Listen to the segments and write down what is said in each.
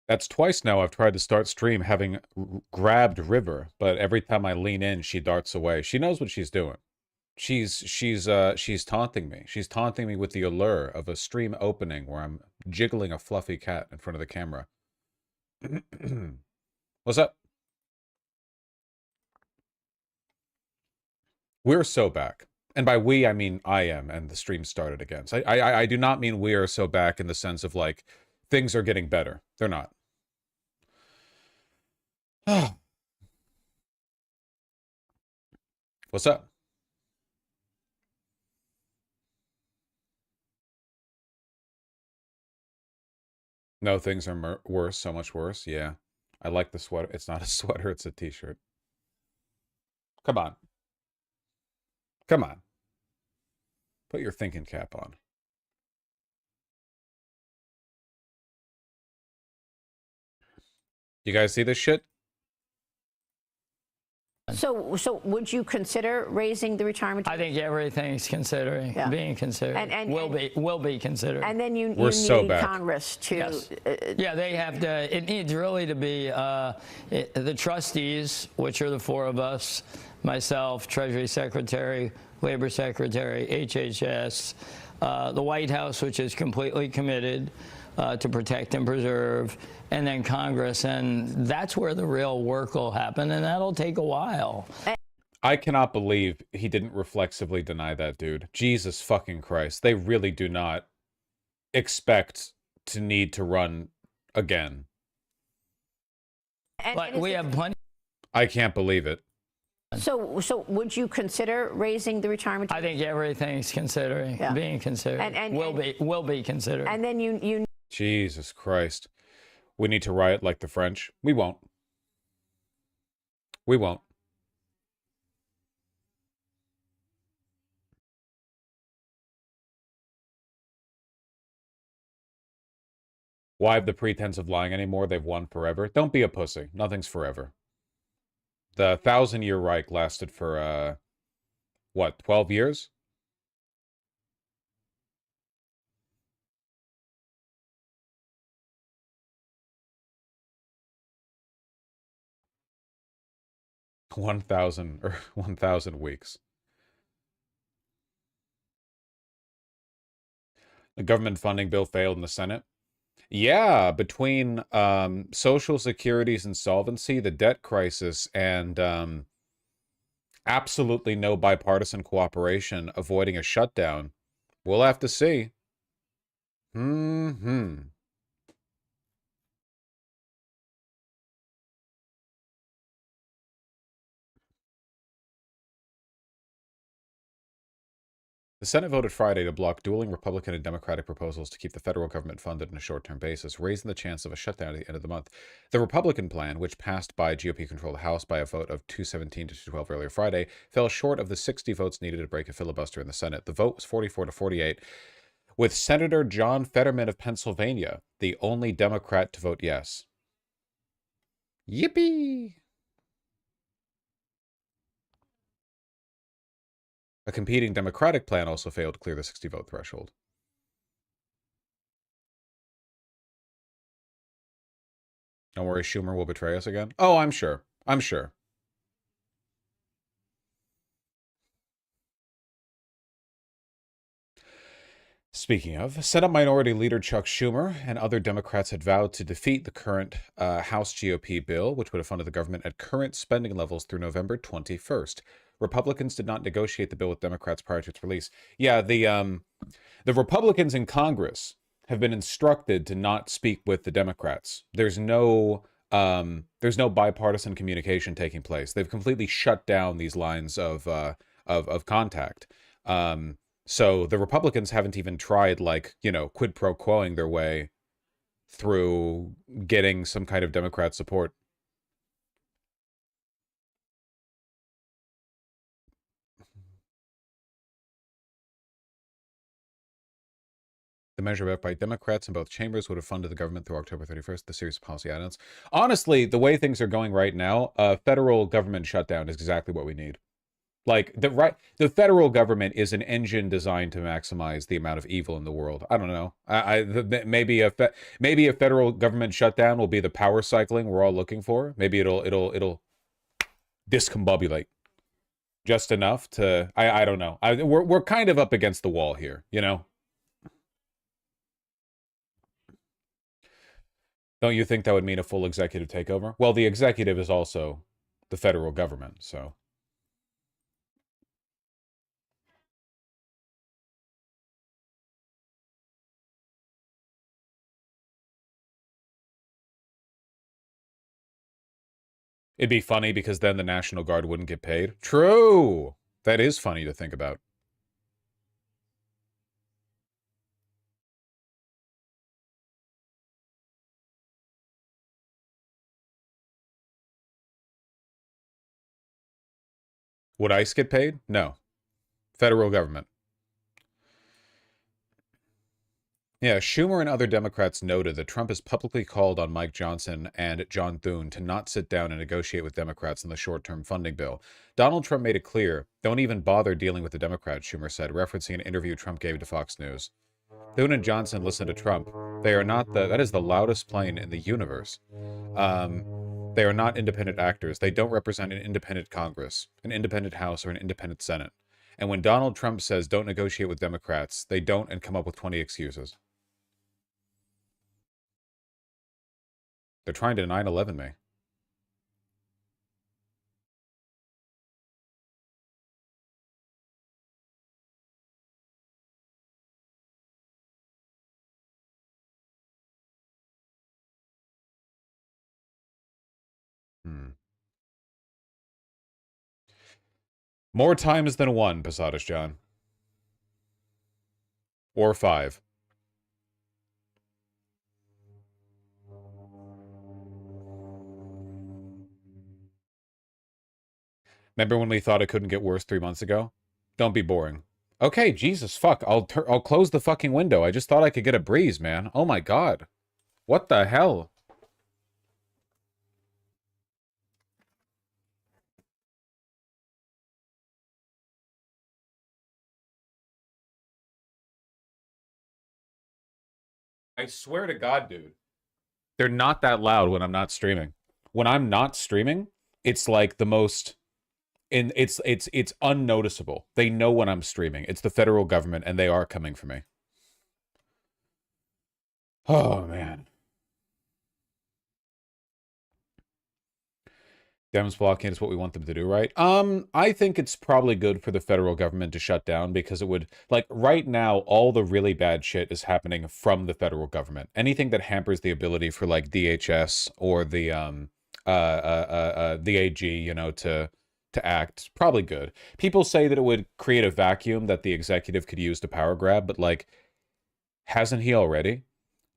That's twice now I've tried to start stream having grabbed River, but every time I lean in, she darts away. She knows what she's doing. She's taunting me. She's taunting me with the allure of a stream opening where I'm jiggling a fluffy cat in front of the camera. What's up? We're so back. And by we, I mean I am, and the stream started again. So I do not mean we are so back in the sense of, like, things are getting better. They're not. What's up? No, things are worse, so much worse. Yeah. I like the sweater. It's not a sweater, it's a t-shirt. Come on. Come on. Put your thinking cap on. You guys see this shit? So would you consider raising the retirement? I think everything's being considered. And will be considered. And then you so need back. Congress to. Yes. Yeah, they have to. It needs really to be the trustees, which are the four of us, myself, Treasury Secretary, Labor Secretary, HHS, the White House, which is completely committed to protect and preserve, and then Congress, and that's where the real work will happen, and that'll take a while. I cannot believe he didn't reflexively deny that, dude. Jesus fucking Christ. They really do not expect to need to run again. But we have plenty. I can't believe it. So would you consider raising the retirement? I think everything's being considered. And will be considered. And then you. Jesus Christ. We need to riot like the French. We won't. We won't. Why have the pretense of lying anymore? They've won forever. Don't be a pussy. Nothing's forever. The 1,000-year Reich lasted for, what, 12 years? One thousand weeks. The government funding bill failed in the Senate. Yeah, between Social Security's insolvency, the debt crisis, and absolutely no bipartisan cooperation avoiding a shutdown. We'll have to see. The Senate voted Friday to block dueling Republican and Democratic proposals to keep the federal government funded on a short-term basis, raising the chance of a shutdown at the end of the month. The Republican plan, which passed by GOP-controlled House by a vote of 217 to 212 earlier Friday, fell short of the 60 votes needed to break a filibuster in the Senate. The vote was 44 to 48, with Senator John Fetterman of Pennsylvania, the only Democrat to vote yes. Yippee! A competing Democratic plan also failed to clear the 60-vote threshold. Don't worry, Schumer will betray us again. Oh, I'm sure. I'm sure. Speaking of, Senate Minority Leader Chuck Schumer and other Democrats had vowed to defeat the current House GOP bill, which would have funded the government at current spending levels through November 21st. Republicans did not negotiate the bill with Democrats prior to its release. Yeah, the Republicans in Congress have been instructed to not speak with the Democrats. There's no bipartisan communication taking place. They've completely shut down these lines of contact. So the Republicans haven't even tried, like, quid pro quoing their way through getting some kind of Democrat support. The measure backed by Democrats in both chambers would have funded the government through October 31st, the series of policy add-ons. Honestly, the way things are going right now, a federal government shutdown is exactly what we need. Like the federal government is an engine designed to maximize the amount of evil in the world. I don't know. Maybe a federal government shutdown will be the power cycling we're all looking for. Maybe it'll discombobulate just enough to I don't know. We're kind of up against the wall here, you know? Don't you think that would mean a full executive takeover? Well, the executive is also the federal government, so. It'd be funny because then the National Guard wouldn't get paid. True! That is funny to think about. Would ICE get paid? No. Federal government. Yeah, Schumer and other Democrats noted that Trump has publicly called on Mike Johnson and John Thune to not sit down and negotiate with Democrats on the short-term funding bill. Donald Trump made it clear, don't even bother dealing with the Democrats, Schumer said, referencing an interview Trump gave to Fox News. Thune and Johnson listen to Trump. They are not that is the loudest plane in the universe. They are not independent actors. They don't represent an independent Congress, an independent House, or an independent Senate. And when Donald Trump says don't negotiate with Democrats, they don't and come up with 20 excuses. They're trying to 9/11 me. More times than one, Posadas John. Or 5. Remember when we thought it couldn't get worse 3 months ago? Don't be boring. Okay, Jesus, fuck. I'll close the fucking window. I just thought I could get a breeze, man. Oh my god. What the hell? I swear to God, dude. They're not that loud when I'm not streaming. When I'm not streaming, it's like the most it's unnoticeable. They know when I'm streaming. It's the federal government and they are coming for me. Oh man. Dems blocking is what we want them to do, right? I think it's probably good for the federal government to shut down because it would, like, right now, all the really bad shit is happening from the federal government. Anything that hampers the ability for, like, DHS or the AG, you know, to act, probably good. People say that it would create a vacuum that the executive could use to power grab, but, like, hasn't he already?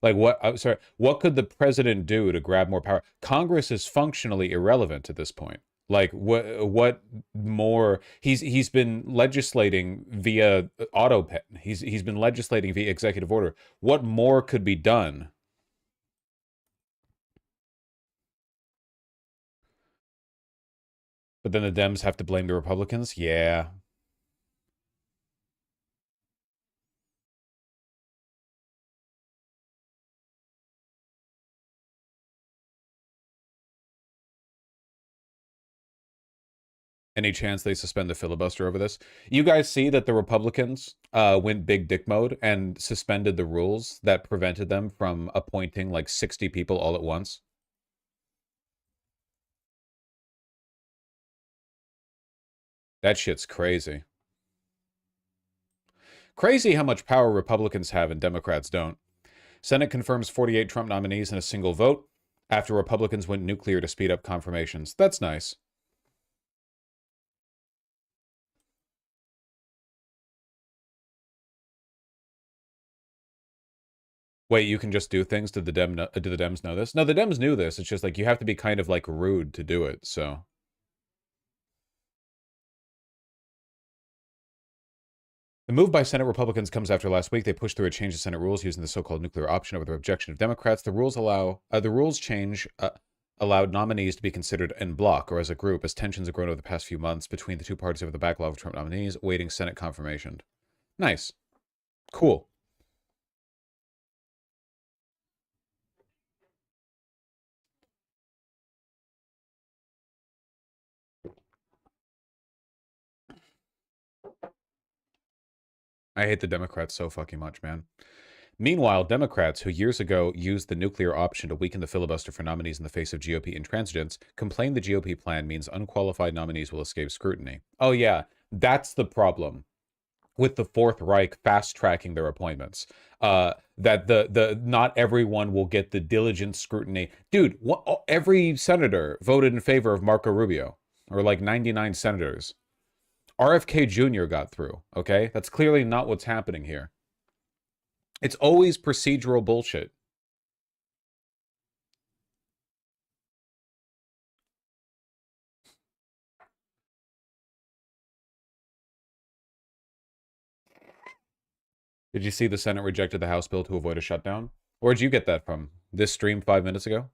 Like what? I'm sorry. What could the president do to grab more power? Congress is functionally irrelevant at this point. Like what? What more? He's been legislating via auto pen. He's been legislating via executive order. What more could be done? But then the Dems have to blame the Republicans. Yeah. Any chance they suspend the filibuster over this? You guys see that the Republicans went big dick mode and suspended the rules that prevented them from appointing like 60 people all at once? That shit's crazy. Crazy how much power Republicans have and Democrats don't. Senate confirms 48 Trump nominees in a single vote after Republicans went nuclear to speed up confirmations. That's nice. Wait, you can just do things? Did the Dems know this? No, the Dems knew this. It's just like you have to be kind of like rude to do it, so. The move by Senate Republicans comes after last week they pushed through a change to Senate rules using the so-called nuclear option over the objection of Democrats. The rules change allowed nominees to be considered en bloc or as a group as tensions have grown over the past few months between the two parties over the backlog of Trump nominees awaiting Senate confirmation. Nice. Cool. I hate the Democrats so fucking much, man. Meanwhile, Democrats, who years ago used the nuclear option to weaken the filibuster for nominees in the face of GOP intransigence, complain the GOP plan means unqualified nominees will escape scrutiny. Oh yeah, that's the problem with the Fourth Reich fast-tracking their appointments. That the not everyone will get the diligent scrutiny. Dude, every senator voted in favor of Marco Rubio, or like 99 senators. RFK Jr. got through, okay? That's clearly not what's happening here. It's always procedural bullshit. Did you see the Senate rejected the House bill to avoid a shutdown? Where'd you get that from? This stream 5 minutes ago?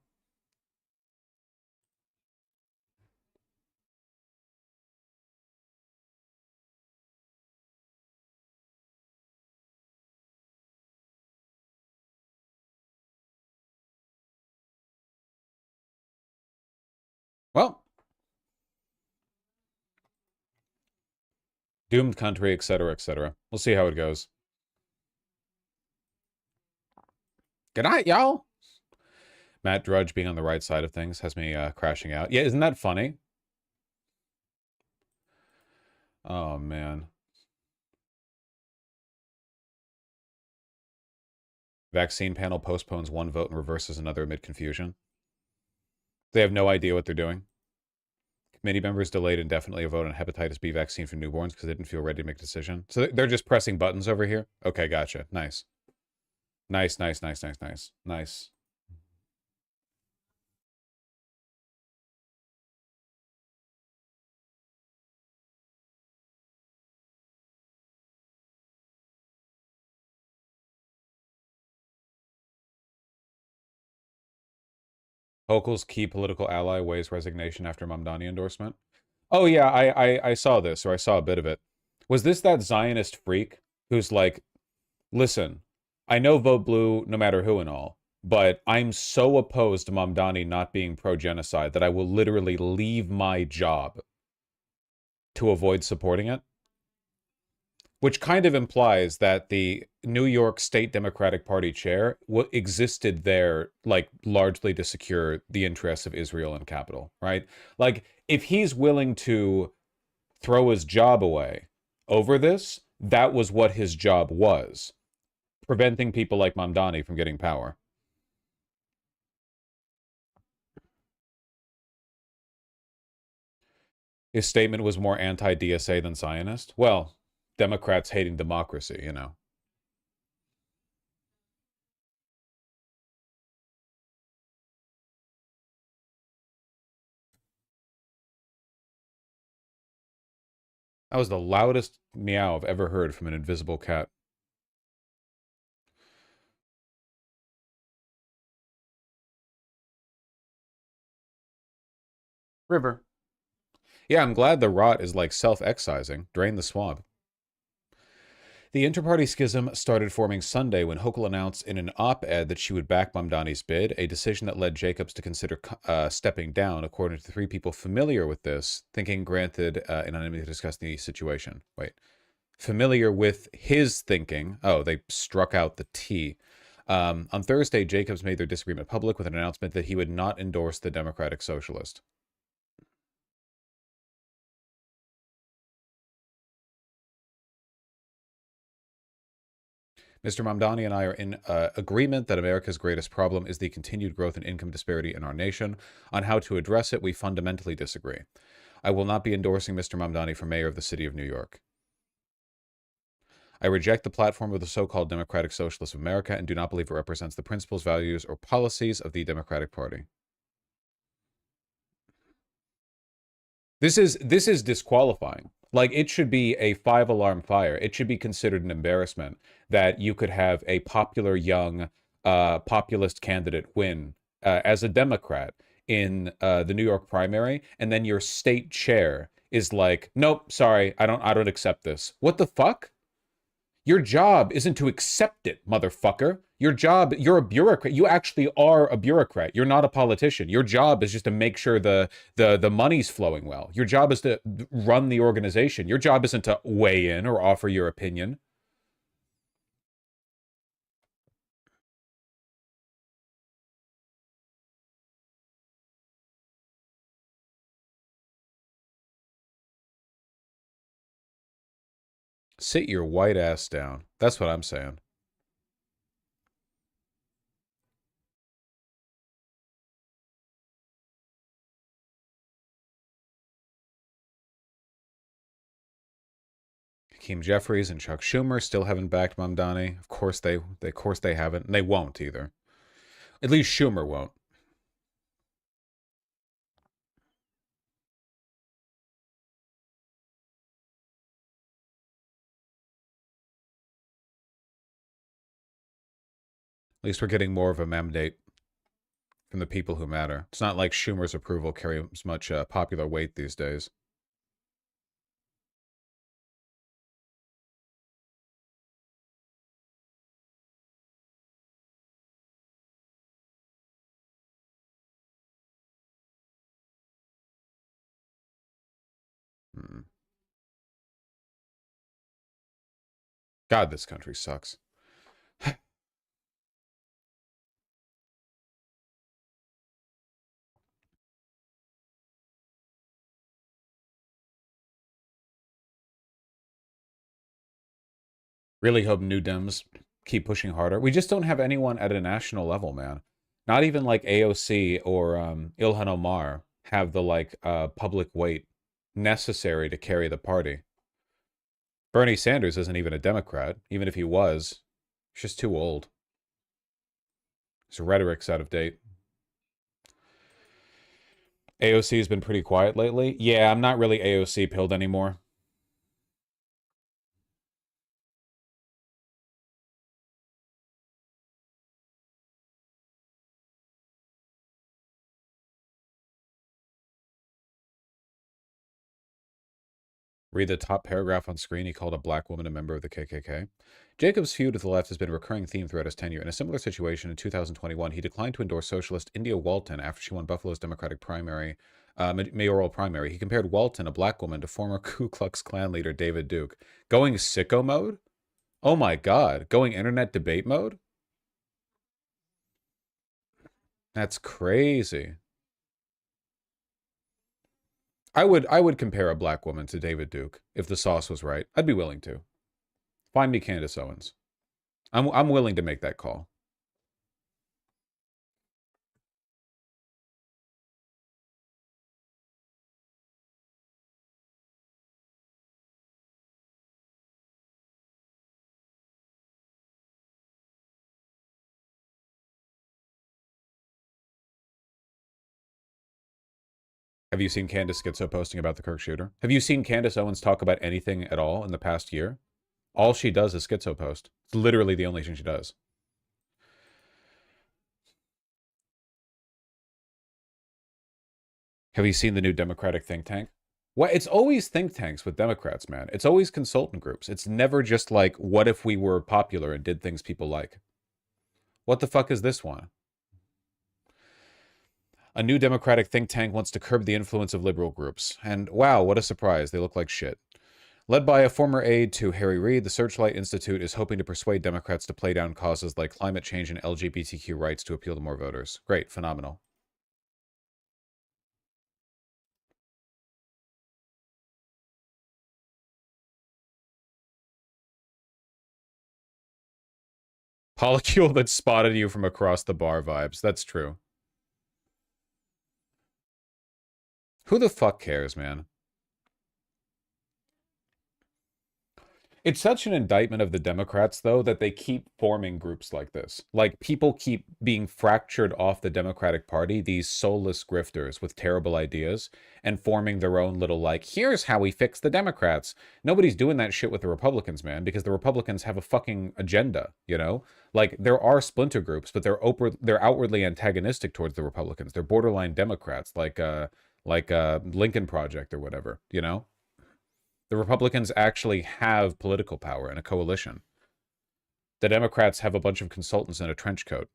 Well, doomed country, etc., etc. We'll see how it goes. Good night, y'all. Matt Drudge being on the right side of things has me crashing out. Yeah, isn't that funny? Oh, man. Vaccine panel postpones one vote and reverses another amid confusion. They have no idea what they're doing. Committee members delayed indefinitely a vote on hepatitis B vaccine for newborns because they didn't feel ready to make a decision. So they're just pressing buttons over here? Okay, gotcha. Nice. Nice, nice, nice, nice, nice. Nice. Hochul's key political ally weighs resignation after Mamdani endorsement. Oh yeah, I saw this, or I saw a bit of it. Was this that Zionist freak who's like, listen, I know vote blue no matter who and all, but I'm so opposed to Mamdani not being pro-genocide that I will literally leave my job to avoid supporting it? Which kind of implies that the New York State Democratic Party chair existed there, like, largely to secure the interests of Israel and capital, right? Like, if he's willing to throw his job away over this, that was what his job was. Preventing people like Mamdani from getting power. His statement was more anti-DSA than Zionist. Well, Democrats hating democracy, you know. That was the loudest meow I've ever heard from an invisible cat. River. Yeah, I'm glad the rot is like self-excising. Drain the swamp. The inter-party schism started forming Sunday when Hochul announced in an op-ed that she would back Mamdani's bid, a decision that led Jacobs to consider stepping down, according to three people familiar with this, thinking granted anonymity to discuss the situation. Wait. Familiar with his thinking. Oh, they struck out the T. On Thursday, Jacobs made their disagreement public with an announcement that he would not endorse the Democratic Socialist. Mr. Mamdani and I are in agreement that America's greatest problem is the continued growth in income disparity in our nation. On how to address it, we fundamentally disagree. I will not be endorsing Mr. Mamdani for mayor of the city of New York. I reject the platform of the so-called Democratic Socialists of America and do not believe it represents the principles, values, or policies of the Democratic Party. This is disqualifying. Like, it should be a 5-alarm fire. It should be considered an embarrassment that you could have a popular young populist candidate win as a Democrat in the New York primary, and then your state chair is like, nope, sorry, I don't accept this. What the fuck? Your job isn't to accept it, motherfucker. Your job, you're a bureaucrat. You actually are a bureaucrat. You're not a politician. Your job is just to make sure the money's flowing well. Your job is to run the organization. Your job isn't to weigh in or offer your opinion. Sit your white ass down. That's what I'm saying. Hakeem Jeffries and Chuck Schumer still haven't backed Mamdani. Of course they haven't. And they won't either. At least Schumer won't. At least we're getting more of a mandate from the people who matter. It's not like Schumer's approval carries much popular weight these days. Hmm. God, this country sucks. Really hope New Dems keep pushing harder. We just don't have anyone at a national level, man. Not even like AOC or Ilhan Omar have the like public weight necessary to carry the party. Bernie Sanders isn't even a Democrat. Even if he was, he's just too old. His rhetoric's out of date. AOC has been pretty quiet lately. Yeah, I'm not really AOC pilled anymore. Read the top paragraph on screen. He called a black woman a member of the KKK. Jacob's feud with the left has been a recurring theme throughout his tenure. In a similar situation in 2021, he declined to endorse socialist India Walton after she won Buffalo's Democratic primary, mayoral primary. He compared Walton, a black woman, to former Ku Klux Klan leader David Duke. Going sicko mode? Oh my God. Going internet debate mode? That's crazy. I would compare a black woman to David Duke if the sauce was right. I'd be willing to. Find me Candace Owens. I'm willing to make that call. Have you seen Candace Schizo posting about the Kirk shooter? Have you seen Candace Owens talk about anything at all in the past year? All she does is Schizo post. It's literally the only thing she does. Have you seen the new Democratic think tank? What? It's always think tanks with Democrats, man. It's always consultant groups. It's never just like, what if we were popular and did things people like? What the fuck is this one? A new Democratic think tank wants to curb the influence of liberal groups. And wow, what a surprise. They look like shit. Led by a former aide to Harry Reid, the Searchlight Institute is hoping to persuade Democrats to play down causes like climate change and LGBTQ rights to appeal to more voters. Great, phenomenal. Polycule that spotted you from across the bar vibes. That's true. Who the fuck cares, man? It's such an indictment of the Democrats, though, that they keep forming groups like this. Like, people keep being fractured off the Democratic Party, these soulless grifters with terrible ideas, and forming their own little, like, here's how we fix the Democrats. Nobody's doing that shit with the Republicans, man, because the Republicans have a fucking agenda, you know? Like, there are splinter groups, but they're outwardly antagonistic towards the Republicans. They're borderline Democrats, like Lincoln Project or whatever, you know? The Republicans actually have political power and a coalition. The Democrats have a bunch of consultants in a trench coat.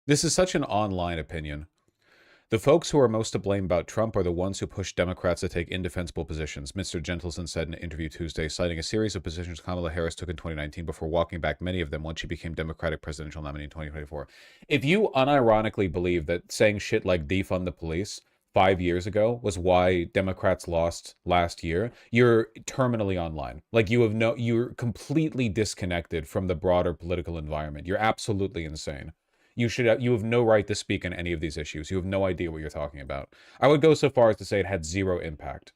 This is such an online opinion. The folks who are most to blame about Trump are the ones who push Democrats to take indefensible positions, Mr. Gentleson said in an interview Tuesday, citing a series of positions Kamala Harris took in 2019 before walking back many of them once she became Democratic presidential nominee in 2024. If you unironically believe that saying shit like defund the police 5 years ago was why Democrats lost last year, you're terminally online. Like, you're completely disconnected from the broader political environment. You're absolutely insane. You have no right to speak on any of these issues. You have no idea what you're talking about. I would go so far as to say it had zero impact.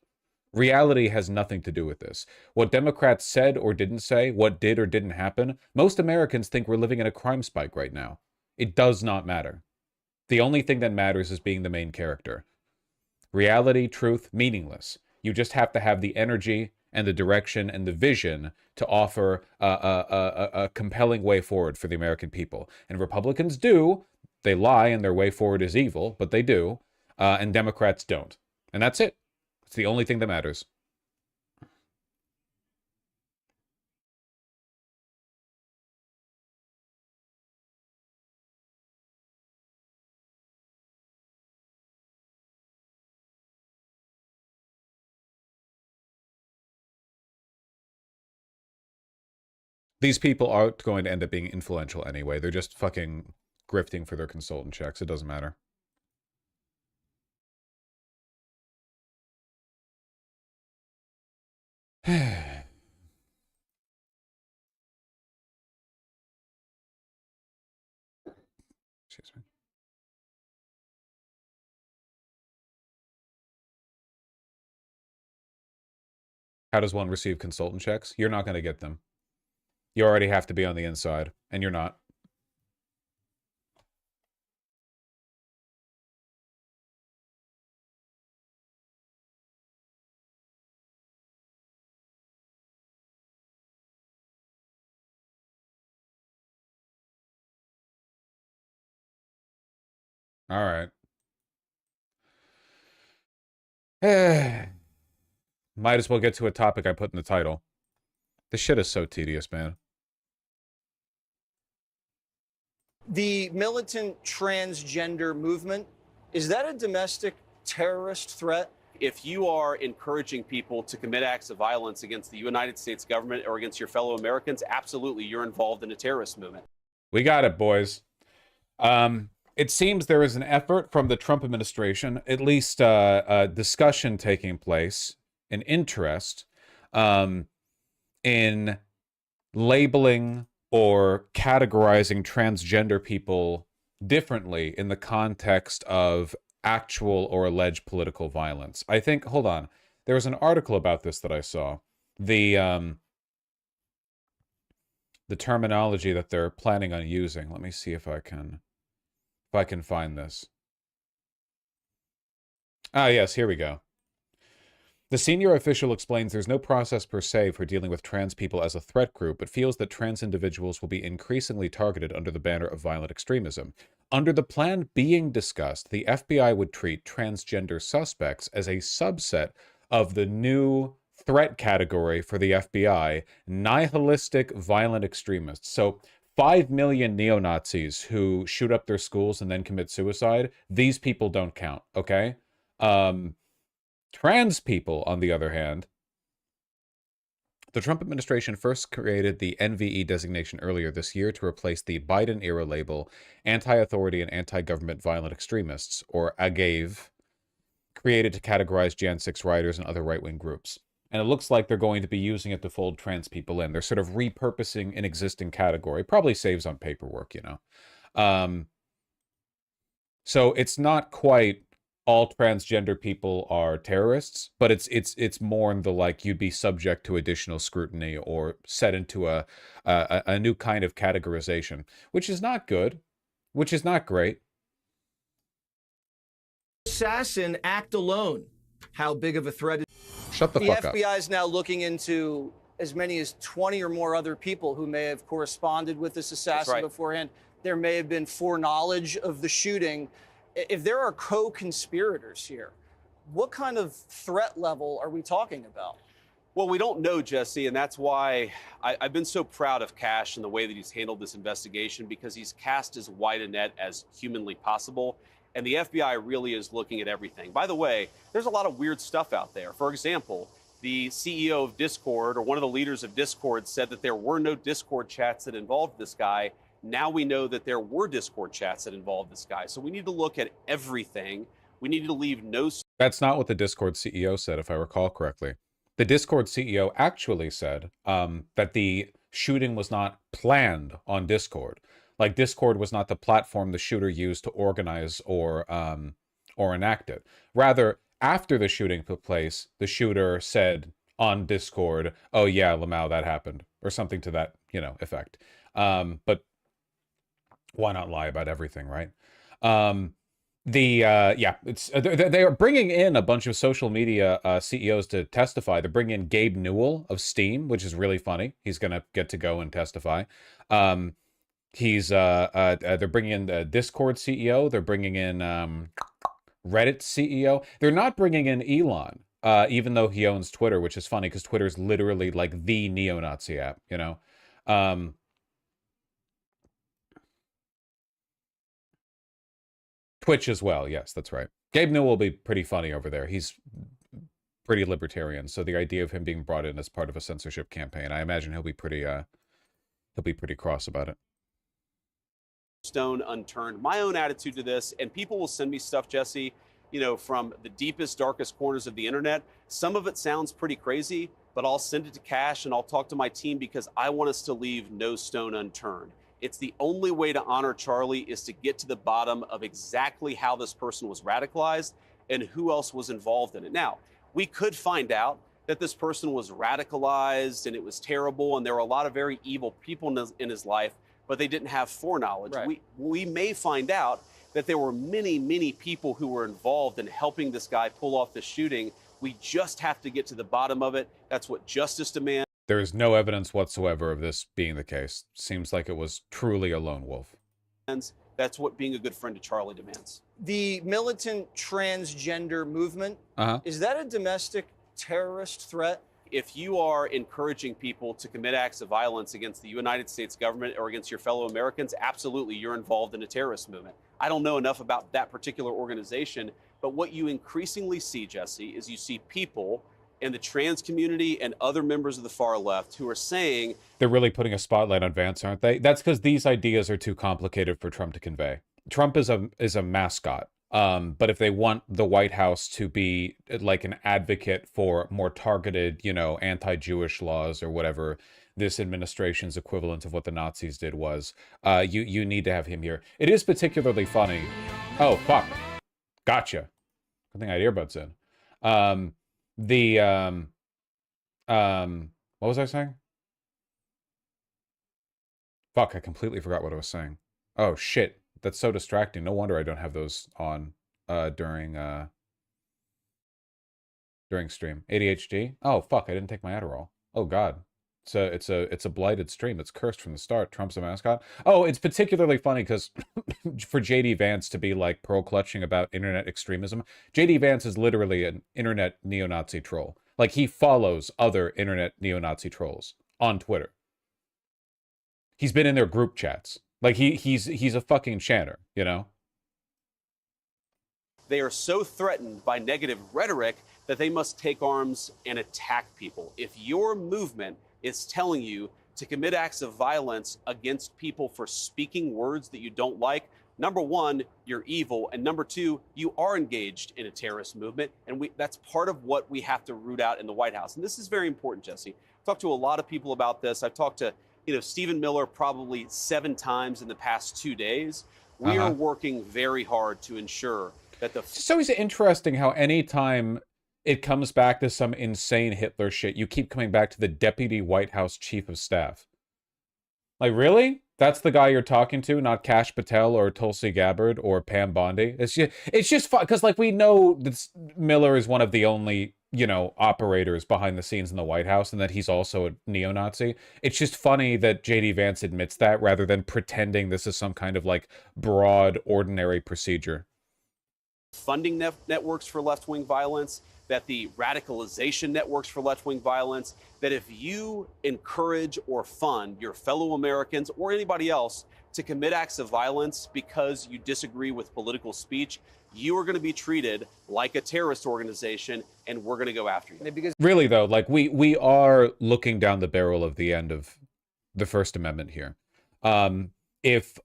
Reality has nothing to do with this. What Democrats said or didn't say, what did or didn't happen, most Americans think we're living in a crime spike right now. It does not matter. The only thing that matters is being the main character. Reality, truth, meaningless. You just have to have the energy and the direction and the vision to offer a compelling way forward for the American people. And Republicans do. They lie and their way forward is evil, but they do. And Democrats don't. And that's it. It's the only thing that matters. These people aren't going to end up being influential anyway. They're just fucking grifting for their consultant checks. It doesn't matter. Excuse me. How does one receive consultant checks? You're not going to get them. You already have to be on the inside, and you're not. All right. Might as well get to a topic I put in the title. This shit is so tedious, man. The militant transgender movement, is that a domestic terrorist threat? If you are encouraging people to commit acts of violence against the United States government or against your fellow Americans, absolutely, you're involved in a terrorist movement. We got it, boys. It seems there is an effort from the Trump administration, at least a discussion taking place, an interest in labeling or categorizing transgender people differently in the context of actual or alleged political violence. I think, hold on, there was an article about this that I saw. The terminology that they're planning on using. Let me see if I can find this. Ah, yes, here we go. The senior official explains there's no process per se for dealing with trans people as a threat group, but feels that trans individuals will be increasingly targeted under the banner of violent extremism. Under the plan being discussed, the FBI would treat transgender suspects as a subset of the new threat category for the FBI, nihilistic violent extremists. So 5 million neo-Nazis who shoot up their schools and then commit suicide, these people don't count, okay? Trans people, on the other hand, the Trump administration first created the NVE designation earlier this year to replace the Biden-era label anti-authority and anti-government violent extremists, or AGAVE, created to categorize Jan 6 rioters and other right-wing groups. And it looks like they're going to be using it to fold trans people in. They're sort of repurposing an existing category. Probably saves on paperwork, you know. So it's not quite all transgender people are terrorists, but it's more in the like you'd be subject to additional scrutiny or set into a new kind of categorization, which is not good, which is not great. Assassin act alone. How big of a threat is Shut the fuck up. The FBI is now looking into as many as 20 or more other people who may have corresponded with this assassin beforehand. There may have been foreknowledge of the shooting. If there are co-conspirators here, what kind of threat level are we talking about? Well, we don't know, Jesse, and that's why I've been so proud of Cash and the way that he's handled this investigation, because he's cast as wide a net as humanly possible. And the FBI really is looking at everything. By the way, there's a lot of weird stuff out there. For example, the CEO of Discord, or one of the leaders of Discord, said that there were no Discord chats that involved this guy. Now we know that there were Discord chats that involved this guy. So we need to look at everything. We need to leave no... That's not what the Discord CEO said, if I recall correctly. The Discord CEO actually said that the shooting was not planned on Discord. Like, Discord was not the platform the shooter used to organize or enact it. Rather, after the shooting took place, the shooter said on Discord, "Oh yeah, Lamau, that happened," or something to that, effect. But why not lie about everything, right? They are bringing in a bunch of social media CEOs to testify. They're bringing in Gabe Newell of Steam, which is really funny. He's gonna get to go and testify. They're bringing in the Discord CEO. They're bringing in Reddit CEO. They're not bringing in Elon, even though he owns Twitter, which is funny because Twitter is literally like the neo-Nazi app, Twitch as well. Yes, that's right. Gabe Newell will be pretty funny over there. He's pretty libertarian, so the idea of him being brought in as part of a censorship campaign, I imagine he'll be pretty cross about it. Stone unturned. My own attitude to this, and people will send me stuff, Jesse, from the deepest, darkest corners of the internet. Some of it sounds pretty crazy, but I'll send it to Cash and I'll talk to my team because I want us to leave no stone unturned. It's the only way to honor Charlie is to get to the bottom of exactly how this person was radicalized and who else was involved in it. Now, we could find out that this person was radicalized and it was terrible and there were a lot of very evil people in his life, but they didn't have foreknowledge. Right. We may find out that there were many, many people who were involved in helping this guy pull off the shooting. We just have to get to the bottom of it. That's what justice demands. There is no evidence whatsoever of this being the case. Seems like it was truly a lone wolf. That's what being a good friend to Charlie demands. The militant transgender movement, is that a domestic terrorist threat? If you are encouraging people to commit acts of violence against the United States government or against your fellow Americans, absolutely, you're involved in a terrorist movement. I don't know enough about that particular organization, but what you increasingly see, Jesse, is you see people in the trans community and other members of the far left who are saying... They're really putting a spotlight on Vance, aren't they? That's because these ideas are too complicated for Trump to convey. Trump is a mascot. But if they want the White House to be like an advocate for more targeted, anti-Jewish laws or whatever this administration's equivalent of what the Nazis did was, you need to have him here. It is particularly funny. Oh, fuck. Gotcha. I think I had earbuds in. What was I saying? Fuck, I completely forgot what I was saying. Oh, shit. That's so distracting. No wonder I don't have those on during stream. ADHD? Oh fuck, I didn't take my Adderall. Oh god. It's a blighted stream. It's cursed from the start. Trump's a mascot. Oh, it's particularly funny because for JD Vance to be like pearl clutching about internet extremism, JD Vance is literally an internet neo-Nazi troll. Like, he follows other internet neo-Nazi trolls on Twitter. He's been in their group chats. Like, he's a fucking chanter, They are so threatened by negative rhetoric that they must take arms and attack people. If your movement is telling you to commit acts of violence against people for speaking words that you don't like, number one, you're evil, and number two, you are engaged in a terrorist movement, and that's part of what we have to root out in the White House. And this is very important, Jesse. I've talked to a lot of people about this. I've talked to Stephen Miller probably 7 times in the past 2 days. We are working very hard to ensure that the... It's always interesting how anytime it comes back to some insane Hitler shit, you keep coming back to the Deputy White House Chief of Staff. Like, really? That's the guy you're talking to, not Kash Patel or Tulsi Gabbard or Pam Bondi? It's just fun, because, like, we know that Miller is one of the only, you know, operators behind the scenes in the White House, and that he's also a neo-Nazi. It's just funny that J.D. Vance admits that, rather than pretending this is some kind of, like, broad, ordinary procedure. Funding networks for left-wing violence, that the radicalization networks for left-wing violence, that if you encourage or fund your fellow Americans or anybody else to commit acts of violence because you disagree with political speech, you are going to be treated like a terrorist organization, and we're going to go after you. Because really, though, like, we are looking down the barrel of the end of the First Amendment here. If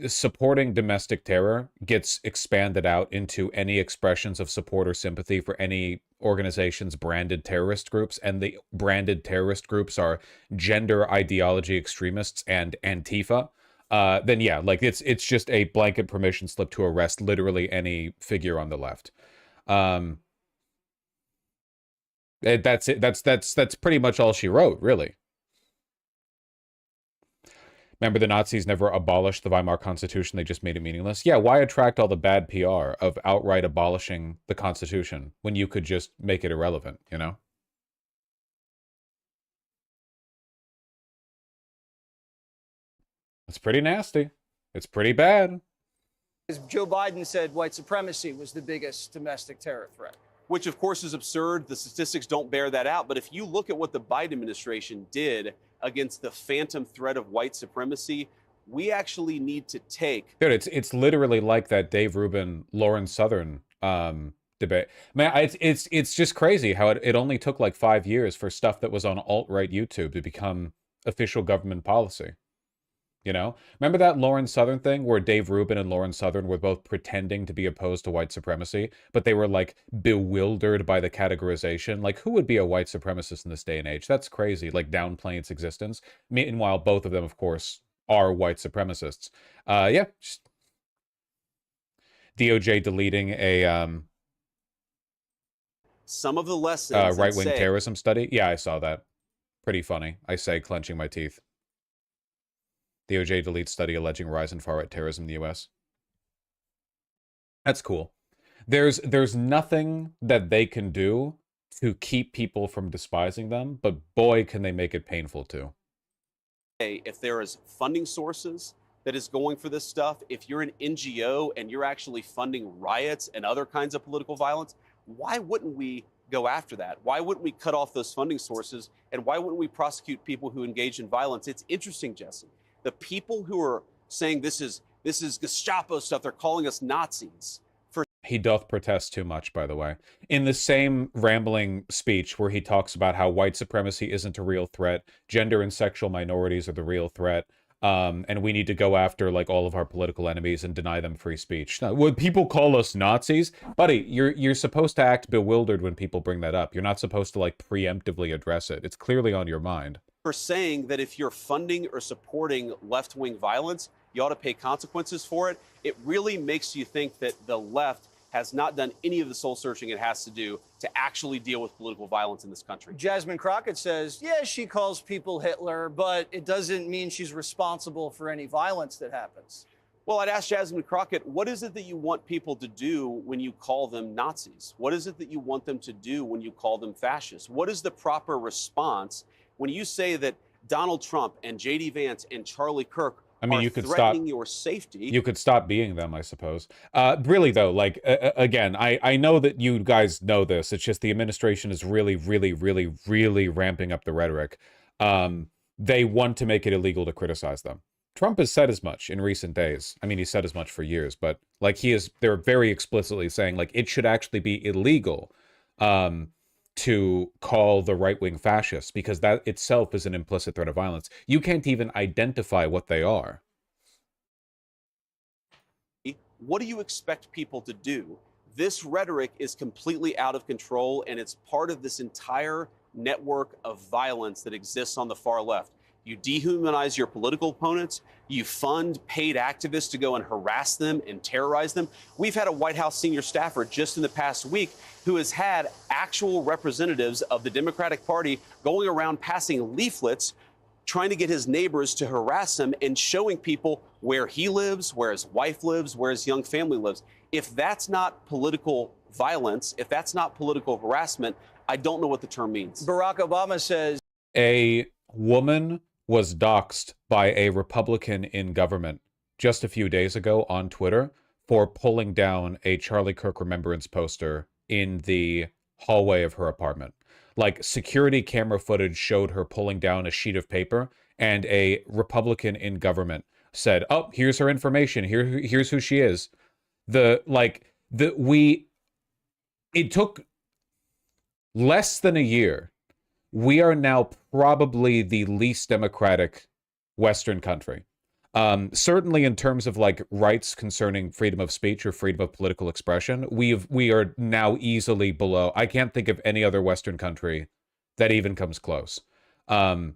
supporting domestic terror gets expanded out into any expressions of support or sympathy for any organization's branded terrorist groups, and the branded terrorist groups are gender ideology extremists and Antifa, then yeah, like it's just a blanket permission slip to arrest literally any figure on the left. That's it. That's pretty much all she wrote, really. Remember, the Nazis never abolished the Weimar Constitution, they just made it meaningless? Yeah, why attract all the bad PR of outright abolishing the Constitution when you could just make it irrelevant, you know? It's pretty nasty. It's pretty bad. Joe Biden said white supremacy was the biggest domestic terror threat. Which, of course, is absurd. The statistics don't bear that out. But if you look at what the Biden administration did against the phantom threat of white supremacy, we actually need to take... Dude, it's literally like that Dave Rubin, Lauren Southern debate. Man, it's just crazy how it only took like 5 years for stuff that was on alt-right YouTube to become official government policy. You know? Remember that Lauren Southern thing where Dave Rubin and Lauren Southern were both pretending to be opposed to white supremacy, but they were, like, bewildered by the categorization? Like, who would be a white supremacist in this day and age? That's crazy, like, downplaying its existence. Meanwhile, both of them, of course, are white supremacists. Yeah. Just DOJ deleting a, some of the lessons... right-wing terrorism study? Yeah, I saw that. Pretty funny. I say, clenching my teeth. DOJ deletes study alleging rise in far-right terrorism in the U.S. That's cool. There's nothing that they can do to keep people from despising them, but boy, can they make it painful too. If there is funding sources that is going for this stuff, if you're an NGO and you're actually funding riots and other kinds of political violence, why wouldn't we go after that? Why wouldn't we cut off those funding sources? And why wouldn't we prosecute people who engage in violence? It's interesting, Jesse. The people who are saying this is Gestapo stuff, they're calling us Nazis. He doth protest too much, by the way. In the same rambling speech where he talks about how white supremacy isn't a real threat, gender and sexual minorities are the real threat, and we need to go after, like, all of our political enemies and deny them free speech. Now, would people call us Nazis? Buddy, you're supposed to act bewildered when people bring that up. You're not supposed to, like, preemptively address it. It's clearly on your mind. For saying that if you're funding or supporting left-wing violence, you ought to pay consequences for it. It really makes you think that the left has not done any of the soul searching it has to do to actually deal with political violence in this country. Jasmine Crockett says, yeah, she calls people Hitler, but it doesn't mean she's responsible for any violence that happens. Well, I'd ask Jasmine Crockett, what is it that you want people to do when you call them Nazis? What is it that you want them to do when you call them fascists? What is the proper response when you say that Donald Trump and J.D. Vance and Charlie Kirk you could threatening your safety? You could stop being them, I suppose. Really, though, like, again, I know that you guys know this. It's just the administration is really, really, really, really ramping up the rhetoric. They want to make it illegal to criticize them. Trump has said as much in recent days. I mean, he said as much for years, but, like, they're very explicitly saying, like, it should actually be illegal to call the right-wing fascists, because that itself is an implicit threat of violence. You can't even identify what they are. What do you expect people to do? This rhetoric is completely out of control, and it's part of this entire network of violence that exists on the far left. You dehumanize your political opponents. You fund paid activists to go and harass them and terrorize them. We've had a White House senior staffer just in the past week who has had actual representatives of the Democratic Party going around passing leaflets trying to get his neighbors to harass him and showing people where he lives, where his wife lives, where his young family lives. If that's not political violence, if that's not political harassment, I don't know what the term means. Barack Obama says A woman was doxxed by a Republican in government just a few days ago on Twitter for pulling down a Charlie Kirk remembrance poster in the hallway of her apartment. Like, security camera footage showed her pulling down a sheet of paper, and a Republican in government said, "Oh, here's her information. Here's who she is." It took less than a year. We are now probably the least democratic Western country. Certainly in terms of like rights concerning freedom of speech or freedom of political expression, we are now easily below. I can't think of any other Western country that even comes close. If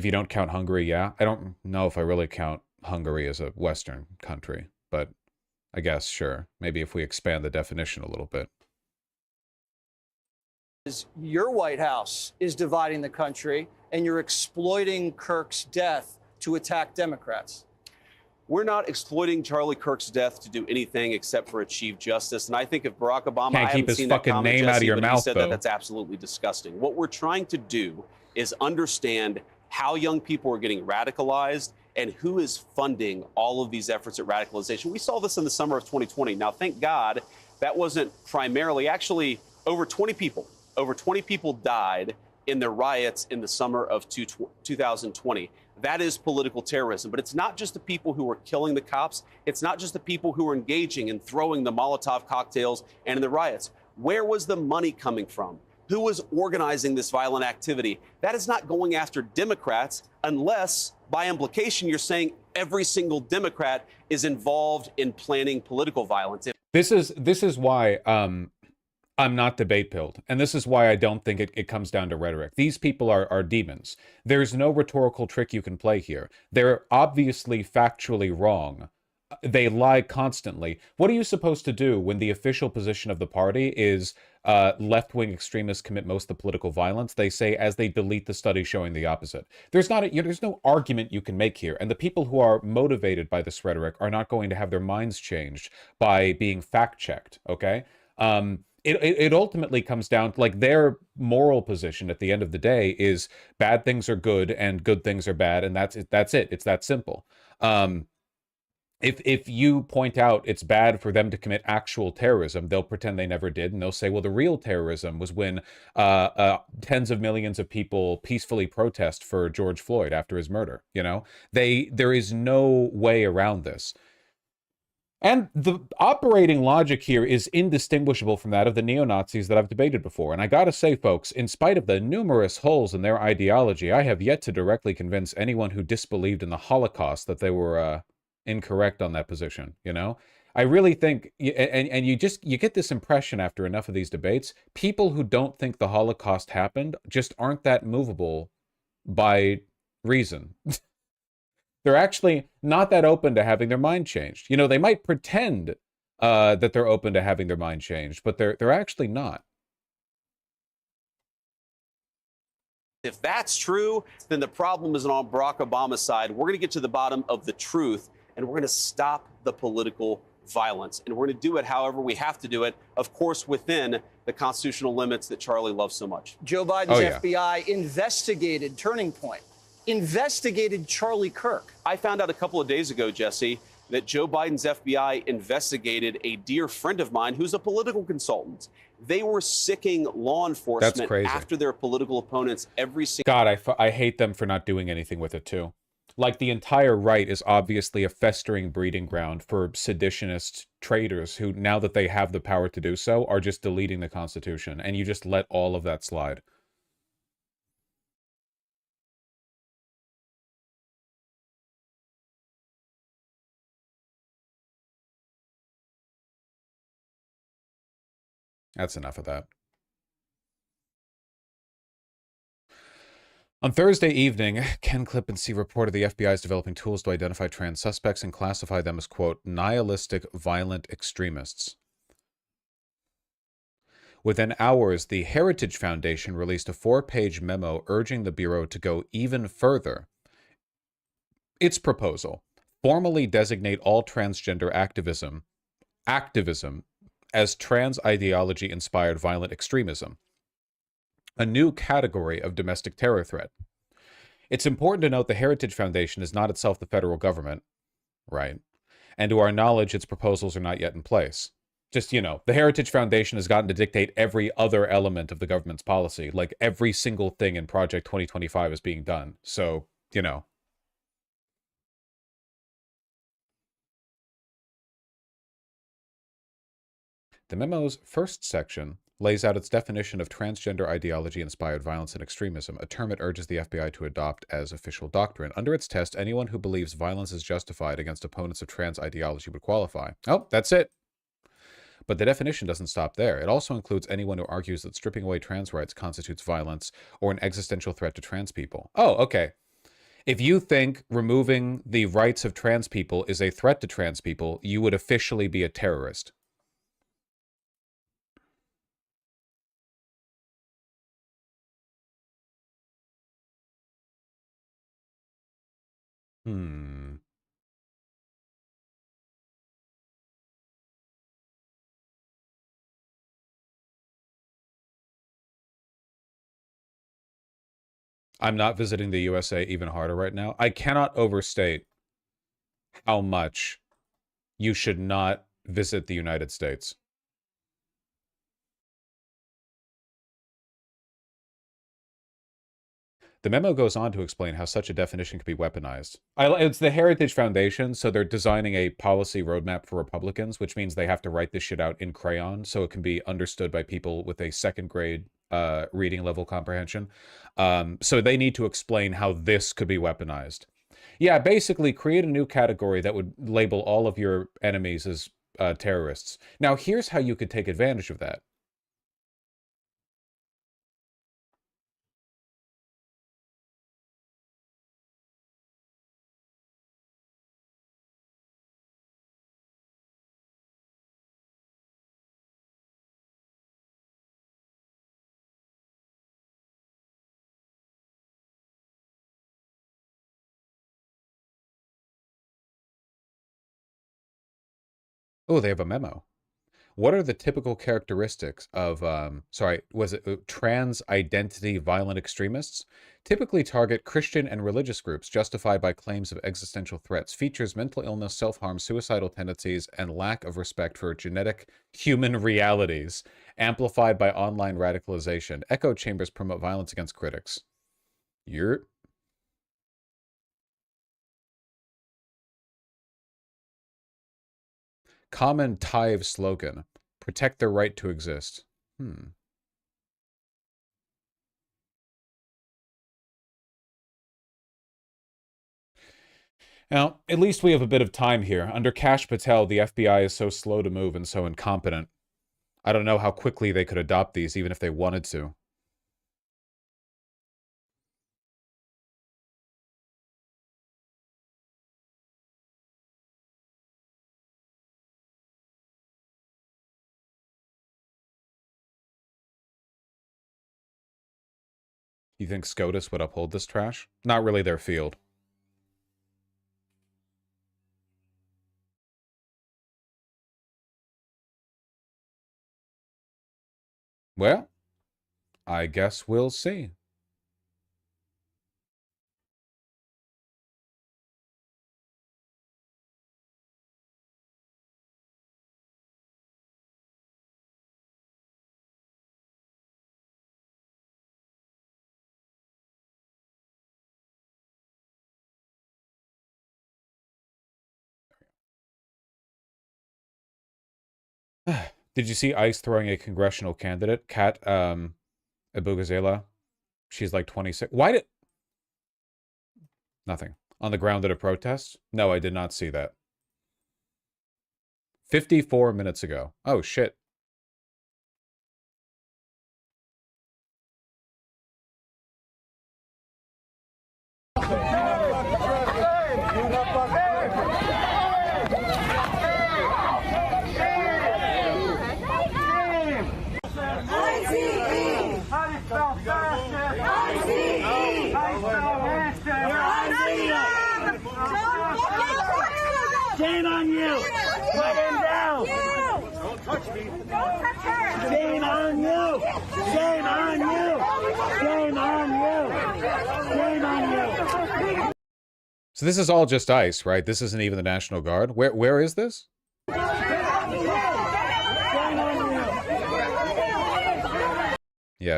you don't count Hungary, yeah. I don't know if I really count Hungary as a Western country, but I guess, sure. Maybe if we expand the definition a little bit. your White House is dividing the country and you're exploiting Kirk's death to attack Democrats. We're not exploiting Charlie Kirk's death to do anything except for achieve justice. And I think if Barack Obama, Can't I keep haven't his seen fucking that comment, name out of Jesse, your but he mouth, said though. that's absolutely disgusting. What we're trying to do is understand how young people are getting radicalized and who is funding all of these efforts at radicalization. We saw this in the summer of 2020. Now, thank God that wasn't primarily, actually, over 20 people died in the riots in the summer of 2020. That is political terrorism. But it's not just the people who are killing the cops. It's not just the people who are engaging and throwing the Molotov cocktails and in the riots. Where was the money coming from? Who was organizing this violent activity? That is not going after Democrats unless, by implication, you're saying every single Democrat is involved in planning political violence. This is why I'm not debate pilled, and this is why I don't think it comes down to rhetoric. These people are demons. There's no rhetorical trick you can play here. They're obviously factually wrong. They lie constantly. What are you supposed to do when the official position of the party is left-wing extremists commit most of the political violence? They say as they delete the study showing the opposite. There's no argument you can make here, and the people who are motivated by this rhetoric are not going to have their minds changed by being fact-checked, okay? It ultimately comes down to, like, their moral position at the end of the day is bad things are good and good things are bad, and that's it. It's that simple. If you point out it's bad for them to commit actual terrorism, they'll pretend they never did, and they'll say, well, the real terrorism was when tens of millions of people peacefully protest for George Floyd after his murder. You know, there is no way around this. And the operating logic here is indistinguishable from that of the neo-Nazis that I've debated before. And I gotta say, folks, in spite of the numerous holes in their ideology, I have yet to directly convince anyone who disbelieved in the Holocaust that they were incorrect on that position, you know? I really think, and you get this impression after enough of these debates, people who don't think the Holocaust happened just aren't that movable by reason. They're actually not that open to having their mind changed. You know, they might pretend that they're open to having their mind changed, but they're actually not. If that's true, then the problem isn't on Barack Obama's side. We're going to get to the bottom of the truth, and we're going to stop the political violence. And we're going to do it however we have to do it, of course, within the constitutional limits that Charlie loves so much. Joe Biden's FBI investigated Turning Point, investigated Charlie Kirk. I found out a couple of days ago, Jesse, that Joe Biden's FBI investigated a dear friend of mine who's a political consultant. They were sicking law enforcement after their political opponents every single... God, I hate them for not doing anything with it, too. Like, the entire right is obviously a festering breeding ground for seditionist traitors who, now that they have the power to do so, are just deleting the Constitution. And you just let all of that slide. That's enough of that. On Thursday evening, Ken Klippenstein reported the FBI is developing tools to identify trans suspects and classify them as, quote, nihilistic violent extremists. Within hours, the Heritage Foundation released a 4-page memo urging the Bureau to go even further. Its proposal: formally designate all transgender activism as trans ideology-inspired violent extremism, a new category of domestic terror threat. It's important to note the Heritage Foundation is not itself the federal government, right? And to our knowledge, its proposals are not yet in place. Just, the Heritage Foundation has gotten to dictate every other element of the government's policy. Like, every single thing in Project 2025 is being done. So, The memo's first section lays out its definition of transgender ideology-inspired violence and extremism, a term it urges the FBI to adopt as official doctrine. Under its test, anyone who believes violence is justified against opponents of trans ideology would qualify. Oh, that's it. But the definition doesn't stop there. It also includes anyone who argues that stripping away trans rights constitutes violence or an existential threat to trans people. Oh, okay. If you think removing the rights of trans people is a threat to trans people, you would officially be a terrorist. I'm not visiting the USA even harder right now. I cannot overstate how much you should not visit the United States. The memo goes on to explain how such a definition can be weaponized. It's the Heritage Foundation, so they're designing a policy roadmap for Republicans, which means they have to write this shit out in crayon so it can be understood by people with a second grade reading level comprehension. So they need to explain how this could be weaponized. Yeah, basically create a new category that would label all of your enemies as terrorists. Now, here's how you could take advantage of that. Oh, they have a memo. What are the typical characteristics of, trans identity violent extremists? Typically target Christian and religious groups justified by claims of existential threats, features mental illness, self-harm, suicidal tendencies, and lack of respect for genetic human realities, amplified by online radicalization. Echo chambers promote violence against critics. You're... Common Tive slogan: protect their right to exist. Now, at least we have a bit of time here. Under Kash Patel, the FBI is so slow to move and so incompetent. I don't know how quickly they could adopt these, even if they wanted to. You think SCOTUS would uphold this trash? Not really their field. Well, I guess we'll see. Did you see ICE throwing a congressional candidate, Kat Ebugazela? She's like 26. Why did... Nothing. On the ground at a protest? No, I did not see that. 54 minutes ago. Oh, shit. So this is all just ICE, right? This isn't even the National Guard. Where is this? Yeah,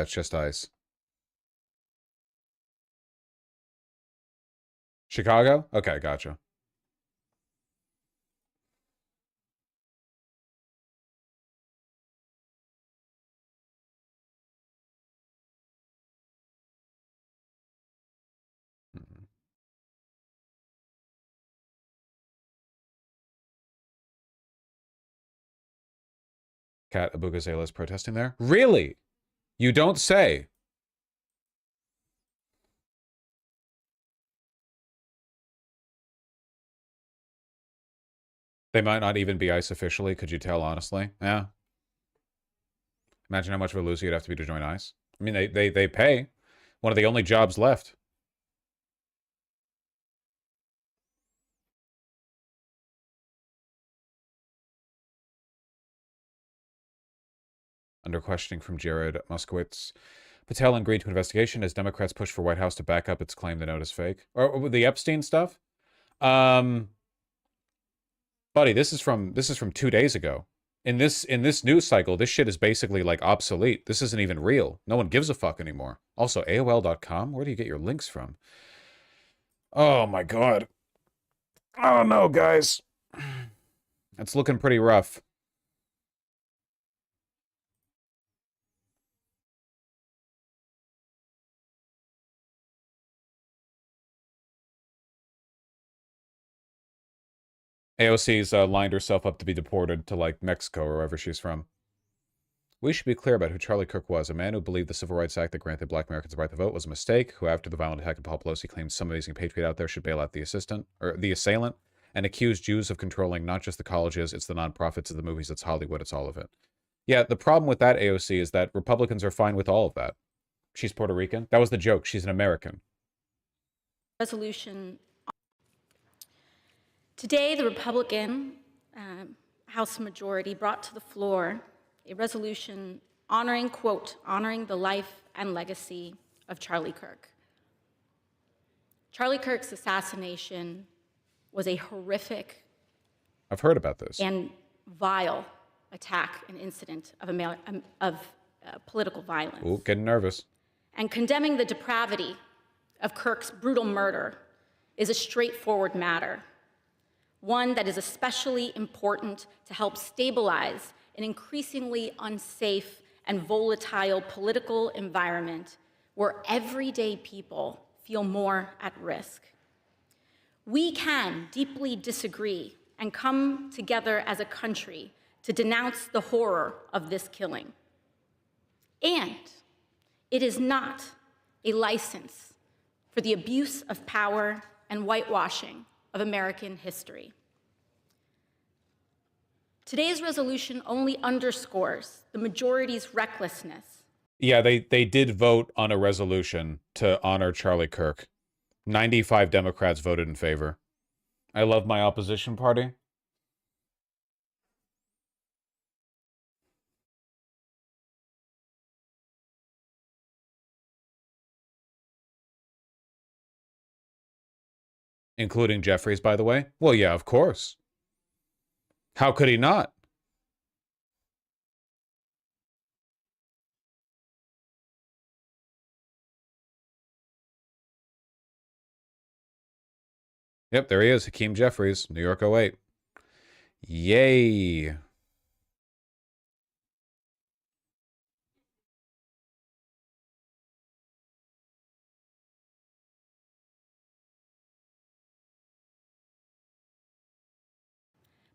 it's just ICE. Chicago? Okay, gotcha. Kat Abugazela is protesting there? Really? You don't say. They might not even be ICE officially. Could you tell, honestly? Yeah. Imagine how much of a loser you'd have to be to join ICE. I mean, they pay. One of the only jobs left. Under questioning from Jared Moskowitz, Patel agreed to investigation as Democrats push for White House to back up its claim the note is fake. Or the Epstein stuff? Buddy, this is from 2 days ago. In this news cycle, this shit is basically like obsolete. This isn't even real. No one gives a fuck anymore. Also, AOL.com, where do you get your links from? Oh my god. I don't know, guys. It's looking pretty rough. AOC's lined herself up to be deported to, like, Mexico or wherever she's from. We should be clear about who Charlie Kirk was, a man who believed the Civil Rights Act that granted black Americans the right to vote was a mistake, who after the violent attack of Paul Pelosi claimed some amazing patriot out there should bail out the assailant, and accused Jews of controlling not just the colleges, it's the nonprofits, it's the movies, it's Hollywood, it's all of it. Yeah, the problem with that, AOC, is that Republicans are fine with all of that. She's Puerto Rican. That was the joke. She's an American. Resolution. Today, the Republican House majority brought to the floor a resolution honoring, quote, honoring the life and legacy of Charlie Kirk. Charlie Kirk's assassination was a horrific, I've heard about this, and vile attack and incident of political violence. Ooh, getting nervous. And condemning the depravity of Kirk's brutal murder is a straightforward matter, one that is especially important to help stabilize an increasingly unsafe and volatile political environment where everyday people feel more at risk. We can deeply disagree and come together as a country to denounce the horror of this killing. And it is not a license for the abuse of power and whitewashing of American history. Today's resolution only underscores the majority's recklessness. Yeah, they did vote on a resolution to honor Charlie Kirk. 95 Democrats voted in favor. I love my opposition party. Including Jeffries, by the way. Well, yeah, of course. How could he not? Yep, there he is. Hakeem Jeffries, New York '08. Yay.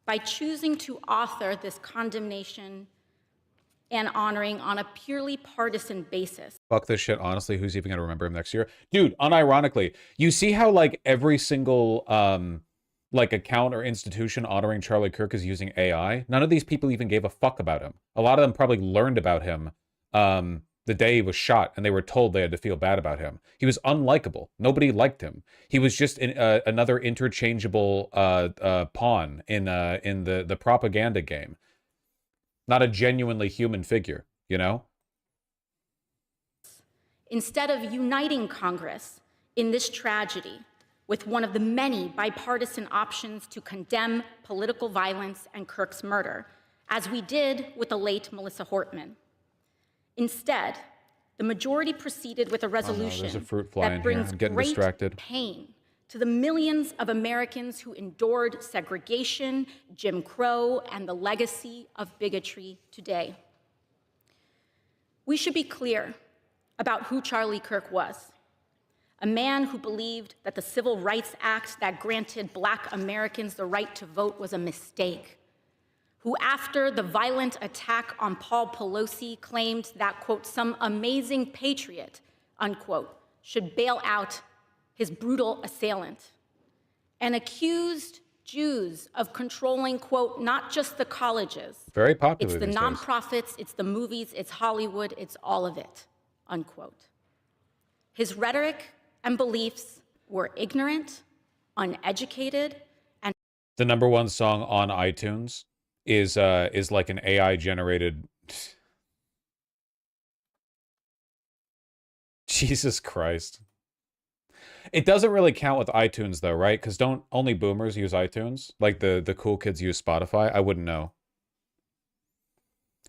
By choosing to author this condemnation and honoring on a purely partisan basis. Fuck this shit, honestly. Who's even going to remember him next year? Dude, unironically, you see how, like, every single, like, account or institution honoring Charlie Kirk is using AI? None of these people even gave a fuck about him. A lot of them probably learned about him, the day he was shot, and they were told they had to feel bad about him. He was unlikable. Nobody liked him. He was just another interchangeable pawn in the propaganda game. Not a genuinely human figure, you know? Instead of uniting Congress in this tragedy, with one of the many bipartisan options to condemn political violence and Kirk's murder, as we did with the late Melissa Hortman. Instead, the majority proceeded with a resolution that brings great pain to the millions of Americans who endured segregation, Jim Crow, and the legacy of bigotry today. We should be clear about who Charlie Kirk was. A man who believed that the Civil Rights Act that granted Black Americans the right to vote was a mistake, who after the violent attack on Paul Pelosi claimed that, quote, some amazing patriot, unquote, should bail out his brutal assailant, and accused Jews of controlling, quote, not just the colleges. Very popular It's the these nonprofits, days. it's the movies, it's Hollywood, it's all of it, unquote. His rhetoric and beliefs were ignorant, uneducated, and The #1 song on iTunes is like an AI generated. Jesus Christ. It doesn't really count with iTunes though, right? Because don't only boomers use iTunes? Like the cool kids use Spotify? I wouldn't know.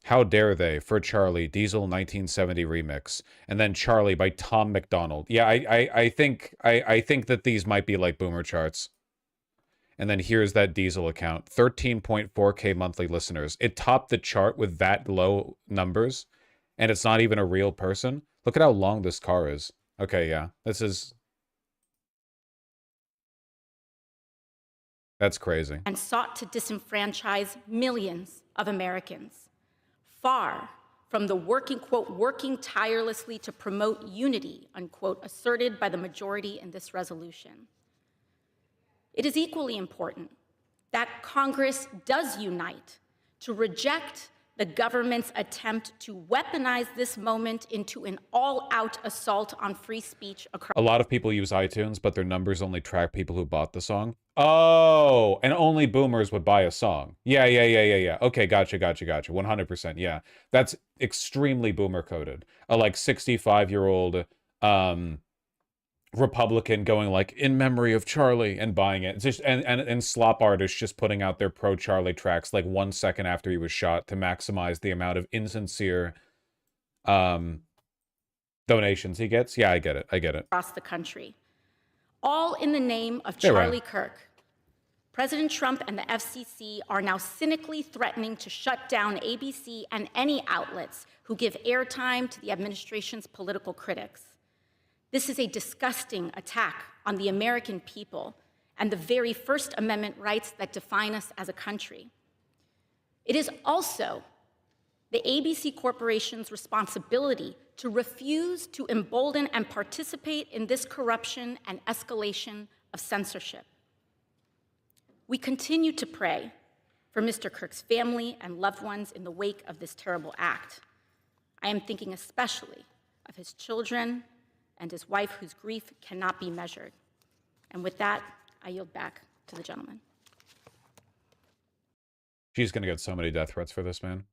How Dare They for Charlie, Diesel 1970 remix. And then Charlie by Tom McDonald. Yeah, I think that these might be like boomer charts. And then here's that Diesel account. 13.4K monthly listeners. It topped the chart with that low numbers. And it's not even a real person. Look at how long this car is. Okay, yeah. That's crazy. And sought to disenfranchise millions of Americans, far from the working, quote, working tirelessly to promote unity, unquote, asserted by the majority in this resolution. It is equally important that Congress does unite to reject the government's attempt to weaponize this moment into an all-out assault on free speech across. A lot of people use iTunes, but their numbers only track people who bought the song. Oh, and only boomers would buy a song. Yeah. Okay, gotcha. 100%, yeah. That's extremely boomer coded. A like 65-year-old Republican going like, in memory of Charlie, and buying it. It's just and slop artists just putting out their pro-Charlie tracks like 1 second after he was shot to maximize the amount of insincere donations he gets. Yeah, I get it. Across the country, all in the name of Charlie Kirk. President Trump and the FCC are now cynically threatening to shut down ABC and any outlets who give airtime to the administration's political critics. This is a disgusting attack on the American people and the very First Amendment rights that define us as a country. It is also the ABC Corporation's responsibility to refuse to embolden and participate in this corruption and escalation of censorship. We continue to pray for Mr. Kirk's family and loved ones in the wake of this terrible act. I am thinking especially of his children and his wife, whose grief cannot be measured. And with that, I yield back to the gentleman. She's gonna get so many death threats for this, man.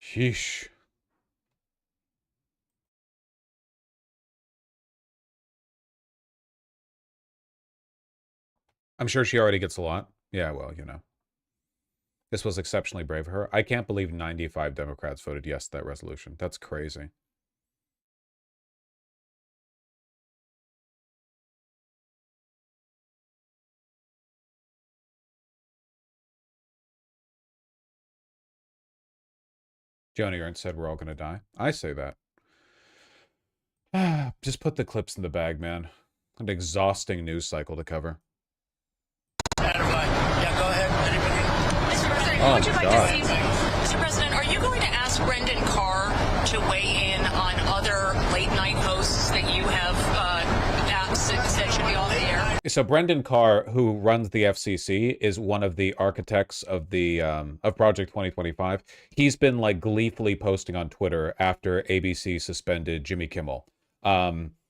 Sheesh. I'm sure she already gets a lot. Yeah, well, you know. This was exceptionally brave of her. I can't believe 95 Democrats voted yes to that resolution. That's crazy. Joni Ernst said we're all going to die. I say that. Just put the clips in the bag, man. An exhausting news cycle to cover. Yeah, go ahead. Anybody? Mr. President, Oh, would you like God. to see? Mr. President, are you going to ask Brendan Carr to weigh in on other late night hosts that you have said should be off the air? So Brendan Carr, who runs the FCC, is one of the architects of the of Project 2025. He's been like gleefully posting on Twitter after ABC suspended Jimmy Kimmel.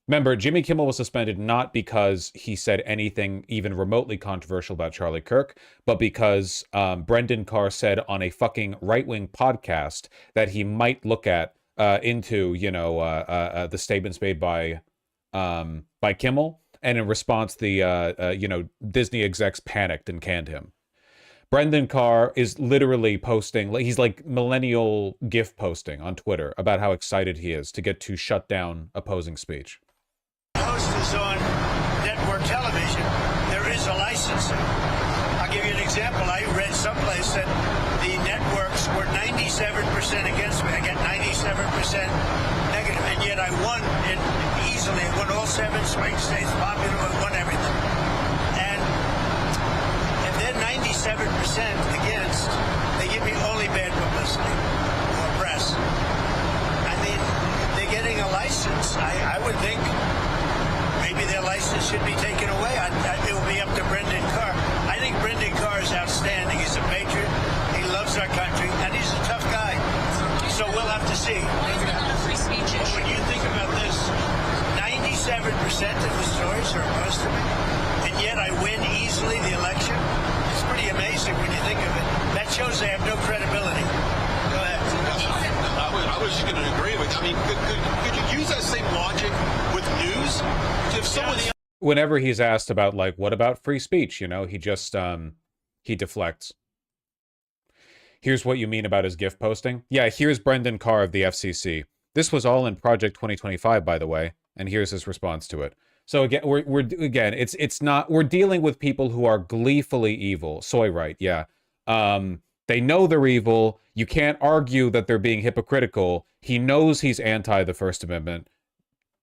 Remember, Jimmy Kimmel was suspended not because he said anything even remotely controversial about Charlie Kirk, but because Brendan Carr said on a fucking right-wing podcast that he might look at into, the statements made by Kimmel. And in response, the Disney execs panicked and canned him. Brendan Carr is literally posting, he's like millennial GIF posting on Twitter about how excited he is to get to shut down opposing speech. Host is on network television. There is a licensing. I'll give you an example. I read someplace that the networks were 97% against me. I get 97% negative, and yet I won easily. I won all 7 swing states, popular, I won everything. And if they're 97% against, they give me only bad publicity or press. I mean, they're getting a license. I would think maybe their license should be taken away. It will be up to Brendan Carr. I think Brendan Carr is outstanding. He's a patriot. He loves our country, and he's a tough guy. So we'll have to see. Free speech But when you think about this, 97% of the stories are opposed to me, and yet I win easily the election. It's pretty amazing when you think of it. That shows they have no credibility. Go ahead. I was just going to agree with you. I mean, could you use that same logic with news? If some of the Whenever he's asked about, like, what about free speech, he just, he deflects. Here's what you mean about his GIF posting. Yeah, here's Brendan Carr of the FCC. This was all in Project 2025, by the way, and here's his response to it. So again, we're dealing with people who are gleefully evil. Soy right, yeah. They know they're evil. You can't argue that they're being hypocritical. He knows he's anti the First Amendment.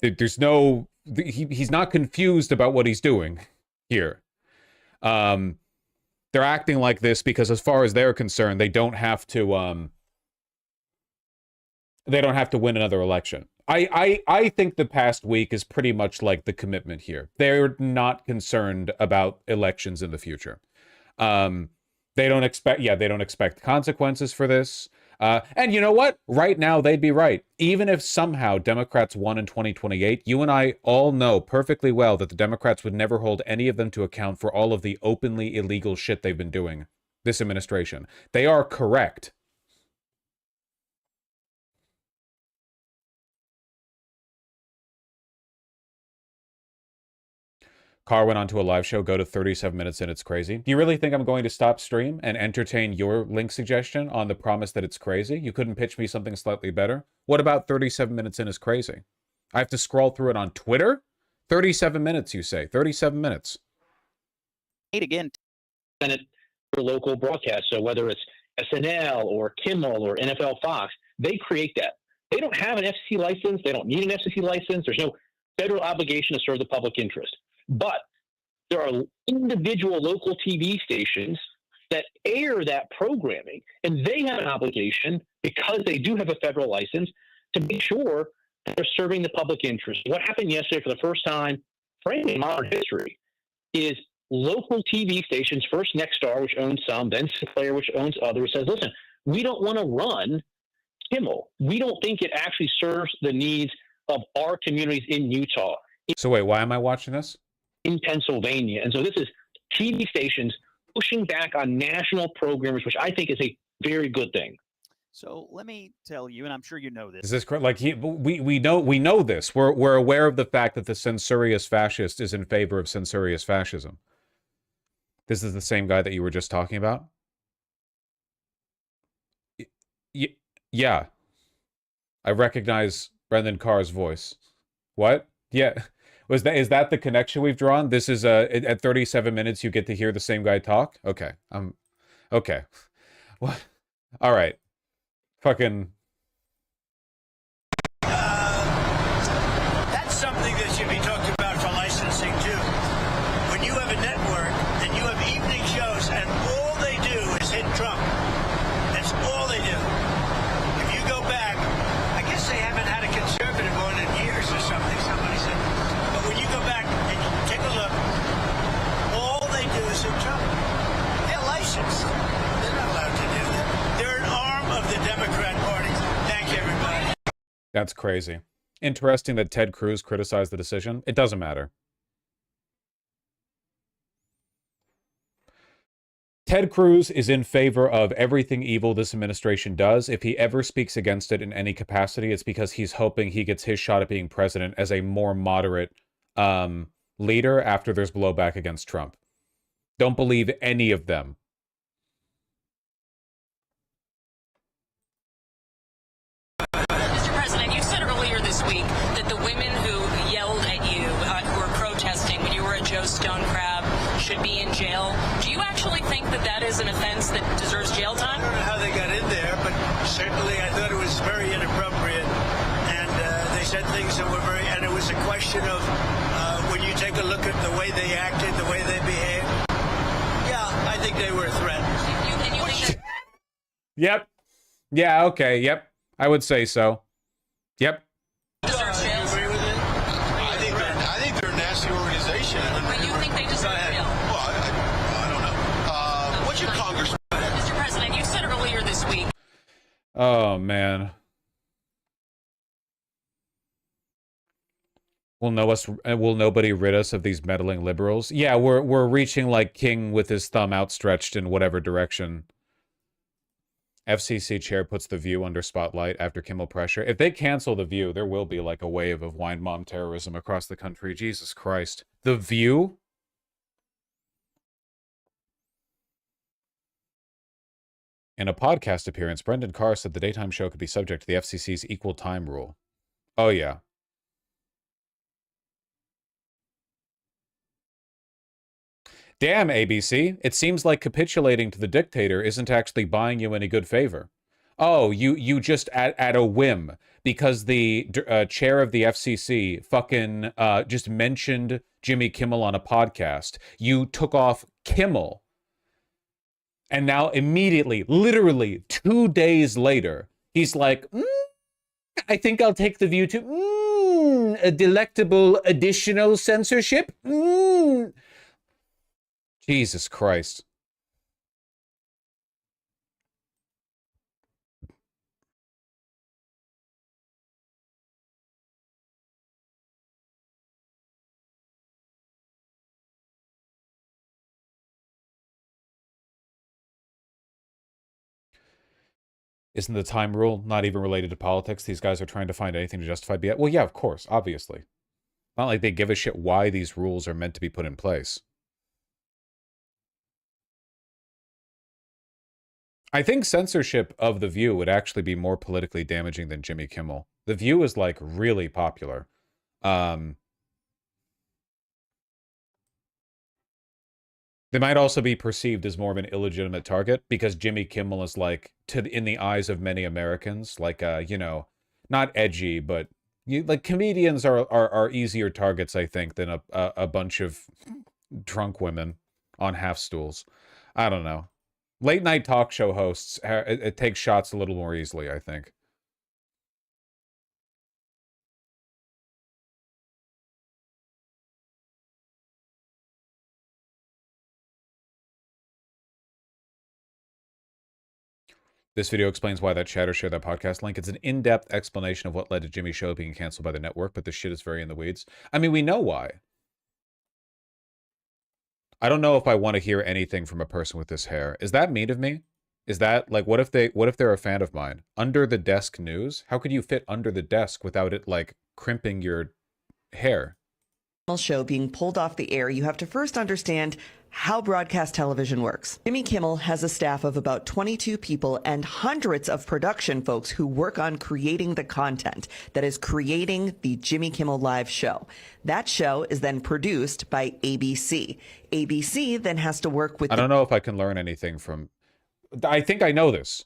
There's no, he's not confused about what he's doing here. They're acting like this because, as far as they're concerned, they don't have to win another election. I think the past week is pretty much like the commitment here. They're not concerned about elections in the future. They don't expect consequences for this. And you know what? Right now, they'd be right. Even if somehow Democrats won in 2028, you and I all know perfectly well that the Democrats would never hold any of them to account for all of the openly illegal shit they've been doing this administration. They are correct. Carr went on to a live show. Go to 37 minutes in. It's crazy. Do you really think I'm going to stop stream and entertain your link suggestion on the promise that it's crazy? You couldn't pitch me something slightly better? What about 37 minutes in is crazy? I have to scroll through it on Twitter? 37 minutes, you say. 37 minutes. Again, Senate for local broadcast. So whether it's SNL or Kimmel or NFL Fox, they create that. They don't have an FCC license. They don't need an FCC license. There's no federal obligation to serve the public interest. But there are individual local TV stations that air that programming, and they have an obligation, because they do have a federal license, to make sure that they're serving the public interest. What happened yesterday for the first time, frankly, in modern history, is local TV stations, first Nexstar, which owns some, then Sinclair, which owns others, says, listen, we don't want to run Kimmel. We don't think it actually serves the needs of our communities in Utah. So wait, why am I watching this? In Pennsylvania. And so this is TV stations pushing back on national programmers, which I think is a very good thing. So let me tell you, and I'm sure you know this. Is this correct? Like we know this. We're aware of the fact that the censorious fascist is in favor of censorious fascism. This is the same guy that you were just talking about? Yeah. I recognize Brendan Carr's voice. What? Yeah. Is that the connection we've drawn? This is at 37 minutes you get to hear the same guy talk? Okay. Okay. What? All right. Fucking. That's something that should be talked about for licensing too. When you have a network and you have evening shows and all they do is hit Trump. That's all they do. If you go back, I guess they haven't had a conservative on in years or something, somebody said. But when you go back and you take a look, That's crazy. Interesting that Ted Cruz criticized the decision. It doesn't matter. Ted Cruz is in favor of everything evil this administration does. If he ever speaks against it in any capacity, it's because he's hoping he gets his shot at being president as a more moderate leader after there's blowback against Trump. Don't believe any of them. Mr. President, you said earlier this week that the women who yelled at you, who were protesting when you were at Joe Stone Crab, should be in jail. Do you actually think that that is an offense that deserves jail time? I don't know how they got in there, but certainly I thought it was very inappropriate. And they said things that were very, and it was a question of when you take a look at the way they acted, the way they behaved. Yeah, I think they were a threat. And you think that Yep. Yeah, okay, yep. I would say so. Yep. deserves jail? Agree with it? I think they're a nasty organization. But you think they deserve jail? Well, I don't know. What's your congressman? Mr. President, you said earlier this week. Oh, man. Will nobody rid us of these meddling liberals? Yeah, we're reaching like King with his thumb outstretched in whatever direction. FCC chair puts The View under spotlight after Kimmel pressure. If they cancel The View, there will be like a wave of wine mom terrorism across the country. Jesus Christ. The View? In a podcast appearance, Brendan Carr said the daytime show could be subject to the FCC's equal time rule. Oh, yeah. Damn, ABC. It seems like capitulating to the dictator isn't actually buying you any good favor. Oh, you just at a whim, because the chair of the FCC fucking just mentioned Jimmy Kimmel on a podcast. You took off Kimmel. And now immediately, literally 2 days later, he's like, I think I'll take The View to a delectable additional censorship. Jesus Christ. Isn't the time rule not even related to politics? These guys are trying to find anything to justify BS. Well, yeah, of course, obviously. Not like they give a shit why these rules are meant to be put in place. I think censorship of The View would actually be more politically damaging than Jimmy Kimmel. The View is like really popular. They might also be perceived as more of an illegitimate target because Jimmy Kimmel is like, in the eyes of many Americans, like, you know, not edgy, but like comedians are easier targets, I think, than a bunch of drunk women on half stools. I don't know. Late night talk show hosts, it takes shots a little more easily, I think. This video explains why that chatter shared that podcast link. It's an in-depth explanation of what led to Jimmy's show being canceled by the network, but this shit is very in the weeds. I mean, we know why. I don't know if I want to hear anything from a person with this hair. Is that mean of me? Is that, like, what if they're a fan of mine? Under the desk news? How could you fit under the desk without it, like, crimping your hair? Show being pulled off the air, you have to first understand how broadcast television works. Jimmy Kimmel has a staff of about 22 people and hundreds of production folks who work on creating the content that is creating the Jimmy Kimmel Live show. That show is then produced by ABC. ABC then has to work with... I don't know if I can learn anything from... I think I know this.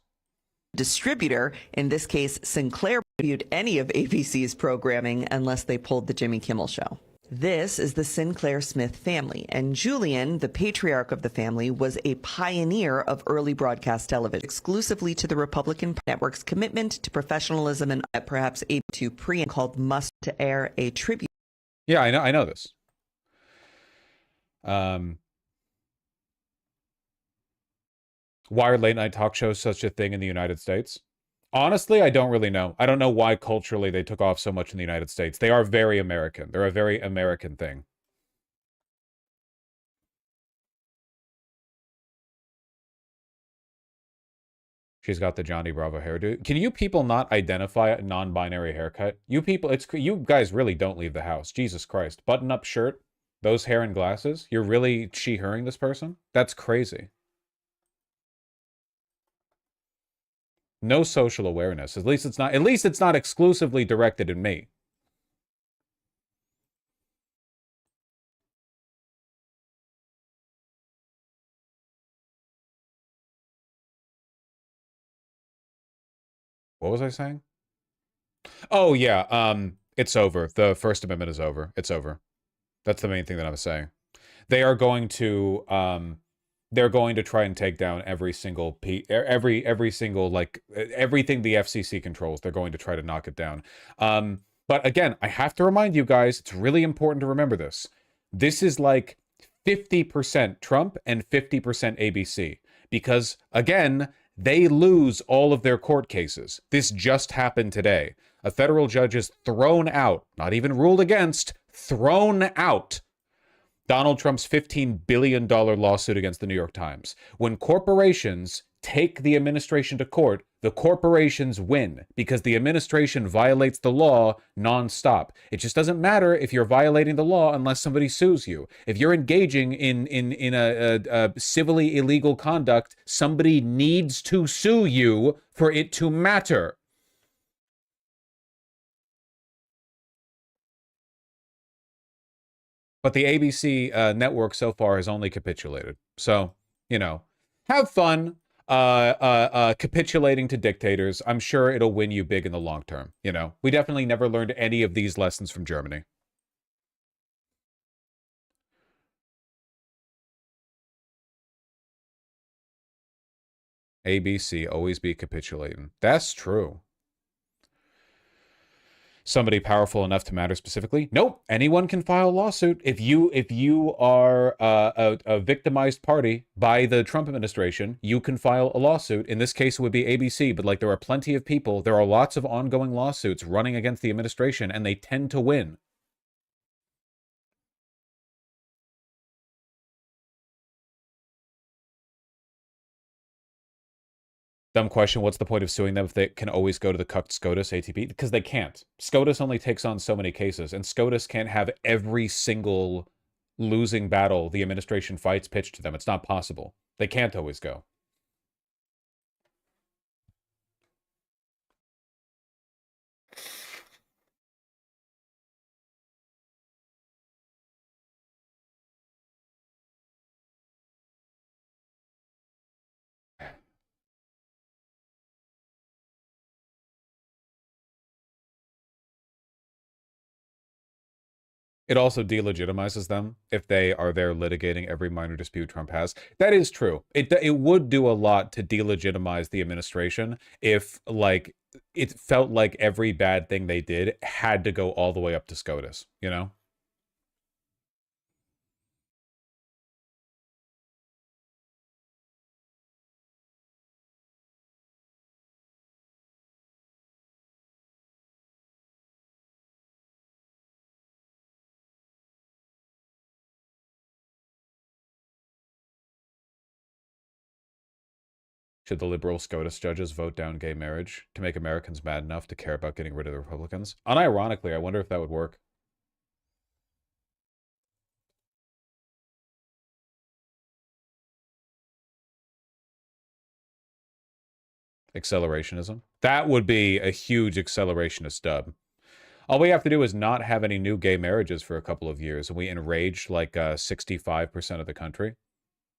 Distributor, in this case, Sinclair, reviewed any of ABC's programming unless they pulled the Jimmy Kimmel show. This is the Sinclair Smith family, and Julian, the patriarch of the family, was a pioneer of early broadcast television, exclusively to the Republican network's commitment to professionalism and perhaps a to pre called Must to Air, a tribute. Yeah, I know this. Why are late night talk shows such a thing in the United States? Honestly, I don't really know. I don't know why culturally they took off so much in the United States. They are very American. They're a very American thing. She's got the Johnny Bravo hairdo. Can you people not identify a non-binary haircut? You people, you guys really don't leave the house. Jesus Christ. Button-up shirt, those hair and glasses. You're really she-herring this person? That's crazy. No social awareness. At least it's not exclusively directed at me. What was I saying? Oh yeah, it's over. The First Amendment is over. It's over. That's the main thing that I was saying. They are going to they're going to try and take down every single every single, like, everything the FCC controls. They're going to try to knock it down. But again, I have to remind you guys, it's really important to remember this. This is like 50% Trump and 50% ABC, because again, they lose all of their court cases. This just happened today. A federal judge is thrown out, not even ruled against, thrown out Donald Trump's $15 billion lawsuit against the New York Times. When corporations take the administration to court, the corporations win because the administration violates the law nonstop. It just doesn't matter if you're violating the law unless somebody sues you. If you're engaging in a civilly illegal conduct, somebody needs to sue you for it to matter. But the ABC network so far has only capitulated. So, you know, have fun capitulating to dictators. I'm sure it'll win you big in the long term. You know, we definitely never learned any of these lessons from Germany. ABC, always be capitulating. That's true. Somebody powerful enough to matter specifically? Nope. Anyone can file a lawsuit. If you are a victimized party by the Trump administration, you can file a lawsuit. In this case, it would be ABC, but like there are plenty of people. There are lots of ongoing lawsuits running against the administration, and they tend to win. Dumb question, what's the point of suing them if they can always go to the cucked SCOTUS ATP? Because they can't. SCOTUS only takes on so many cases, and SCOTUS can't have every single losing battle the administration fights pitched to them. It's not possible. They can't always go. It also delegitimizes them if they are there litigating every minor dispute Trump has. That is true. It would do a lot to delegitimize the administration if, like, it felt like every bad thing they did had to go all the way up to SCOTUS, you know? Should the liberal SCOTUS judges vote down gay marriage to make Americans mad enough to care about getting rid of the Republicans? Unironically, I wonder if that would work. Accelerationism. That would be a huge accelerationist dub. All we have to do is not have any new gay marriages for a couple of years, and we enrage like 65% of the country.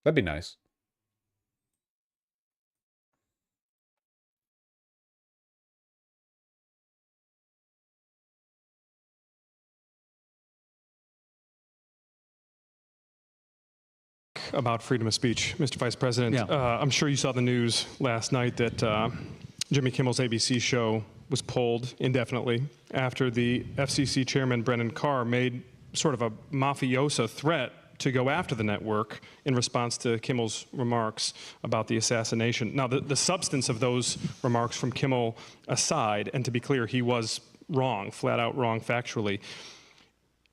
That'd be nice. About freedom of speech, Mr. Vice President. Yeah. I'm sure you saw the news last night that Jimmy Kimmel's ABC show was pulled indefinitely after the FCC chairman, Brennan Carr, made sort of a mafioso threat to go after the network in response to Kimmel's remarks about the assassination. Now, the substance of those remarks from Kimmel aside, and to be clear, he was wrong, flat out wrong factually,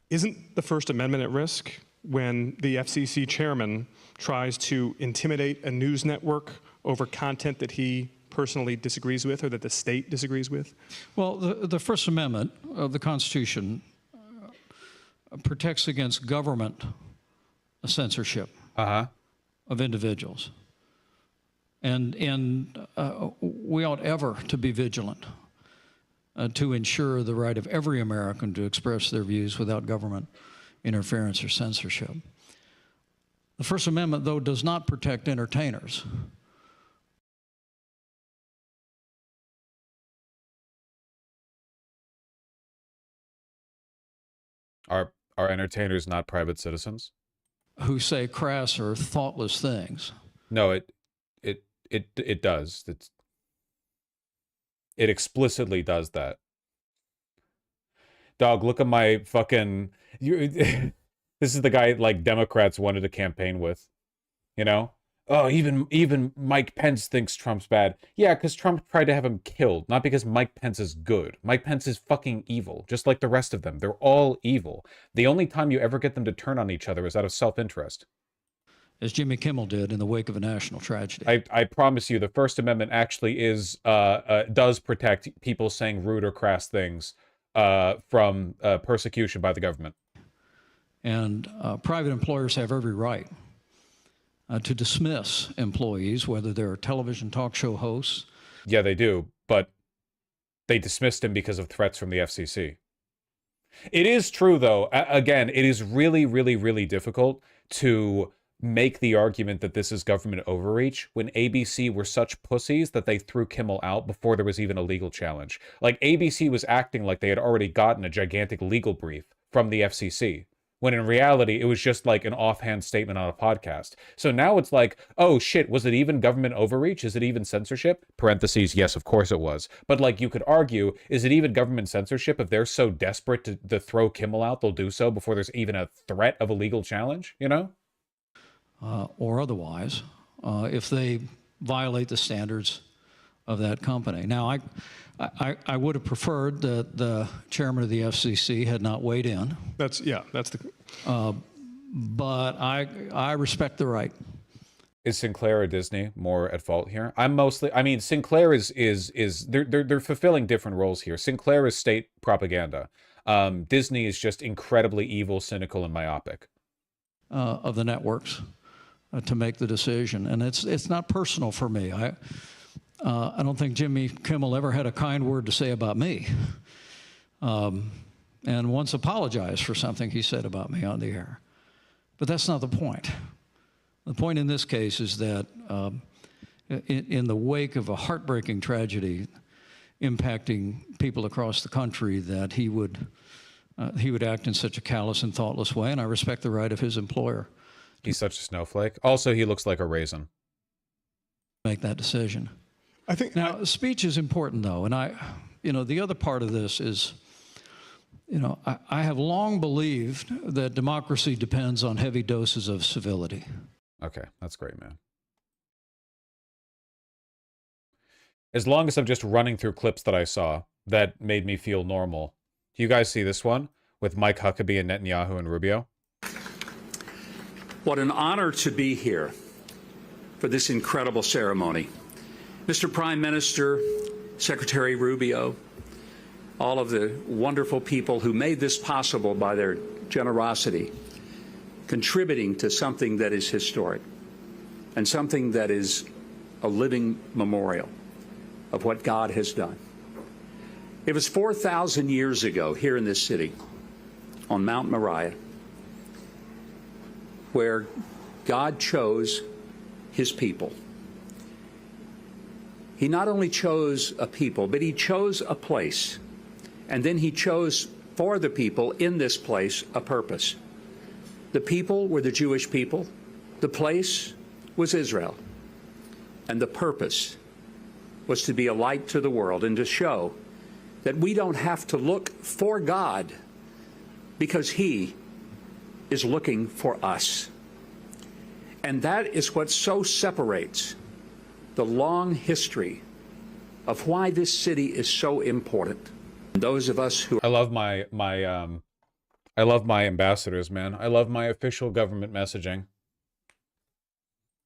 isn't the First Amendment at risk when the FCC chairman tries to intimidate a news network over content that he personally disagrees with or that the state disagrees with? Well, the First Amendment of the Constitution protects against government censorship of individuals. And we ought ever to be vigilant to ensure the right of every American to express their views without government interference or censorship. The First Amendment, though, does not protect entertainers. Are entertainers not private citizens? Who say crass or thoughtless things. No, it does. It explicitly does that. Dog, look at my fucking... this is the guy, like, Democrats wanted to campaign with. You know? Oh, even Mike Pence thinks Trump's bad. Yeah, because Trump tried to have him killed, not because Mike Pence is good. Mike Pence is fucking evil, just like the rest of them. They're all evil. The only time you ever get them to turn on each other is out of self-interest. As Jimmy Kimmel did in the wake of a national tragedy. I promise you, the First Amendment actually does protect people saying rude or crass things from persecution by the government. And private employers have every right to dismiss employees, whether they're television talk show hosts. Yeah, they do, but they dismissed him because of threats from the FCC. It is true, though. Again, it is really, really, really difficult to make the argument that this is government overreach when ABC were such pussies that they threw Kimmel out before there was even a legal challenge. Like, ABC was acting like they had already gotten a gigantic legal brief from the FCC, when in reality, it was just like an offhand statement on a podcast. So now it's like, oh shit, was it even government overreach? Is it even censorship? Parentheses, yes, of course it was. But like, you could argue, is it even government censorship? If they're so desperate to throw Kimmel out, they'll do so before there's even a threat of a legal challenge, you know? Or otherwise, if they violate the standards of that company. Now, I would have preferred that the chairman of the FCC had not weighed in. That's the... But I respect the right. Is Sinclair or Disney more at fault here? I mean, Sinclair they're fulfilling different roles here. Sinclair is state propaganda. Disney is just incredibly evil, cynical, and myopic. Of the networks to make the decision. And it's not personal for me. I don't think Jimmy Kimmel ever had a kind word to say about me. And once apologized for something he said about me on the air. But that's not the point. The point in this case is that in the wake of a heartbreaking tragedy impacting people across the country, that he would act in such a callous and thoughtless way, and I respect the right of his employer. He's such a snowflake. Also, he looks like a raisin. Make that decision. I think now, speech is important, though, and the other part of this is, I have long believed that democracy depends on heavy doses of civility. Okay, that's great, man. As long as I'm just running through clips that I saw that made me feel normal. Do you guys see this one with Mike Huckabee and Netanyahu and Rubio? What an honor to be here for this incredible ceremony. Mr. Prime Minister, Secretary Rubio, all of the wonderful people who made this possible by their generosity, contributing to something that is historic and something that is a living memorial of what God has done. It was 4,000 years ago here in this city on Mount Moriah where God chose his people. He not only chose a people, but he chose a place. And then he chose for the people in this place a purpose. The people were the Jewish people. The place was Israel. And the purpose was to be a light to the world and to show that we don't have to look for God because he is looking for us. And that is what so separates the long history of why this city is so important. Those of us who I love my I love my ambassadors, man. I love my official government messaging.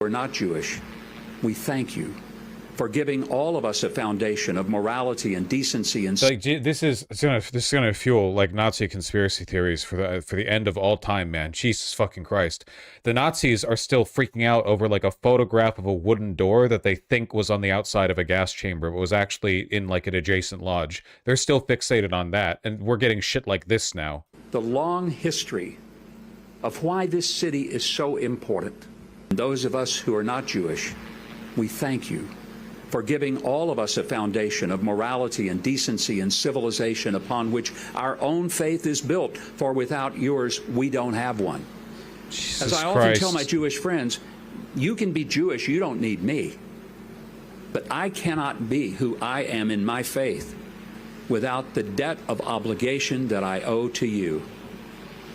are not Jewish, we thank you for giving all of us a foundation of morality and decency and like this is gonna fuel like Nazi conspiracy theories for the end of all time, man. Jesus fucking Christ. The Nazis are still freaking out over like a photograph of a wooden door that they think was on the outside of a gas chamber, but was actually in like an adjacent lodge. They're still fixated on that, and we're getting shit like this now. the long history of why this city is so important. Those of us who are not Jewish, we thank you for giving all of us a foundation of morality and decency and civilization upon which our own faith is built, for without yours, we don't have one. Jesus As I often Christ. tell my Jewish friends, you can be Jewish, you don't need me. But I cannot be who I am in my faith without the debt of obligation that I owe to you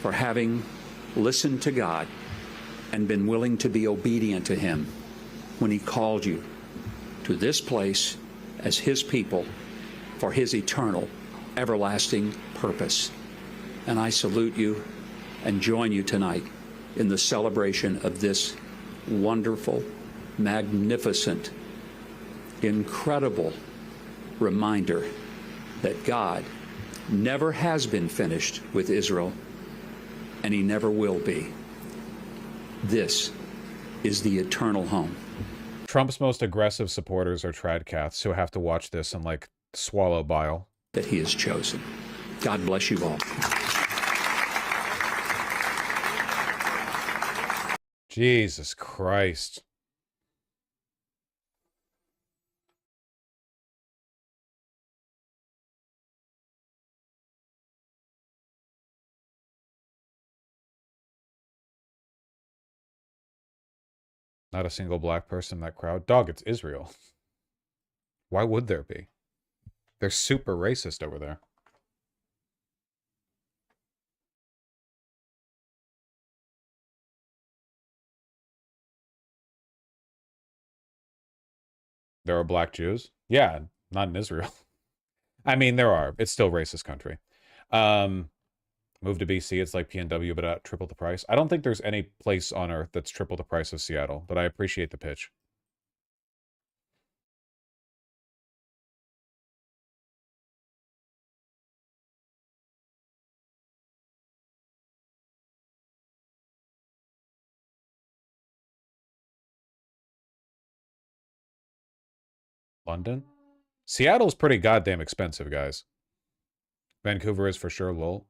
for having listened to God and been willing to be obedient to Him when He called you to this place as His people for His eternal, everlasting purpose. And I salute you and join you tonight in the celebration of this wonderful, magnificent, incredible reminder that God never has been finished with Israel, and He never will be. This is the eternal home. Trump's most aggressive supporters are tradcaths who have to watch this and like swallow bile. That He has chosen. God bless you all. Jesus Christ. Not a single black person in that crowd. Dog, it's Israel. Why would there be? They're super racist over there. There are black Jews? Yeah, not in Israel. I mean, there are. It's still a racist country. Move to BC, it's like PNW, but at triple the price. I don't think there's any place on earth that's triple the price of Seattle, but I appreciate the pitch. London? Seattle's pretty goddamn expensive, guys. Vancouver is for sure, lol.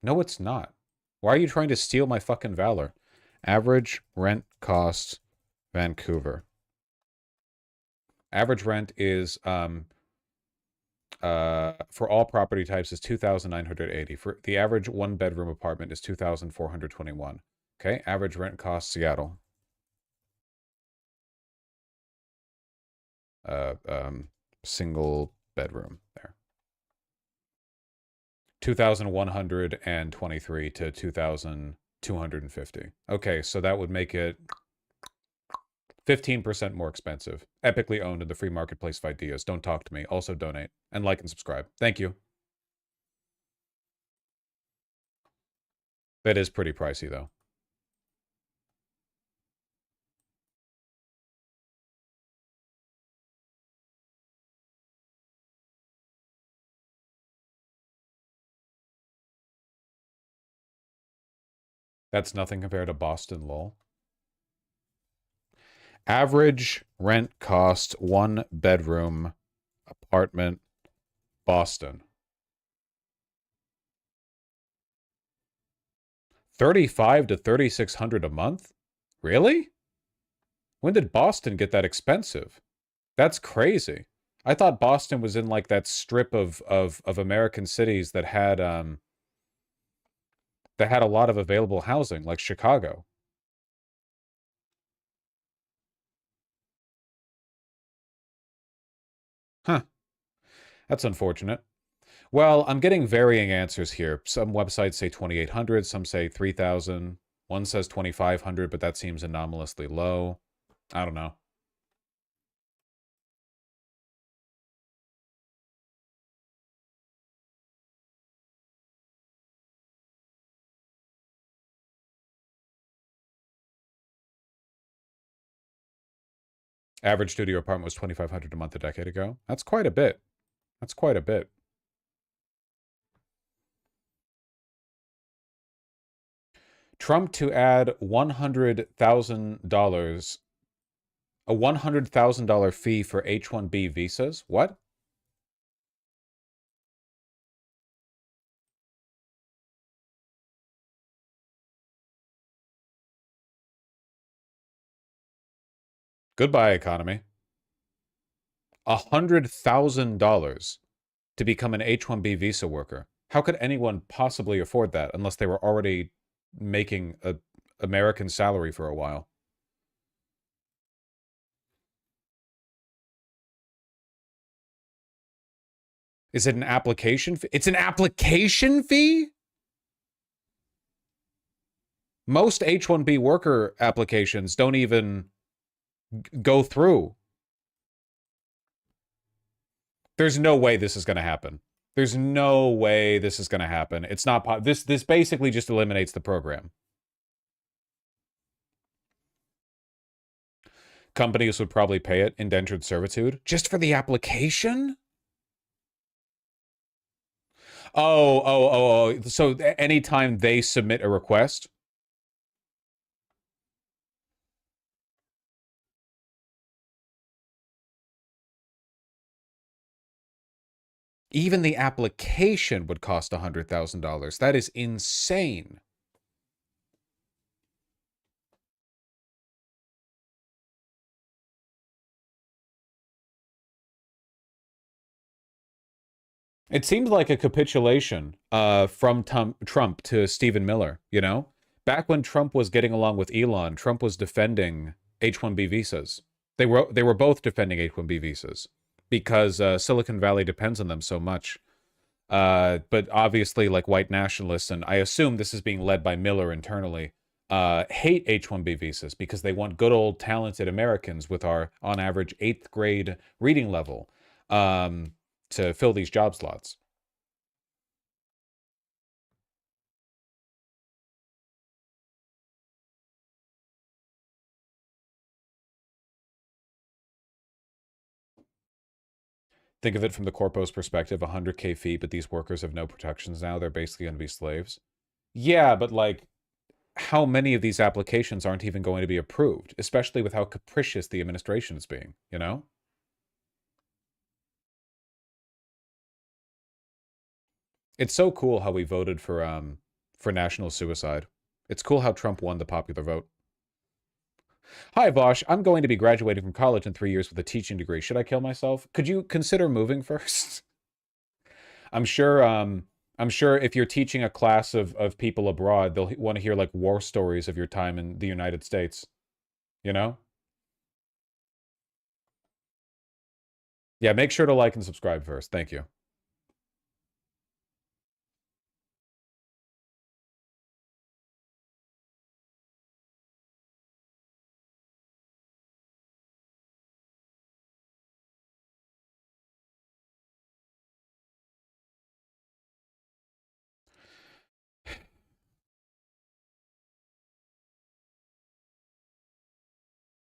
No, it's not. Why are you trying to steal my fucking valor? Average rent cost Vancouver. Average rent is for all property types is $2,980. For the average one bedroom apartment is $2,421. Okay, average rent cost Seattle. Single bedroom there. 2,123 to 2,250. Okay, so that would make it 15% more expensive. Epically owned in the free marketplace of ideas. Don't talk to me. Also donate and like and subscribe. Thank you. That is pretty pricey though. That's nothing compared to Boston, lol. Average rent cost, one bedroom apartment, Boston. 35 to 3,600 a month? Really? When did Boston get that expensive? That's crazy. I thought Boston was in like that strip of American cities that had a lot of available housing, like Chicago. Huh. That's unfortunate. Well, I'm getting varying answers here. Some websites say 2,800, some say 3,000. One says 2,500, but that seems anomalously low. I don't know. Average studio apartment was 2,500 a month a decade ago. That's quite a bit. That's quite a bit. Trump to add $100,000, a $100,000 fee for H-1B visas. What? Goodbye, economy. $100,000 to become an H-1B visa worker. How could anyone possibly afford that unless they were already making a American salary for a while? Is it an application fee? It's an application fee? Most H-1B worker applications don't even go through. There's no way this is going to happen. There's no way this is going to happen. It's not this basically just eliminates the program. Companies would probably pay it indentured servitude just for the application? Oh. So anytime they submit a request, even the application would cost $100,000. That is insane. It seemed like a capitulation from Trump to Stephen Miller, you know? Back when Trump was getting along with Elon, Trump was defending H-1B visas. They were both defending H-1B visas because Silicon Valley depends on them so much. But obviously, like white nationalists, and I assume this is being led by Miller internally, hate H-1B visas because they want good old talented Americans with our, on average, 8th grade reading level to fill these job slots. Think of it from the corpo's perspective, 100K fee, but these workers have no protections now. They're basically going to be slaves. Yeah, but like, how many of these applications aren't even going to be approved, especially with how capricious the administration is being, you know? It's so cool how we voted for national suicide. It's cool how Trump won the popular vote. Hi, Vosh. I'm going to be graduating from college in 3 years with a teaching degree. Should I kill myself? Could you consider moving first? I'm sure if you're teaching a class of people abroad, they'll want to hear like war stories of your time in the United States. You know? Yeah, make sure to like and subscribe first. Thank you.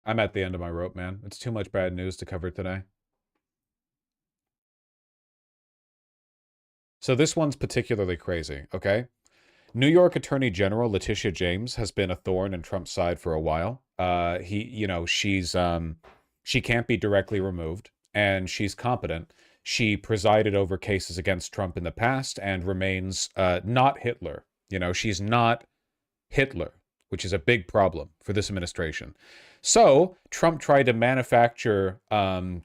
I'm at the end of my rope, man. It's too much bad news to cover today. So this one's particularly crazy, okay? New York Attorney General Letitia James has been a thorn in Trump's side for a while. She can't be directly removed, and she's competent. She presided over cases against Trump in the past and remains not Hitler. You know, she's not Hitler, which is a big problem for this administration. So Trump tried to manufacture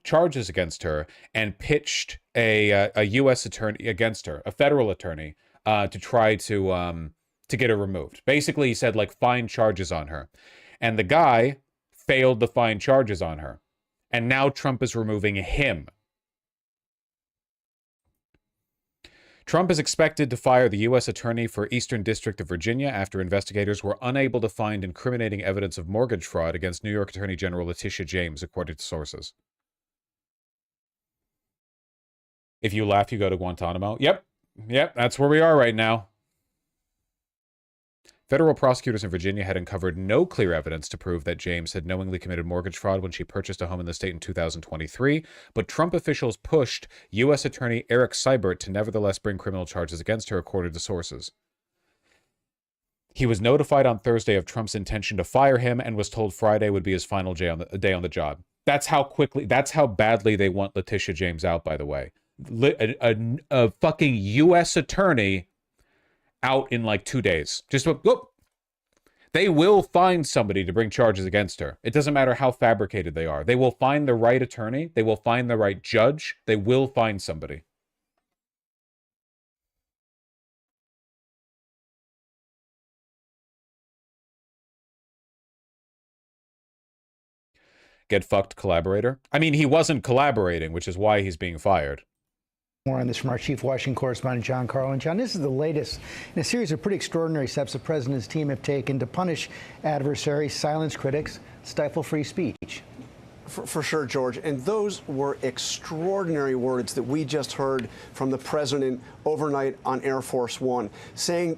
charges against her and pitched a U.S. attorney against her, a federal attorney, to try to get her removed. Basically, he said, like, find charges on her. And the guy failed to find charges on her. And now Trump is removing him. Trump is expected to fire the U.S. Attorney for Eastern District of Virginia after investigators were unable to find incriminating evidence of mortgage fraud against New York Attorney General Letitia James, according to sources. If you laugh, you go to Guantanamo. Yep, that's where we are right now. Federal prosecutors in Virginia had uncovered no clear evidence to prove that James had knowingly committed mortgage fraud when she purchased a home in the state in 2023, but Trump officials pushed U.S. Attorney Eric Seibert to nevertheless bring criminal charges against her, according to sources. He was notified on Thursday of Trump's intention to fire him and was told Friday would be his final day on the job. That's how badly they want Letitia James out, by the way. A fucking U.S. attorney out in like 2 days. Just whoop. They will find somebody to bring charges against her. It doesn't matter how fabricated they are. They will find the right attorney. They will find the right judge. They will find somebody. Get fucked, collaborator. I mean, he wasn't collaborating, which is why he's being fired. More on this from our chief Washington correspondent, John Carlin. John, this is the latest in a series of pretty extraordinary steps the president's team have taken to punish adversaries, silence critics, stifle free speech. For sure, George. And those were extraordinary words that we just heard from the president overnight on Air Force One,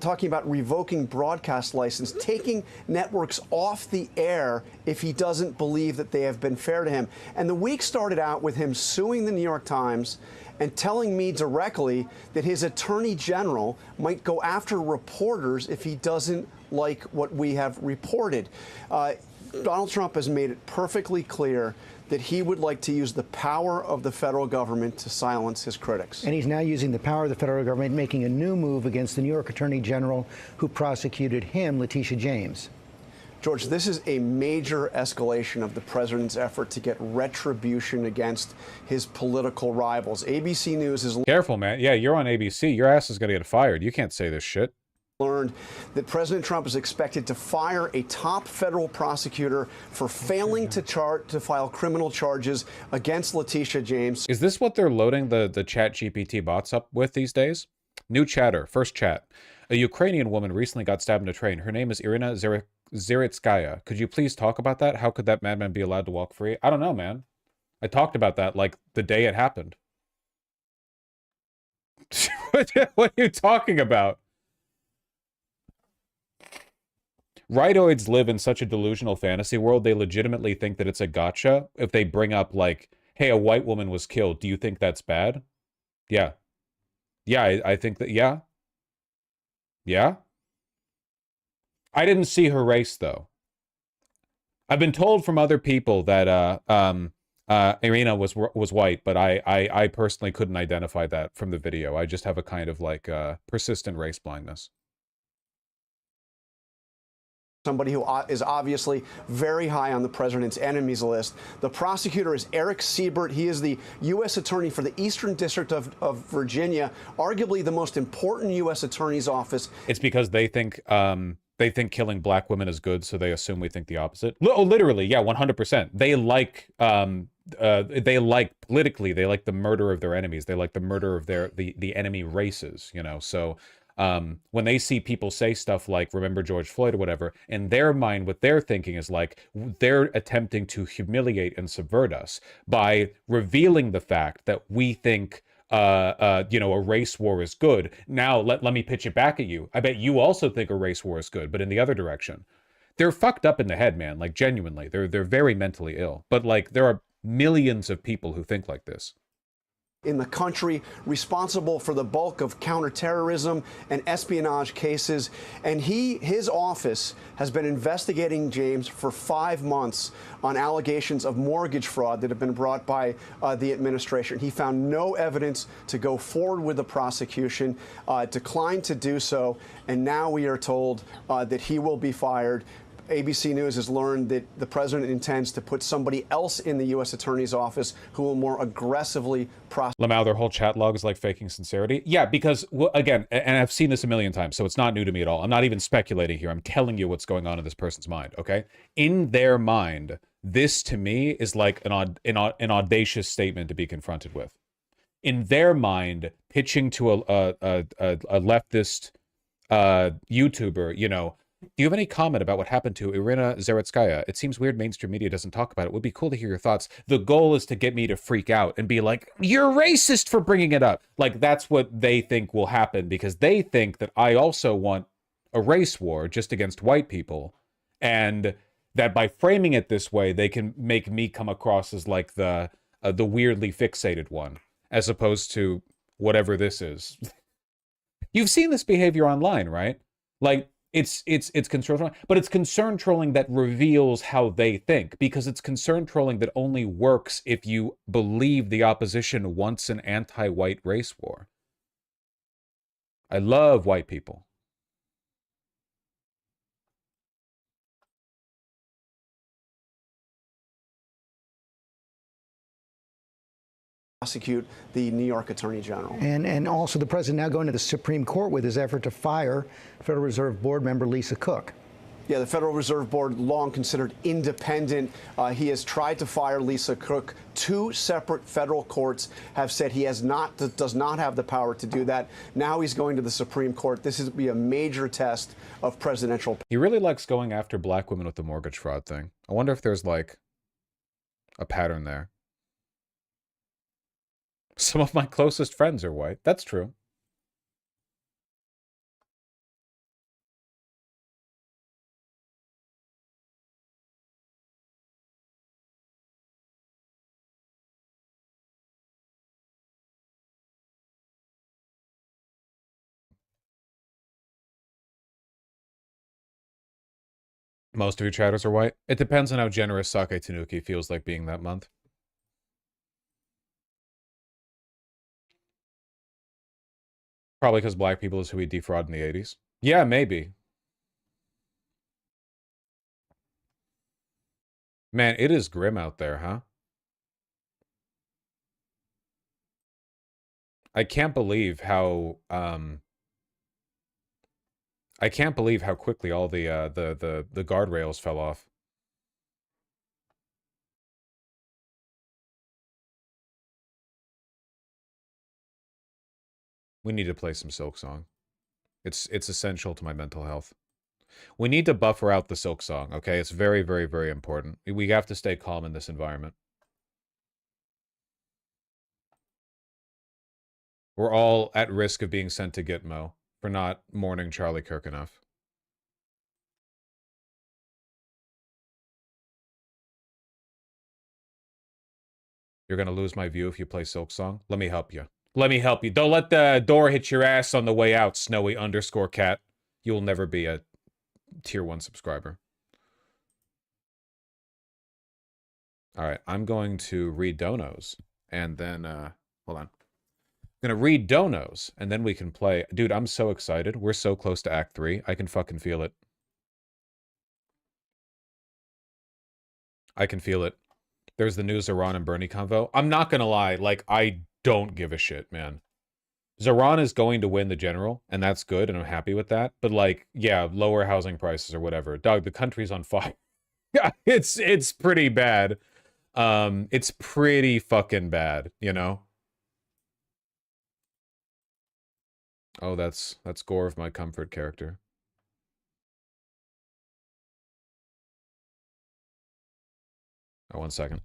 talking about revoking broadcast license, taking networks off the air if he doesn't believe that they have been fair to him. And the week started out with him suing the New York Times and telling me directly that his attorney general might go after reporters if he doesn't like what we have reported. Donald Trump has made it perfectly clear that he would like to use the power of the federal government to silence his critics. And he's now using the power of the federal government, making a new move against the New York attorney general who prosecuted him, Letitia James. George, this is a major escalation of the president's effort to get retribution against his political rivals. ABC News is... Careful, man. Yeah, you're on ABC. Your ass is going to get fired. You can't say this shit. Learned that President Trump is expected to fire a top federal prosecutor for failing to file criminal charges against Letitia James. Is this what they're loading the ChatGPT bots up with these days? New chatter. First chat. A Ukrainian woman recently got stabbed in a train. Her name is Irina Zyrtskaya. Could you please talk about that? How could that madman be allowed to walk free? I don't know, man. I talked about that like the day it happened. What are you talking about? Rightoids live in such a delusional fantasy world, they legitimately think that it's a gotcha if they bring up, like, hey, a white woman was killed. Do you think that's bad? Yeah. Yeah, I think that, yeah. Yeah? I didn't see her race, though. I've been told from other people that Irina was white, but I personally couldn't identify that from the video. I just have a kind of, like, persistent race blindness. Somebody who is obviously very high on the president's enemies list. The prosecutor is Eric Seibert. He is the U.S. attorney for the Eastern District of Virginia, arguably the most important U.S. attorney's office. It's because they think killing black women is good, so they assume we think the opposite. Oh, literally, yeah, 100%. They like politically, they like the murder of their enemies. They like the murder of the enemy races, you know. So when they see people say stuff like, remember George Floyd or whatever, in their mind, what they're thinking is like, they're attempting to humiliate and subvert us by revealing the fact that we think, you know, a race war is good. Now, let me pitch it back at you. I bet you also think a race war is good, but in the other direction. They're fucked up in the head, man. Like, genuinely. They're very mentally ill. But, like, there are millions of people who think like this in the country, responsible for the bulk of counterterrorism and espionage cases. And his office has been investigating James for 5 months on allegations of mortgage fraud that have been brought by the administration. He found no evidence to go forward with the prosecution, declined to do so, and now we are told that he will be fired. ABC News has learned that the president intends to put somebody else in the U.S. Attorney's office who will more aggressively prosecute. Lamau, their whole chat log is like faking sincerity. Yeah, because, well, again, and I've seen this a million times, so it's not new to me at all. I'm not even speculating here. I'm telling you what's going on in this person's mind, okay? In their mind, this to me is like an audacious statement to be confronted with. In their mind, pitching to a leftist YouTuber, you know, do you have any comment about what happened to Irina Zaretskaya? It seems weird mainstream media doesn't talk about it. It would be cool to hear your thoughts. The goal is to get me to freak out and be like, you're racist for bringing it up. Like, that's what they think will happen, because they think that I also want a race war just against white people. And that by framing it this way, they can make me come across as like the weirdly fixated one, as opposed to whatever this is. You've seen this behavior online, right? Like, it's concern trolling, but it's concern trolling that reveals how they think, because it's concern trolling that only works if you believe the opposition wants an anti-white race war. I love white people. Prosecute the New York Attorney General. And also the president now going to the Supreme Court with his effort to fire Federal Reserve Board member Lisa Cook. Yeah, the Federal Reserve Board, long considered independent. He has tried to fire Lisa Cook. Two separate federal courts have said he does not have the power to do that. Now he's going to the Supreme Court. This is be a major test of presidential. He really likes going after black women with the mortgage fraud thing. I wonder if there's like a pattern there. Some of my closest friends are white. That's true. Most of your chatters are white. It depends on how generous Sake Tanuki feels like being that month. Probably because black people is who we defrauded in the 80s. Yeah, maybe. Man, it is grim out there, huh? I can't believe how I can't believe how quickly all the guardrails fell off. We need to play some Silk Song. It's essential to my mental health. We need to buffer out the Silk Song, okay? It's very, very, very important. We have to stay calm in this environment. We're all at risk of being sent to Gitmo for not mourning Charlie Kirk enough. You're gonna lose my view if you play Silk Song? Let me help you. Let me help you. Don't let the door hit your ass on the way out, Snowy_cat. You will never be a tier 1 subscriber. All right, I'm going to read donos, and then, hold on. I'm going to read donos, and then we can play. Dude, I'm so excited. We're so close to Act 3. I can fucking feel it. I can feel it. There's the new Zoran and Bernie convo. I'm not going to lie. Like, I don't give a shit, man. Zoran is going to win the general, and that's good, and I'm happy with that. But, like, yeah, lower housing prices or whatever. Dog, the country's on fire. Yeah, it's pretty bad. It's pretty fucking bad, you know? Oh, that's Gore of my comfort character. Oh, 1 second.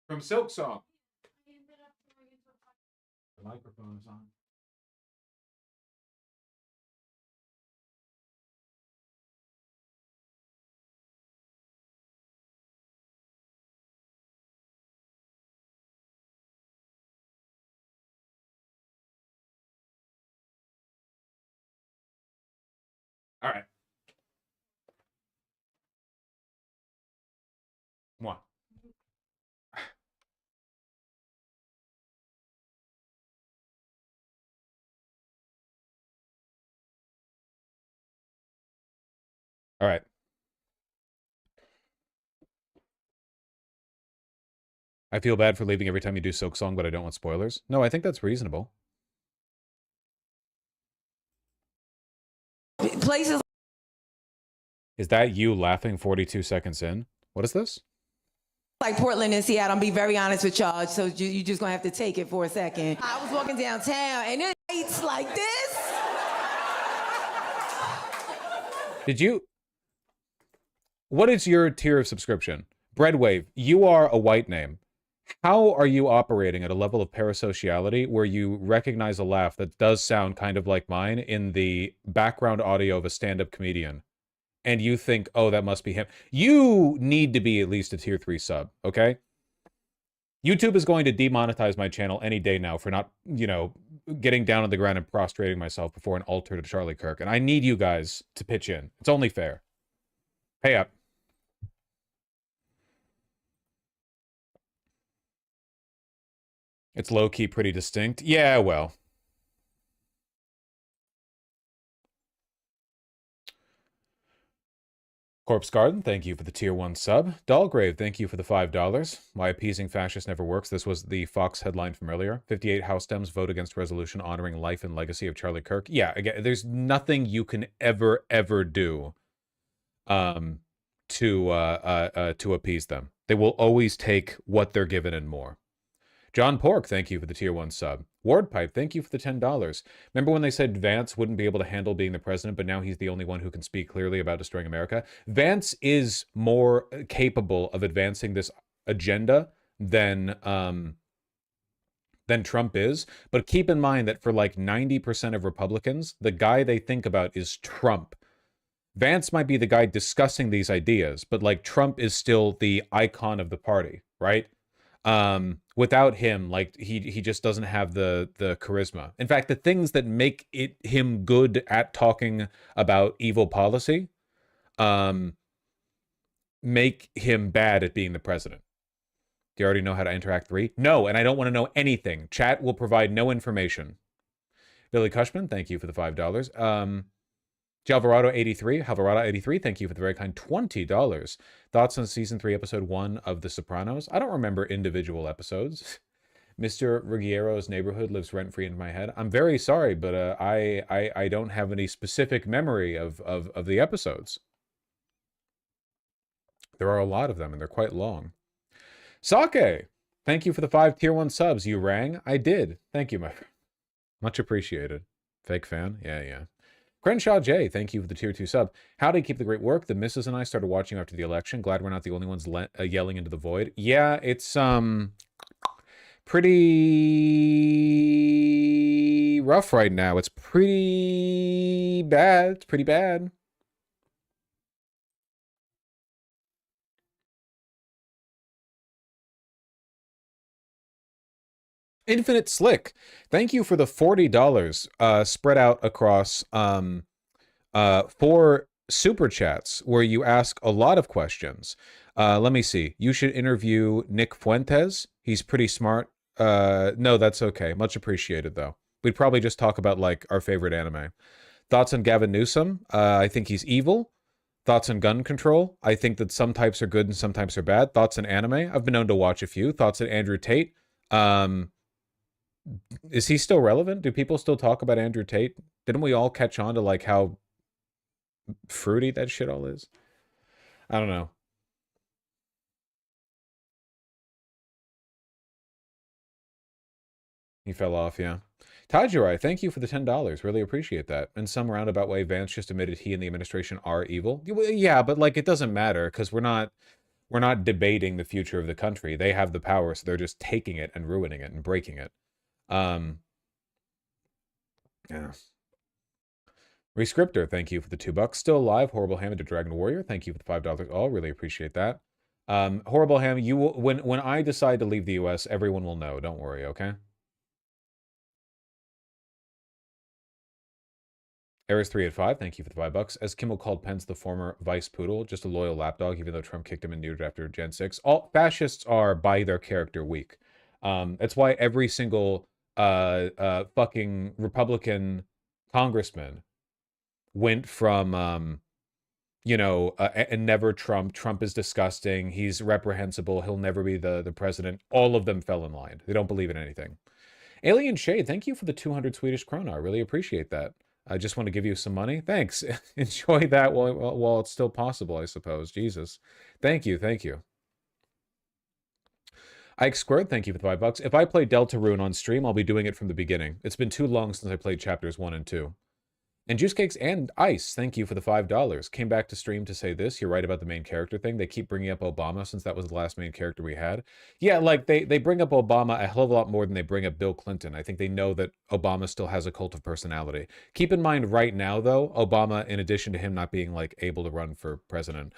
From Silk Song. The microphone is on. All right. One. All right. I feel bad for leaving every time you do Silk Song, but I don't want spoilers. No, I think that's reasonable. Places. Is that you laughing 42 seconds in? What is this? Like Portland and Seattle, I'm be very honest with y'all, so you just gonna have to take it for a second. I was walking downtown and it's like this. Did you? What is your tier of subscription? Breadwave, you are a white name. How are you operating at a level of parasociality where you recognize a laugh that does sound kind of like mine in the background audio of a stand-up comedian? And you think, oh, that must be him. You need to be at least a tier 3 sub, okay? YouTube is going to demonetize my channel any day now for not, you know, getting down on the ground and prostrating myself before an altar to Charlie Kirk. And I need you guys to pitch in. It's only fair. Pay up. It's low-key pretty distinct. Yeah, well. Corpse Garden, thank you for the tier 1 sub. Dahlgrave, thank you for the $5. Why appeasing fascists never works. This was the Fox headline from earlier. 58 House Dems vote against resolution honoring life and legacy of Charlie Kirk. Yeah, again, there's nothing you can ever do to appease them. They will always take what they're given and more. John Pork, thank you for the tier 1 sub. Wardpipe, thank you for the $10. Remember when they said Vance wouldn't be able to handle being the president, but now he's the only one who can speak clearly about destroying America? Vance is more capable of advancing this agenda than Trump is. But keep in mind that for like 90% of Republicans, the guy they think about is Trump. Vance might be the guy discussing these ideas, but like Trump is still the icon of the party, right? Without him, like he just doesn't have the charisma. In fact, the things that make him good at talking about evil policy, make him bad at being the president. Do you already know how to enter Act 3? No, and I don't want to know anything. Chat will provide no information. Billy Cushman, thank you for the $5. Jalvarado83, thank you for the very kind $20. Thoughts on Season 3, Episode 1 of The Sopranos? I don't remember individual episodes. Mr. Ruggiero's neighborhood lives rent-free in my head. I'm very sorry, but I don't have any specific memory of the episodes. There are a lot of them, and they're quite long. Sake, thank you for the 5 tier 1 subs. You rang? I did. Thank you, my friend. Much appreciated. Fake fan? Yeah. Crenshaw J, thank you for the tier 2 sub. How to keep the great work. The missus and I started watching after the election. Glad we're not the only ones yelling into the void. Yeah, it's pretty rough right now. It's pretty bad. It's pretty bad. Infinite Slick, thank you for the $40 spread out across 4 super chats where you ask a lot of questions. Let me see. You should interview Nick Fuentes. He's pretty smart. No, that's okay. Much appreciated, though. We'd probably just talk about, like, our favorite anime. Thoughts on Gavin Newsom? I think he's evil. Thoughts on gun control? I think that some types are good and some types are bad. Thoughts on anime? I've been known to watch a few. Thoughts on Andrew Tate? Is he still relevant? Do people still talk about Andrew Tate? Didn't we all catch on to like how fruity that shit all is? I don't know. He fell off, yeah. Tajirai, thank you for the $10. Really appreciate that. In some roundabout way, Vance just admitted he and the administration are evil. Yeah, but like it doesn't matter because we're not debating the future of the country. They have the power, so they're just taking it and ruining it and breaking it. Yeah. Rescriptor, thank you for the $2. Still alive, Horrible Ham into Dragon Warrior. Thank you for the $5 all. Really appreciate that. Horrible Ham, you will, when I decide to leave the US, everyone will know. Don't worry, okay? Eris385, thank you for the $5. As Kimmel called Pence the former vice poodle, just a loyal lapdog, even though Trump kicked him and neutered after Gen 6. All fascists are by their character weak. That's why every single fucking Republican congressman went from you know, and never Trump. Trump is disgusting. He's reprehensible. He'll never be the president. All of them fell in line. They don't believe in anything. Alien Shade, thank you for the 200 Swedish krona. I really appreciate that. I just want to give you some money. Thanks. Enjoy that while it's still possible, I suppose. Jesus. Thank you. Thank you. Ike Squared, thank you for the $5. If I play Deltarune on stream, I'll be doing it from the beginning. It's been too long since I played chapters 1 and 2. And Juice Cakes and Ice, thank you for the $5. Came back to stream to say this. You're right about the main character thing. They keep bringing up Obama since that was the last main character we had. Yeah, like they bring up Obama a hell of a lot more than they bring up Bill Clinton. I think they know that Obama still has a cult of personality. Keep in mind right now, though, Obama, in addition to him not being like able to run for president,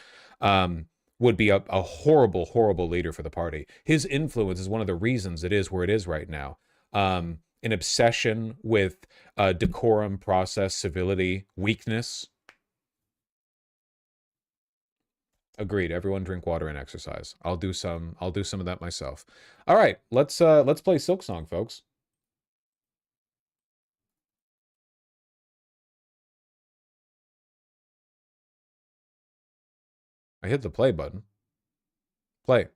would be a horrible, horrible leader for the party. His influence is one of the reasons it is where it is right now. An obsession with decorum, process, civility, weakness. Agreed. Everyone drink water and exercise. I'll do some of that myself. All right, let's play Silk Song, folks. I hit the play button. Play.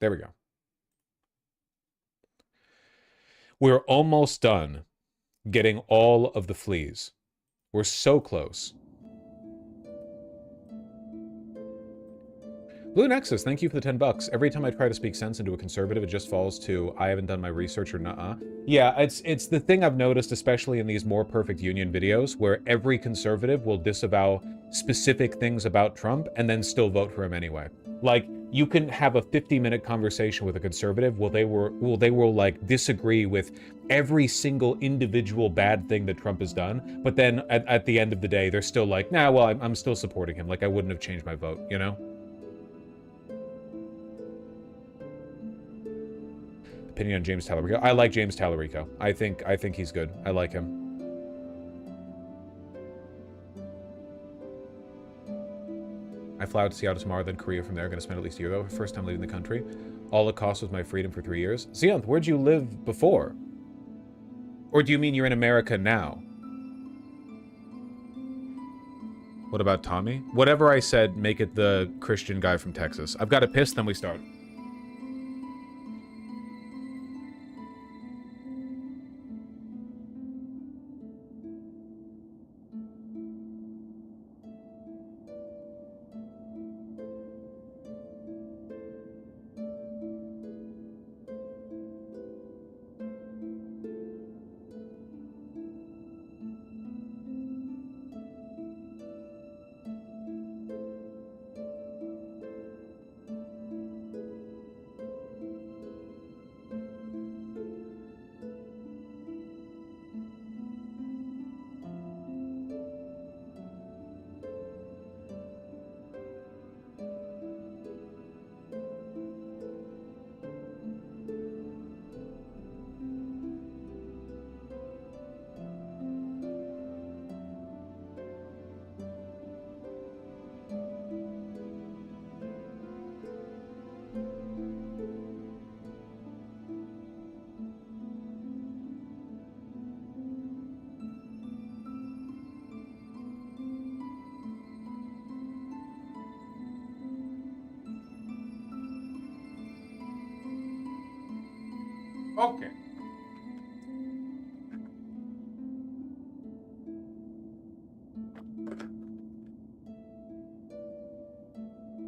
There we go. We're almost done getting all of the fleas. We're so close. Blue Nexus, thank you for the $10. Every time I try to speak sense into a conservative, it just falls to, I haven't done my research or nuh-uh. Yeah, it's the thing I've noticed, especially in these more perfect union videos, where every conservative will disavow specific things about Trump and then still vote for him anyway. Like, you can have a 50-minute conversation with a conservative where they will like disagree with every single individual bad thing that Trump has done, but then at the end of the day, they're still like, nah, well, I'm still supporting him. Like, I wouldn't have changed my vote, you know? Opinion on James Tallarico. I like James Tallarico. I think he's good. I like him. I fly out to Seattle tomorrow, then Korea from there. Going to spend at least a year though. First time leaving the country. All it cost was my freedom for 3 years. Xeonth, where'd you live before? Or do you mean you're in America now? What about Tommy? Whatever I said, make it the Christian guy from Texas. I've got to piss, then we start. Okay.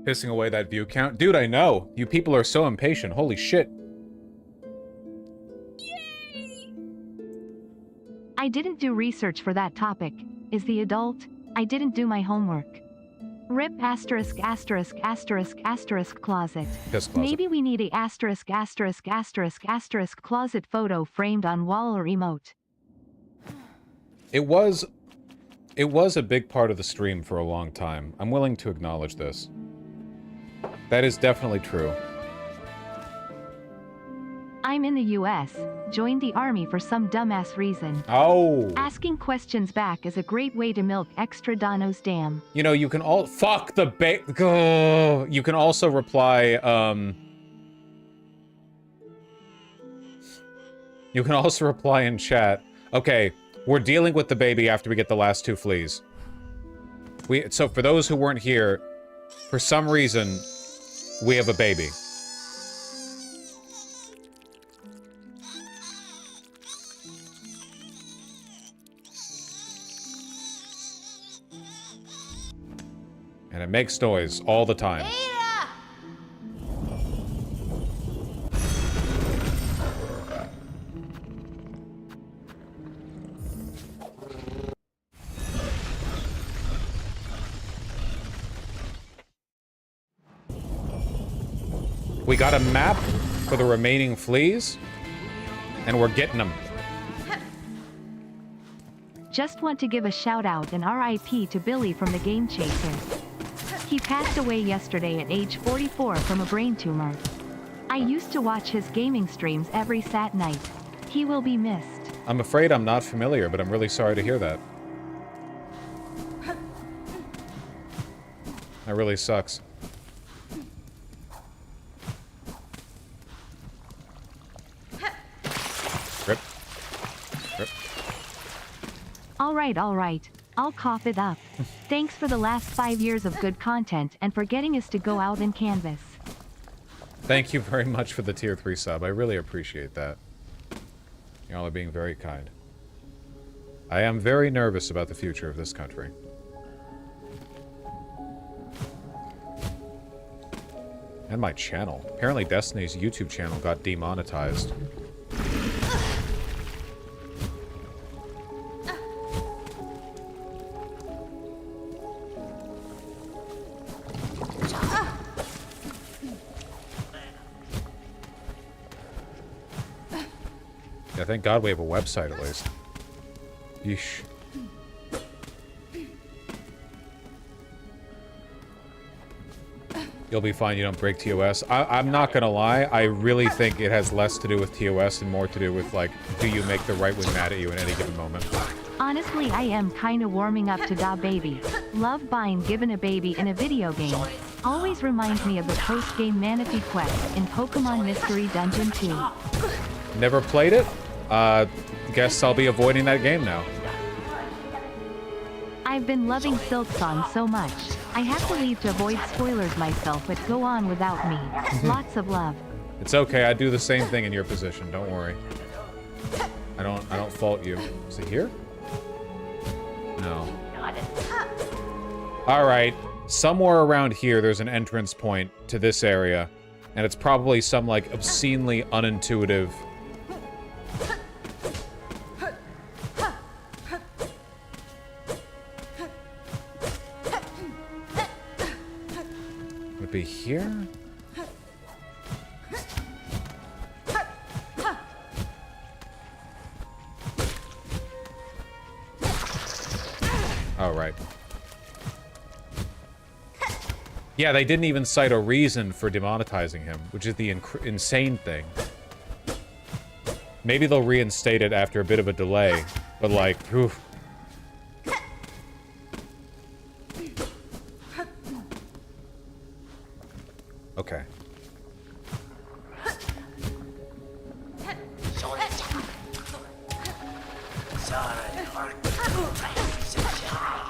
Pissing away that view count. Dude, I know. You people are so impatient. Holy shit. I didn't do research for that topic. Is the adult? I didn't do my homework. RIP asterisk asterisk asterisk asterisk closet. Closet. Maybe we need a asterisk asterisk asterisk asterisk closet photo framed on wall or emote. It was a big part of the stream for a long time. I'm willing to acknowledge this. That is definitely true. I'm in the US, joined the army for some dumbass reason. Oh. Asking questions back is a great way to milk extra Dono's dam. You know, you can all fuck the go. You can also reply you can also reply in chat. Okay, we're dealing with the baby after we get the last 2 fleas. So for those who weren't here, for some reason, we have a baby. And it makes noise all the time. We got a map for the remaining fleas, and we're getting them. Just want to give a shout out and RIP to Billy from the Game Chaser. He passed away yesterday at age 44 from a brain tumor. I used to watch his gaming streams every Sat night. He will be missed. I'm afraid I'm not familiar, but I'm really sorry to hear that. That really sucks. Rip. Rip. All right. I'll cough it up. Thanks for the last 5 years of good content and for getting us to go out and canvas. Thank you very much for the tier 3 sub. I really appreciate that. Y'all are being very kind. I am very nervous about the future of this country. And my channel. Apparently Destiny's YouTube channel got demonetized. Yeah, thank God we have a website at least. Yeesh. You'll be fine, you don't break TOS. I'm not gonna lie, I really think it has less to do with TOS and more to do with, like, do you make the right wing mad at you in any given moment? Honestly, I am kinda warming up to Da Baby. Love buying given a baby in a video game. Always reminds me of the post-game Manaphy quest in Pokemon Mystery Dungeon 2. Never played it? Guess I'll be avoiding that game now. I've been loving Silk Song so much. I have to leave to avoid spoilers myself, but go on without me. Lots of love. It's okay, I do the same thing in your position, don't worry. I don't fault you. Is it here? No. Alright. Somewhere around here there's an entrance point to this area. And it's probably some, like, obscenely unintuitive... Would it be here? Oh, right. Yeah, they didn't even cite a reason for demonetizing him, which is the insane thing. Maybe they'll reinstate it after a bit of a delay, but like, oof. Okay.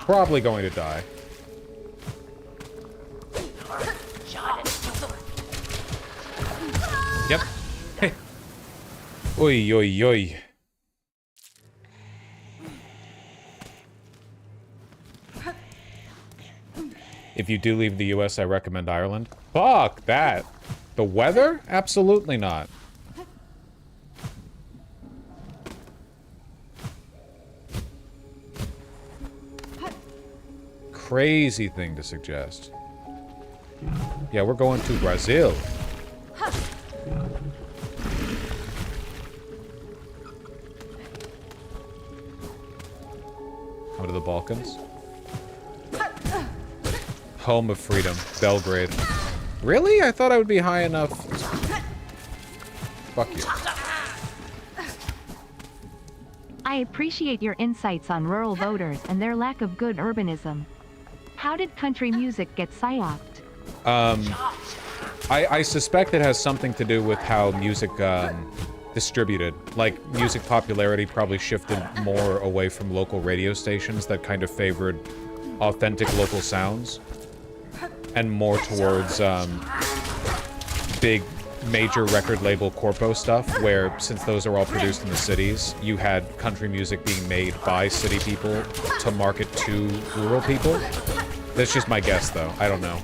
Probably going to die. Yep. Hey. Oi, oi, oi. If you do leave the US, I recommend Ireland. Fuck that. The weather? Absolutely not. Crazy thing to suggest. Yeah, we're going to Brazil. Come to the Balkans. Home of freedom, Belgrade. Really? I thought I would be high enough. Fuck you. I appreciate your insights on rural voters and their lack of good urbanism. How did country music get psyoped? I suspect it has something to do with how music distributed. Like, music popularity probably shifted more away from local radio stations that kind of favored authentic local sounds, and more towards big major record label corpo stuff, where, since those are all produced in the cities, you had country music being made by city people to market to rural people. That's just my guess, though. I don't know.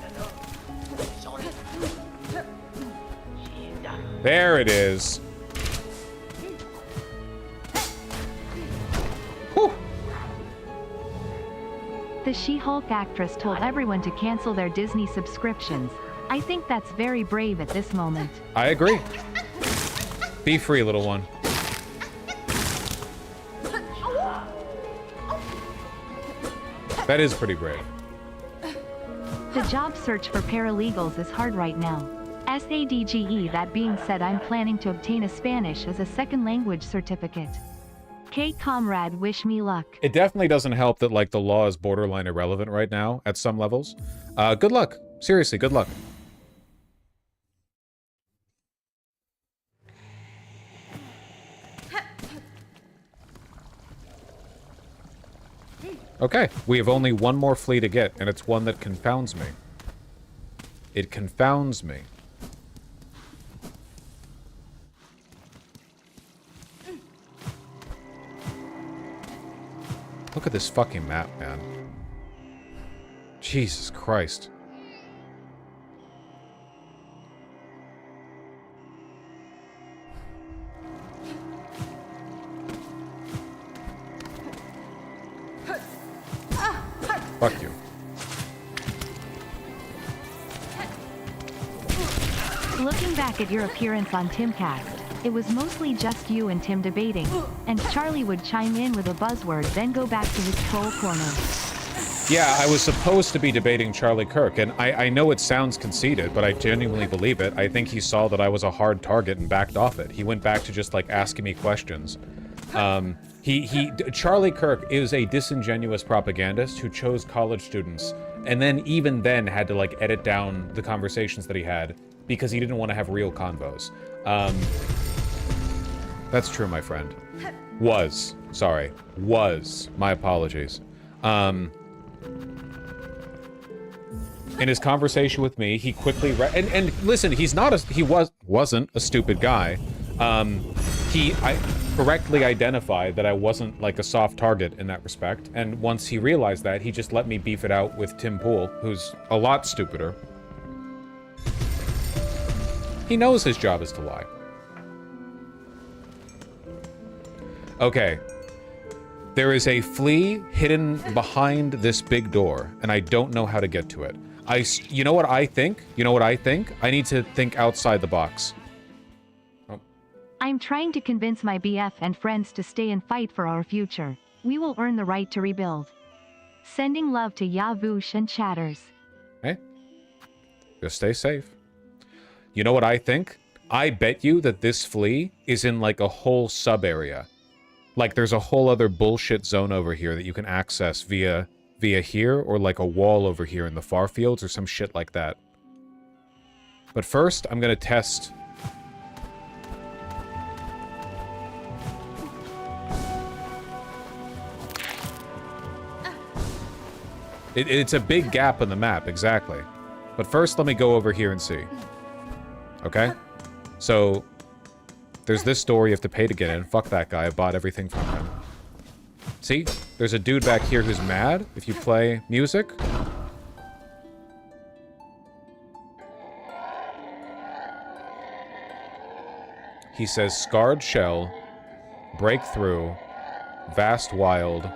There it is. Whew. The She-Hulk actress told everyone to cancel their Disney subscriptions. I think that's very brave at this moment. I agree. Be free, little one. That is pretty brave. The job search for paralegals is hard right now. SADGE. That being said, I'm planning to obtain a Spanish as a second language certificate. K comrade, wish me luck. It definitely doesn't help that, like, the law is borderline irrelevant right now at some levels. Good luck. Seriously, good luck. Okay, we have only one more flea to get, and it's one that confounds me. It confounds me. Look at this fucking map, man. Jesus Christ. Fuck you. Looking back at your appearance on Timcast, it was mostly just you and Tim debating, and Charlie would chime in with a buzzword, then go back to his troll corner. Yeah, I was supposed to be debating Charlie Kirk, and I know it sounds conceited, but I genuinely believe it. I think he saw that I was a hard target and backed off it. He went back to just, like, asking me questions. Charlie Kirk is a disingenuous propagandist who chose college students, and then even then had to, like, edit down the conversations that he had because he didn't want to have real convos. That's true, my friend. Was. Sorry. Was. My apologies. In his conversation with me, he quickly and listen, he's not a wasn't a stupid guy. I correctly identified that I wasn't, like, a soft target in that respect, and once he realized that, he just let me beef it out with Tim Pool, who's a lot stupider. He knows his job is to lie. Okay. There is a flea hidden behind this big door, and I don't know how to get to it. You know what I think? You know what I think? I need to think outside the box. Oh. I'm trying to convince my BF and friends to stay and fight for our future. We will earn the right to rebuild. Sending love to Yavush and Chatters. Hey. Just stay safe. You know what I think? I bet you that this flea is in, like, a whole sub-area. Like, there's a whole other bullshit zone over here that you can access via here, or, like, a wall over here in the far fields, or some shit like that. But first, I'm gonna test... It's a big gap in the map, exactly. But first, let me go over here and see. Okay? So, there's this door you have to pay to get in. Fuck that guy. I bought everything from him. See? There's a dude back here who's mad if you play music. He says, Scarred Shell, Breakthrough, Vast Wild,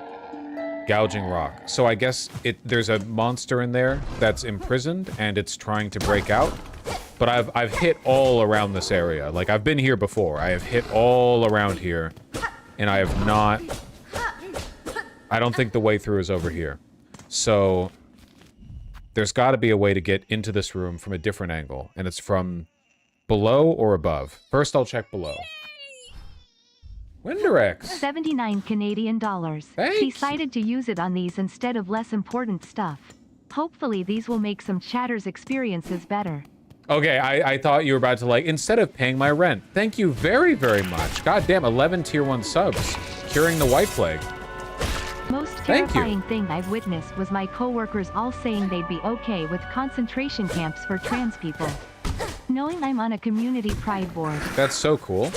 Gouging Rock. So I guess there's a monster in there that's imprisoned, and it's trying to break out. But I've hit all around this area. Like, I've been here before. I have hit all around here, and I have not... I don't think the way through is over here. So, there's got to be a way to get into this room from a different angle, and it's from below or above. First, I'll check below. Windurex! 79 Canadian dollars. Thanks. Decided to use it on these instead of less important stuff. Hopefully these will make some Chatters experiences better. Okay, I thought you were about to like, instead of paying my rent, thank you very, very much. God damn, 11 tier 1 subs. Curing the white plague. Most Thank you. terrifying thing I've witnessed was my coworkers all saying they'd be okay with concentration camps for trans people. Knowing I'm on a community pride board. That's so cool.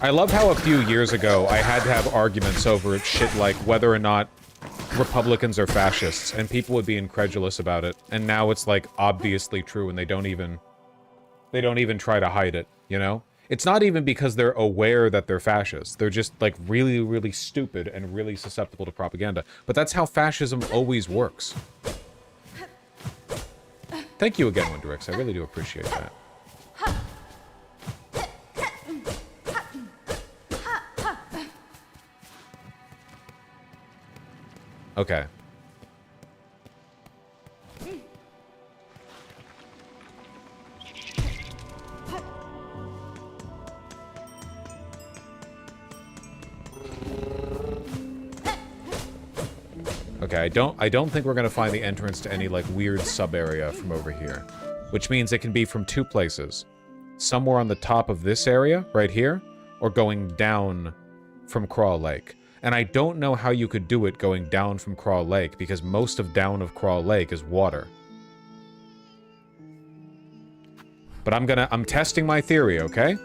I love how a few years ago I had to have arguments over shit like whether or not Republicans are fascists, and people would be incredulous about it. And now it's like obviously true, and they don't even try to hide it, you know? It's not even because they're aware that they're fascists. They're just like really, really stupid and really susceptible to propaganda. But that's how fascism always works. Thank you again, Wonderix. I really do appreciate that. Okay. Okay, I don't think we're gonna find the entrance to any like weird sub area from over here, which means it can be from two places, somewhere on the top of this area right here, or going down from Crawl Lake. And I don't know how you could do it going down from Crawl Lake, because most of down of Crawl Lake is water. But I'm testing my theory, okay?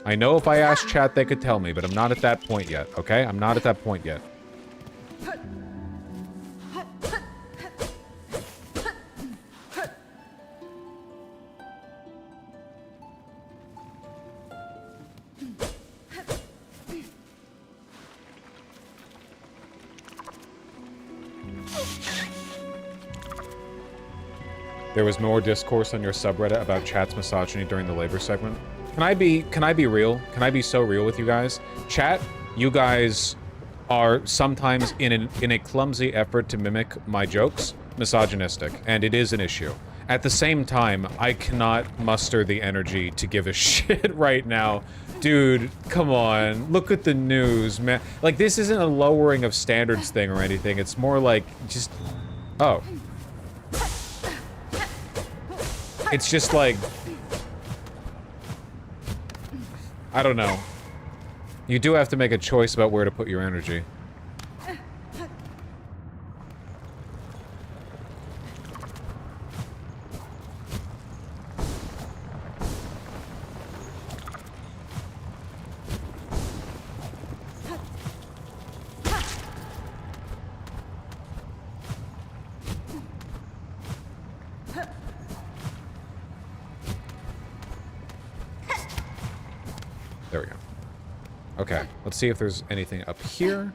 I know if I asked chat they could tell me, but I'm not at that point yet, okay? I'm not at that point yet. There was more discourse on your subreddit about chat's misogyny during the labor segment. Can I be real? Can I be so real with you guys? Chat, you guys are sometimes in a clumsy effort to mimic my jokes, misogynistic, and it is an issue. At the same time, I cannot muster the energy to give a shit right now. Dude, come on. Look at the news, man. Like, this isn't a lowering of standards thing or anything. It's more like just... Oh. It's just like... I don't know. You do have to make a choice about where to put your energy. There we go. Okay, let's see if there's anything up here.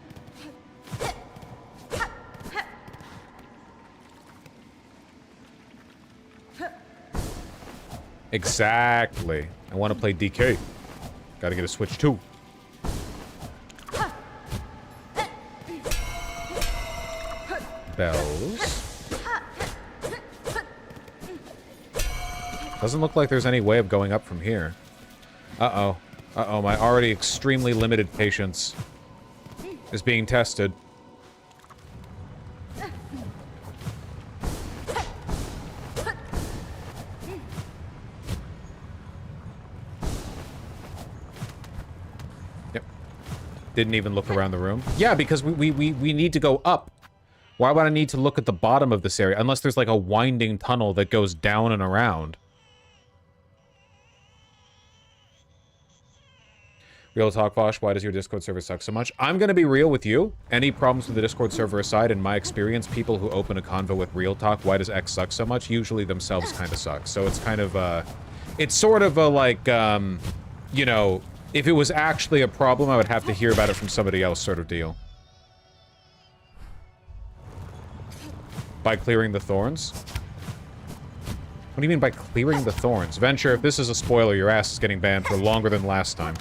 Exactly. I want to play DK. Gotta get a Switch too. Bells. Doesn't look like there's any way of going up from here. Uh-oh. Uh-oh, my already extremely limited patience is being tested. Yep. Didn't even look around the room. Yeah, because we need to go up. Why would I need to look at the bottom of this area? Unless there's like a winding tunnel that goes down and around. Real talk, Vosh, why does your Discord server suck so much? I'm gonna be real with you. Any problems with the Discord server aside, in my experience, people who open a convo with real talk, why does X suck so much, usually themselves kind of suck. So it's kind of, it's sort of a, like, you know, if it was actually a problem, I would have to hear about it from somebody else sort of deal. By clearing the thorns? What do you mean by clearing the thorns? Venture, if this is a spoiler, your ass is getting banned for longer than last time.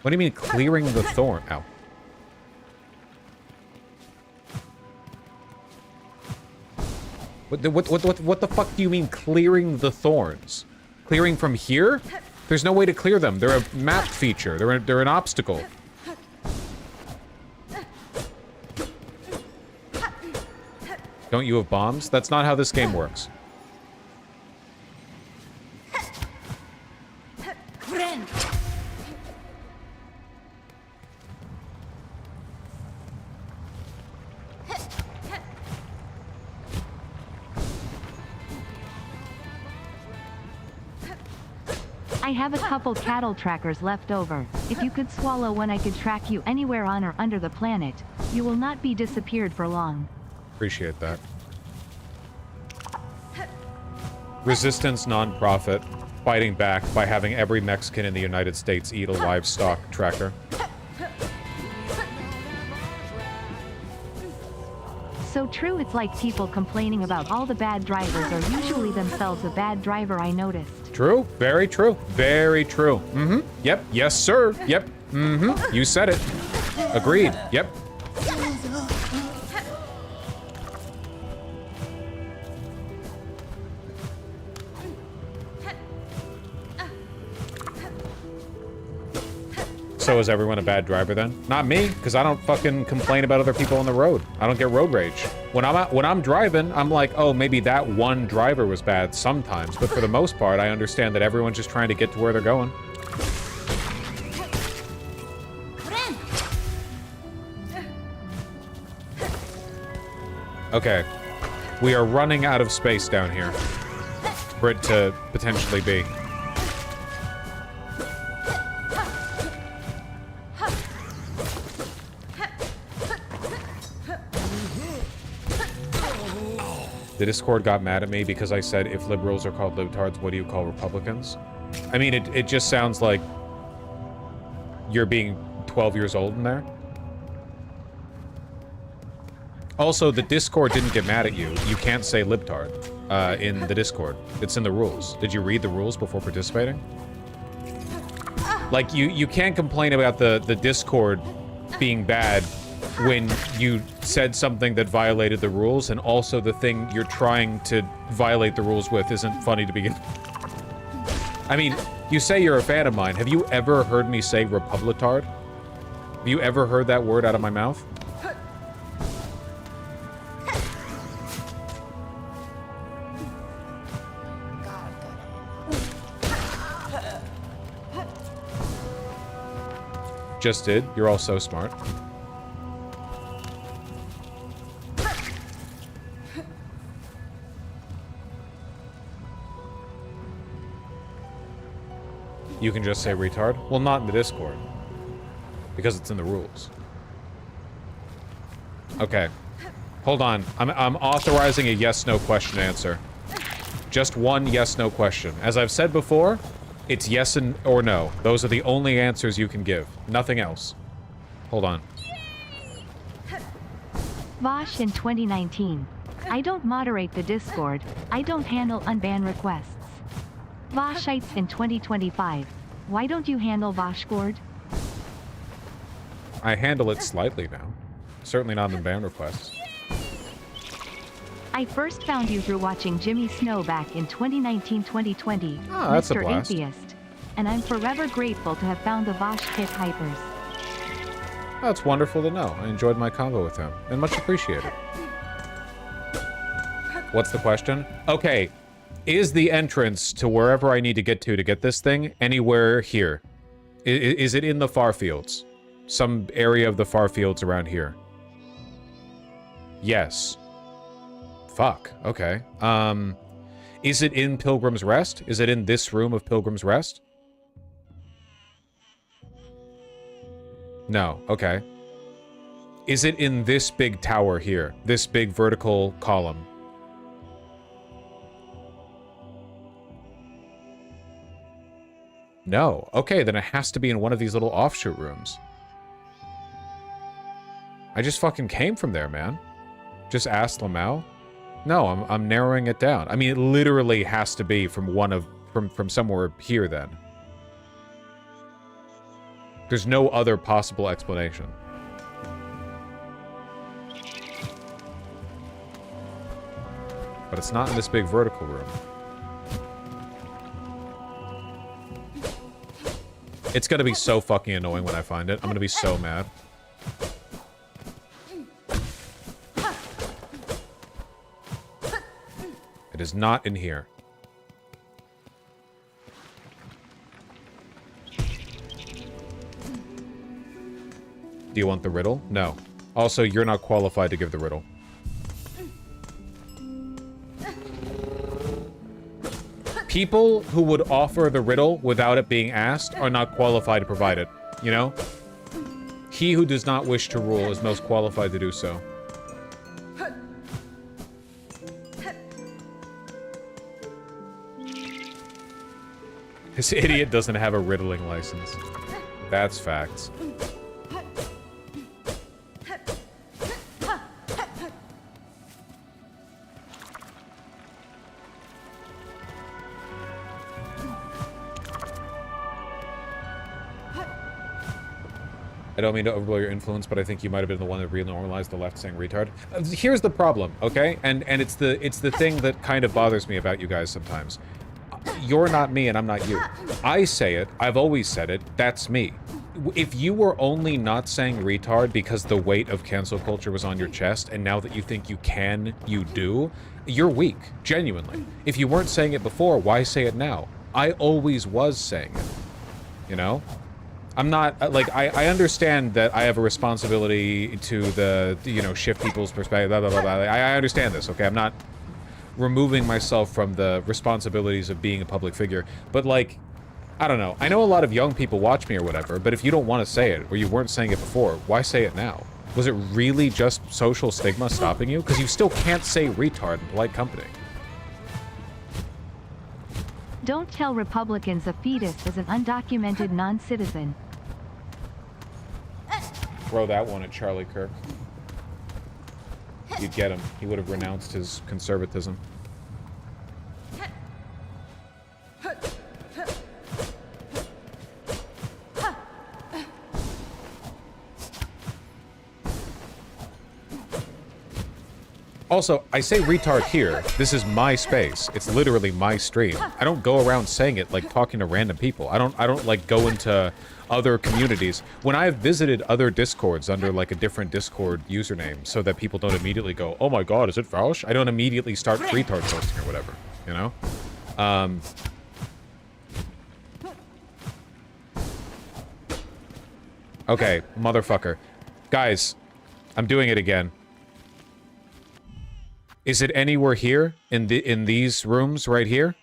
What do you mean clearing the thorn? Ow. What the fuck do you mean clearing the thorns? Clearing from here? There's no way to clear them. They're a map feature. They're an obstacle. Don't you have bombs? That's not how this game works. I have a couple cattle trackers left over. If you could swallow one, I could track you anywhere on or under the planet. You will not be disappeared for long. Appreciate that. Resistance nonprofit fighting back by having every Mexican in the United States eat a livestock tracker. So true, it's like people complaining about all the bad drivers are usually themselves a bad driver, I noticed. True. Very true. Very true. Mm-hmm. Yep. Yes, sir. Yep. Mm-hmm. You said it. Agreed. Yep. So is everyone a bad driver then? Not me, because I don't fucking complain about other people on the road. I don't get road rage. When I'm driving, I'm like, oh, maybe that one driver was bad sometimes, but for the most part, I understand that everyone's just trying to get to where they're going. Okay. We are running out of space down here for it to potentially be. The Discord got mad at me because I said, if liberals are called libtards, what do you call Republicans? I mean, it just sounds like you're being 12 years old in there. Also, the Discord didn't get mad at you. You can't say libtard in the Discord. It's in the rules. Did you read the rules before participating? Like, you can't complain about the Discord being bad when you said something that violated the rules, and also the thing you're trying to violate the rules with isn't funny to begin. I mean, you say you're a fan of mine. Have you ever heard me say Republitard? Have you ever heard that word out of my mouth? Just did. You're all so smart. You can just say retard? Well, not in the Discord. Because it's in the rules. Okay. Hold on. I'm authorizing a yes-no question answer. Just one yes-no question. As I've said before, it's yes and or no. Those are the only answers you can give. Nothing else. Hold on. Vosh in 2019. I don't moderate the Discord. I don't handle unban requests. Voshites in 2025. Why don't you handle Voshgord? I handle it slightly now. Certainly not in ban requests. I first found you through watching Jimmy Snow back in 2019-2020, Oh, that's a Mr. blast. Atheist. And I'm forever grateful to have found the Vosh Pit Hypers. That's wonderful to know. I enjoyed my convo with him, and much appreciated. What's the question? Okay, is the entrance to wherever I need to get this thing anywhere here? Is it in the far fields? Some area of the far fields around here? Yes. Fuck, okay. Is it in Pilgrim's Rest? Is it in this room of Pilgrim's Rest? No, okay. Is it in this big tower here? This big vertical column? No. Okay, then it has to be in one of these little offshoot rooms. I just fucking came from there, man. Just asked Lamau. No, I'm narrowing it down. I mean, it literally has to be from from somewhere here then. There's no other possible explanation. But it's not in this big vertical room. It's gonna be so fucking annoying when I find it. I'm gonna be so mad. It is not in here. Do you want the riddle? No. Also, you're not qualified to give the riddle. People who would offer the riddle without it being asked are not qualified to provide it, you know? He who does not wish to rule is most qualified to do so. This idiot doesn't have a riddling license. That's facts. I don't mean to overblow your influence, but I think you might have been the one that renormalized the left saying retard. Here's the problem, okay? And it's the thing that kind of bothers me about you guys sometimes. You're not me and I'm not you. I say it, I've always said it, that's me. If you were only not saying retard because the weight of cancel culture was on your chest, and now that you think you can, you do, you're weak, genuinely. If you weren't saying it before, why say it now? I always was saying it, you know? I'm not, like, I understand that I have a responsibility to the, you know, shift people's perspective, blah, blah, blah, blah. I understand this, okay? I'm not removing myself from the responsibilities of being a public figure, but, like, I don't know. I know a lot of young people watch me or whatever, but if you don't want to say it, or you weren't saying it before, why say it now? Was it really just social stigma stopping you? Because you still can't say retard in polite company. Don't tell Republicans a fetus is an undocumented non-citizen. Throw that one at Charlie Kirk. You'd get him. He would have renounced his conservatism. Also, I say retard here. This is my space. It's literally my stream. I don't go around saying it like talking to random people. I don't like go into other communities. When I've visited other Discords under like a different Discord username so that people don't immediately go, oh my god, is it Fausch? I don't immediately start retard posting or whatever, you know? Okay, motherfucker. Guys, I'm doing it again. Is it anywhere here in these rooms right here?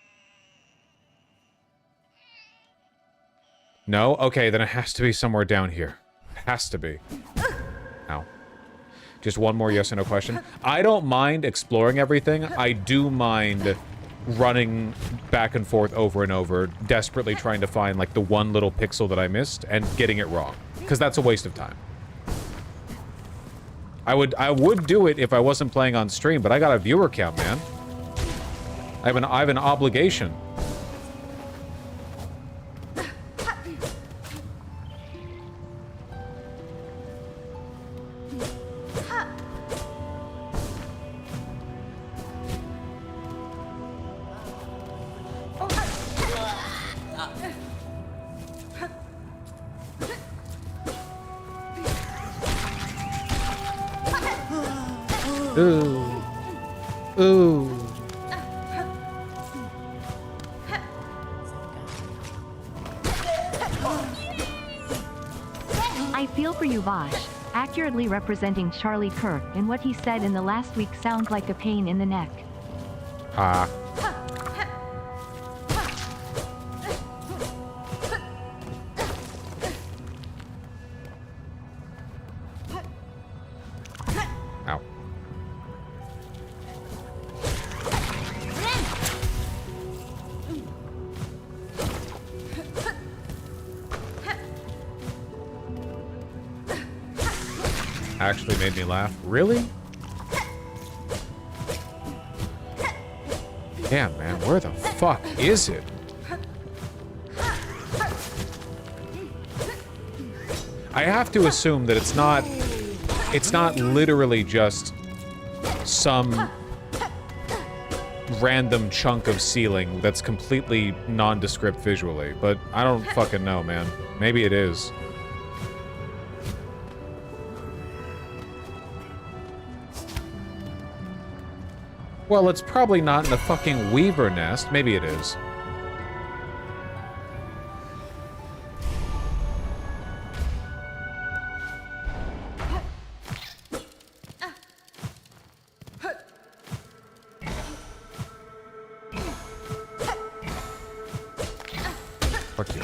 No? Okay, then it has to be somewhere down here. Has to be. Ow. Just one more yes or no question. I don't mind exploring everything. I do mind running back and forth over and over, desperately trying to find like the one little pixel that I missed and getting it wrong. Because that's a waste of time. I would do it if I wasn't playing on stream, but I got a viewer count, man. I have an obligation. Ooh. Ooh. I feel for you, Vosh. Accurately representing Charlie Kirk, and what he said in the last week sounds like a pain in the neck. Ah. Ow. Actually made me laugh. Really? Damn, man, where the fuck is it? I have to assume that it's not literally just some random chunk of ceiling that's completely nondescript visually, but I don't fucking know, man. Maybe it is. Well, it's probably not in the fucking weaver nest. Maybe it is. Fuck you.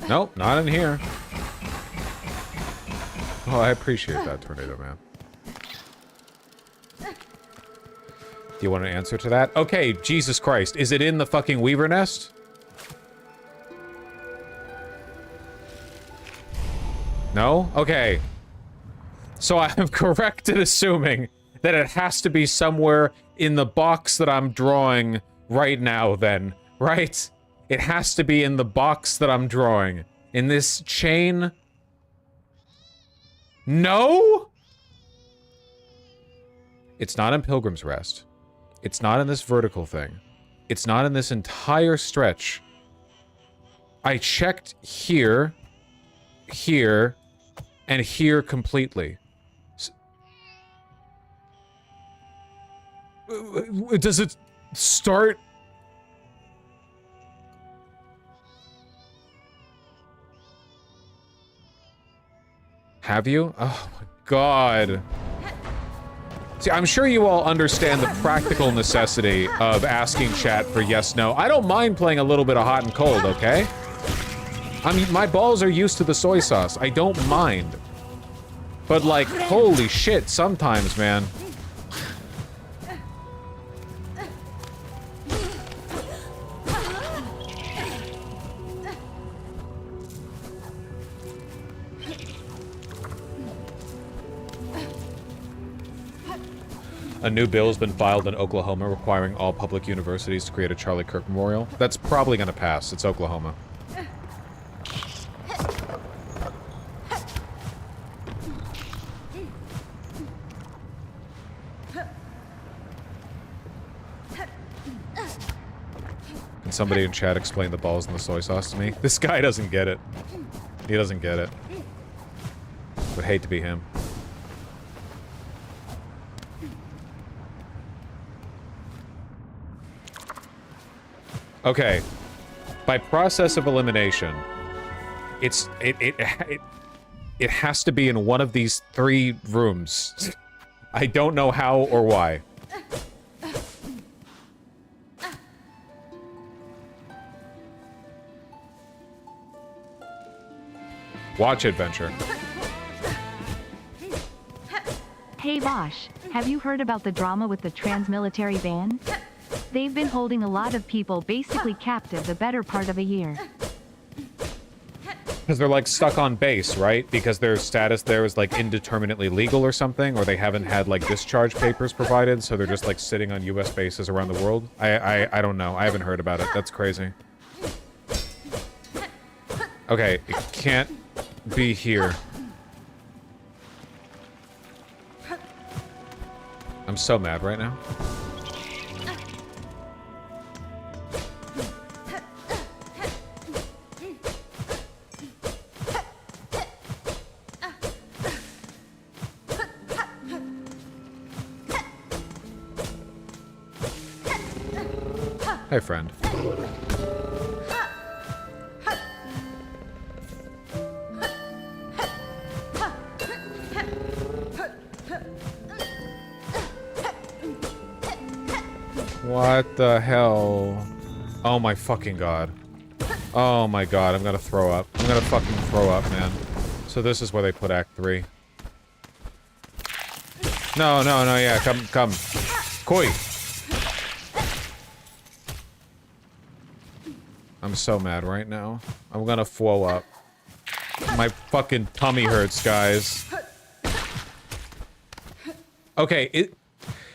Nope, not in here. Oh, I appreciate that, Tornado Man. Do you want an answer to that? Okay, Jesus Christ. Is it in the fucking weaver nest? No? Okay. So I am correct in assuming that it has to be somewhere in the box that I'm drawing right now then, right? It has to be in the box that I'm drawing. In this chain. No? It's not in Pilgrim's Rest. It's not in this vertical thing. It's not in this entire stretch. I checked here, here, and here completely. Does it start? Have you? Oh my god. See, I'm sure you all understand the practical necessity of asking chat for yes, no. I don't mind playing a little bit of hot and cold, okay? I mean, my balls are used to the soy sauce. I don't mind. But like, holy shit, sometimes, man. A new bill has been filed in Oklahoma requiring all public universities to create a Charlie Kirk memorial. That's probably going to pass. It's Oklahoma. Can somebody in chat explain the balls and the soy sauce to me? This guy doesn't get it. He doesn't get it. Would hate to be him. Okay, by process of elimination, it has to be in one of these 3 rooms. I don't know how or why. Watch Adventure. Hey Bosch, have you heard about the drama with the trans-military ban? They've been holding a lot of people basically captive the better part of a year. Because they're like stuck on base, right? Because their status there is like indeterminately legal or something, or they haven't had like discharge papers provided, so they're just like sitting on US bases around the world. I don't know. I haven't heard about it. That's crazy. Okay, it can't be here. I'm so mad right now. Hey, friend. What the hell? Oh my fucking god. Oh my god, I'm gonna throw up. I'm gonna fucking throw up, man. So this is where they put Act 3. No, yeah, come. Koi! I'm so mad right now. I'm gonna throw up. My fucking tummy hurts, guys. Okay,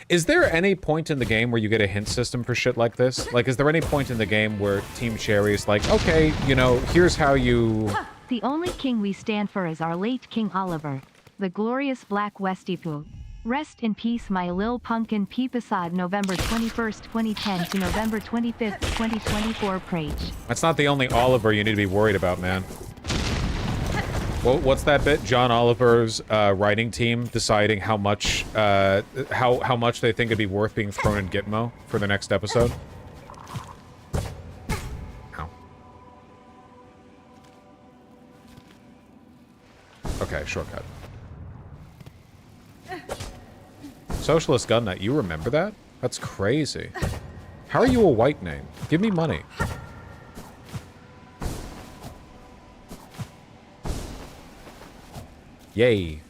is there any point in the game where you get a hint system for shit like this? Like, is there any point in the game where Team Cherry's like, okay, you know, here's how you... The only king we stand for is our late King Oliver, the glorious Black Westipu. Rest in peace, my lil pumpkin peepasad, November 21st, 2010 to November 25th, 2024 Prage. That's not the only Oliver you need to be worried about, man. What's that bit? John Oliver's writing team deciding how much how much they think it'd be worth being thrown in Gitmo for the next episode. Ow. Okay, shortcut. Socialist Gun Nut, you remember that? That's crazy. How are you a white name? Give me money. Yay.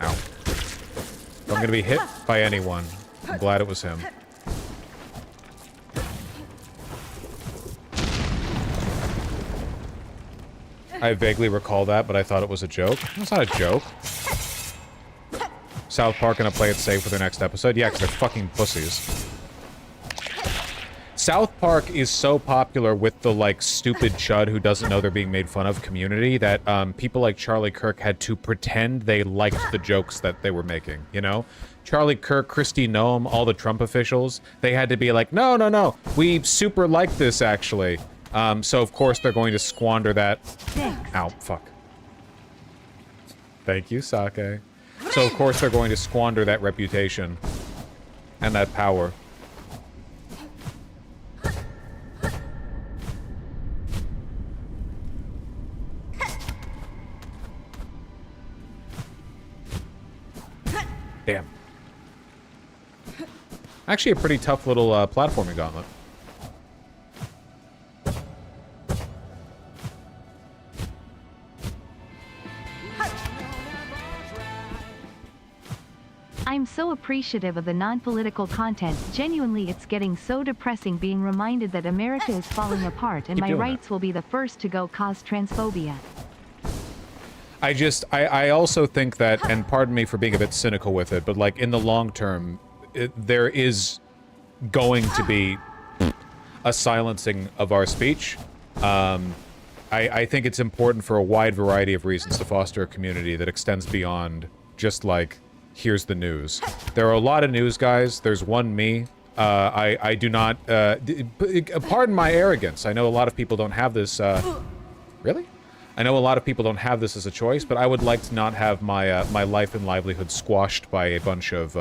Ow. If I'm gonna be hit by anyone, I'm glad it was him. I vaguely recall that, but I thought it was a joke. It's not a joke. South Park gonna play it safe for the next episode? Yeah, because they're fucking pussies. South Park is so popular with the, like, stupid chud who doesn't know they're being made fun of community that people like Charlie Kirk had to pretend they liked the jokes that they were making, you know? Charlie Kirk, Kristi Noem, all the Trump officials, they had to be like, no, no, no, we super like this, actually. So of course they're going to squander that. Ow, fuck. Thank you, Sake. So of course they're going to squander that reputation and that power. Damn. Actually a pretty tough little platforming gauntlet. I'm so appreciative of the non-political content. Genuinely, it's getting so depressing being reminded that America is falling apart and my rights will be the first to go cause transphobia. I also think that, and pardon me for being a bit cynical with it, but like in the long term, there is going to be a silencing of our speech. I think it's important for a wide variety of reasons to foster a community that extends beyond just like, here's the news. There are a lot of news guys. There's one me. I do not, pardon my arrogance. I know a lot of people don't have this, really? I know a lot of people don't have this as a choice, but I would like to not have my, my life and livelihood squashed by a bunch of,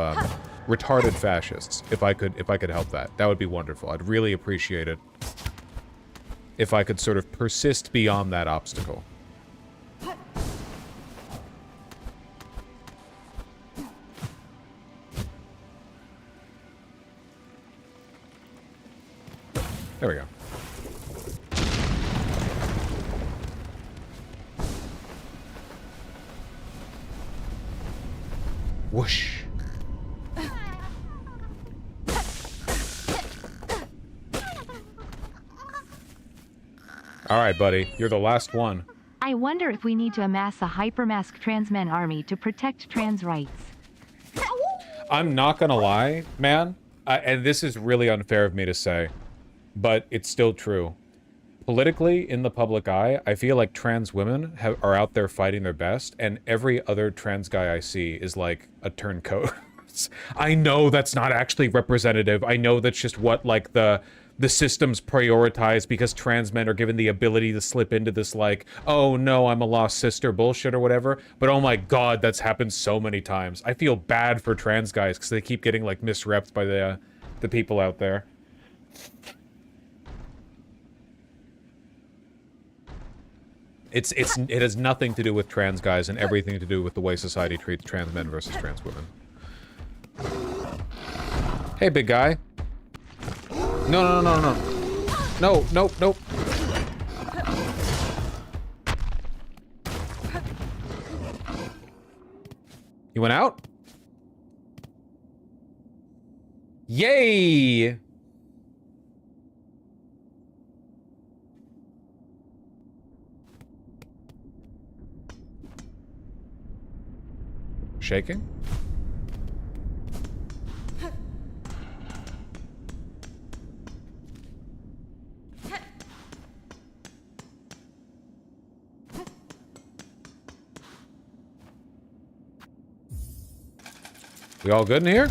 retarded fascists. If I could help that. That would be wonderful. I'd really appreciate it if I could sort of persist beyond that obstacle. There we go. Whoosh. All right, buddy. You're the last one. I wonder if we need to amass a hypermask trans men army to protect trans rights. I'm not gonna lie, man. And this is really unfair of me to say, but it's still true. Politically, in the public eye, I feel like trans women are out there fighting their best, and every other trans guy I see is like a turncoat. I know that's not actually representative. I know that's just what like the systems prioritize because trans men are given the ability to slip into this like, oh no, I'm a lost sister bullshit or whatever. But oh my god, that's happened so many times. I feel bad for trans guys because they keep getting like misrepped by the people out there. It has nothing to do with trans guys and everything to do with the way society treats trans men versus trans women. Hey, big guy. No, no, no, no, no. No, no, nope. You went out? Yay! Shaking? We all good in here?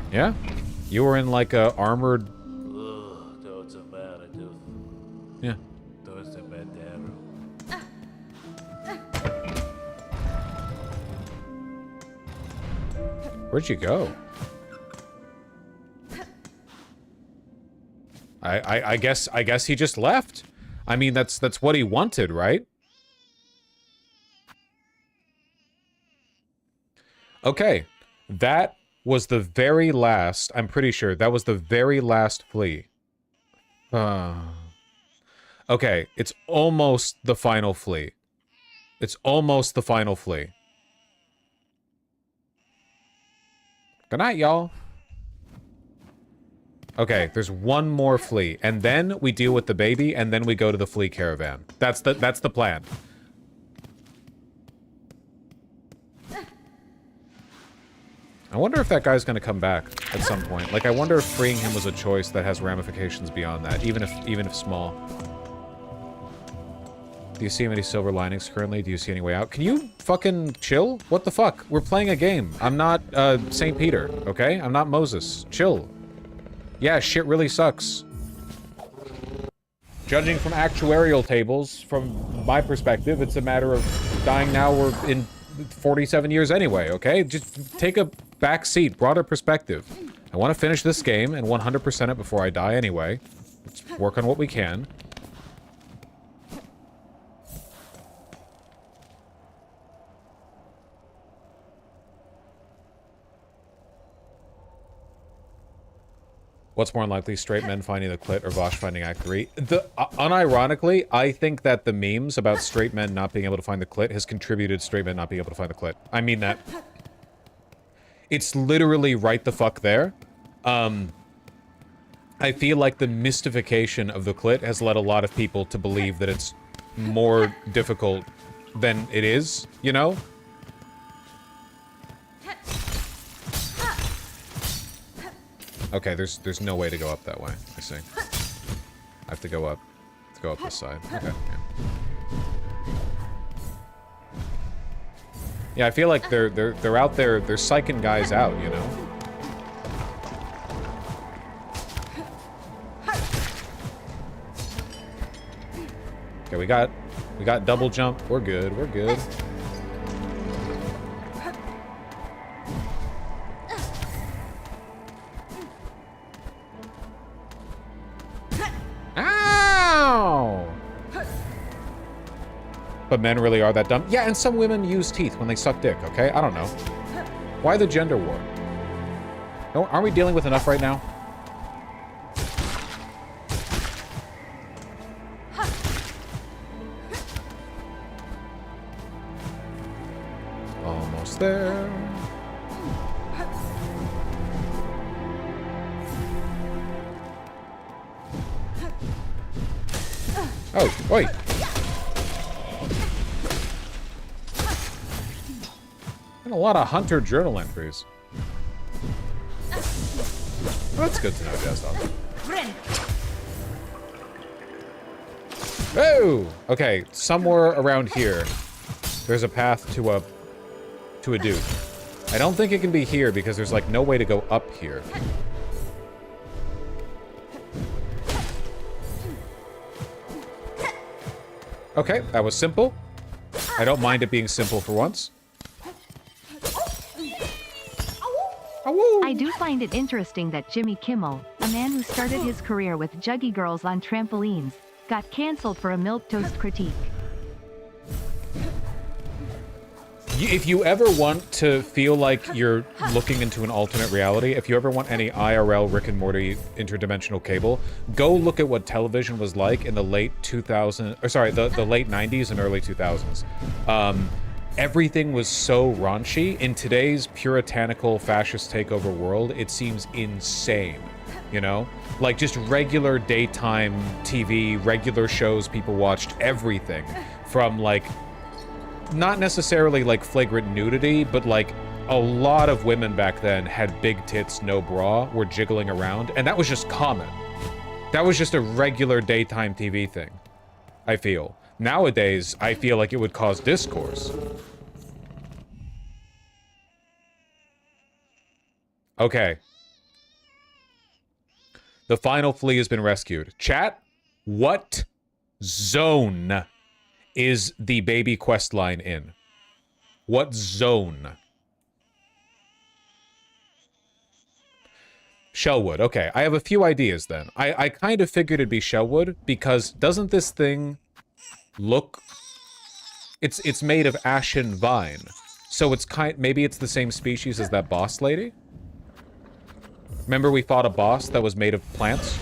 Yeah? You were in like a armored... Yeah. Where'd you go? I guess he just left. I mean, that's what he wanted, right? Okay. That was the very last, I'm pretty sure, that was the very last flea. Okay, it's almost the final flea. It's almost the final flea. Good night, y'all. Okay, there's one more flea, and then we deal with the baby, and then we go to the flea caravan. That's the plan. I wonder if that guy's gonna come back at some point. Like, I wonder if freeing him was a choice that has ramifications beyond that, even if small. Do you see any silver linings currently? Do you see any way out? Can you fucking chill? What the fuck? We're playing a game. I'm not St. Peter, okay? I'm not Moses. Chill. Yeah, shit really sucks. Judging from actuarial tables, from my perspective, it's a matter of dying now or in 47 years anyway, okay? Just take a back seat, broader perspective. I want to finish this game and 100% it before I die anyway. Let's work on what we can. What's more unlikely, straight men finding the clit or Vosh finding Act 3? Unironically, I think that the memes about straight men not being able to find the clit has contributed straight men not being able to find the clit. I mean that. It's literally right the fuck there. I feel like the mystification of the clit has led a lot of people to believe that it's more difficult than it is, you know? Okay, there's no way to go up that way. I see. I have to go up. Let's go up this side. Okay. Yeah, I feel like they're out there. They're psyching guys out, you know. Okay, we got double jump. We're good. We're good. Ow! But men really are that dumb? Yeah, and some women use teeth when they suck dick, okay? I don't know. Why the gender war? Aren't we dealing with enough right now? Almost there. Oh, wait. And a lot of hunter journal entries. Well, that's good to know, Jasdog. Oh! Okay, somewhere around here, there's a path to a dude. I don't think it can be here because there's like no way to go up here. Okay, that was simple. I don't mind it being simple for once. I do find it interesting that Jimmy Kimmel, a man who started his career with juggy girls on trampolines, got cancelled for a milquetoast critique. If you ever want to feel like you're looking into an alternate reality, if you ever want any IRL Rick and Morty interdimensional cable, go look at what television was like in the late 2000s, or sorry, the late 90s and early 2000s. Everything was so raunchy. In today's puritanical fascist takeover world, it seems insane, you know? Like just regular daytime TV, regular shows people watched, everything from like, not necessarily like flagrant nudity, but like a lot of women back then had big tits, no bra, were jiggling around, and that was just common. That was just a regular daytime TV thing, I feel. Nowadays, I feel like it would cause discourse. Okay. The final flea has been rescued. Chat, what zone is the baby quest line in? What zone? Shellwood. Okay, I have a few ideas then. I kind of figured it'd be Shellwood because doesn't this thing look... It's made of ashen vine. So it's maybe it's the same species as that boss lady? Remember we fought a boss that was made of plants?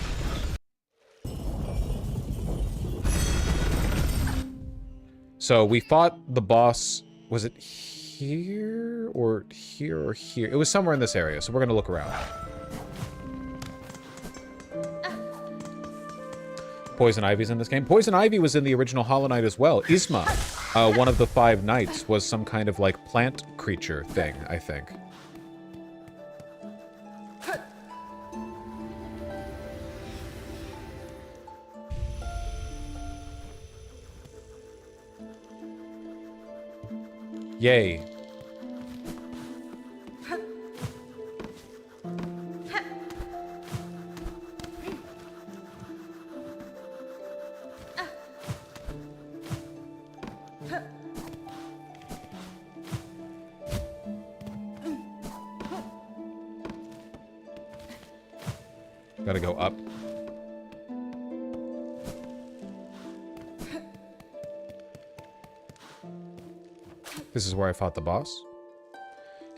So we fought the boss, was it here or here or here? It was somewhere in this area, so we're gonna look around. Poison Ivy's in this game. Poison Ivy was in the original Hollow Knight as well. Isma, one of the 5 knights, was some kind of like plant creature thing, I think. Yay. Gotta go up. This is where I fought the boss.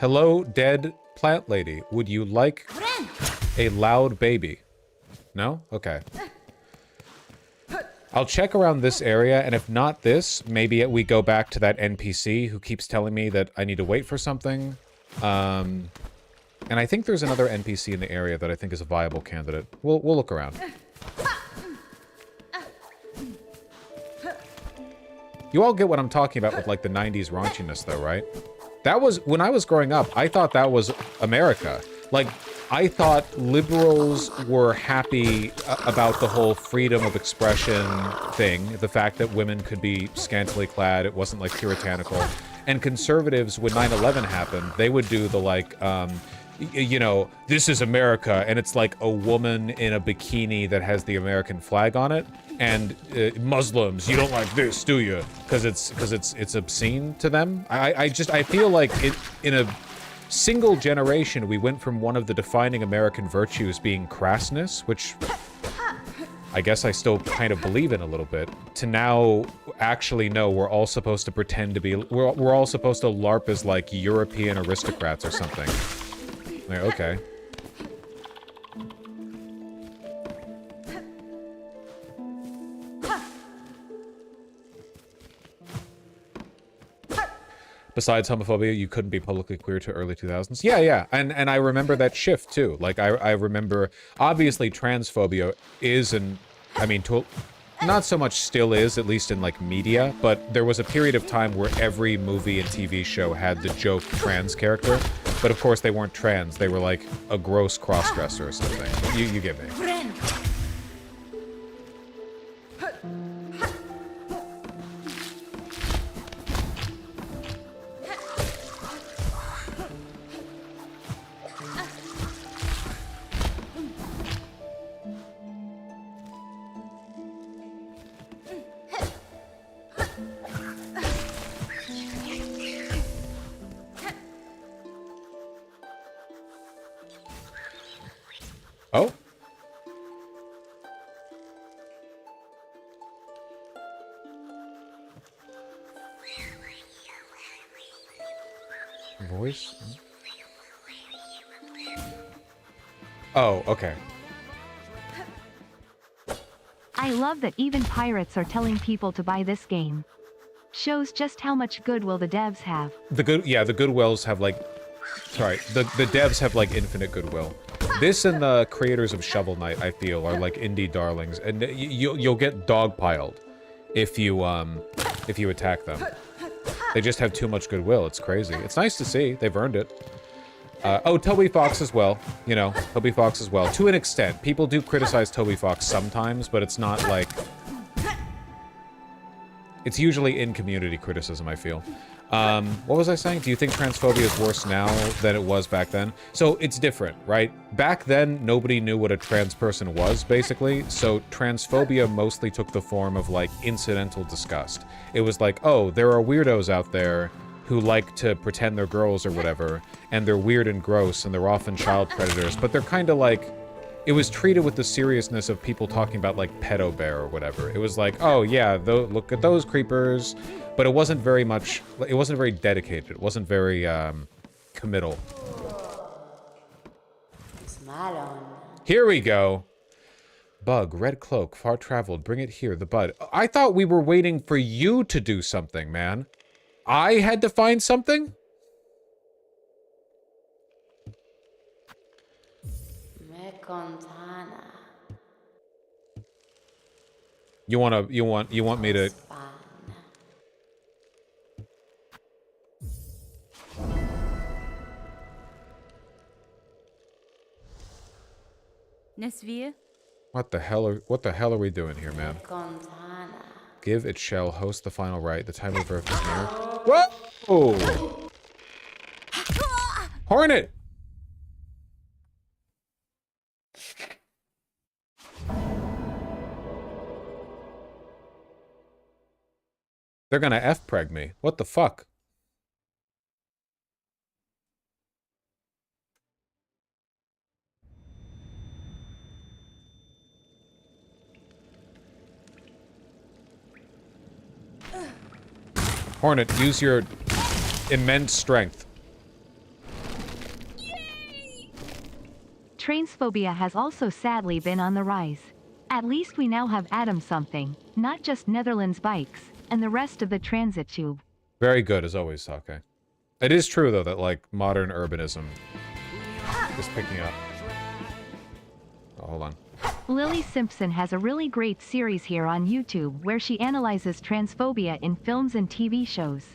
Hello, dead plant lady. Would you like a loud baby? No? Okay. I'll check around this area, and if not this, maybe we go back to that NPC who keeps telling me that I need to wait for something. And I think there's another NPC in the area that I think is a viable candidate. We'll look around. You all get what I'm talking about with, like, the 90s raunchiness, though, right? That was... When I was growing up, I thought that was America. Like, I thought liberals were happy about the whole freedom of expression thing. The fact that women could be scantily clad. It wasn't, like, puritanical. And conservatives, when 9/11 happened, they would do the, like, you know, this is America, and it's like a woman in a bikini that has the American flag on it. And Muslims, you don't like this, do you? Because it's obscene to them. I feel like in a single generation we went from one of the defining American virtues being crassness, which I guess I still kind of believe in a little bit, to now actually no, we're all supposed to pretend to be, we're all supposed to LARP as like European aristocrats or something. Like, okay. Besides homophobia, you couldn't be publicly queer to early 2000s. Yeah. And I remember that shift, too. Like, I remember... Obviously, transphobia is, and... I mean, not so much still is, at least in, like, media, but there was a period of time where every movie and TV show had the joke trans character. But, of course, they weren't trans. They were, like, a gross cross-dresser or something. You get me. Oh. Voice? Oh, okay. I love that even pirates are telling people to buy this game. Shows just how much goodwill the devs have. The Goodwills have like... Sorry, the devs have like infinite goodwill. This and the creators of Shovel Knight, I feel, are like indie darlings, and you'll get dogpiled if you attack them. They just have too much goodwill. It's crazy. It's nice to see. They've earned it. Oh, Toby Fox as well. You know, Toby Fox as well. To an extent. People do criticize Toby Fox sometimes, but it's not like... It's usually in community criticism, I feel. What was I saying? Do you think transphobia is worse now than it was back then? So it's different, right? Back then, nobody knew what a trans person was, basically. So transphobia mostly took the form of, like, incidental disgust. It was like, oh, there are weirdos out there who like to pretend they're girls or whatever, and they're weird and gross, and they're often child predators, but they're kind of like... It was treated with the seriousness of people talking about, like, pedo bear or whatever. It was like, oh, yeah, look at those creepers. But it wasn't very much... It wasn't very dedicated. It wasn't very, committal. Here we go. Bug, red cloak, far traveled, bring it here, the bud. I thought we were waiting for you to do something, man. I had to find something? You want me to... What the hell are we doing here, man? Give it shall host the final right. The time of birth is near. Whoa! Hornet! They're gonna F-preg me. What the fuck? Hornet, use your immense strength. Transphobia has also sadly been on the rise. At least we now have Adam something, not just Netherlands bikes, and the rest of the transit tube. Very good, as always, Sake. It is true, though, that, like, modern urbanism is picking up. Oh, hold on. Lily Simpson has a really great series here on YouTube where she analyzes transphobia in films and TV shows.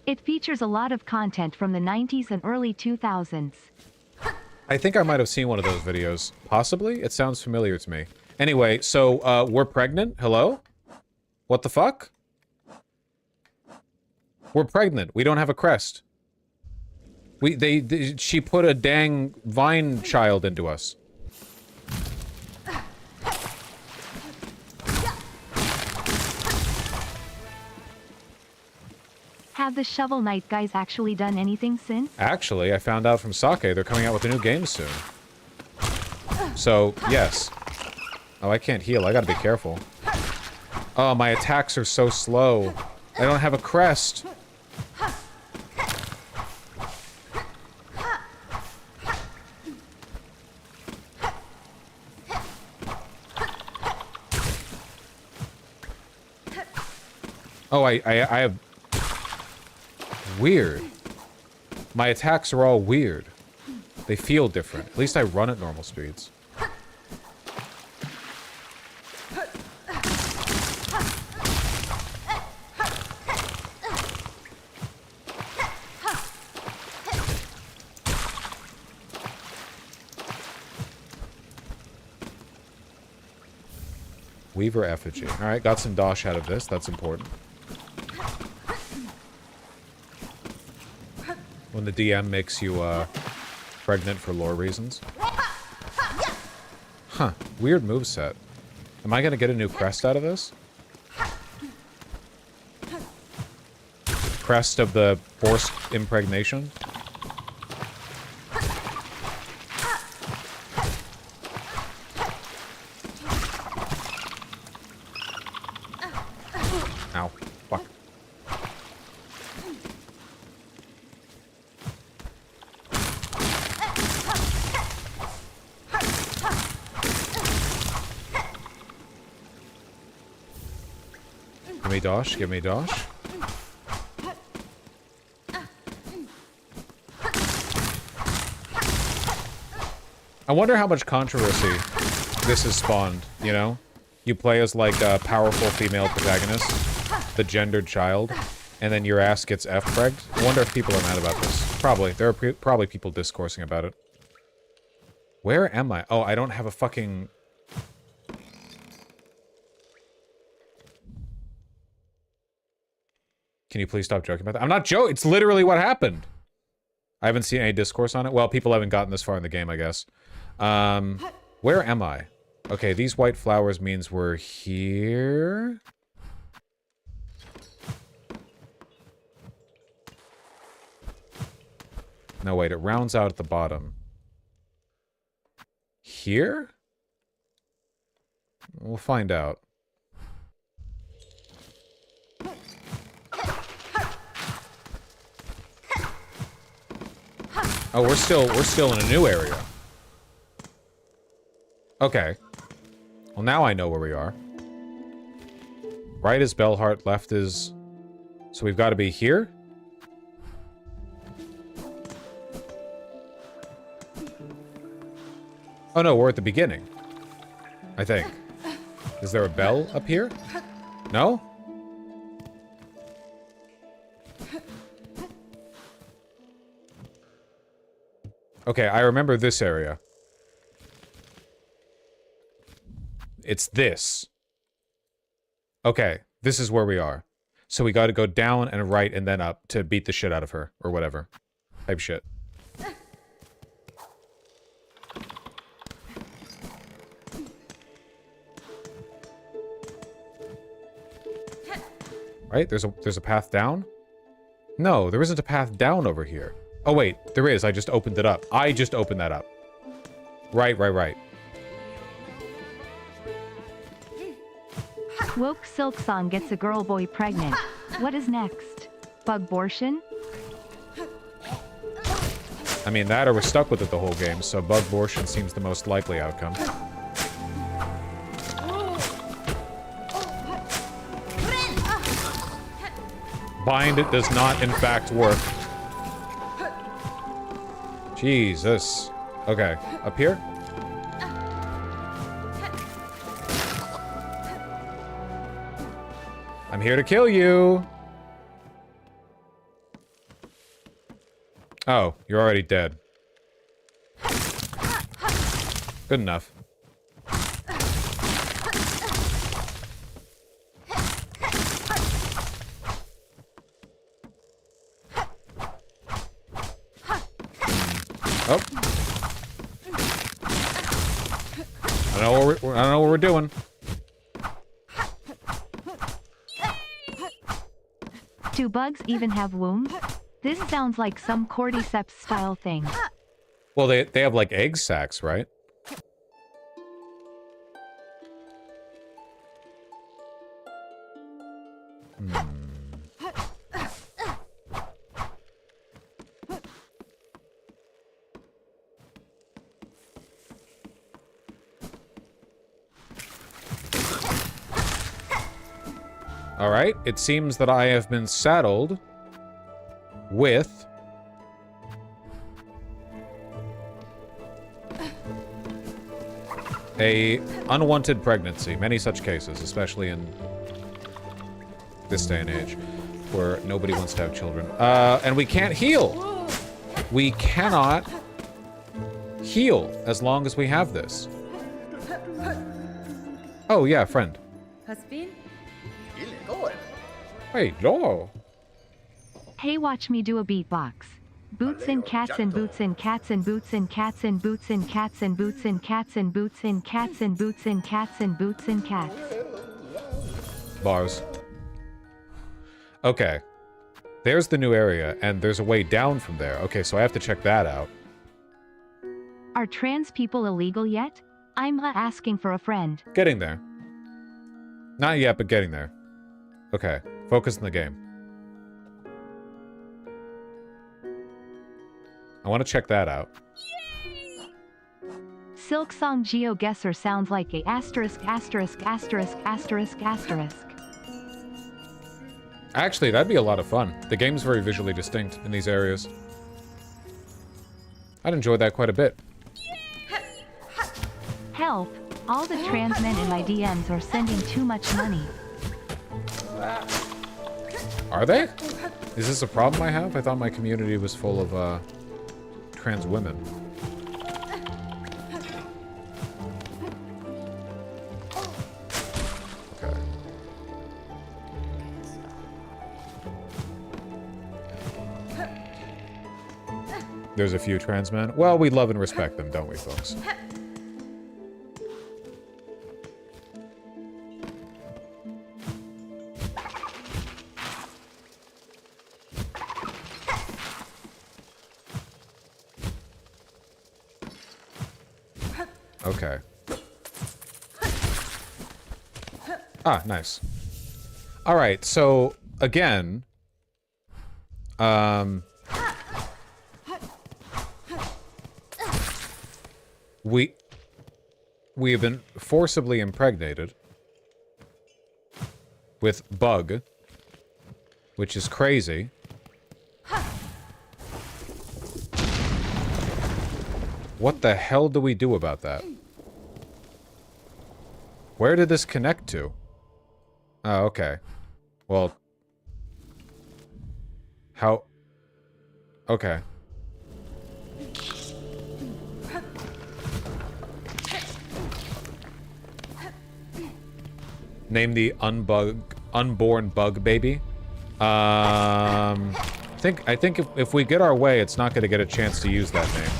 It features a lot of content from the 90s and early 2000s. I think I might have seen one of those videos. Possibly? It sounds familiar to me. Anyway, so, we're pregnant? Hello? What the fuck? We're pregnant. We don't have a crest. She put a dang Vine child into us. Have the Shovel Knight guys actually done anything since? Actually, I found out from Sake they're coming out with a new game soon. So, yes. Oh, I can't heal. I gotta be careful. Oh, my attacks are so slow. I don't have a crest. Oh, I have... Weird. My attacks are all weird. They feel different. At least I run at normal speeds. Weaver effigy. Alright, got some dosh out of this. That's important. When the DM makes you, pregnant for lore reasons. Huh. Weird moveset. Am I gonna get a new crest out of this? Crest of the forced impregnation? Ow. Fuck. Give me dosh, give me dosh. I wonder how much controversy this has spawned, you know? You play as, like, a powerful female protagonist, the gendered child, and then your ass gets F-pregged. I wonder if people are mad about this. Probably. There are probably people discoursing about it. Where am I? Oh, I don't have a fucking... Can you please stop joking about that? I'm not joking. It's literally what happened. I haven't seen any discourse on it. Well, people haven't gotten this far in the game, I guess. Where am I? Okay, these white flowers means we're here. No, wait, it rounds out at the bottom. Here? We'll find out. Oh, we're still in a new area. Okay. Well, now I know where we are. Right is Bellheart, left is... So we've got to be here? Oh no, we're at the beginning. I think. Is there a bell up here? No? Okay, I remember this area. It's this. Okay, this is where we are. So we gotta go down and right and then up to beat the shit out of her. Or whatever. Type shit. Right? There's a path down? No, there isn't a path down over here. Oh wait, there is. I just opened it up. I just opened that up. Right. Woke Silk Song gets a girl boy pregnant. What is next? Bug-bortion? I mean, that or we're stuck with it the whole game, so bug-bortion seems the most likely outcome. Bind it does not, in fact, work. Jesus. Okay, up here? I'm here to kill you! Oh, you're already dead. Good enough. Oh. I don't know what we're doing. Do bugs even have wombs? This sounds like some cordyceps style thing. Well, they have like egg sacs, right? Alright, it seems that I have been saddled with a unwanted pregnancy. Many such cases, especially in this day and age, where nobody wants to have children. And we can't heal! We cannot heal as long as we have this. Oh yeah, friend. Hey, no. Hey, watch me do a beatbox. Boots and cats and boots and cats and boots and cats and boots and cats and boots and cats and boots and cats and boots and cats and boots and cats. Bars. Okay. There's the new area, and there's a way down from there. Okay, so I have to check that out. Are trans people illegal yet? I'm asking for a friend. Getting there. Not yet, but getting there. Okay, focus on the game. I want to check that out. Silk Song GeoGuessr sounds like a asterisk asterisk asterisk asterisk asterisk. Actually, that'd be a lot of fun. The game's very visually distinct in these areas. I'd enjoy that quite a bit. Help! All the trans men in my DMs are sending too much money. Are they? Is this a problem I have? I thought my community was full of, trans women. Okay. There's a few trans men. Well, we love and respect them, don't we, folks? Okay. Ah, nice. All right, so again, we have been forcibly impregnated with bug, which is crazy. What the hell do we do about that? Where did this connect to? Oh, okay. Well, how? Okay. Name the unborn bug baby. I think if we get our way, it's not going to get a chance to use that name.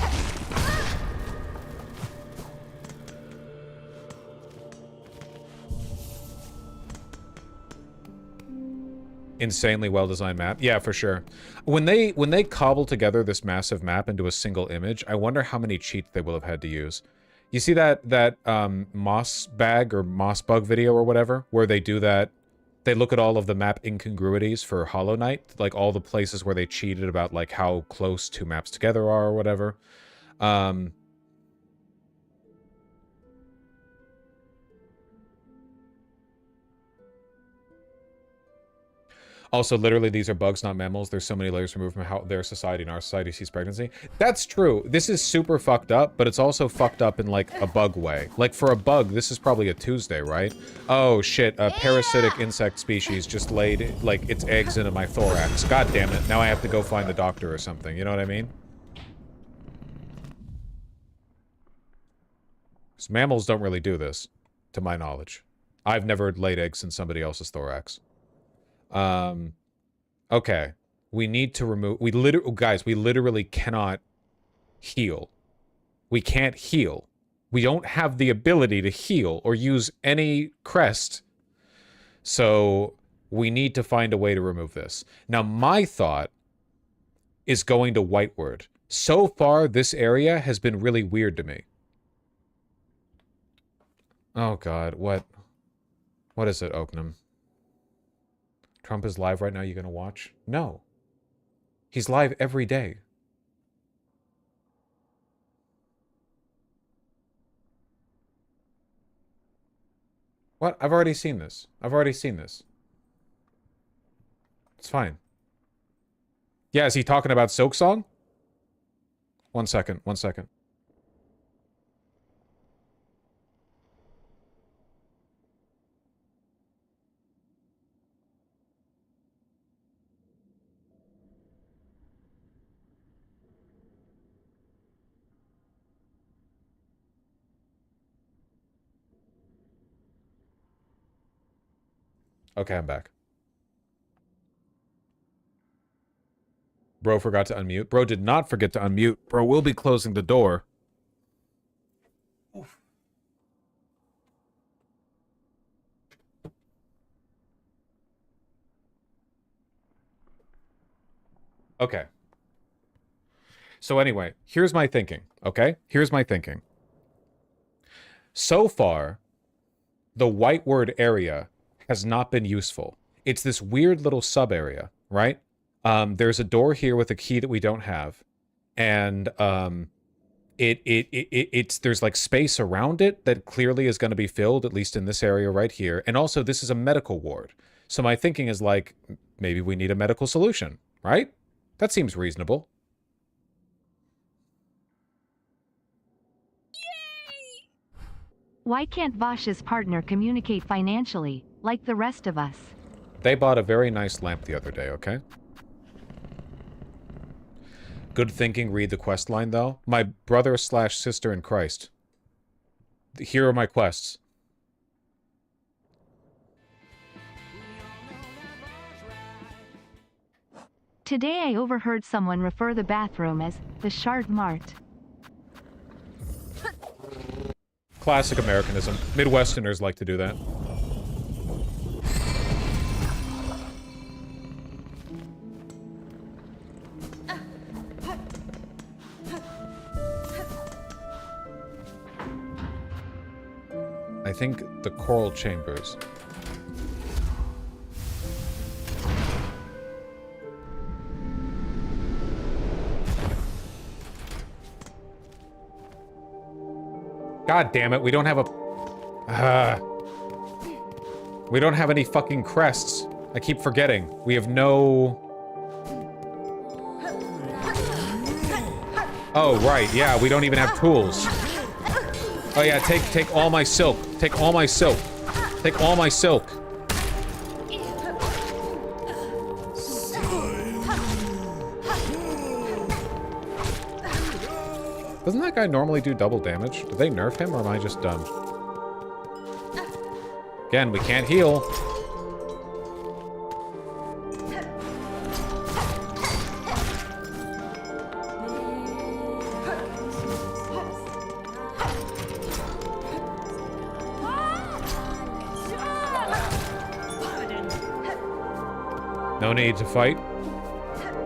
Insanely well-designed map. Yeah, for sure. When they cobble together this massive map into a single image, I wonder how many cheats they will have had to use. You see that moss bag or moss bug video or whatever, where they do that, they look at all of the map incongruities for Hollow Knight, like all the places where they cheated about like how close two maps together are or whatever. Also, literally, these are bugs, not mammals. There's so many layers removed from how their society and our society sees pregnancy. That's true. This is super fucked up, but it's also fucked up in, like, a bug way. Like, for a bug, this is probably a Tuesday, right? Oh, shit. A parasitic insect species just laid, like, its eggs into my thorax. God damn it. Now I have to go find the doctor or something. You know what I mean? 'Cause mammals don't really do this, to my knowledge. I've never laid eggs in somebody else's thorax. Okay. We need to remove... Guys, we literally cannot heal. We can't heal. We don't have the ability to heal or use any crest. So, we need to find a way to remove this. Now, my thought is going to Whiteward. So far, this area has been really weird to me. Oh, God. What is it, Oaknam? Trump is live right now, you gonna watch? No. He's live every day. What? I've already seen this. I've already seen this. It's fine. Yeah, is he talking about Silk Song? 1 second, 1 second. Okay, I'm back. Bro forgot to unmute. Bro did not forget to unmute. Bro will be closing the door. Oof. Okay. So anyway, here's my thinking, okay? Here's my thinking. So far, the Whiteward area has not been useful. It's this weird little sub-area, right? There's a door here with a key that we don't have. And there's like space around it that clearly is going to be filled, at least in this area right here. And also, this is a medical ward. So my thinking is like, maybe we need a medical solution, right? That seems reasonable. Why can't Vosh's partner communicate financially, like the rest of us? They bought a very nice lamp the other day, okay? Good thinking, read the quest line, though. My brother / sister in Christ. Here are my quests. Today I overheard someone refer the bathroom as the Shard Mart. Classic Americanism. Midwesterners like to do that. I think the coral chambers. God damn it, we don't have a... we don't have any fucking crests. I keep forgetting. We have no... Oh, right, yeah, we don't even have tools. Oh yeah, take all my silk. Take all my silk. Take all my silk. Doesn't that guy normally do double damage? Do they nerf him, or am I just dumb? Again, we can't heal. No need to fight.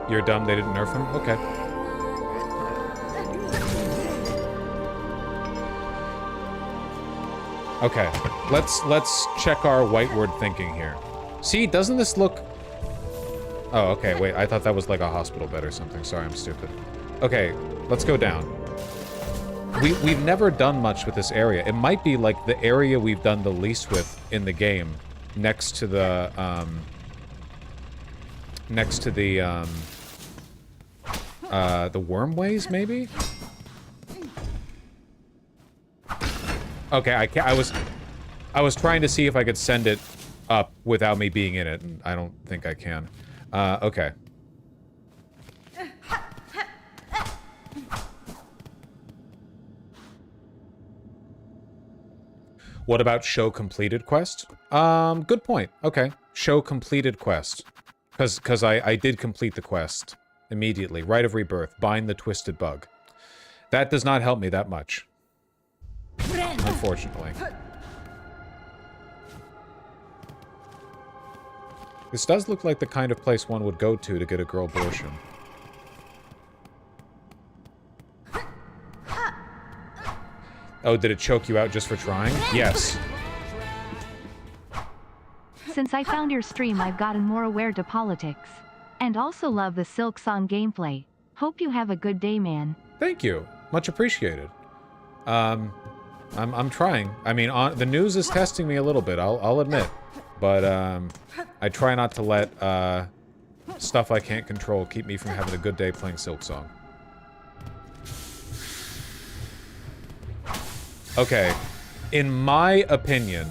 You're dumb, they didn't nerf him? Okay. Okay, let's check our whiteward thinking here. See, doesn't this look... Oh, okay, wait, I thought that was like a hospital bed or something. Sorry, I'm stupid. Okay, let's go down. We've never done much with this area. It might be like the area we've done the least with in the game, next to the wormways, maybe? Okay, I was trying to see if I could send it up without me being in it, and I don't think I can. Okay. What about show completed quest? Good point. Okay. Show completed quest. Because I did complete the quest immediately. Rite of Rebirth. Bind the Twisted Bug. That does not help me that much. Unfortunately. This does look like the kind of place one would go to get a girl abortion. Oh, did it choke you out just for trying? Yes. Since I found your stream, I've gotten more aware to politics. And also love the Silk Song gameplay. Hope you have a good day, man. Thank you. Much appreciated. I'm trying. I mean, the news is testing me a little bit, I'll admit. But, I try not to let, stuff I can't control keep me from having a good day playing Silk Song. Okay. In my opinion...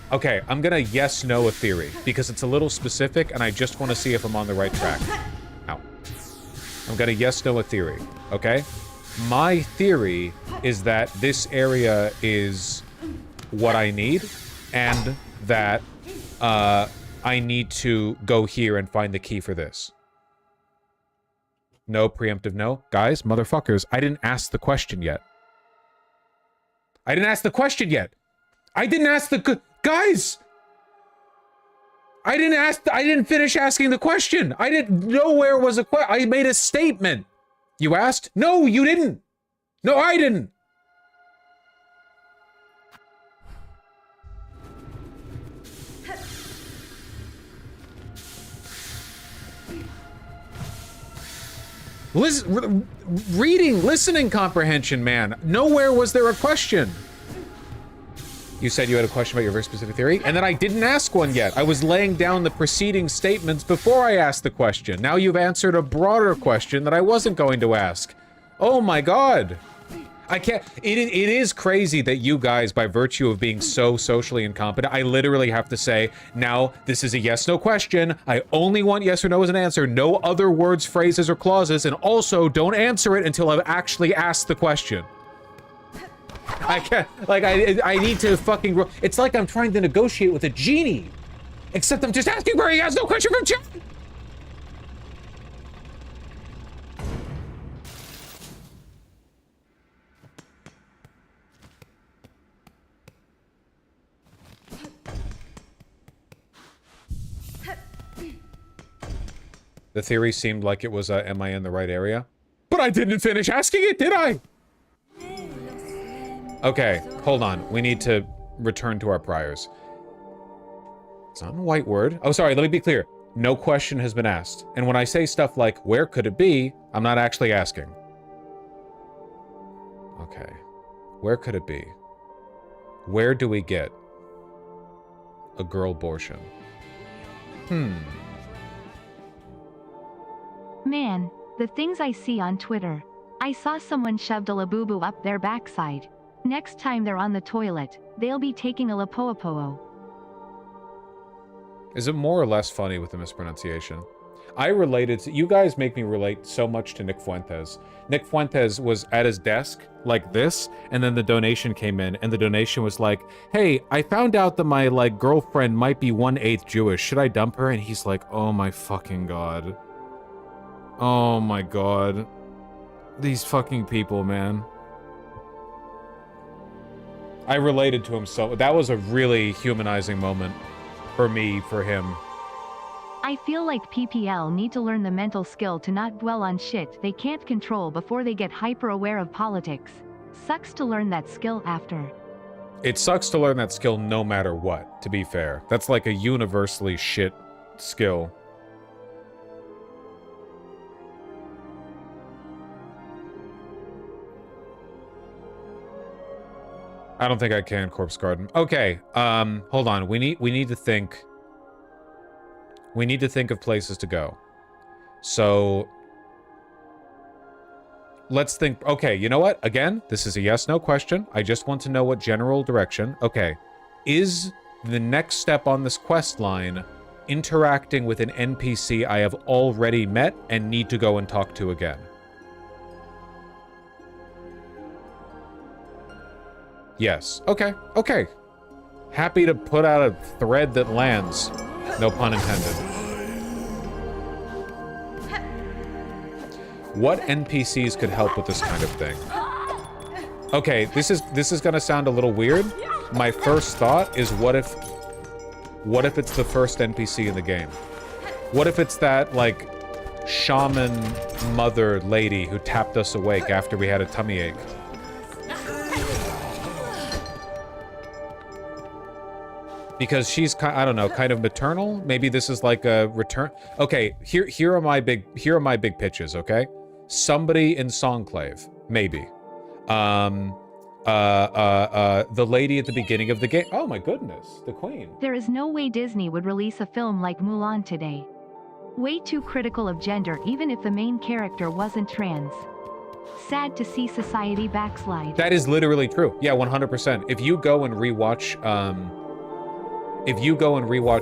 Okay, I'm gonna yes-no a theory, because it's a little specific, and I just want to see if I'm on the right track. Ow. I'm gonna yes-no a theory, okay? My theory is that this area is what I need, and that I need to go here and find the key for this. No preemptive no. Guys, motherfuckers, I didn't ask the question yet. I didn't ask the question yet. I didn't ask the... Guys! I didn't finish asking the question. I didn't... Nowhere was a question. I made a statement. You asked? No, you didn't. No, I didn't. Listening comprehension, man. Nowhere was there a question. You said you had a question about your very specific theory, and then I didn't ask one yet. I was laying down the preceding statements before I asked the question. Now you've answered a broader question that I wasn't going to ask. Oh my god. I can't... It is crazy that you guys, by virtue of being so socially incompetent, I literally have to say, now, this is a yes-no question. I only want yes or no as an answer. No other words, phrases, or clauses, and also don't answer it until I've actually asked the question. I can't... Like, I need to fucking... It's like I'm trying to negotiate with a genie. Except I'm just asking for a yes-no question from chat. The theory seemed like it was, am I in the right area? But I didn't finish asking it, did I? Okay, hold on. We need to return to our priors. It's not a white word. Oh, sorry, let me be clear. No question has been asked. And when I say stuff like, where could it be? I'm not actually asking. Okay. Where could it be? Where do we get a girl abortion? Man, the things I see on Twitter. I saw someone shoved a labubu up their backside. Next time they're on the toilet, they'll be taking a lapoapoa. Is it more or less funny with the mispronunciation? I related to... You guys make me relate so much to Nick Fuentes. Nick Fuentes was at his desk like this, and then the donation came in, and the donation was like, hey, I found out that my, like, girlfriend might be 1/8 Jewish. Should I dump her? And he's like, oh my fucking god. Oh my god. These fucking people, man. I related to him so... That was a really humanizing moment. For me, for him. I feel like PPL need to learn the mental skill to not dwell on shit they can't control before they get hyper-aware of politics. Sucks to learn that skill after. It sucks to learn that skill no matter what, to be fair. That's like a universally shit skill. I don't think I can, Corpse Garden. Okay, hold on. We need to think... We need to think of places to go. So... Let's think... Okay, you know what? Again, this is a yes-no question. I just want to know what general direction. Okay. Is the next step on this quest line interacting with an NPC I have already met and need to go and talk to again? Yes. Okay. Okay. Happy to put out a thread that lands. No pun intended. What NPCs could help with this kind of thing? Okay, this is gonna sound a little weird. My first thought is what if it's the first NPC in the game? What if it's that, like, shaman mother lady who tapped us awake after we had a tummy ache? Because she's, I don't know, kind of maternal? Maybe this is like a return... Okay, here are my big pitches, okay? Somebody in Songclave, maybe. The lady at the beginning of the game... Oh my goodness, the queen. There is no way Disney would release a film like Mulan today. Way too critical of gender even if the main character wasn't trans. Sad to see society backslide. That is literally true. Yeah, 100%. If you go and rewatch,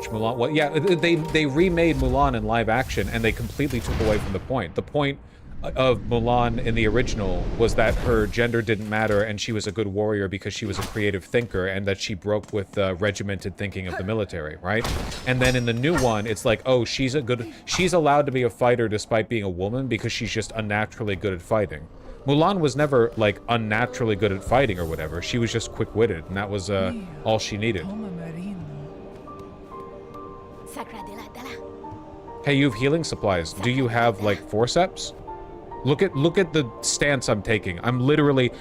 Mulan, well, yeah, they remade Mulan in live action and they completely took away from the point. The point of Mulan in the original was that her gender didn't matter and she was a good warrior because she was a creative thinker and that she broke with the regimented thinking of the military, right? And then in the new one, it's like, oh, she's allowed to be a fighter despite being a woman because she's just unnaturally good at fighting. Mulan was never, like, unnaturally good at fighting or whatever. She was just quick-witted, and that was all she needed. Hey, you have healing supplies. Do you have, like, forceps? Look at the stance I'm taking. I'm literally...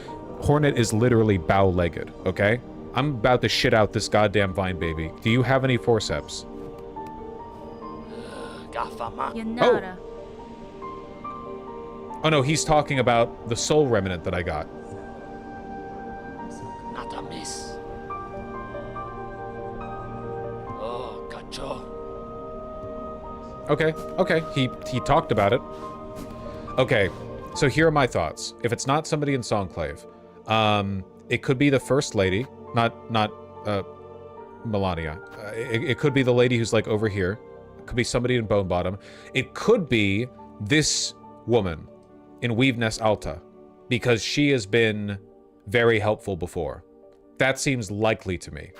Hornet is literally bow-legged, okay? I'm about to shit out this goddamn vine baby. Do you have any forceps? Oh! Oh no, he's talking about the soul remnant that I got. Not a miss. Oh, gacho. Okay, he talked about it. Okay, so here are my thoughts. If it's not somebody in Songclave, it could be the First Lady, not Melania. It could be the lady who's like over here. It could be somebody in Bone Bottom. It could be this woman in Weaveness Alta, because she has been very helpful before. That seems likely to me.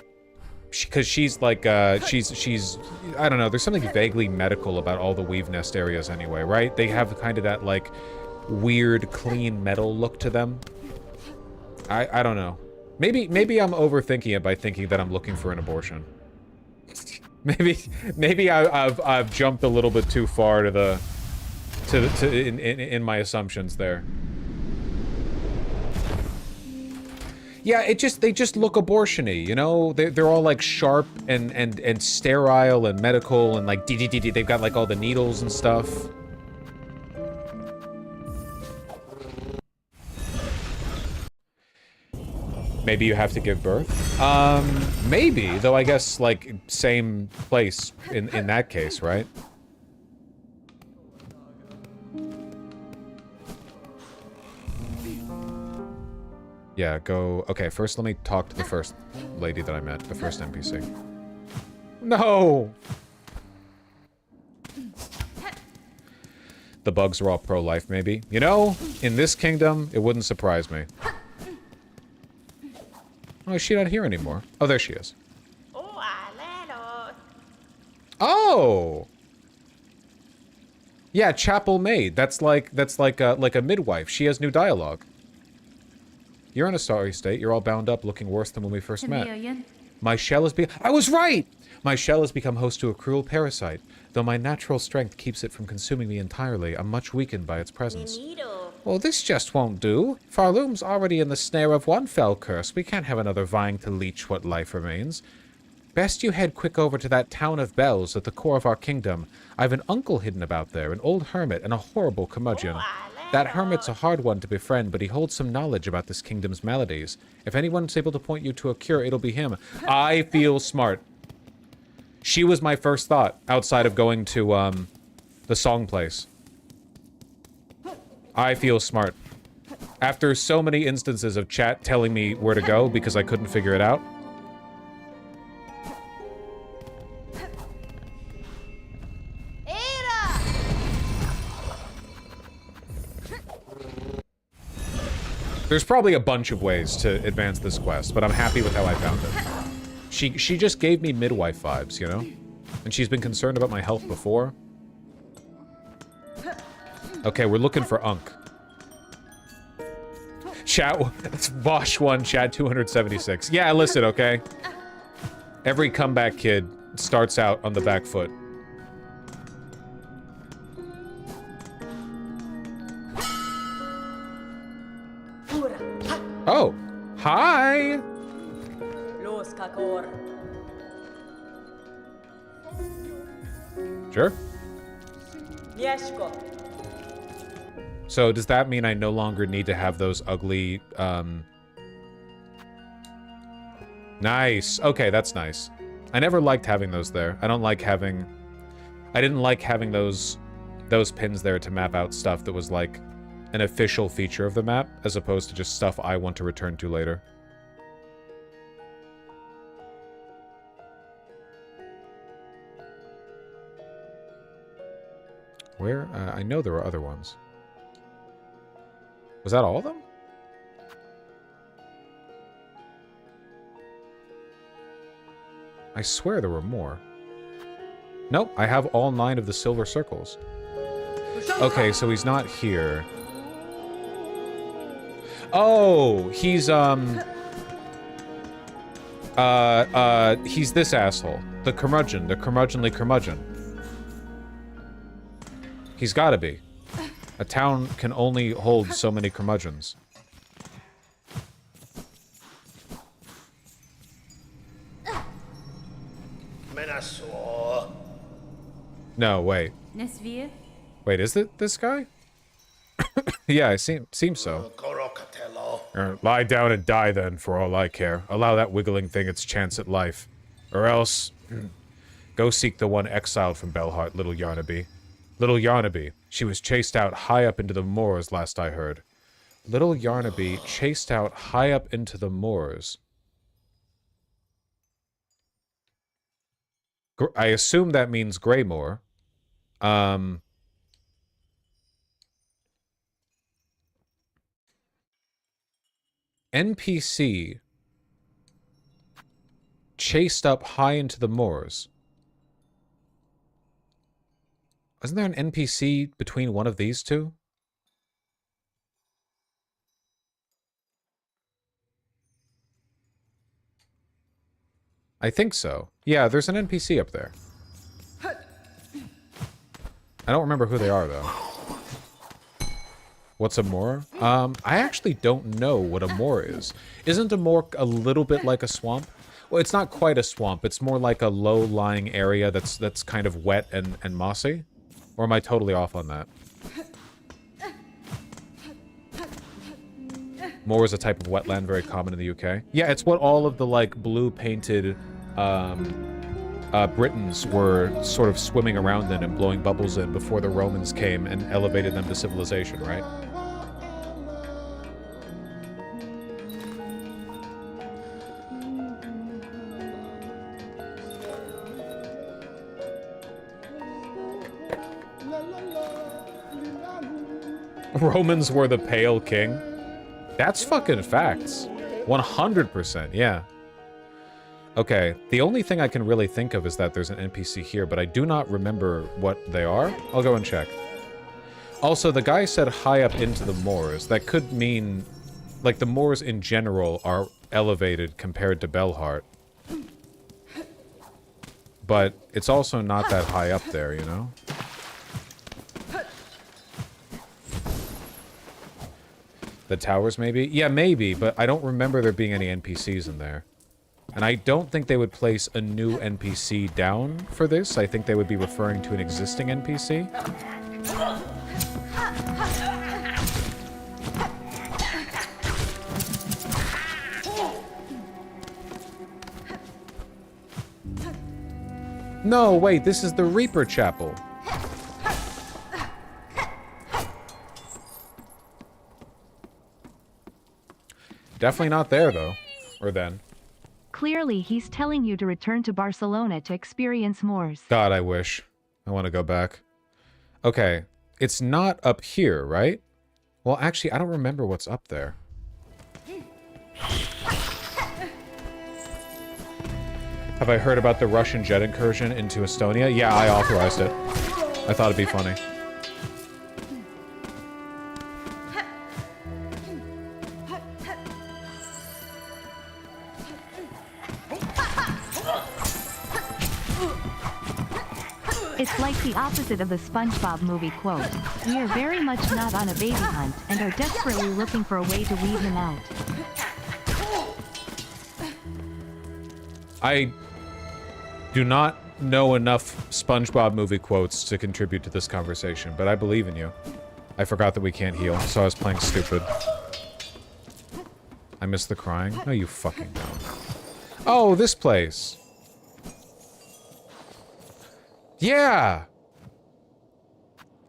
Because she's like, she's, I don't know, there's something vaguely medical about all the Weave Nest areas anyway, right? They have kind of that, like, weird, clean metal look to them. I don't know. Maybe I'm overthinking it by thinking that I'm looking for an abortion. Maybe I've jumped a little bit too far to in my assumptions there. Yeah, they just look abortion-y, you know? They're all like sharp and sterile and medical and like they've got like all the needles and stuff. Maybe you have to give birth? Maybe, though I guess like same place in that case, right? Yeah, go... Okay, first let me talk to the first lady that I met, the first NPC. No! The bugs are all pro-life, maybe. You know, in this kingdom, it wouldn't surprise me. Oh, is she not here anymore? Oh, there she is. Oh! Yeah, chapel maid. That's like a midwife. She has new dialogue. You're in a sorry state. You're all bound up, looking worse than when we first met. My shell has I was right! My shell has become host to a cruel parasite. Though my natural strength keeps it from consuming me entirely, I'm much weakened by its presence. Well, this just won't do. Farloom's already in the snare of one fell curse. We can't have another vying to leech what life remains. Best you head quick over to that town of bells at the core of our kingdom. I've an uncle hidden about there, an old hermit and a horrible curmudgeon. That hermit's a hard one to befriend, but he holds some knowledge about this kingdom's maladies. If anyone's able to point you to a cure, it'll be him. I feel smart. She was my first thought, outside of going to, the song place. I feel smart. After so many instances of chat telling me where to go because I couldn't figure it out. There's probably a bunch of ways to advance this quest, but I'm happy with how I found it. She just gave me midwife vibes, you know? And she's been concerned about my health before. Okay, we're looking for Unk. Chat, it's Bosch 1, chat 276. Yeah, listen, okay? Every comeback kid starts out on the back foot. Oh, hi! Sure. So does that mean I no longer need to have those ugly, Nice. Okay, that's nice. I never liked having those there. I didn't like having those pins there to map out stuff that was like an official feature of the map, as opposed to just stuff I want to return to later. Where? I know there were other ones. Was that all of them? I swear there were more. Nope, I have all 9 of the silver circles. Okay, so he's not here. Oh, he's this asshole. The curmudgeon, the curmudgeonly curmudgeon. He's gotta be. A town can only hold so many curmudgeons. No, wait. Wait, is it this guy? Yeah, it seems so. Lie down and die then, for all I care. Allow that wiggling thing its chance at life. Or else... go seek the one exiled from Belhart, little Yarnaby. Little Yarnaby. She was chased out high up into the moors, last I heard. Little Yarnaby chased out high up into the moors. I assume that means Greymoor. NPC chased up high into the moors. Wasn't there an NPC between one of these two? I think so. Yeah, there's an NPC up there. I don't remember who they are, though. What's a moor? I actually don't know what a moor is. Isn't a moor a little bit like a swamp? Well, it's not quite a swamp. It's more like a low-lying area that's kind of wet and mossy. Or am I totally off on that? Moor is a type of wetland very common in the UK. Yeah, it's what all of the, like, blue-painted Britons were sort of swimming around in and blowing bubbles in before the Romans came and elevated them to civilization, right? Romans were the pale king. That's fucking facts. 100%, yeah. Okay, the only thing I can really think of is that there's an NPC here, but I do not remember what they are. I'll go and check. Also, the guy said high up into the moors. That could mean, like, the moors in general are elevated compared to Belhart. But it's also not that high up there, you know? The towers, maybe? Yeah, maybe, but I don't remember there being any NPCs in there. And I don't think they would place a new NPC down for this. I think they would be referring to an existing NPC. No, wait, this is the Reaper Chapel. Definitely not there, though. Or then. Clearly, he's telling you to return to Barcelona to experience Moors. God, I wish. I want to go back. Okay. It's not up here, right? Well, actually, I don't remember what's up there. Have I heard about the Russian jet incursion into Estonia? Yeah, I authorized it. I thought it'd be funny. It's like the opposite of the SpongeBob movie quote. We are very much not on a baby hunt and are desperately looking for a way to weed him out. I do not know enough SpongeBob movie quotes to contribute to this conversation, but I believe in you. I forgot that we can't heal, so I was playing stupid. I missed the crying? No, you fucking don't. Oh, this place. Yeah.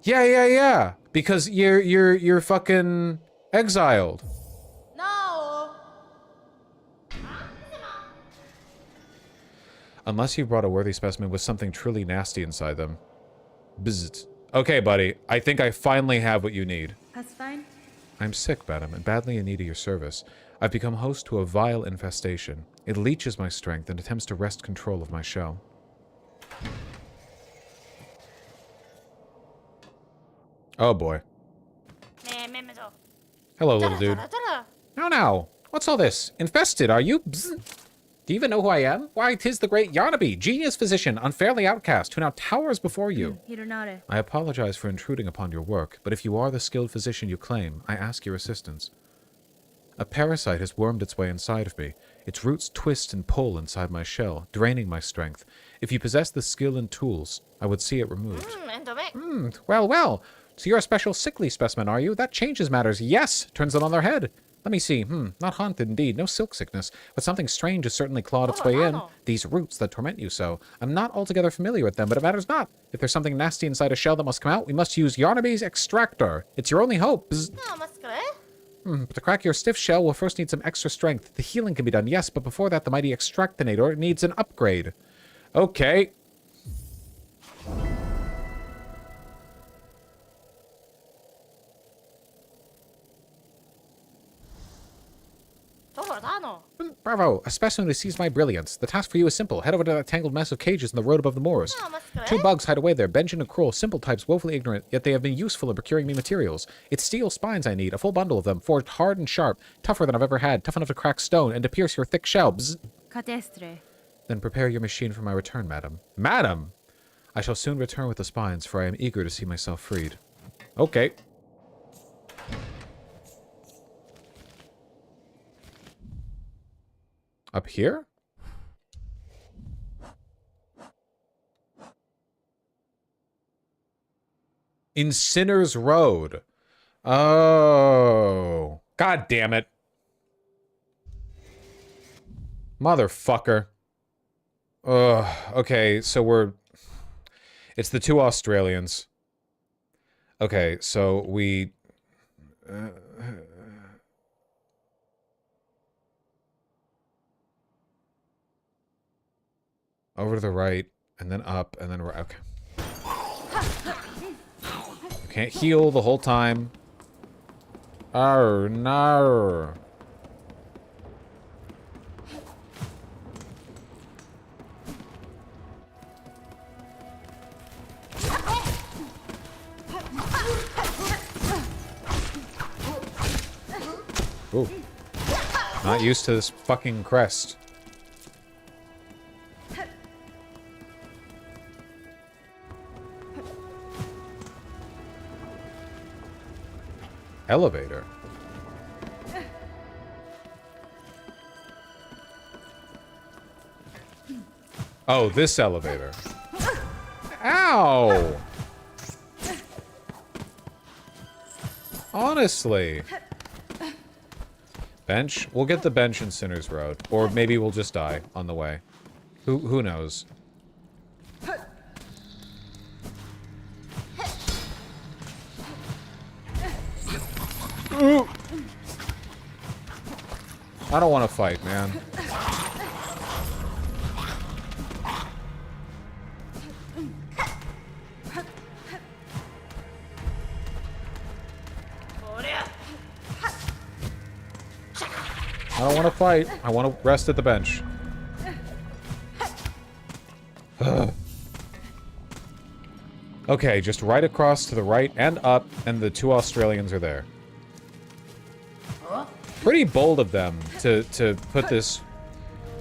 Yeah. Because you're fucking exiled. No. Unless you brought a worthy specimen with something truly nasty inside them. Bzzzt. Okay, buddy. I think I finally have what you need. That's fine. I'm sick, madam, and badly in need of your service. I've become host to a vile infestation. It leeches my strength and attempts to wrest control of my shell. Oh boy. Hello, little dude. Now. What's all this? Infested, are you? Bzz. Do you even know who I am? Why, 'tis the great Yarnaby, genius physician, unfairly outcast, who now towers before you. I apologize for intruding upon your work, but if you are the skilled physician you claim, I ask your assistance. A parasite has wormed its way inside of me. Its roots twist and pull inside my shell, draining my strength. If you possess the skill and tools, I would see it removed. Well. So you're a special sickly specimen, are you? That changes matters. Yes! Turns it on their head. Let me see. Not haunted indeed. No silk sickness. But something strange has certainly clawed its way in. These roots that torment you so. I'm not altogether familiar with them, but it matters not. If there's something nasty inside a shell that must come out, we must use Yarnaby's extractor. It's your only hope. But to crack your stiff shell, we'll first need some extra strength. The healing can be done, yes, but before that, the mighty extractinator needs an upgrade. Okay. Bravo! A specimen who sees my brilliance. The task for you is simple. Head over to that tangled mess of cages in the road above the moors. 2 bugs hide away there, Benjamin and Cruel, simple types, woefully ignorant, yet they have been useful in procuring me materials. It's steel spines I need, a full bundle of them, forged hard and sharp, tougher than I've ever had, tough enough to crack stone, and to pierce your thick shell. Bzz. Then prepare your machine for my return, madam. Madam! I shall soon return with the spines, for I am eager to see myself freed. Okay. Up here? In Sinners Road. Oh. God damn it. Motherfucker. Ugh. Okay, so we're... It's the two Australians. Okay, so we... over to the right, and then up, and then right. Okay. You can't heal the whole time. Arr, no. Ooh. Not used to this fucking crest. Elevator. Oh, this elevator. Ow! Honestly. Bench? We'll get the bench in Sinners Road. Or maybe we'll just die on the way. Who knows? Ooh. I don't want to fight, man. I don't want to fight. I want to rest at the bench. Okay, just right across to the right and up, and the two Australians are there. Pretty bold of them to put this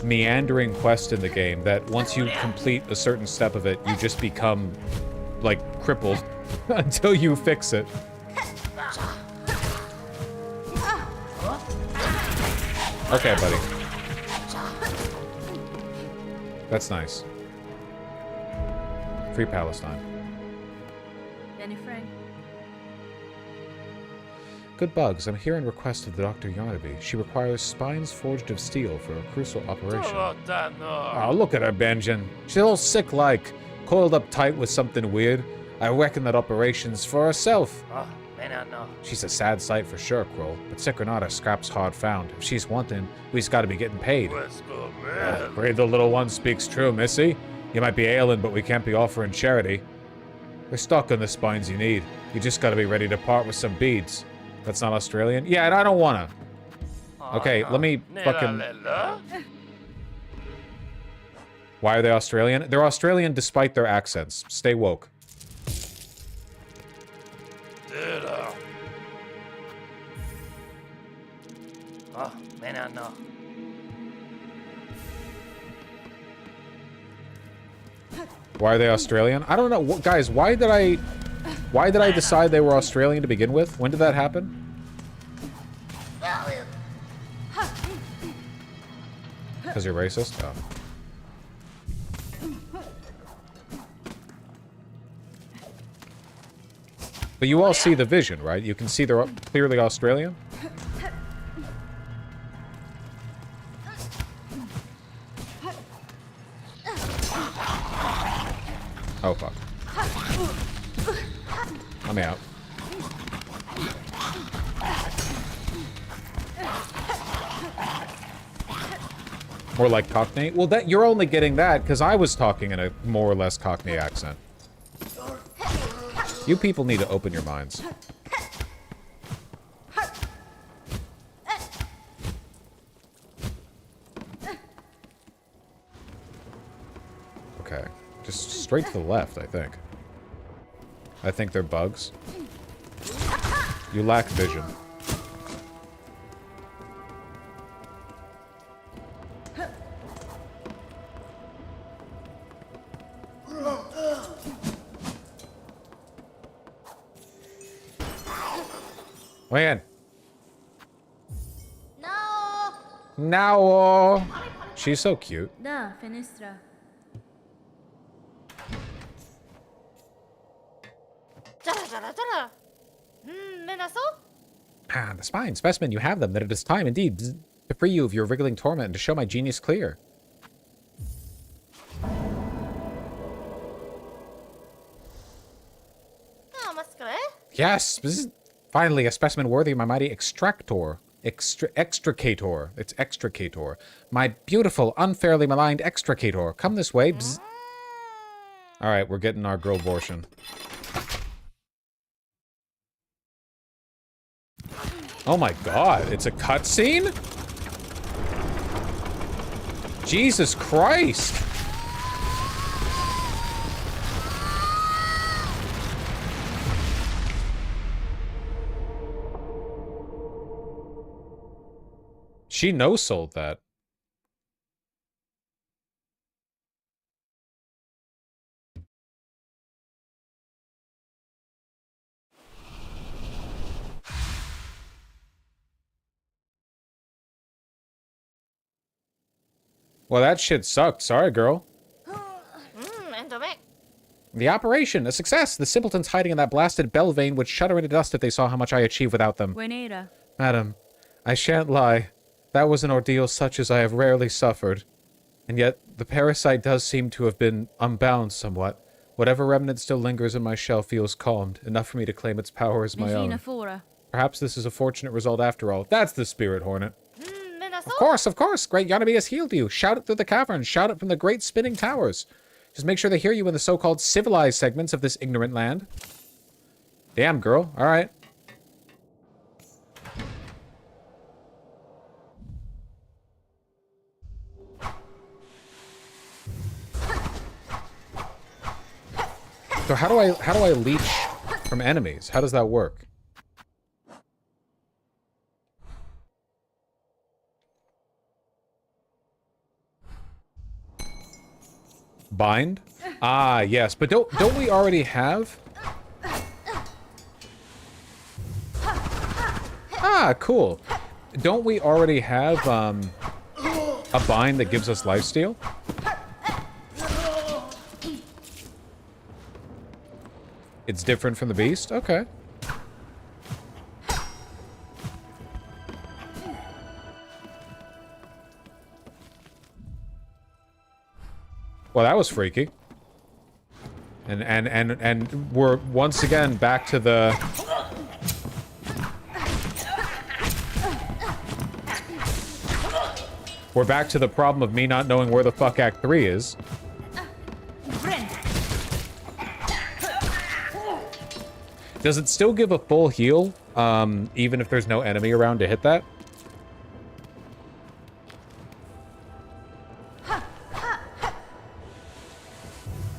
meandering quest in the game that once you complete a certain step of it, you just become, like, crippled until you fix it. Okay, buddy. That's nice. Free Palestine. Benny Frank. Good bugs. I'm here in request of the Dr. Yarnaby. She requires spines forged of steel for a crucial operation. Oh, look at her, Benjamin. She's all sick-like, coiled up tight with something weird. I reckon that operation's for herself. She's a sad sight for sure, Kroll, but sick or not, her scrap's hard found. If she's wanting, we's gotta be getting paid. Afraid the little one speaks true, missy. You might be ailing, but we can't be offering charity. We're stuck on the spines you need. You just gotta be ready to part with some beads. That's not Australian? Yeah, and I don't wanna. Okay, let me fucking... Why are they Australian? They're Australian despite their accents. Stay woke. Why are they Australian? I don't know. Guys, why did I decide they were Australian to begin with? When did that happen? Because you're racist? Oh. But you all see the vision, right? You can see they're clearly Australian? Oh, fuck. I'm out. More like Cockney? Well, that you're only getting that because I was talking in a more or less Cockney accent. You people need to open your minds. Okay. Just straight to the left, I think. I think they're bugs. You lack vision. When? No. Now. She's so cute. Da, fenestra. Ah, the spine. Specimen, you have them. That it is time, indeed, to free you of your wriggling torment and to show my genius clear. Yes, this is finally a specimen worthy of my mighty extractor. Extricator. It's extricator. My beautiful, unfairly maligned extricator. Come this way. Bzz. All right, we're getting our girl abortion. Oh my god, it's a cutscene? Jesus Christ! She no-sold that. Well, that shit sucked. Sorry, girl. The operation, a success. The simpletons hiding in that blasted bell vein would shudder into dust if they saw how much I achieved without them. Buenera. Madam, I shan't lie. That was an ordeal such as I have rarely suffered. And yet, the parasite does seem to have been unbound somewhat. Whatever remnant still lingers in my shell feels calmed, enough for me to claim its power as my own. Perhaps this is a fortunate result after all. That's the spirit, Hornet. Of course. Great Yanabe has healed you. Shout it through the caverns. Shout it from the great spinning towers. Just make sure they hear you in the so-called civilized segments of this ignorant land. Damn, girl. All right. So how do I leech from enemies? How does that work? Bind? Ah, yes, but don't we already have? Ah, cool. Don't we already have a bind that gives us lifesteal? It's different from the beast? Okay. Well, that was freaky. And we're once again back to the problem of me not knowing where the fuck Act 3 is. Does it still give a full heal, even if there's no enemy around to hit that?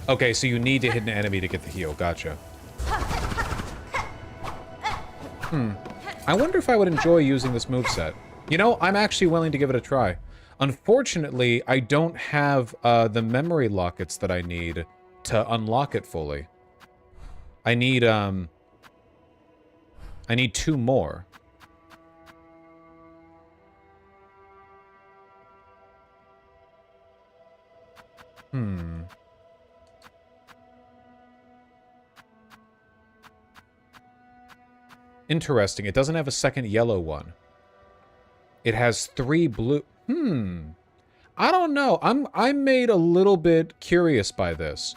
Okay, so you need to hit an enemy to get the heal. Gotcha. I wonder if I would enjoy using this moveset. You know, I'm actually willing to give it a try. Unfortunately, I don't have the memory lockets that I need to unlock it fully. I need 2 more. Interesting. It doesn't have a second yellow one. It has 3 blue. I don't know. I'm made a little bit curious by this.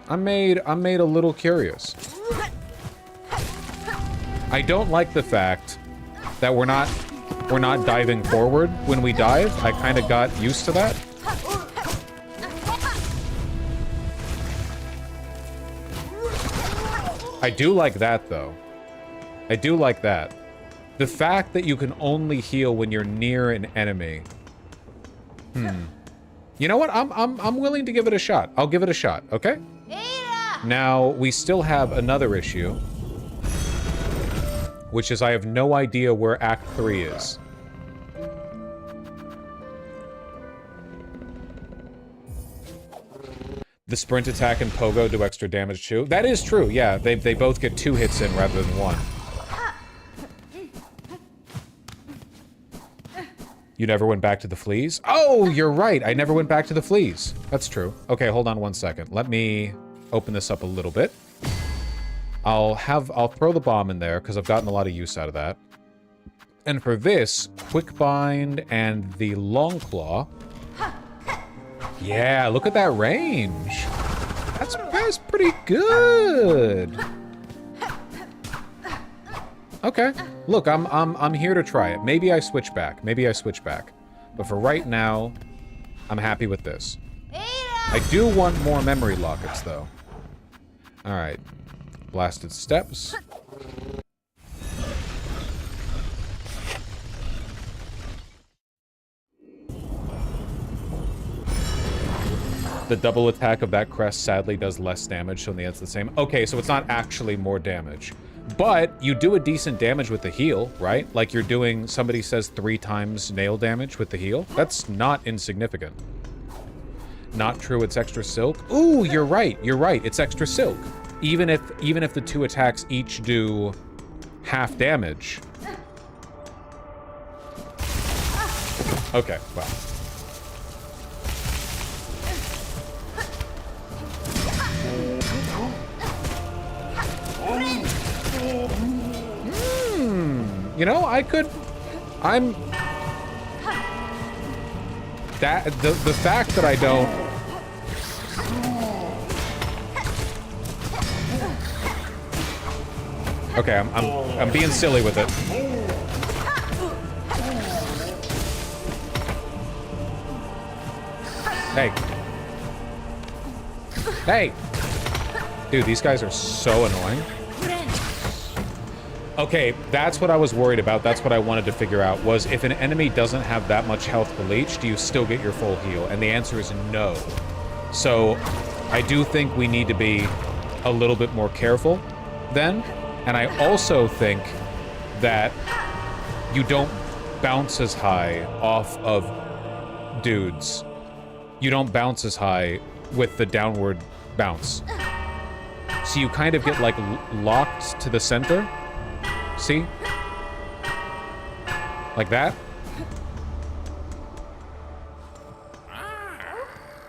I'm made a little curious. I don't like the fact that we're not diving forward when we dive. I kind of got used to that. I do like that, though. I do like that. The fact that you can only heal when you're near an enemy. You know what? I'm willing to give it a shot. I'll give it a shot, okay? Now, we still have another issue, which is I have no idea where Act 3 is. The sprint attack and pogo do extra damage too. That is true, yeah. They both get 2 hits in rather than 1. You never went back to the fleas? Oh, you're right. I never went back to the fleas. That's true. Okay, hold on one second. Let me open this up a little bit. I'll throw the bomb in there because I've gotten a lot of use out of that. And for this, quick bind and the long claw. Yeah, look at that range. That's pretty good. Okay. Look, I'm here to try it. Maybe I switch back. But for right now, I'm happy with this. I do want more memory lockets, though. All right. Blasted steps. The double attack of that crest sadly does less damage, so in the end's the same. Okay, so it's not actually more damage. But you do a decent damage with the heal, right? Like you're doing, somebody says 3 times nail damage with the heal. That's not insignificant. Not true, it's extra silk. Ooh, you're right, it's extra silk. Even if the 2 attacks each do half damage. Okay, well. You know, the fact that I don't... Okay, I'm being silly with it. Hey. Hey! Dude, these guys are so annoying. Okay, that's what I was worried about. That's what I wanted to figure out, was if an enemy doesn't have that much health to leech, do you still get your full heal? And the answer is no. So, I do think we need to be a little bit more careful then. And I also think that you don't bounce as high off of dudes. You don't bounce as high with the downward bounce. So you kind of get, like, locked to the center. See? Like that?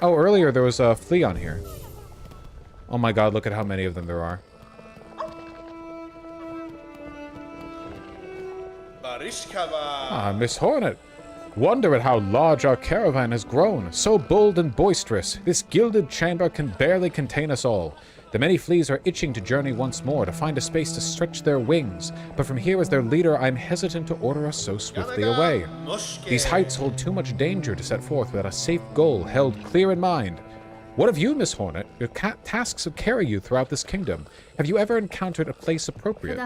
Oh, earlier there was a flea on here. Oh my god, look at how many of them there are. Ah, Miss Hornet. Wonder at how large our caravan has grown. So bold and boisterous, this gilded chamber can barely contain us all. The many fleas are itching to journey once more, to find a space to stretch their wings. But from here as their leader, I'm hesitant to order us so swiftly away. These heights hold too much danger to set forth without a safe goal held clear in mind. What of you, Miss Hornet? Your tasks have carried you throughout this kingdom. Have you ever encountered a place appropriate?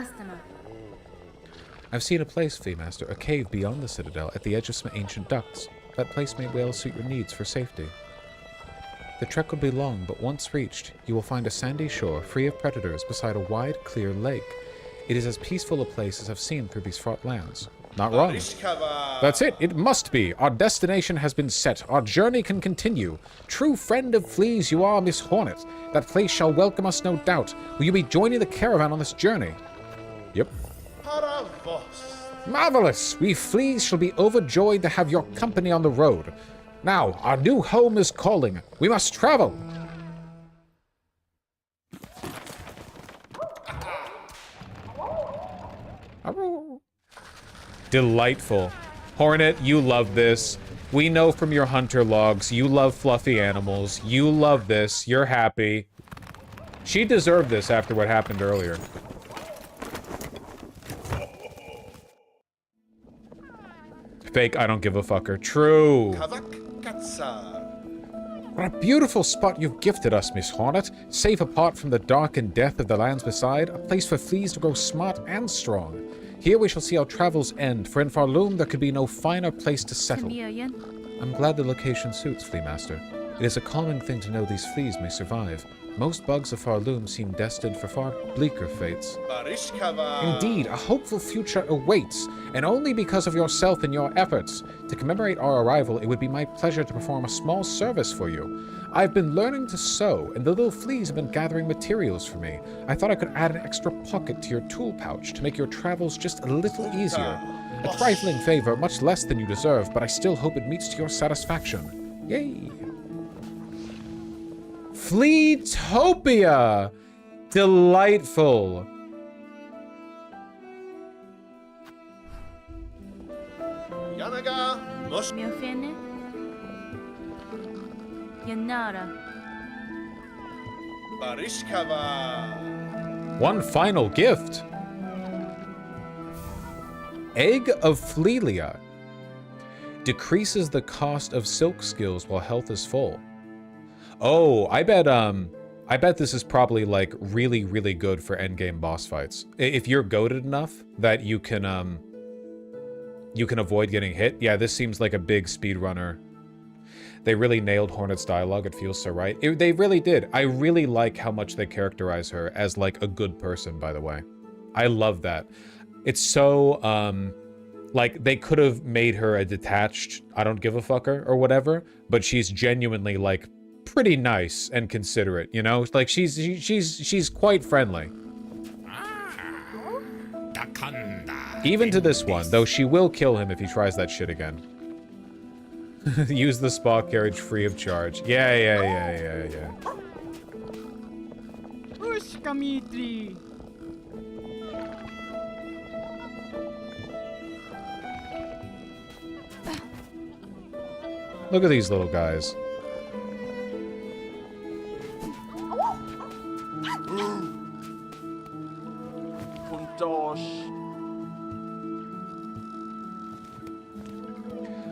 I've seen a place, Flea Master, a cave beyond the citadel, at the edge of some ancient ducts. That place may well suit your needs for safety. The trek will be long, but once reached, you will find a sandy shore free of predators beside a wide, clear lake. It is as peaceful a place as I've seen through these fraught lands. Not wrong. That's it. It must be. Our destination has been set. Our journey can continue. True friend of fleas you are, Miss Hornet. That place shall welcome us, no doubt. Will you be joining the caravan on this journey? Yep. Marvelous! We fleas shall be overjoyed to have your company on the road. Now, our new home is calling. We must travel. Delightful. Hornet, you love this. We know from your hunter logs, you love fluffy animals. You love this. You're happy. She deserved this after what happened earlier. Fake, I don't give a fucker. True. What a beautiful spot you've gifted us, Miss Hornet. Safe apart from the dark and death of the lands beside. A place for fleas to grow smart and strong. Here we shall see our travels end, for in Farloom there could be no finer place to settle. I'm glad the location suits, Flea Master. It is a calming thing to know these fleas may survive. Most bugs of Farloom seem destined for far bleaker fates. Indeed, a hopeful future awaits, and only because of yourself and your efforts. To commemorate our arrival, it would be my pleasure to perform a small service for you. I've been learning to sew, and the little fleas have been gathering materials for me. I thought I could add an extra pocket to your tool pouch to make your travels just a little easier. A trifling favor, much less than you deserve, but I still hope it meets to your satisfaction. Yay! Fleetopia! Delightful! Mio fene? Yanara. One final gift. Egg of Flelia. Decreases the cost of silk skills while health is full. Oh, I bet this is probably like really, really good for endgame boss fights. If you're goated enough that you can avoid getting hit. Yeah, this seems like a big speedrunner. They really nailed Hornet's dialogue. It feels so right. They really did. I really like how much they characterize her as like a good person, by the way. I love that. It's so, like, they could have made her a detached, I don't give a fucker or whatever, but she's genuinely, like, pretty nice and considerate, you know? Like, she's quite friendly. Even to this one, though she will kill him if he tries that shit again. Use the spa carriage free of charge. Yeah. Look at these little guys.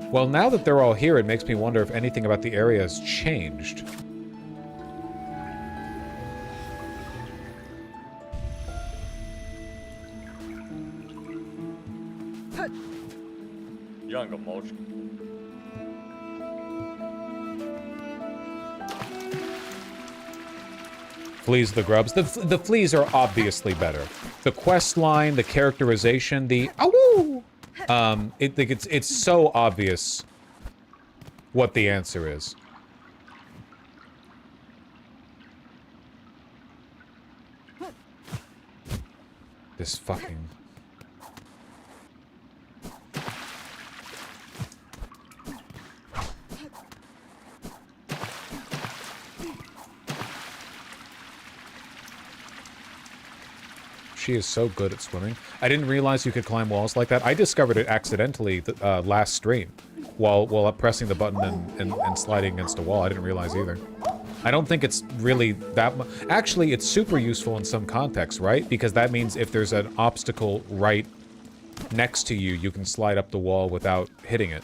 Well, now that they're all here, it makes me wonder if anything about the area has changed. Younger motion. Fleas the grubs. The fleas are obviously better. The quest line, the characterization, the awoo! It's so obvious what the answer is. This fucking... She is so good at swimming. I didn't realize you could climb walls like that. I discovered it accidentally last stream while pressing the button and sliding against a wall. I didn't realize either. I don't think it's really that much. Actually, it's super useful in some contexts, right? Because that means if there's an obstacle right next to you, you can slide up the wall without hitting it.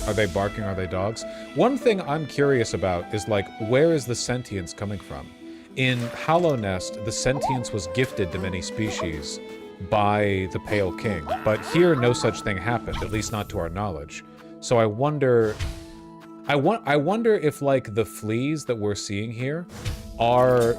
Are they barking? Are they dogs? One thing I'm curious about is, like, where is the sentience coming from? In Hollow Nest, the sentience was gifted to many species by the Pale King, but here no such thing happened, at least not to our knowledge. So I wonder if, like, the fleas that we're seeing here are,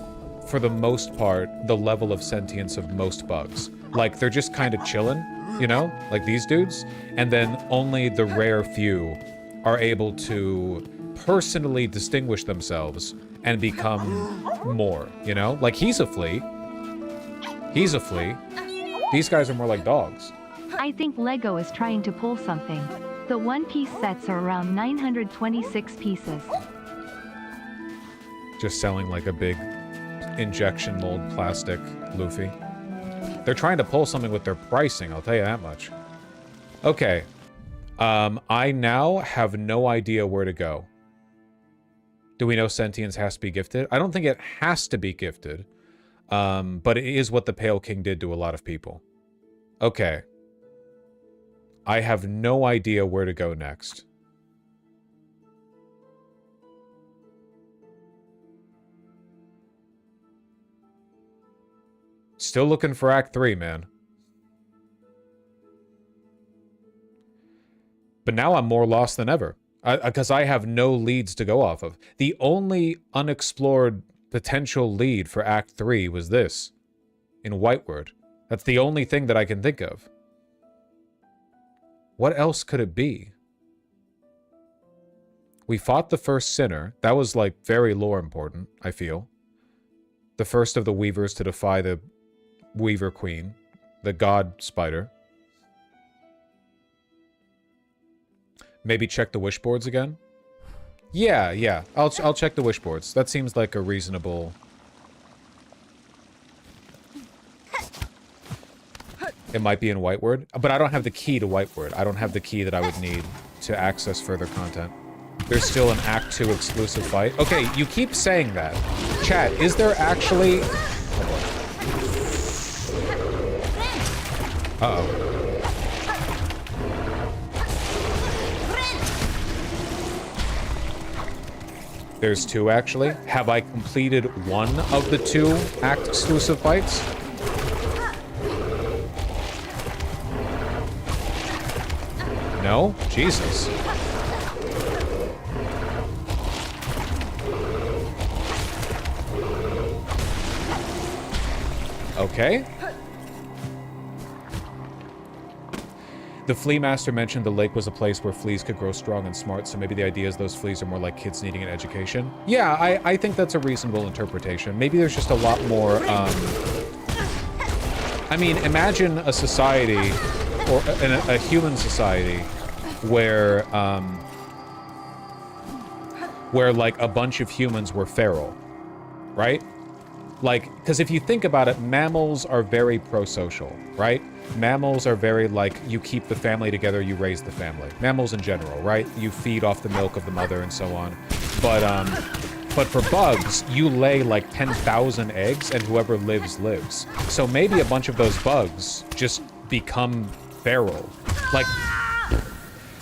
for the most part, the level of sentience of most bugs. Like, they're just kind of chilling, you know, like these dudes, and then only the rare few are able to personally distinguish themselves and become more, you know? Like, he's a flea. He's a flea. These guys are more like dogs. I think Lego is trying to pull something. The one-piece sets are around 926 pieces. Just selling like a big injection mold plastic Luffy. They're trying to pull something with their pricing, I'll tell you that much. Okay. I now have no idea where to go. Do we know sentience has to be gifted? I don't think it has to be gifted. But it is what the Pale King did to a lot of people. Okay. I have no idea where to go next. Still looking for Act 3, man. But now I'm more lost than ever. Because I have no leads to go off of. The only unexplored potential lead for Act 3 was this. In Whiteward. That's the only thing that I can think of. What else could it be? We fought the first sinner. That was, like, very lore important, I feel. The first of the Weavers to defy the Weaver Queen. The God Spider. Maybe check the wish boards again? Yeah. I'll check the wish boards. That seems like a reasonable... It might be in Whiteward, but I don't have the key to Whiteward. I don't have the key that I would need to access further content. There's still an Act 2 exclusive fight. Okay, you keep saying that. Chat, is there actually... Uh-oh. There's 2, actually. Have I completed one of the 2 Act exclusive fights? No? Jesus. Okay. The Flea Master mentioned the lake was a place where fleas could grow strong and smart, so maybe the idea is those fleas are more like kids needing an education. Yeah, I think that's a reasonable interpretation. Maybe there's just a lot more, I mean, imagine a society, or a human society, where like, a bunch of humans were feral, right? Like, because if you think about it, mammals are very pro-social, right? Mammals are very, like, you keep the family together, you raise the family. Mammals in general, right? You feed off the milk of the mother and so on. But for bugs, you lay, like, 10,000 eggs, and whoever lives, lives. So maybe a bunch of those bugs just become feral.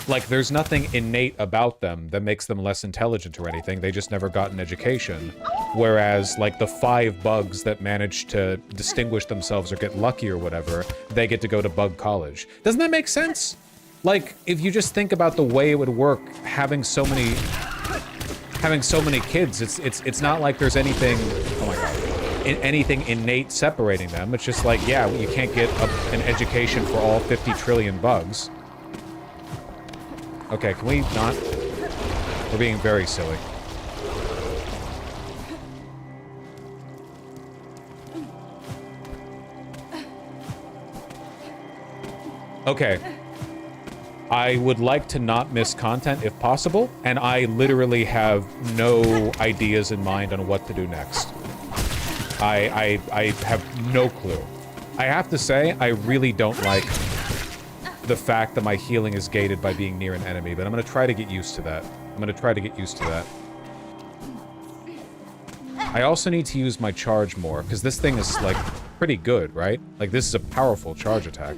Like, there's nothing innate about them that makes them less intelligent or anything. They just never got an education. Whereas, like, the 5 bugs that manage to distinguish themselves or get lucky or whatever, they get to go to bug college. Doesn't that make sense? Like, if you just think about the way it would work having so many kids, it's not like there's anything, oh my god, anything innate separating them. It's just like, yeah, you can't get an education for all 50 trillion bugs. Okay, can we not? We're being very silly. Okay. I would like to not miss content if possible, and I literally have no ideas in mind on what to do next. I have no clue. I have to say, I really don't like the fact that my healing is gated by being near an enemy, but I'm going to try to get used to that. I also need to use my charge more, because this thing is, like, pretty good, right? Like, this is a powerful charge attack.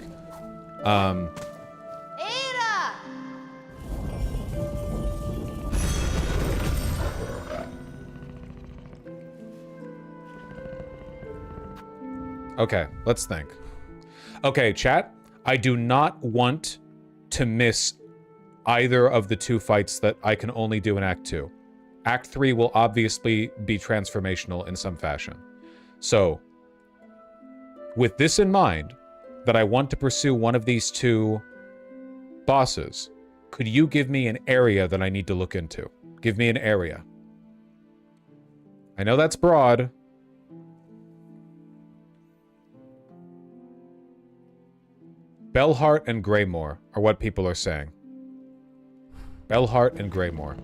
Okay, let's think. Okay, chat. I do not want to miss either of the 2 fights that I can only do in Act 2. Act 3 will obviously be transformational in some fashion. So, with this in mind, that I want to pursue one of these 2 bosses, could you give me an area that I need to look into? Give me an area. I know that's broad. Bellheart and Greymore are what people are saying. Bellheart and Greymore.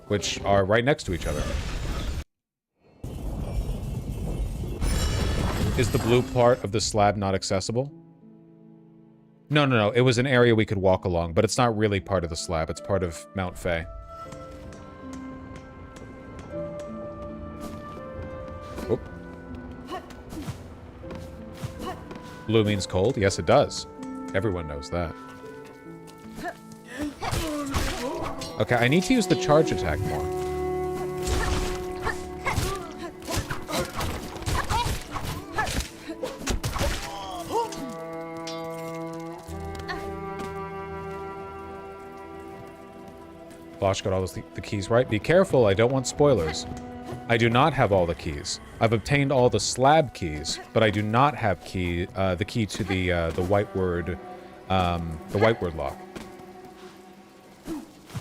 Which are right next to each other. Is the blue part of the slab not accessible? No. It was an area we could walk along, but it's not really part of the slab. It's part of Mount Fay. Oop. Blue means cold? Yes, it does. Everyone knows that. Okay, I need to use the charge attack more. Bosch got all the keys right. Be careful, I don't want spoilers. I do not have all the keys. I've obtained all the slab keys, but I do not have the key to the white word lock.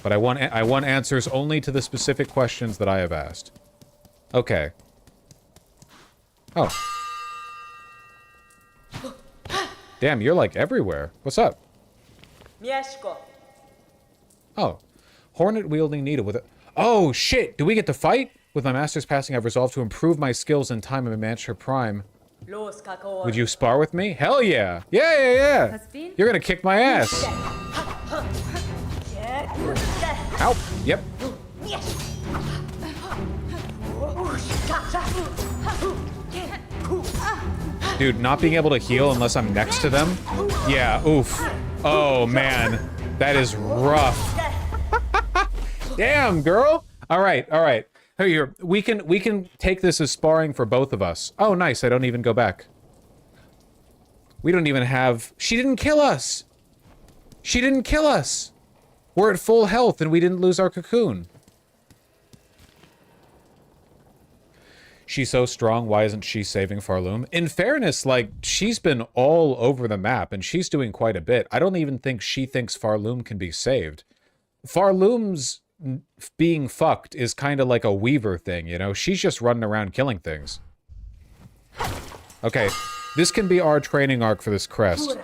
But I want answers only to the specific questions that I have asked. Okay. Oh. Damn, you're like everywhere. What's up? Oh. Hornet wielding needle with it. Oh shit! Do we get to fight? With my master's passing, I've resolved to improve my skills in time and match her prime. Would you spar with me? Hell yeah! Yeah! You're gonna kick my ass! Ow! Yep. Dude, not being able to heal unless I'm next to them? Yeah, oof. Oh, man. That is rough. Damn, girl! Alright. Here, we can take this as sparring for both of us. Oh, nice, I don't even go back. We don't even have... She didn't kill us! She didn't kill us! We're at full health and we didn't lose our cocoon. She's so strong, why isn't she saving Farloom? In fairness, like, she's been all over the map and she's doing quite a bit. I don't even think she thinks Farloom can be saved. Farloom's being fucked is kind of like a Weaver thing, you know? She's just running around killing things. Okay, this can be our training arc for this crest.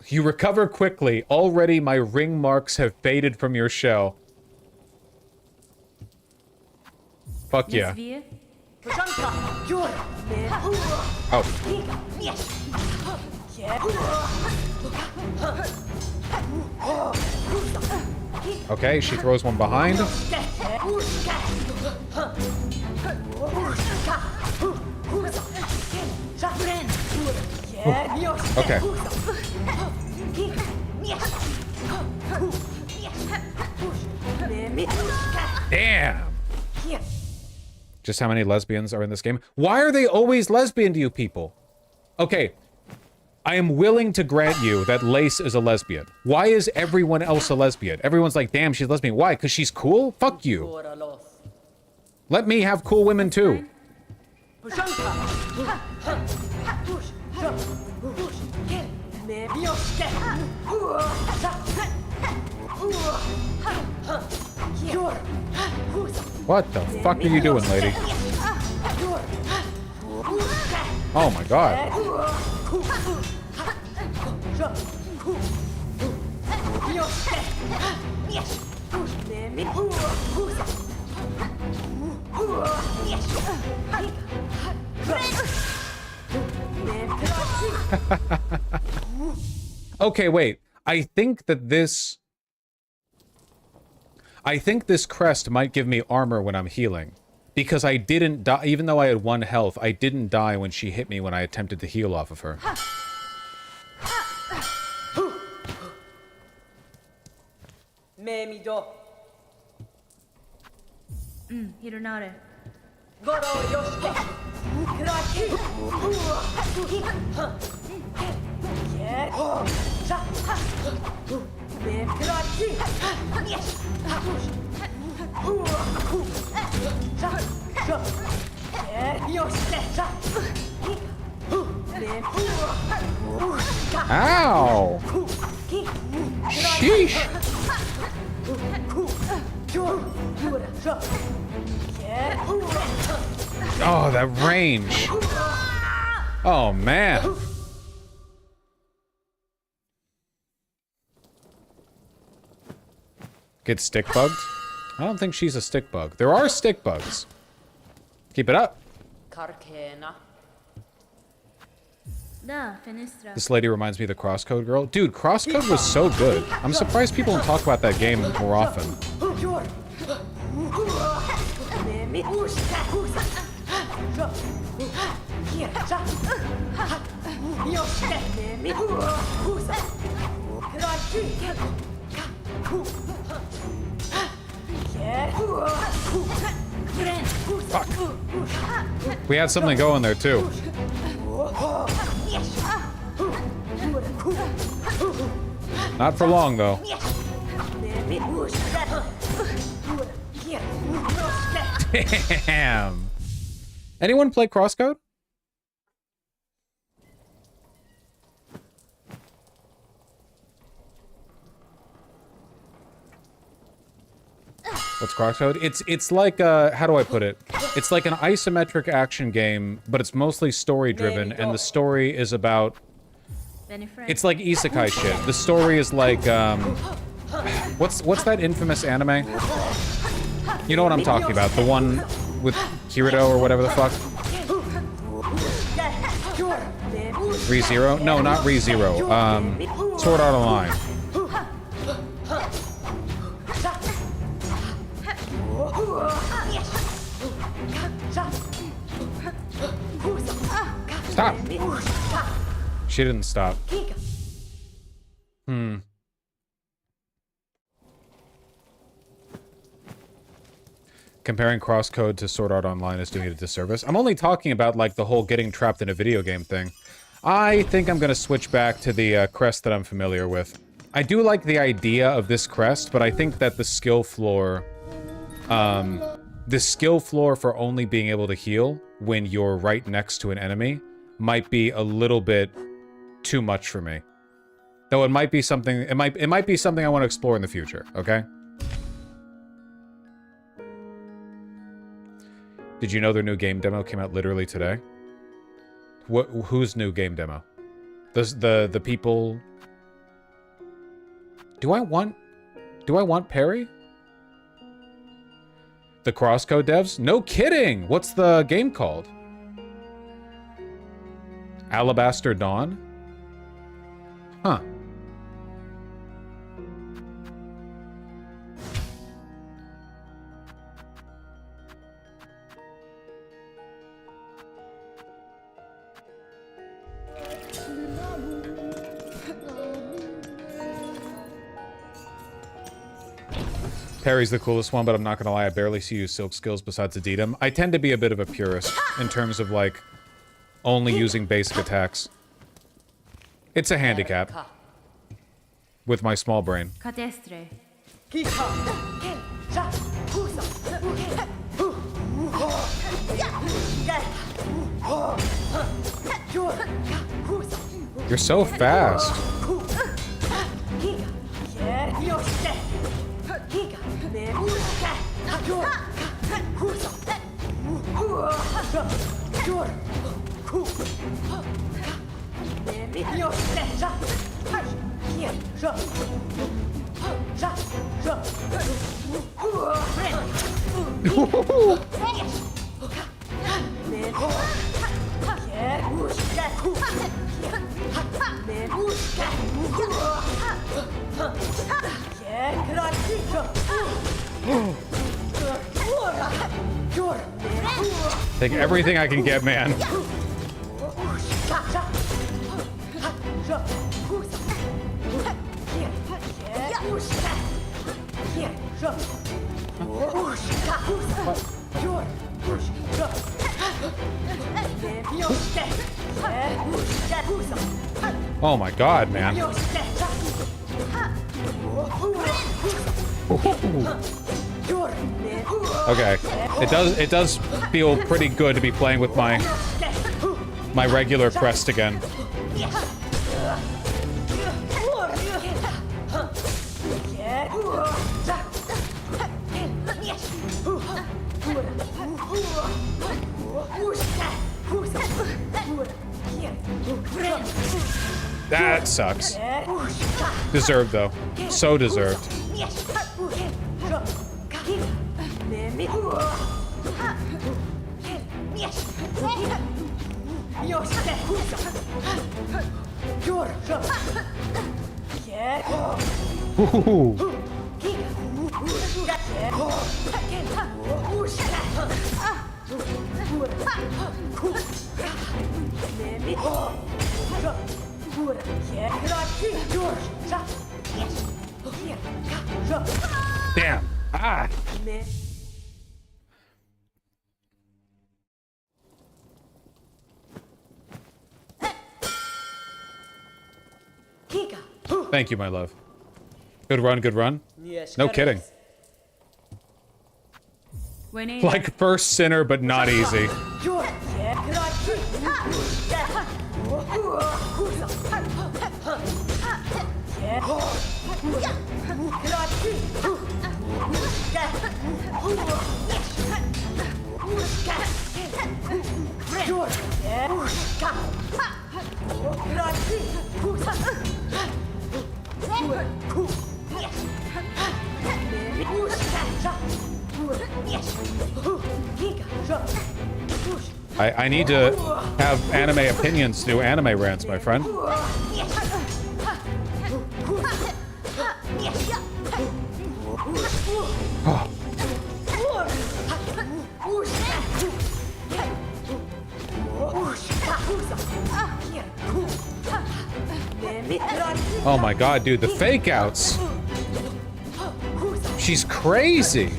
You recover quickly. Already my ring marks have faded from your shell. Fuck yeah. Oh. Okay, she throws one behind. Okay. Damn! Just how many lesbians are in this game? Why are they always lesbian to you people? Okay, I am willing to grant you that Lace is a lesbian. Why is everyone else a lesbian? Everyone's like, damn, she's lesbian. Why? Because she's cool? Fuck you. Let me have cool women too. What the fuck are you doing, lady? Oh my god. Okay, wait. I think this crest might give me armor when I'm healing. Because I didn't die, even though I had 1 health, I didn't die when she hit me when I attempted to heal off of her. Hironare. Ow! Sheesh! Oh, that range! Oh, man! Get stick bugged? I don't think she's a stick bug. There are stick bugs. Keep it up. This lady reminds me of the Crosscode girl. Dude, Crosscode was so good. I'm surprised people don't talk about that game more often. Fuck. We had something going there too. Not for long, though. Damn. Anyone play Crosscode? What's Crosscode? It's like how do I put it? It's like an isometric action game, but it's mostly story driven, and the story is about. It's like isekai shit. The story is like what's that infamous anime? You know what I'm talking about? The one with Kirito or whatever the fuck. ReZero? No, not ReZero. Sword Art Online. Stop! She didn't stop. Comparing Crosscode to Sword Art Online is doing it a disservice. I'm only talking about, like, the whole getting trapped in a video game thing. I think I'm gonna switch back to the crest that I'm familiar with. I do like the idea of this crest, but I think that the skill floor... the skill floor for only being able to heal when you're right next to an enemy might be a little bit too much for me. Though it might be something... It might be something I want to explore in the future, okay? Did you know their new game demo came out literally today? Whose new game demo? The people... Do I want Perry? The Crosscode devs? No kidding! What's the game called? Alabaster Dawn? Huh. Perry's the coolest one, but I'm not gonna lie, I barely see you silk skills besides Aditum. I tend to be a bit of a purist in terms of, like, only using basic attacks. It's a handicap. With my small brain. You're so fast. Take everything I can get, man. Oh my god, man. Okay. It does feel pretty good to be playing with my regular crest again. That sucks. Deserved, though. So deserved. Ooh. Damn. Ah. Thank you, my love. Good run, good run. No kidding. Like first sinner, but not easy. I need to have anime opinions to do anime rants, my friend. Oh. Oh my god, dude, the fake outs. She's crazy.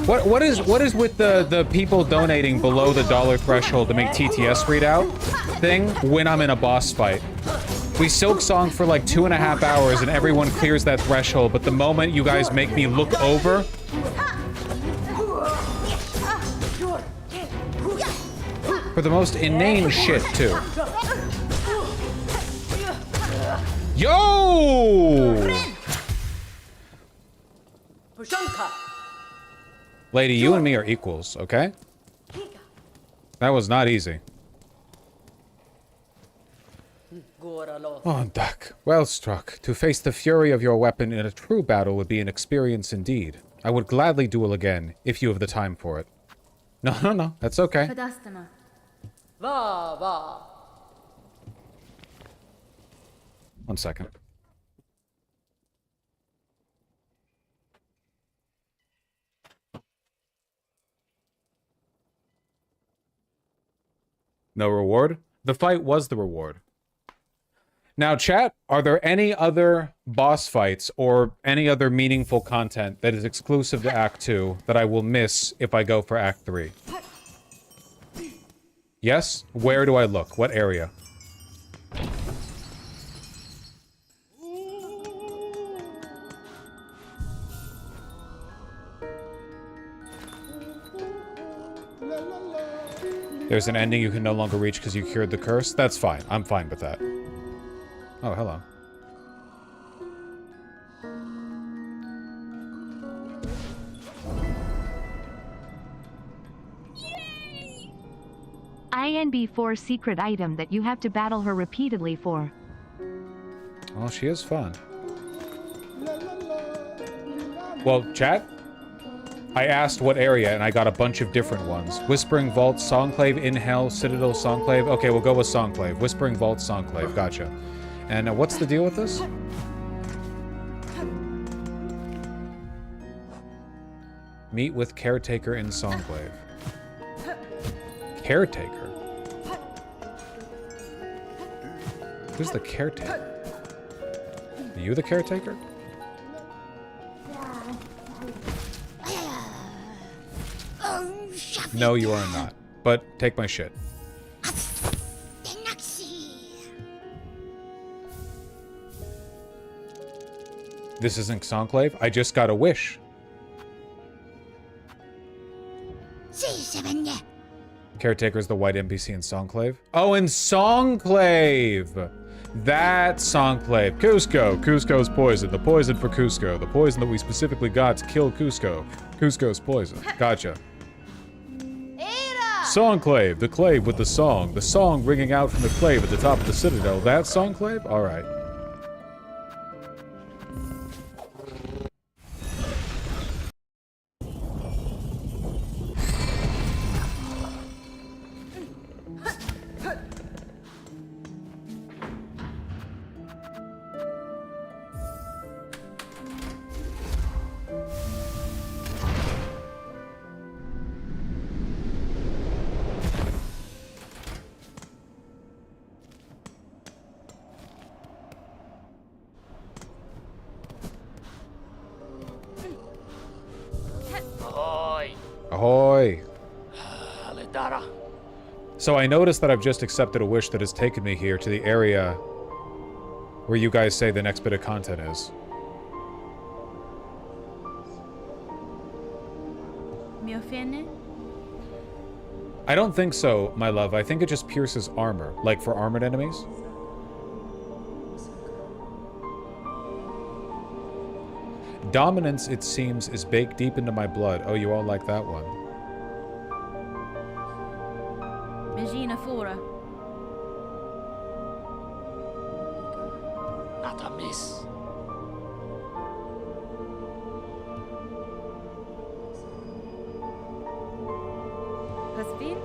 What is with the people donating below the $1 threshold to make TTS readout thing when I'm in a boss fight? We silk song for like 2.5 hours and everyone clears that threshold, but the moment you guys make me look over, for the most inane shit too. Yo! Lady, you and me are equals, okay? That was not easy. On deck. Well struck. To face the fury of your weapon in a true battle would be an experience indeed. I would gladly duel again, if you have the time for it. No, that's okay. One second. No reward? The fight was the reward. Now, chat, are there any other boss fights or any other meaningful content that is exclusive to Act 2 that I will miss if I go for Act 3? Yes? Where do I look? What area? There's an ending you can no longer reach because you cured the curse? That's fine. I'm fine with that. Oh, hello. INB4 secret item that you have to battle her repeatedly for. Well, she is fun. Well, chat, I asked what area, and I got a bunch of different ones. Whispering Vault, Songclave, In Hell, Citadel, Songclave. Okay, we'll go with Songclave. Whispering Vault, Songclave. Gotcha. And what's the deal with this? Meet with Caretaker in Songclave. Caretaker? Who's the Caretaker? Are you the Caretaker? No, you are not. But take my shit. This isn't Songclave. I just got a wish. Caretaker's the white NPC in Songclave. Oh, in Songclave! That Songclave. Cusco. Cusco's poison. The poison for Cusco. The poison that we specifically got to kill Cusco. Cusco's poison. Gotcha. Songclave. The clave with the song. The song ringing out from the clave at the top of the citadel. That Songclave? Alright. Oi. So I noticed that I've just accepted a wish that has taken me here to the area where you guys say the next bit of content is. Mi offende? I don't think so, my love. I think it just pierces armor, like for armored enemies. Dominance, it seems, is baked deep into my blood. Oh, you all like that one. Regina Fora. Not a miss. Pasvin?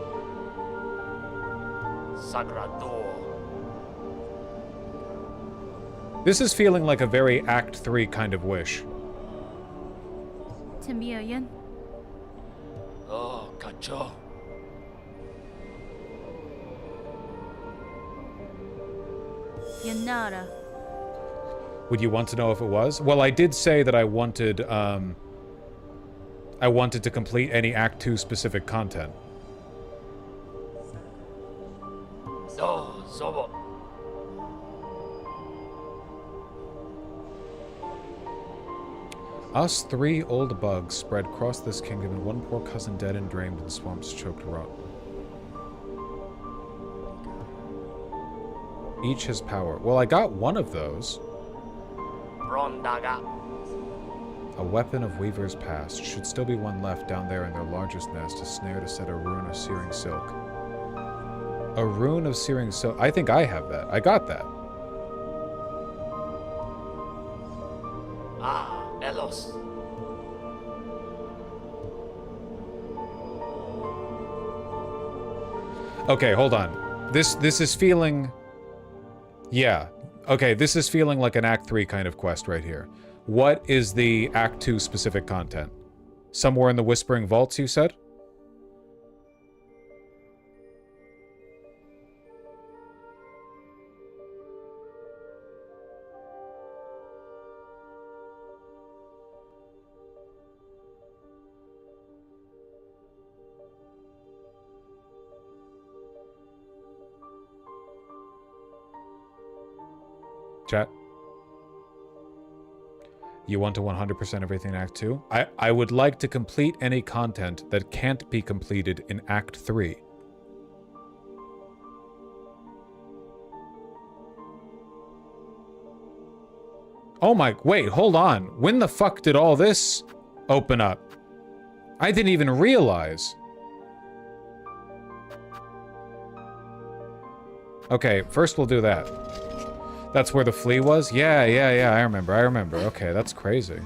Sagrador. This is feeling like a very Act 3 kind of wish. Timiyan. Oh, cacho. Yanara. Would you want to know if it was? Well, I did say that I wanted to complete any Act 2 specific content. No, Zobo. Us three old bugs spread across this kingdom, and one poor cousin dead and drained in swamps choked rotten. Each has power. Well, I got one of those. Brondaga. A weapon of weaver's past. Should still be one left down there in their largest nest. A snare to set a rune of searing silk. A rune of searing silk. I think I have that. I got that. Ah, Elos. Okay, hold on. This is feeling... Yeah. Okay, this is feeling like an Act 3 kind of quest right here. What is the Act 2 specific content? Somewhere in the Whispering Vaults, you said? Chat. You want to 100% everything in Act 2? I would like to complete any content that can't be completed in Act 3. Oh my... Wait, hold on. When the fuck did all this open up? I didn't even realize. Okay, first we'll do that. That's where the flea was? Yeah, I remember. Okay, that's crazy.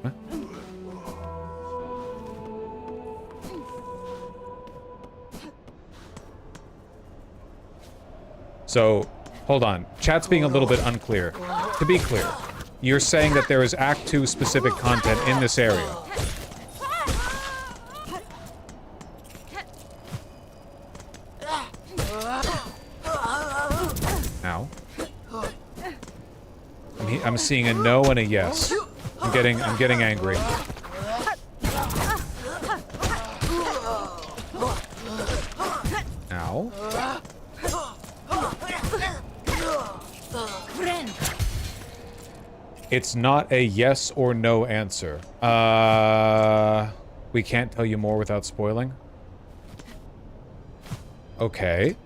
Huh? So, hold on. Chat's being a little bit unclear. To be clear, you're saying that there is Act 2 specific content in this area. Ow. I'm seeing a no and a yes. I'm getting angry. Ow. It's not a yes or no answer. We can't tell you more without spoiling? Okay.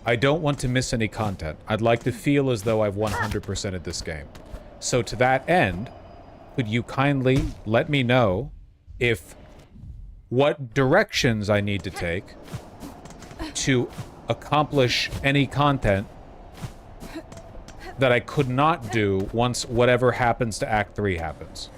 I don't want to miss any content. I'd like to feel as though I've 100%ed this game. So to that end, could you kindly let me know what directions I need to take to accomplish any content that I could not do once whatever happens to Act 3 happens.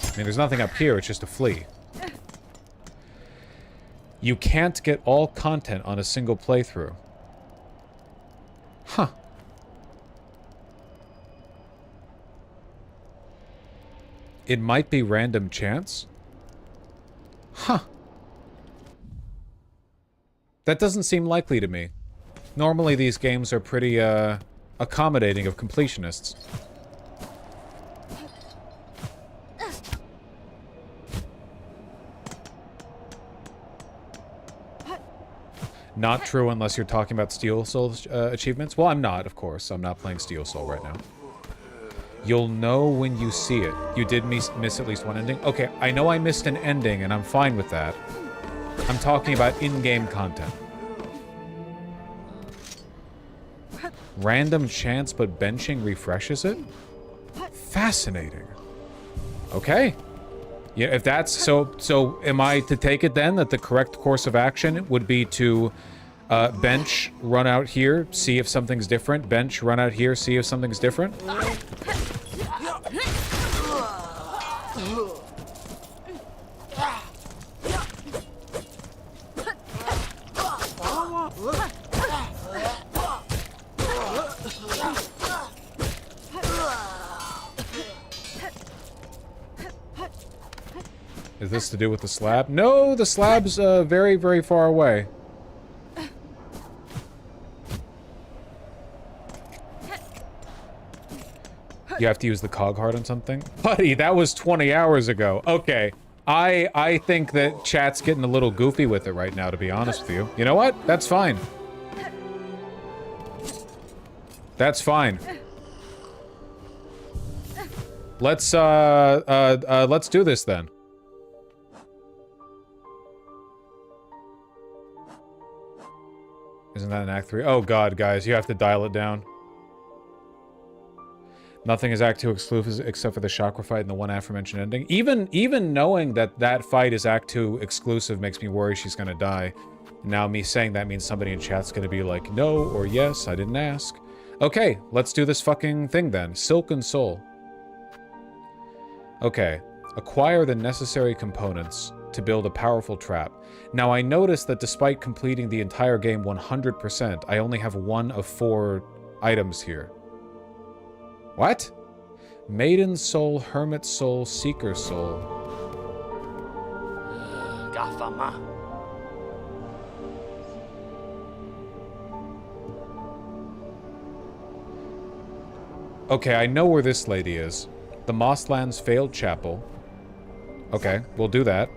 I mean, there's nothing up here, it's just a flea. You can't get all content on a single playthrough. Huh. It might be random chance? Huh. That doesn't seem likely to me. Normally these games are pretty, accommodating of completionists. Not true unless you're talking about Steel Soul achievements. Well, I'm not, of course. I'm not playing Steel Soul right now. You'll know when you see it. You did miss at least one ending? Okay, I know I missed an ending, and I'm fine with that. I'm talking about in-game content. Random chance, but benching refreshes it? Fascinating. Okay. Yeah, if that's so am I to take it then that the correct course of action would be to bench, run out here, see if something's different, bench, run out here, see if something's different? Is this to do with the slab? No, the slab's very, very far away. You have to use the cog heart on something? Buddy, that was 20 hours ago. Okay. I think that chat's getting a little goofy with it right now, to be honest with you. You know what? That's fine. That's fine. Let's do this then. Isn't that an Act 3? Oh god, guys, you have to dial it down. Nothing is Act 2 exclusive except for the chakra fight and the one aforementioned ending. Even knowing that that fight is Act 2 exclusive makes me worry she's gonna die. Now me saying that means somebody in chat's gonna be like, no or yes, I didn't ask. Okay, let's do this fucking thing then. Silken Soul. Okay, acquire the necessary components to build a powerful trap. Now I noticed that despite completing the entire game 100%, I only have 1 of 4 items here. What? Maiden Soul, Hermit Soul, Seeker Soul. Gafama. Okay, I know where this lady is. The Mosslands Failed Chapel. Okay, we'll do that.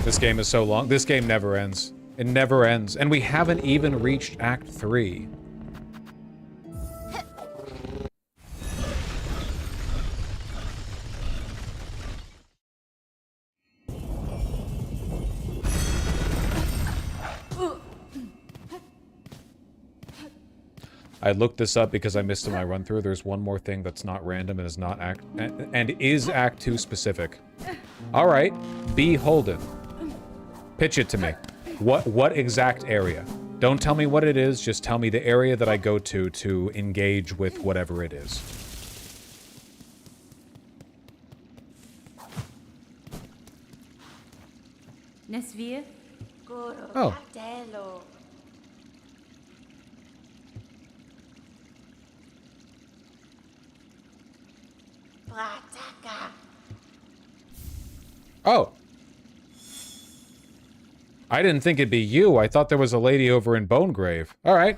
This game is so long. This game never ends. It never ends. And we haven't even reached Act 3. I looked this up because I missed in my run through. There's one more thing that's not random and is not is Act 2 specific. All right, Beholden. Pitch it to me. What exact area? Don't tell me what it is. Just tell me the area that I go to engage with whatever it is. Nesvir. Oh. Oh. I didn't think it'd be you. I thought there was a lady over in Bonegrave. All right.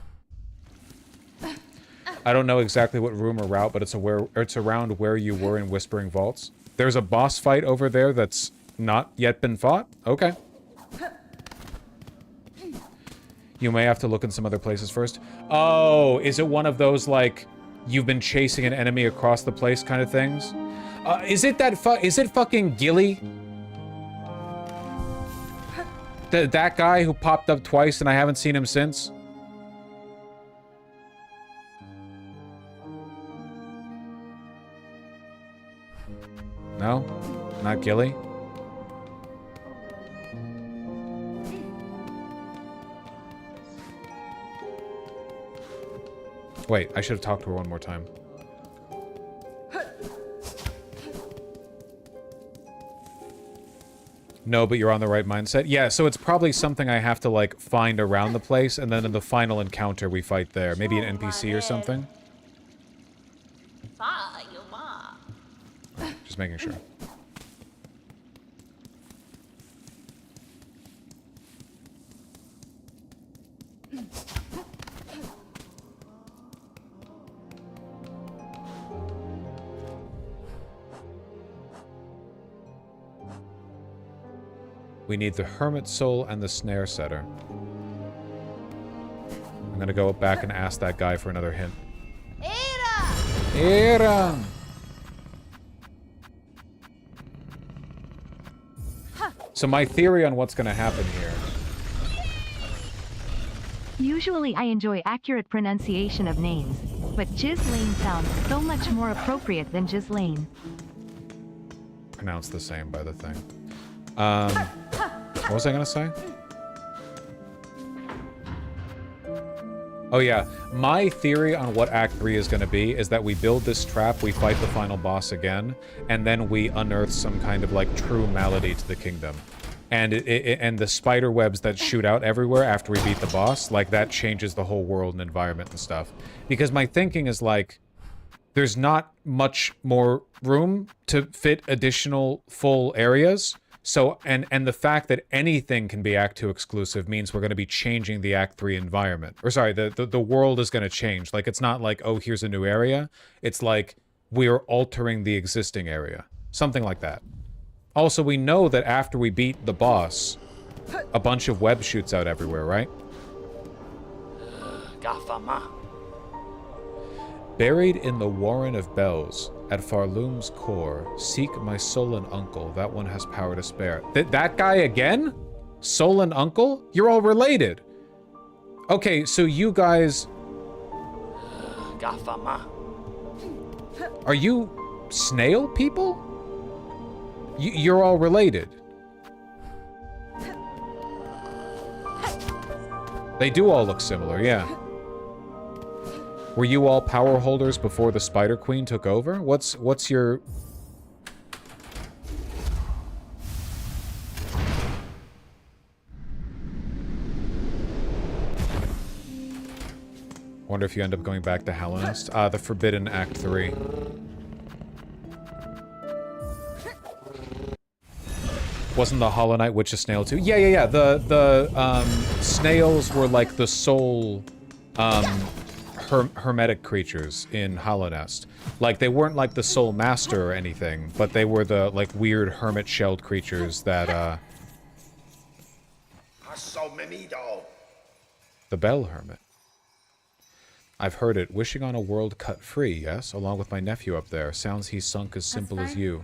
I don't know exactly what room or route, but it's around where you were in Whispering Vaults. There's a boss fight over there that's not yet been fought? Okay. You may have to look in some other places first. Oh, is it one of those, like, you've been chasing an enemy across the place kind of things? Is it fucking Gilly? That guy who popped up twice and I haven't seen him since? No? Not Gilly? Wait, I should have talked to her one more time. No, but you're on the right mindset. Yeah, so it's probably something I have to, like, find around the place, and then in the final encounter we fight there. Maybe an NPC or something? Just making sure. We need the Hermit Soul and the Snare Setter. I'm gonna go back and ask that guy for another hint. Era! So my theory on what's gonna happen here. Usually I enjoy accurate pronunciation of names, but Ghislaine sounds so much more appropriate than Ghislaine. Pronounced the same by the thing. What was I gonna say? Oh yeah, my theory on what Act 3 is gonna be is that we build this trap, we fight the final boss again, and then we unearth some kind of, like, true malady to the kingdom. And and the spider webs that shoot out everywhere after we beat the boss, like, that changes the whole world and environment and stuff. Because my thinking is, like, there's not much more room to fit additional full areas. So, and the fact that anything can be Act 2 exclusive means we're going to be changing the Act 3 environment. Or sorry, the world is going to change. Like, it's not like, oh, here's a new area. It's like, we're altering the existing area. Something like that. Also, we know that after we beat the boss, a bunch of web shoots out everywhere, right? Buried in the Warren of Bells, at Farloom's core, seek my Solon uncle. That one has power to spare. That guy again? Solon uncle? You're all related. Okay, so you guys... Are you snail people? You're all related. They do all look similar, yeah. Were you all power holders before the Spider Queen took over? What's your... Wonder if you end up going back to Hallownest. The Forbidden Act 3. Wasn't the Hollow Knight Witch a snail too? Yeah. The snails were like the soul hermetic creatures in Hallownest. Like, they weren't like the soul master or anything, but they were the, like, weird hermit-shelled creatures that, The Bell Hermit. I've heard it. Wishing on a world cut free, yes? Along with my nephew up there. Sounds he's sunk as simple as you.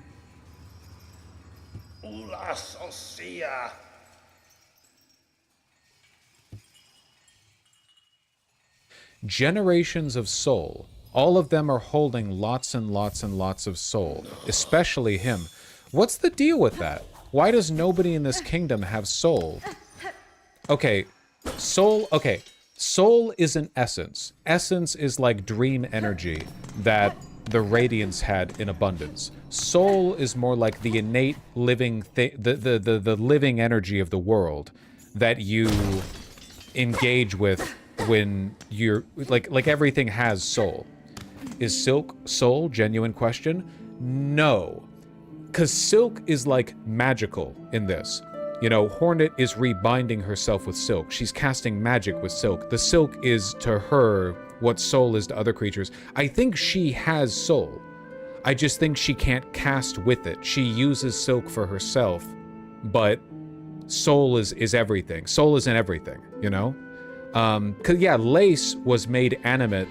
Generations of soul. All of them are holding lots and lots and lots of soul. Especially him. What's the deal with that? Why does nobody in this kingdom have soul? Okay, soul... Okay, soul is an essence. Essence is like dream energy that the Radiants had in abundance. Soul is more like the innate living... the living energy of the world that you engage with when you're... Like everything has soul. Is Silk soul? Genuine question. No. Because Silk is, like, magical in this. You know, Hornet is rebinding herself with Silk. She's casting magic with Silk. The Silk is, to her, what soul is to other creatures. I think she has soul. I just think she can't cast with it. She uses Silk for herself, but soul is everything. Soul is in everything, you know? 'Cause, yeah, Lace was made animate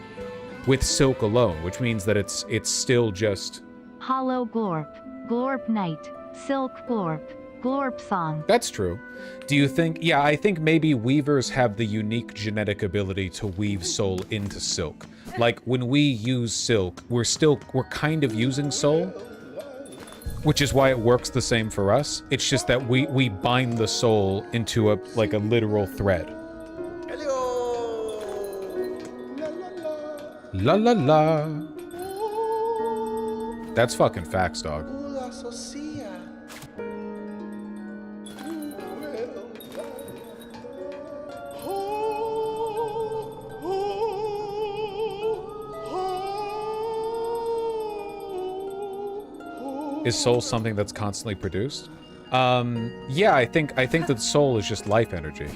with Silk alone, which means that it's still just... Hollow Glorp. Glorp Night. Silk Glorp. Glorp Song. That's true. Do you think... Yeah, I think maybe weavers have the unique genetic ability to weave soul into silk. Like, when we use silk, we're kind of using soul, which is why it works the same for us. It's just that we bind the soul into a literal thread. La la la. That's fucking facts, dog. Is soul something that's constantly produced? Yeah, I think that soul is just life energy.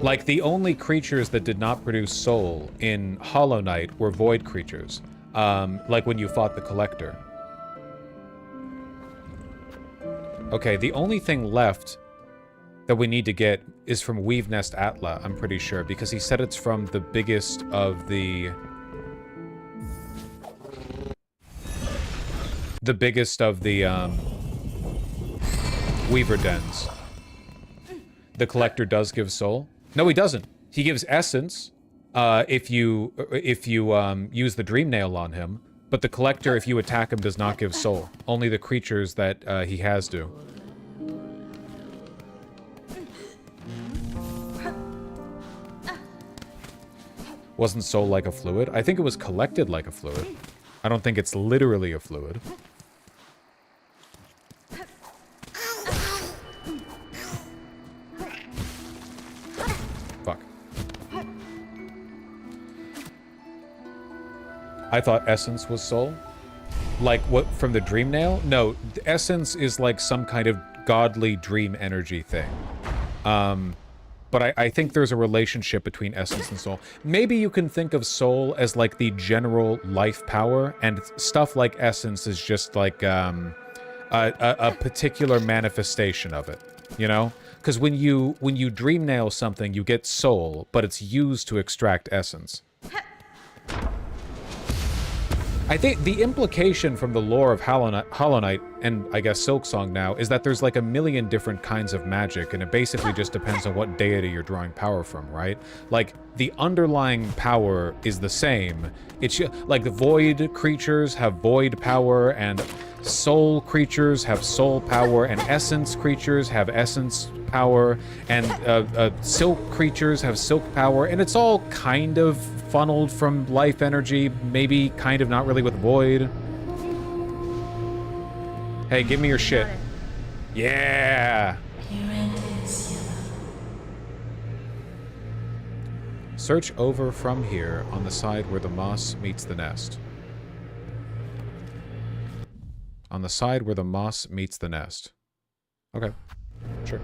Like, the only creatures that did not produce soul in Hollow Knight were void creatures. Like when you fought the Collector. Okay, the only thing left that we need to get is from Weave Nest Atla, I'm pretty sure, because he said it's from the biggest of the... Weaver dens. The Collector does give soul. No, he doesn't. He gives essence if you use the Dream Nail on him, but the Collector, if you attack him, does not give soul. Only the creatures that he has do. Wasn't soul like a fluid? I think it was collected like a fluid. I don't think it's literally a fluid. Fuck. I thought essence was soul. Like what, from the Dream Nail? No, essence is like some kind of godly dream energy thing. But I think there's a relationship between essence and soul. Maybe you can think of soul as like the general life power, and stuff like essence is just like a particular manifestation of it, you know? Because when you dream nail something, you get soul, but it's used to extract essence. I think the implication from the lore of Hollow Knight, and I guess Silksong now, is that there's like a million different kinds of magic, and it basically just depends on what deity you're drawing power from, right? Like, the underlying power is the same. It's like the void creatures have void power, and soul creatures have soul power, and essence creatures have essence power, and silk creatures have silk power, and it's all kind of funneled from life energy, maybe kind of, not really with void. Hey, give me your shit. Yeah! Search over from here on the side where the moss meets the nest. On the side where the moss meets the nest. Okay. Sure.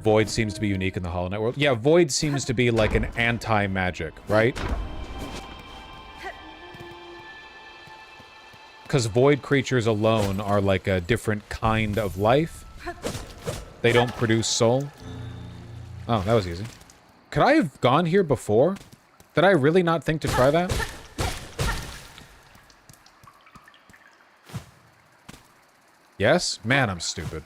Void seems to be unique in the Hollow Knight world. Yeah, Void seems to be like an anti-magic, right? Because Void creatures alone are like a different kind of life. They don't produce soul. Oh, that was easy. Could I have gone here before? Did I really not think to try that? Yes? Man, I'm stupid.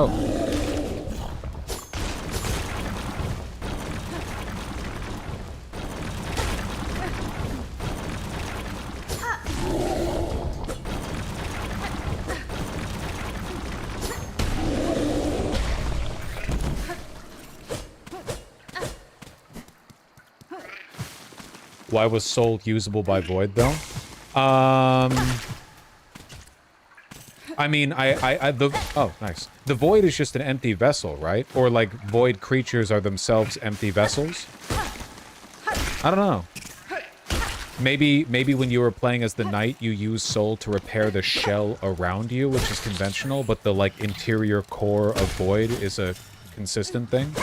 Oh. Why was soul usable by Void, though? I mean, oh, nice. The Void is just an empty vessel, right? Or, like, Void creatures are themselves empty vessels? I don't know. Maybe when you were playing as the Knight, you use soul to repair the shell around you, which is conventional, but the, like, interior core of Void is a consistent thing?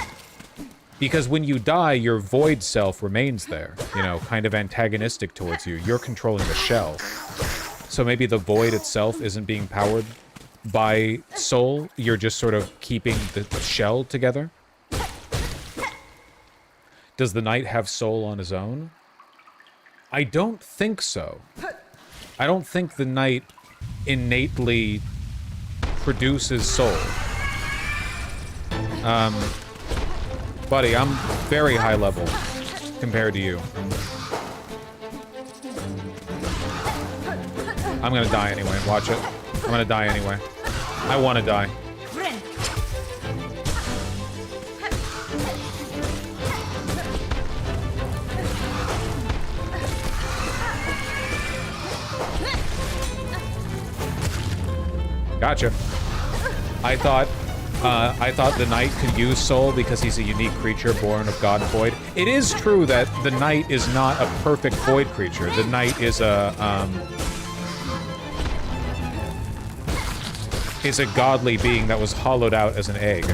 Because when you die, your Void self remains there, you know, kind of antagonistic towards you. You're controlling the shell. So maybe the Void itself isn't being powered by soul. You're just sort of keeping the shell together. Does the Knight have soul on his own? I don't think so. I don't think the Knight innately produces soul. Buddy, I'm very high level compared to you. I'm gonna die anyway. Watch it. I'm gonna die anyway. I want to die. Gotcha. I thought I thought the knight could use soul because he's a unique creature born of God and void. It is true that the knight is not a perfect void creature. The knight is a godly being that was hollowed out as an egg.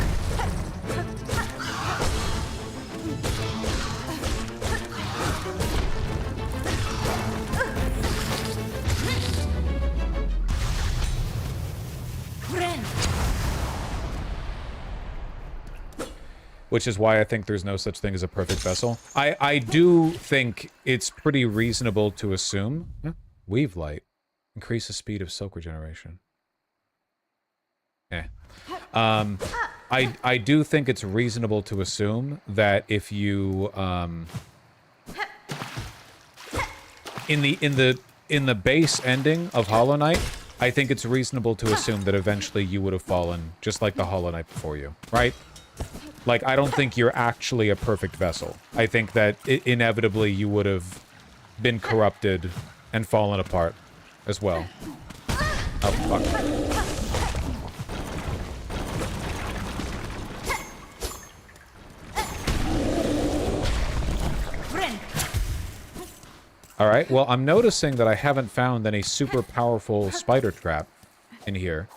Which is why I think there's no such thing as a perfect vessel. I do think it's pretty reasonable to assume... Weave light. Increase the speed of silk regeneration. I do think it's reasonable to assume that if you... in the base ending of Hollow Knight, I think it's reasonable to assume that eventually you would have fallen just like the Hollow Knight before you, right? Like, I don't think you're actually a perfect vessel. I think that inevitably you would have been corrupted and fallen apart as well. Oh, fuck. Alright, well, I'm noticing that I haven't found any super powerful spider trap in here.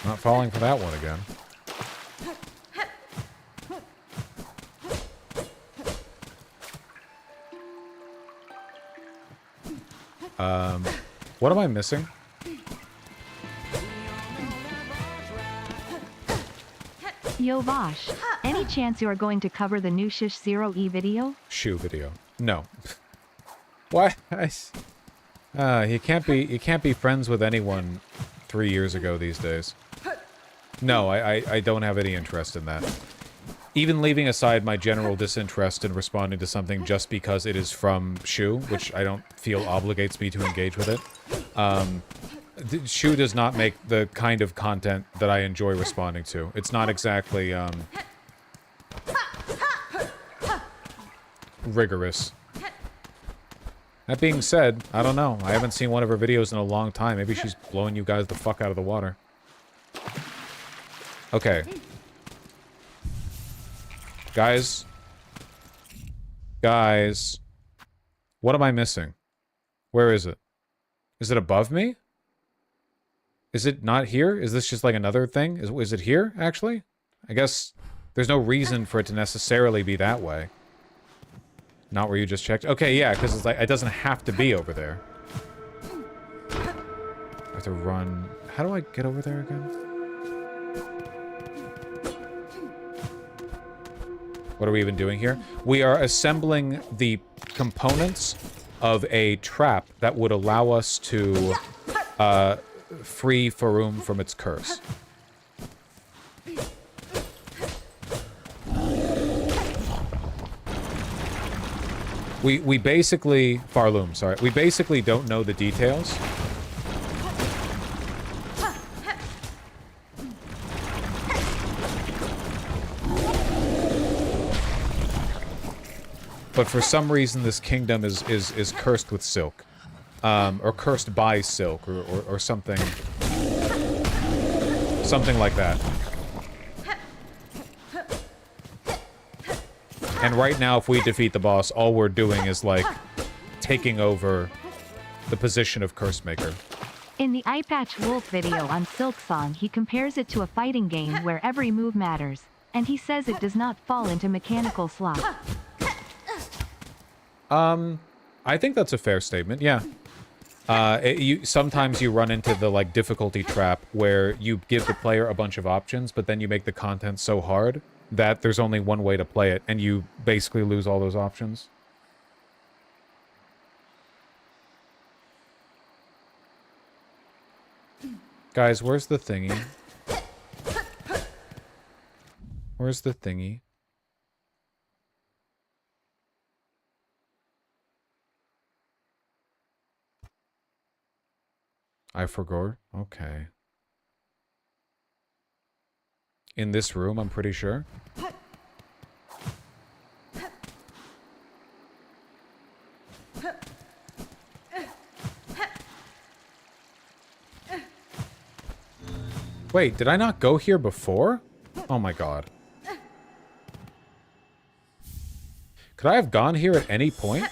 Not falling for that one again. What am I missing? Yo Vosh, any chance you are going to cover the new Shish Zero E video? Shoe video. No. Why? You can't be friends with anyone 3 years ago these days. No, I don't have any interest in that. Even leaving aside my general disinterest in responding to something just because it is from Shu, which I don't feel obligates me to engage with it. Shu does not make the kind of content that I enjoy responding to. It's not exactly, rigorous. That being said, I don't know. I haven't seen one of her videos in a long time. Maybe she's blowing you guys the fuck out of the water. Okay. Guys. Guys. What am I missing? Where is it? Is it above me? Is it not here? Is this just like another thing? Is it here, actually? I guess there's no reason for it to necessarily be that way. Not where you just checked? Okay, yeah, because it's like, it doesn't have to be over there. I have to run... How do I get over there again? What are we even doing here? We are assembling the components of a trap that would allow us to free Faroum from its curse. We basically... Farloom, sorry. We basically don't know the details. But for some reason, this kingdom is cursed with silk. Or cursed by silk, or something. Something like that. And right now, if we defeat the boss, all we're doing is, like, taking over the position of Curse Maker. In the Eyepatch Wolf video on Silksong, he compares it to a fighting game where every move matters, and he says it does not fall into mechanical slop. I think that's a fair statement, yeah. Sometimes you run into the, like, difficulty trap where you give the player a bunch of options, but then you make the content so hard that there's only one way to play it, and you basically lose all those options. Guys, where's the thingy? Where's the thingy? I forgot. Okay. In this room, I'm pretty sure. Wait, did I not go here before? Oh my god. Could I have gone here at any point?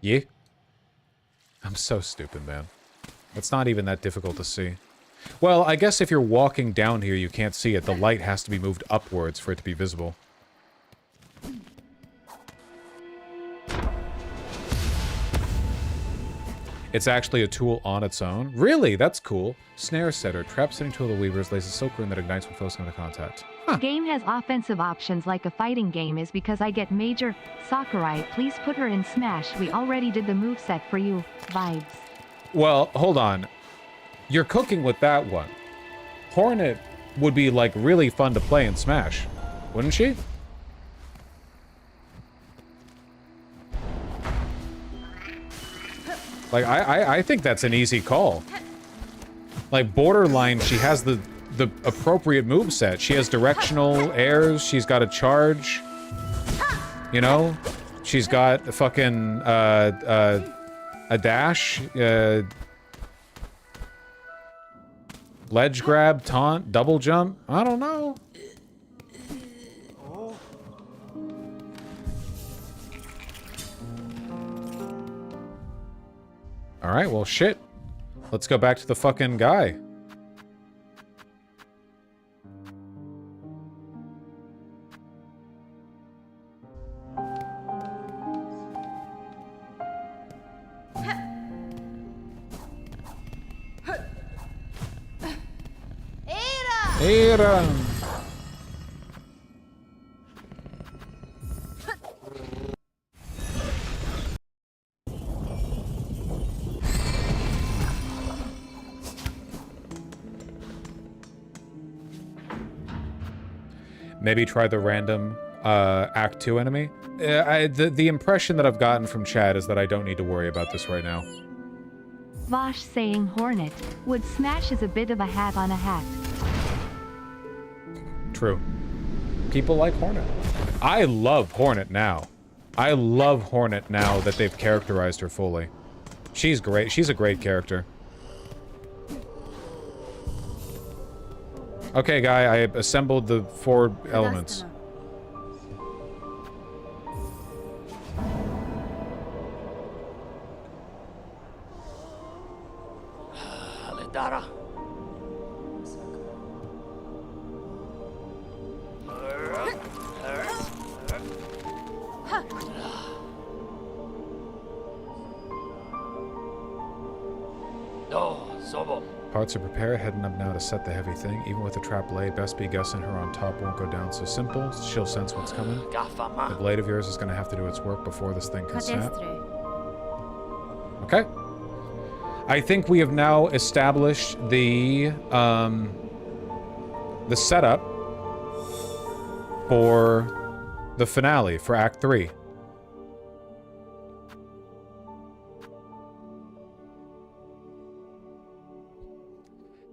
Yeah. I'm so stupid, man. It's not even that difficult to see. Well, I guess if you're walking down here, you can't see it. The light has to be moved upwards for it to be visible. It's actually a tool on its own. Really? That's cool. Snare setter. Trap setting tool of the weavers lays a silk rune that ignites when focusing on the contact. Huh. Game has offensive options like a fighting game is because I get major Sakurai. Please put her in Smash. We already did the moveset for you. Vibes. Well, hold on. You're cooking with that one. Hornet would be, like, really fun to play in Smash. Wouldn't she? Like, I think that's an easy call. Like, Borderline, she has the appropriate moveset. She has directional airs. She's got a charge. You know? She's got a fucking, a dash. Ledge grab, taunt, double jump. I don't know. Alright, well, shit. Let's go back to the fucking guy. Era. Maybe try the random Act 2 enemy. The impression that I've gotten from Chad is that I don't need to worry about this right now. Vosh saying Hornet. Would Smash is a bit of a hat on a hat. True. People like Hornet. I love Hornet now. I love Hornet now that they've characterized her fully. She's great. She's a great character. Okay, guy, I assembled the 4 elements. Alidara. Parts are prepared, heading up now to set the heavy thing. Even with the trap lay, best be guessing her on top won't go down so simple. She'll sense what's coming. The blade of yours is going to have to do its work before this thing can snap. Okay. I think we have now established the setup for the finale, for Act 3.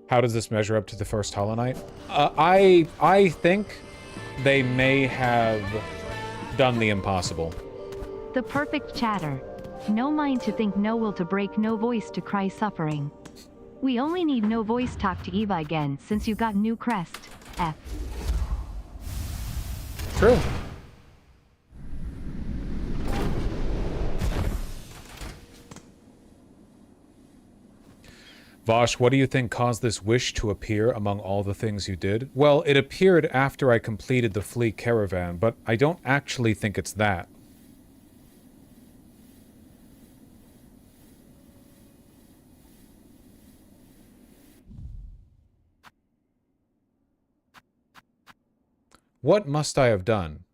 How does this measure up to the first Hollow Knight? I think they may have done the impossible. The perfect chatter. No mind to think, no will to break, no voice to cry suffering. We only need no voice talk to Eva again since you got new crest. F. True. Vosh, what do you think caused this wish to appear among all the things you did? Well, it appeared after I completed the Flea Caravan, but I don't actually think it's that. What must I have done?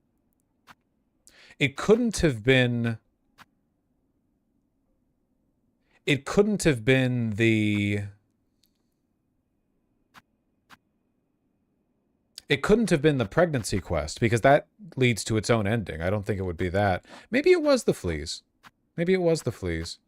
It couldn't have been... It couldn't have been the... It couldn't have been the pregnancy quest, because that leads to its own ending. I don't think it would be that. Maybe it was the fleas. Maybe it was the fleas.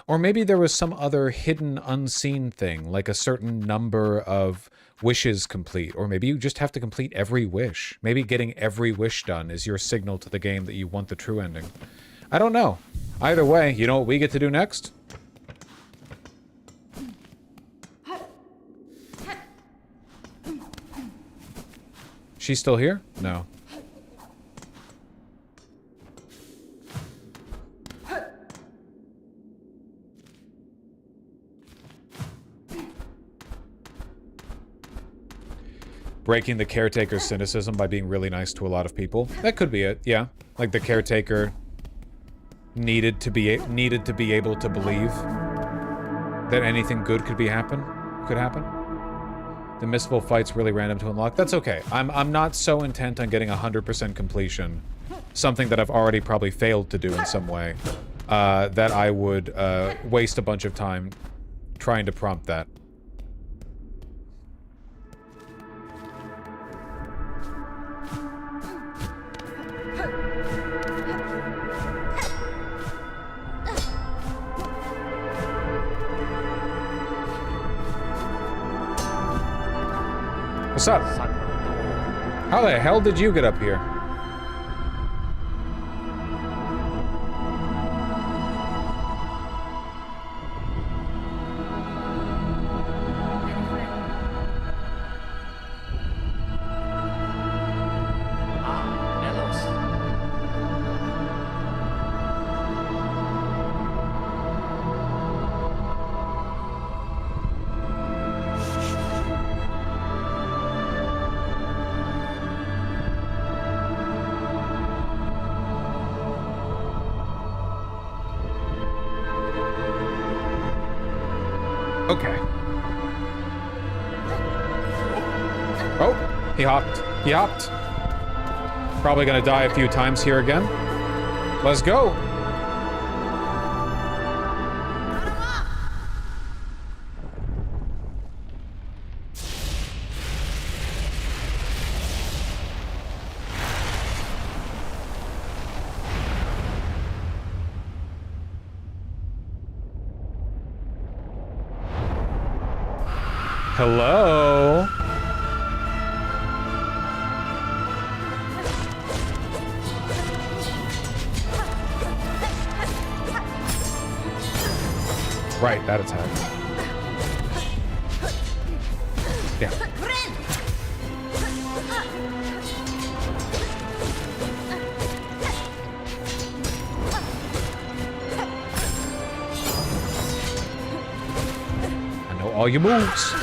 Or maybe there was some other hidden, unseen thing, like a certain number of wishes complete. Or maybe you just have to complete every wish. Maybe getting every wish done is your signal to the game that you want the true ending. I don't know. Either way, you know what we get to do next? She's still here? No. Breaking the caretaker's cynicism by being really nice to a lot of people. That could be it, yeah. Like the caretaker needed to be able to believe that anything good could happen. The missable fight's really random to unlock. That's okay. I'm not so intent on getting 100% completion, something that I've already probably failed to do in some way, that I would waste a bunch of time trying to prompt that. What's up? How the hell did you get up here? Okay. Oh, he hopped. He hopped. Probably gonna die a few times here again. Let's go. Hello? Right, that attack. Yeah. I know all your moves.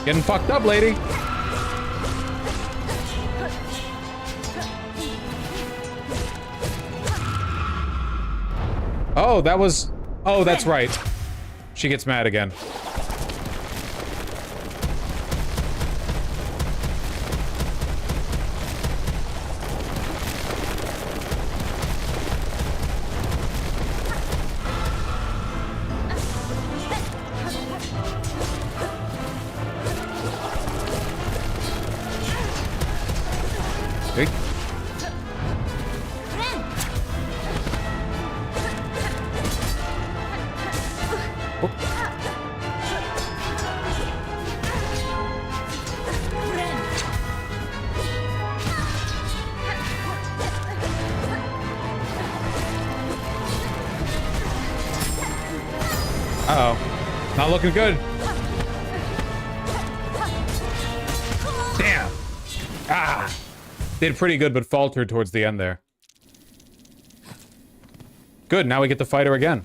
Getting fucked up, lady. Oh, that was... Oh, that's right. She gets mad again. See? Uh-oh. Not looking good. Damn. Ah. Did pretty good, but faltered towards the end there. Good, now we get to fight her again.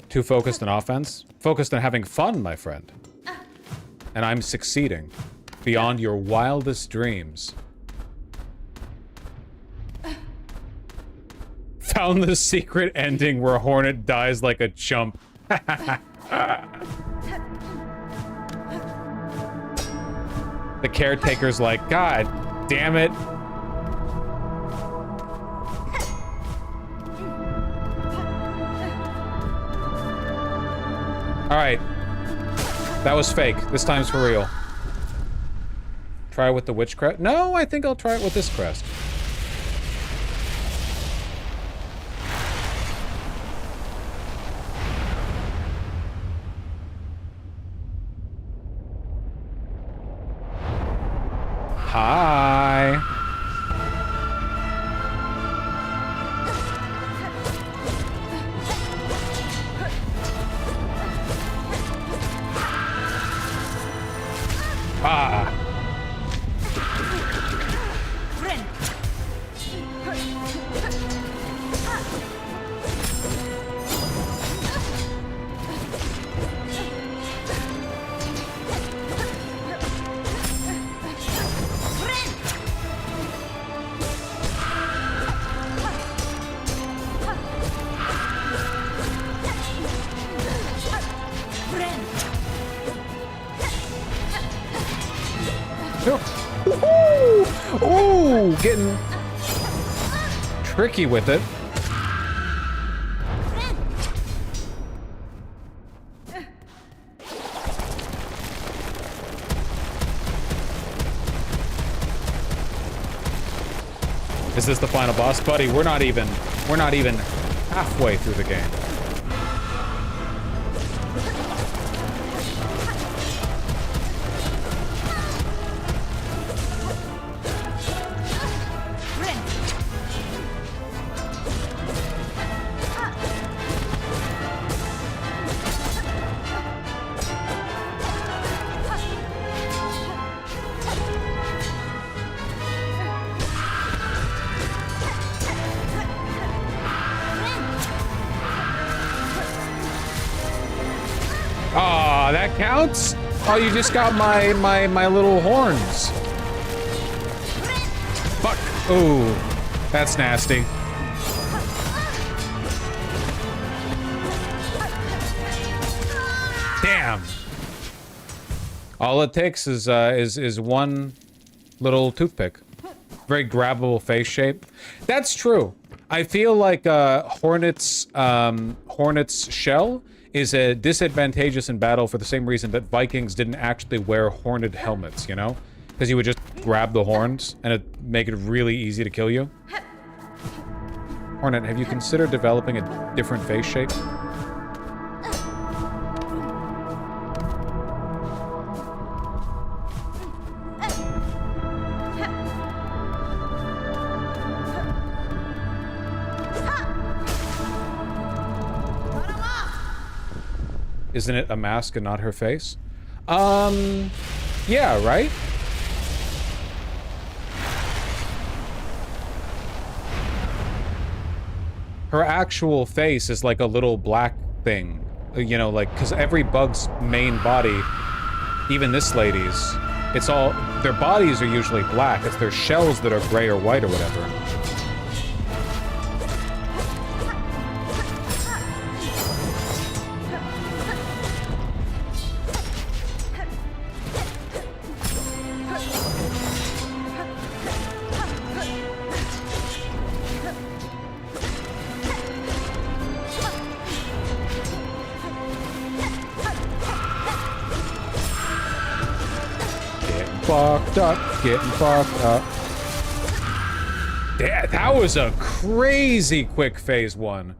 Too focused on offense? Focused on having fun, my friend. And I'm succeeding. Beyond your wildest dreams. Found the secret ending where Hornet dies like a chump. The caretaker's like, God damn it. All right. That was fake. This time's for real. Try it with the witch crest? No, I think I'll try it with this crest. Hi. Ah. Ooh, getting tricky with it. Is this the final boss? Buddy, we're not even halfway through the game. Aw, that counts? Oh, you just got my little horns. Fuck. Ooh, that's nasty. Damn. All it takes is one little toothpick. Very grabbable face shape. That's true. I feel like Hornet's shell is disadvantageous in battle for the same reason that Vikings didn't actually wear horned helmets, you know? Because you would just grab the horns and it'd make it really easy to kill you. Hornet, have you considered developing a different face shape? Isn't it a mask and not her face? Yeah, right? Her actual face is like a little black thing. You know, like, because every bug's main body, even this lady's, it's all, their bodies are usually black. It's their shells that are gray or white or whatever. Getting fucked up. That was a crazy quick phase one.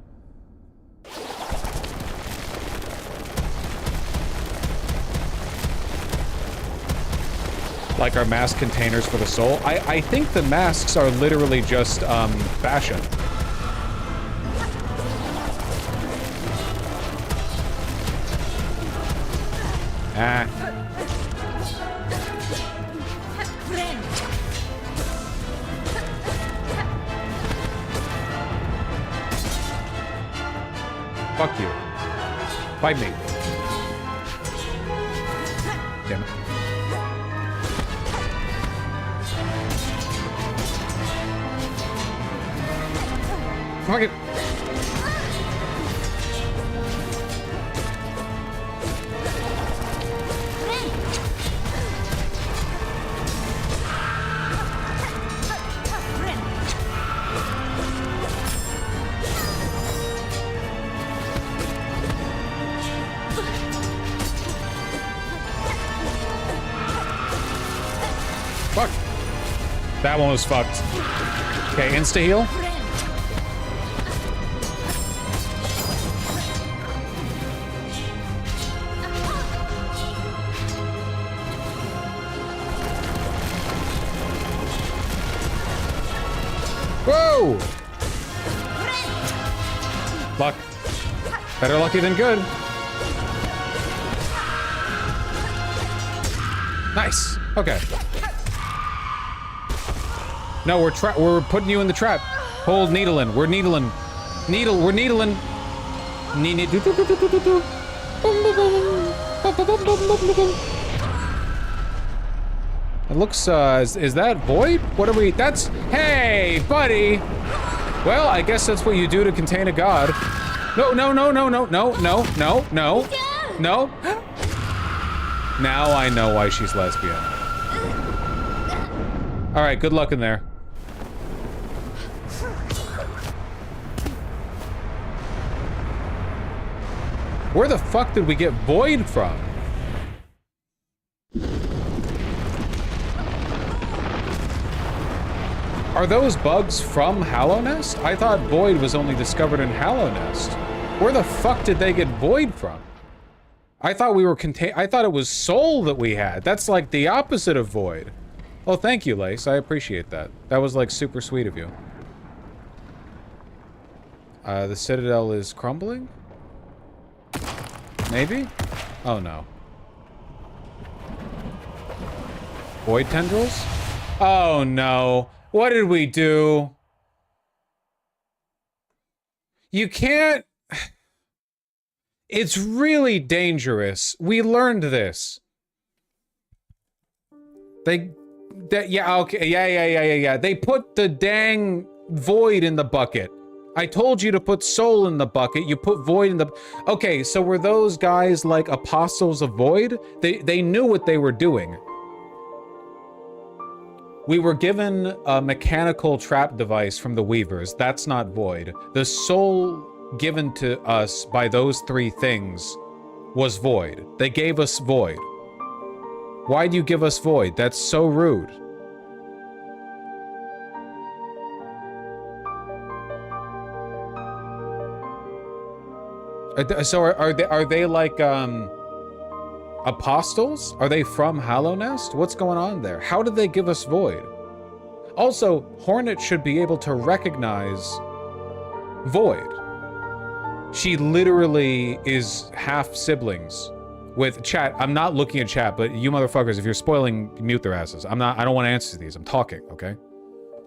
Like our mask containers for the soul. I think the masks are literally just fashion. Ah. Fuck you. Fight me. Damn it. Fuck it. That one was fucked. Okay, insta-heal. Whoa! Luck. Better lucky than good. Nice. Okay. No, we're putting you in the trap. Hold needling. We're needling. We're needling. It looks, is that Void? What are we, that's, hey, buddy! Well, I guess that's what you do to contain a god. No, no, no, no, no, no, no, no, no, no. Now I know why she's lesbian. All right, good luck in there. Where the fuck did we get Void from? Are those bugs from Hallownest? I thought Void was only discovered in Hallownest. Where the fuck did they get Void from? I thought we were I thought it was Soul that we had. That's like the opposite of Void. Oh, thank you, Lace. I appreciate that. That was like super sweet of you. The Citadel is crumbling? Maybe? Oh no. Void tendrils? Oh no. What did we do? You can't... It's really dangerous. We learned this. Yeah, okay, yeah. They put the dang Void in the bucket. I told you to put Soul in the bucket. You put Void in the... Okay, so were those guys like apostles of Void? They knew what they were doing. We were given a mechanical trap device from the Weavers. That's not Void. The soul given to us by those three things was Void. They gave us Void. Why'd you give us Void? That's so rude. So are they like apostles? Are they from Hallownest? What's going on there? How did they give us Void? Also, Hornet should be able to recognize Void. She literally is half siblings with chat. I'm not looking at chat, but you motherfuckers, if you're spoiling, mute their asses. I don't want to answer these. I'm talking, okay?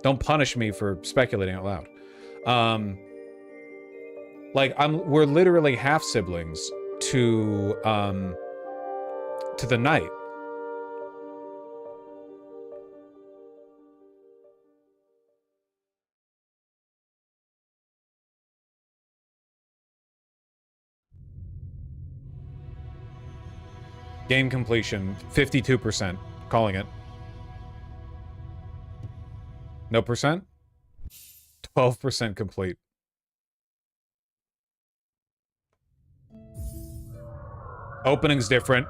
Don't punish me for speculating out loud. We're literally half siblings to the Knight. Game completion, 52%. Calling it. No percent? 12% complete. Opening's different.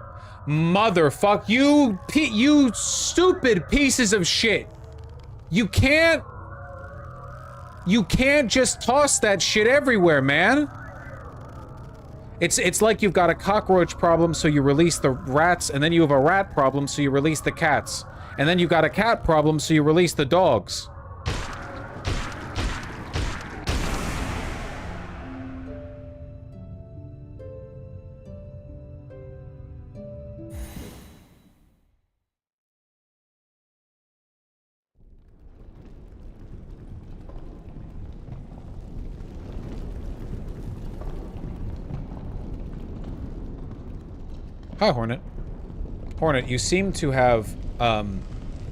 Motherfuck, you stupid pieces of shit. You can't just toss that shit everywhere, man. It's like you've got a cockroach problem, so you release the rats, and then you have a rat problem, so you release the cats. And then you've got a cat problem, so you release the dogs. Hi, Hornet. Hornet, you seem to have,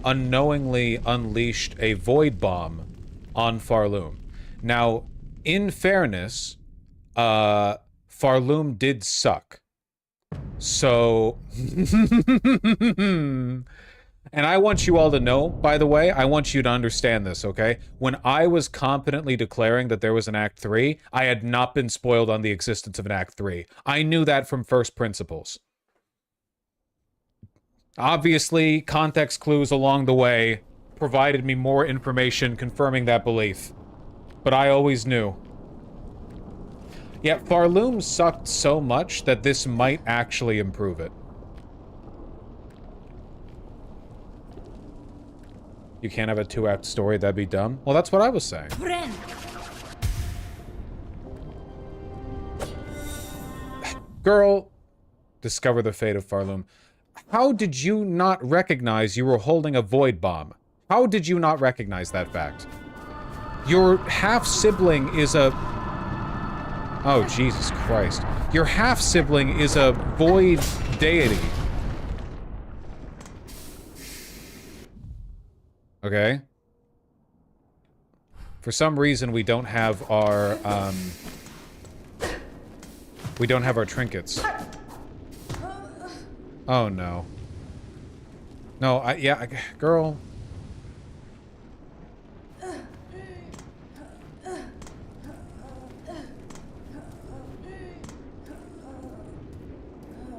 unknowingly unleashed a void bomb on Farloom. Now, in fairness, Farloom did suck. So... And I want you all to know, by the way, I want you to understand this, okay? When I was confidently declaring that there was an Act 3, I had not been spoiled on the existence of an Act 3. I knew that from first principles. Obviously, context clues along the way provided me more information confirming that belief. But I always knew. Yeah, Farloom sucked so much that this might actually improve it. You can't have a 2-act story, that'd be dumb. Well, that's what I was saying. Girl, discover the fate of Farloom. How did you not recognize you were holding a void bomb? How did you not recognize that fact? Your half-sibling is a... Oh, Jesus Christ. Your half-sibling is a void deity. Okay. For some reason, we don't have our, we don't have our trinkets. Oh, no. No, girl.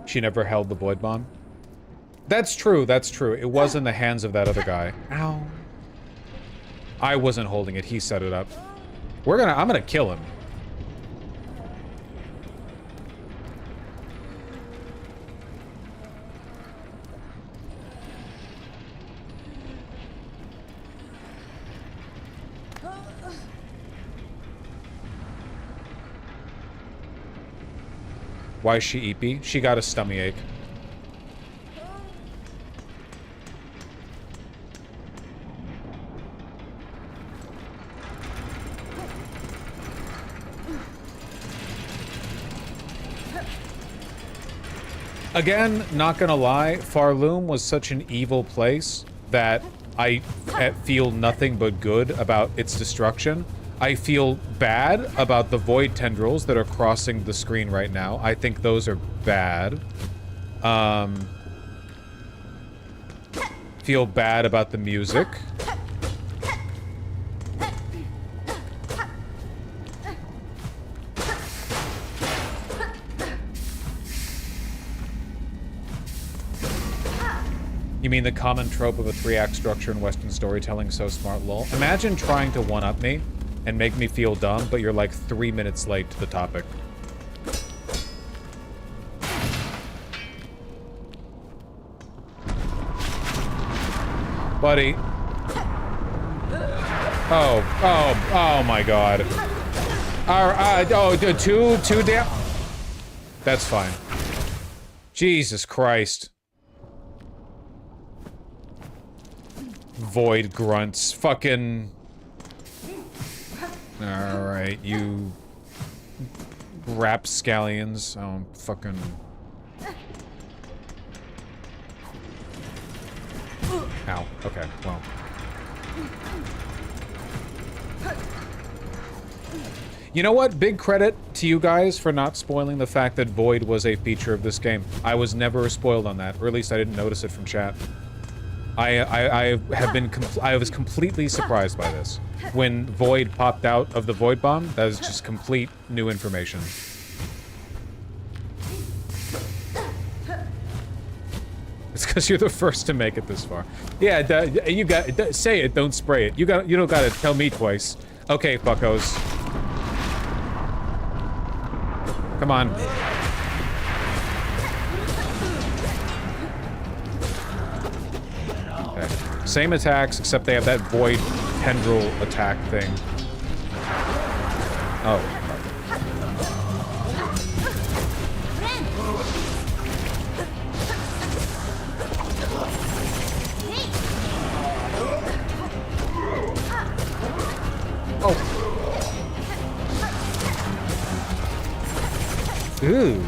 She never held the void bomb? That's true, that's true. It was in the hands of that other guy. Ow. I wasn't holding it, he set it up. I'm gonna kill him. Why is she eepy? She got a stomach ache. Again, not gonna lie, Farloom was such an evil place that I feel nothing but good about its destruction. I feel bad about the void tendrils that are crossing the screen right now. I think those are bad. Feel bad about the music. You mean the common trope of a 3-act structure in Western storytelling, so smart, lol? Imagine trying to one-up me and make me feel dumb, but you're like 3 minutes late to the topic. Buddy. Oh my god. Two damn... That's fine. Jesus Christ. Void grunts. Fucking... Alright, you... rapscallions. Oh, fucking... Ow. Okay, well. You know what? Big credit to you guys for not spoiling the fact that Void was a feature of this game. I was never spoiled on that, or at least I didn't notice it from chat. I was completely surprised by this. When Void popped out of the Void Bomb, that was just complete new information. It's because you're the first to make it this far. Yeah, you got say it, don't spray it. You don't gotta tell me twice. Okay, fuckos. Come on. Okay. Same attacks, except they have that void tendril attack thing. Oh. Ooh.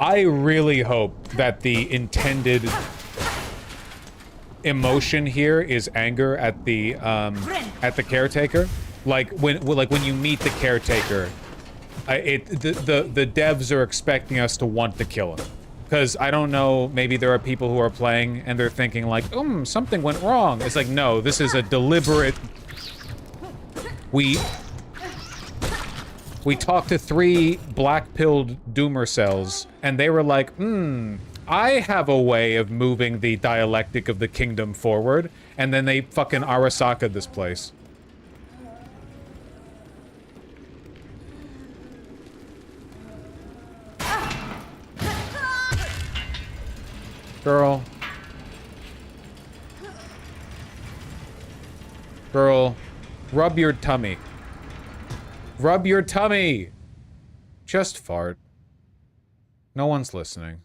I really hope that the intended emotion here is anger at the caretaker. Like when you meet the caretaker, the devs are expecting us to want to kill him. Because, I don't know, maybe there are people who are playing and they're thinking like, something went wrong. It's like, no, this is a deliberate... We talked to 3 black-pilled doomer cells, and they were like, I have a way of moving the dialectic of the kingdom forward, and then they fucking Arasaka'd this place. Girl. Girl, rub your tummy. Rub your tummy! Just fart. No one's listening.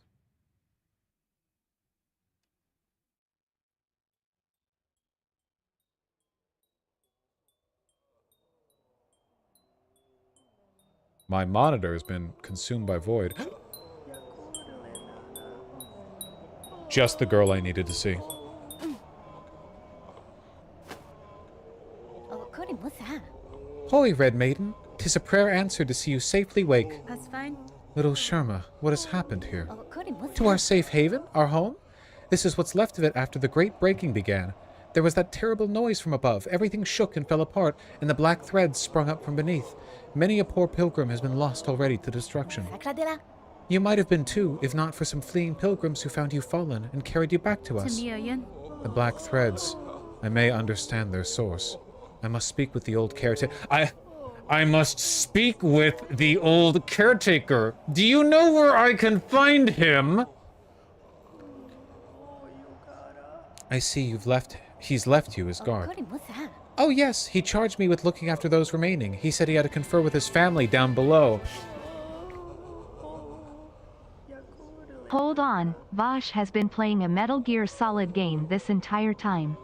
My monitor has been consumed by void. Just the girl I needed to see. Oh, Corin, what's that? Holy Red Maiden, 'tis a prayer answered to see you safely wake. That's fine. Little Sharma, what has happened here? Oh, Corin, what's To that? our safe haven? Our home? This is what's left of it after the great breaking began. There was that terrible noise from above. Everything shook and fell apart, and the black threads sprung up from beneath. Many a poor pilgrim has been lost already to destruction. You might have been too, if not for some fleeing pilgrims who found you fallen and carried you back to us. The black threads. I may understand their source. I must speak with the old caretaker. I must speak with the old caretaker. Do you know where I can find him? I see he's left you as guard. Corin, what's that? Oh yes, he charged me with looking after those remaining. He said he had to confer with his family down below. Hold on, Vosh has been playing a Metal Gear Solid game this entire time.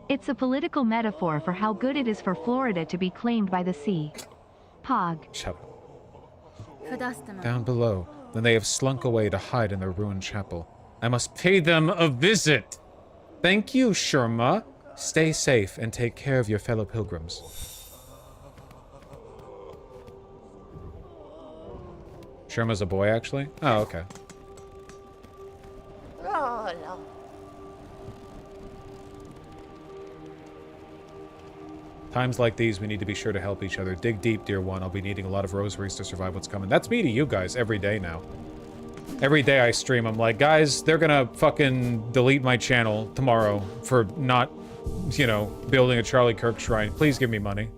It's a political metaphor for how good it is for Florida to be claimed by the sea. Pog. Shut up. Down below, then they have slunk away to hide in their ruined chapel. I must pay them a visit. Thank you, Sharma. Stay safe and take care of your fellow pilgrims. Sharma's a boy, actually? Oh, okay. Times like these, we need to be sure to help each other. Dig deep, dear one. I'll be needing a lot of rosaries to survive what's coming. That's me to you guys every day now. Every day I stream, I'm like, guys, they're gonna fucking delete my channel tomorrow for not, you know, building a Charlie Kirk shrine. Please give me money.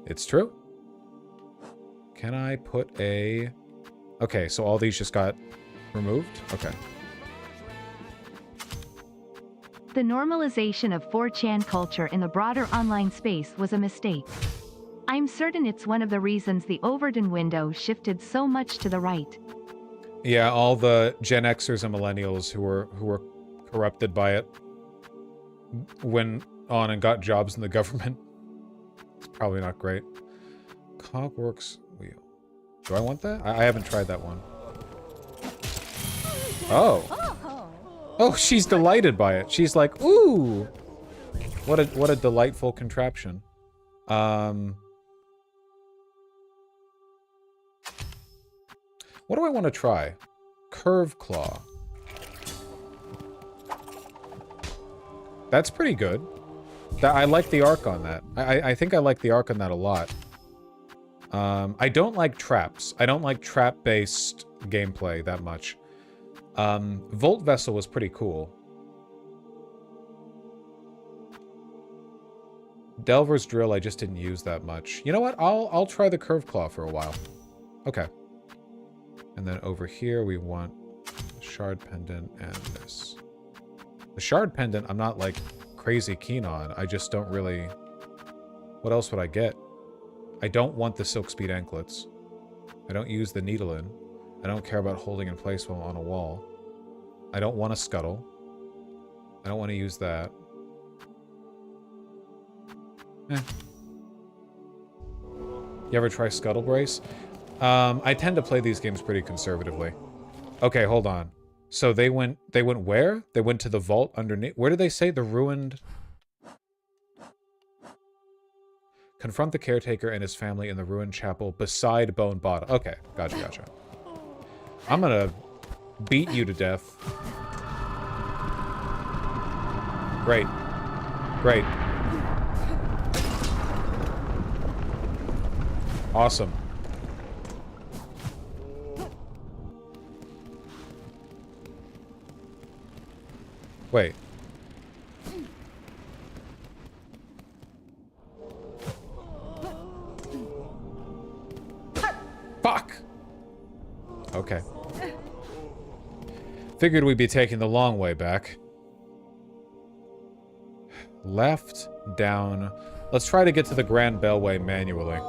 It's true. Can I put a... Okay, so all these just got removed? Okay. The normalization of 4chan culture in the broader online space was a mistake. I'm certain it's one of the reasons the Overton window shifted so much to the right. Yeah, all the Gen Xers and Millennials who were corrupted by it went on and got jobs in the government. It's probably not great. Cogworks wheel. Do I want that? I haven't tried that one. Oh. Oh, she's delighted by it. She's like, ooh. What a delightful contraption. What do I want to try? Curve claw. That's pretty good. I like the arc on that. I think I like the arc on that a lot. I don't like traps. I don't like trap-based gameplay that much. Volt Vessel was pretty cool. Delver's Drill I just didn't use that much. You know what? I'll try the Curve Claw for a while. Okay. And then over here we want Shard Pendant and this. The Shard Pendant I'm not like crazy keen on. I just don't really... What else would I get? I don't want the Silk Speed Anklets. I don't use the Needle in. I don't care about holding in place while on a wall. I don't want a Scuttle. I don't want to use that. Eh. You ever try Scuttle Brace? I tend to play these games pretty conservatively. Okay, hold on. So they went where? They went to the vault underneath. Where did they say? The ruined... Confront the caretaker and his family in the ruined chapel beside Bone Bottom. Okay, gotcha. I'm gonna beat you to death. Great. Awesome. Wait. Fuck! Okay. Figured we'd be taking the long way back. Left, down. Let's try to get to the Grand Bellway manually.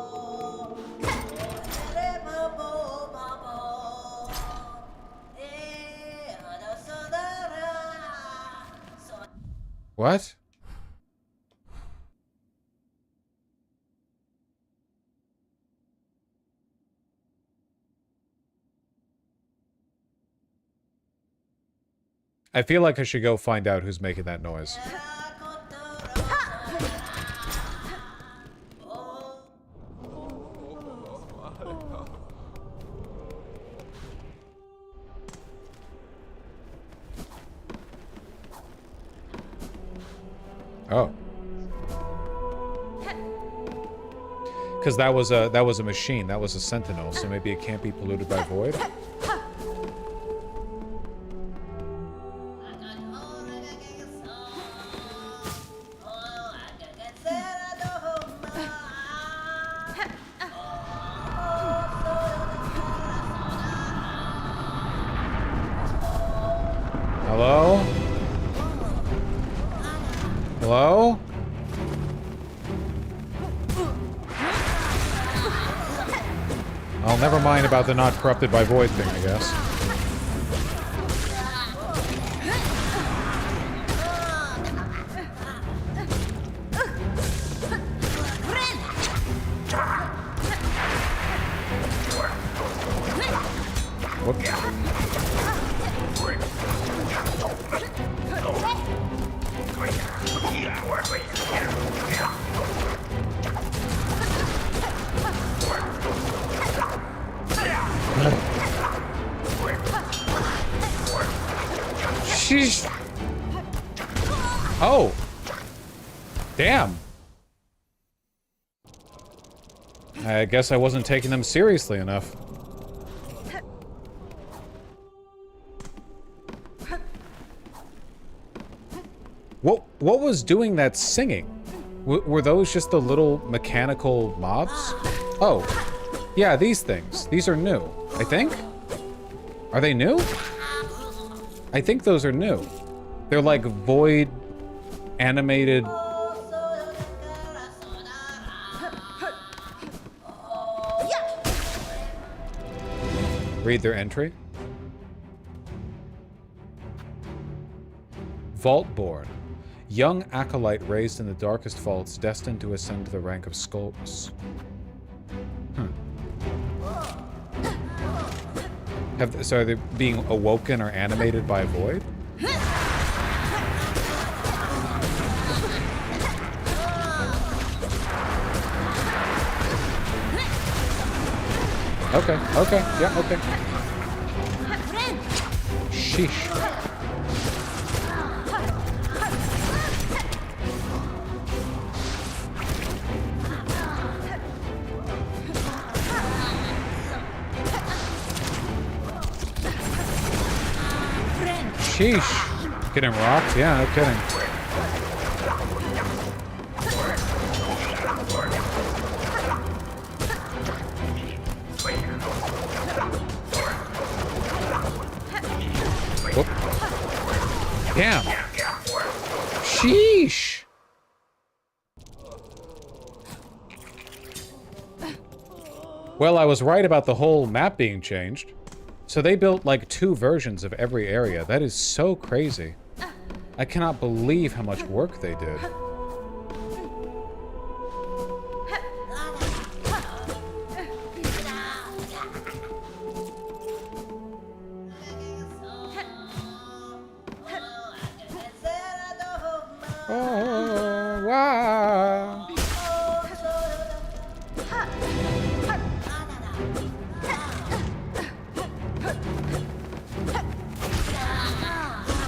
What? I feel like I should go find out who's making that noise. Oh. Because that was a machine. That was a sentinel, so maybe it can't be polluted by void. Hello? Hello? Well, never mind about the not corrupted by void thing, I guess. Sheesh. Oh. Damn. I guess I wasn't taking them seriously enough. What was doing that singing? Were those just the little mechanical mobs? Oh. Yeah, these things. These are new, I think? Are they new? I think those are new. They're like void animated. Read their entry. Vault-born. Young acolyte raised in the darkest vaults, destined to ascend to the rank of skulls. So are they being awoken or animated by void? Okay, okay, yeah, okay. Sheesh. Sheesh. Getting rocked? Yeah, no kidding. Whoop. Damn. Sheesh. Well, I was right about the whole map being changed. So they built like 2 versions of every area. That is so crazy. I cannot believe how much work they did. Oh, wow.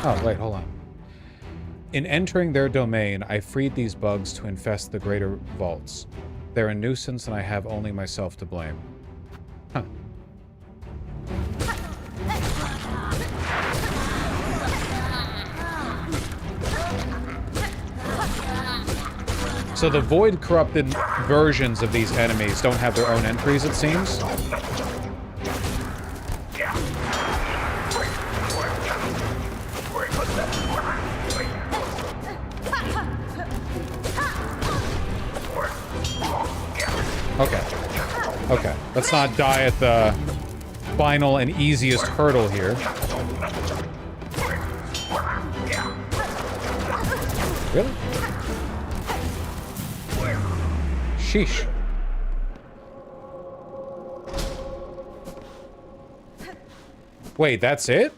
Oh, wait, hold on. In entering their domain, I freed these bugs to infest the greater vaults. They're a nuisance and I have only myself to blame. Huh. So the void-corrupted versions of these enemies don't have their own entries, it seems? Okay. Okay. Let's not die at the final and easiest hurdle here. Really? Sheesh. Wait, that's it?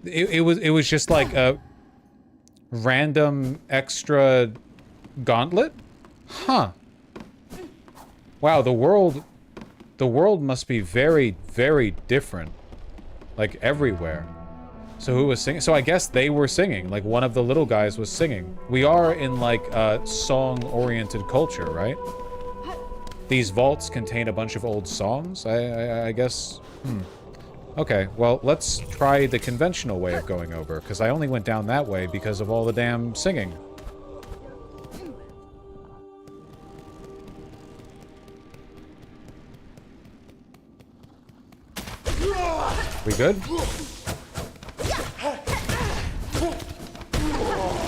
It was just like a random extra gauntlet? Huh. Wow, the world must be very, very different. Like everywhere. So who was singing? So I guess they were singing. Like one of the little guys was singing. We are in like a song-oriented culture, right? These vaults contain a bunch of old songs, I guess. Okay, well, let's try the conventional way of going over, because I only went down that way because of all the damn singing. We good?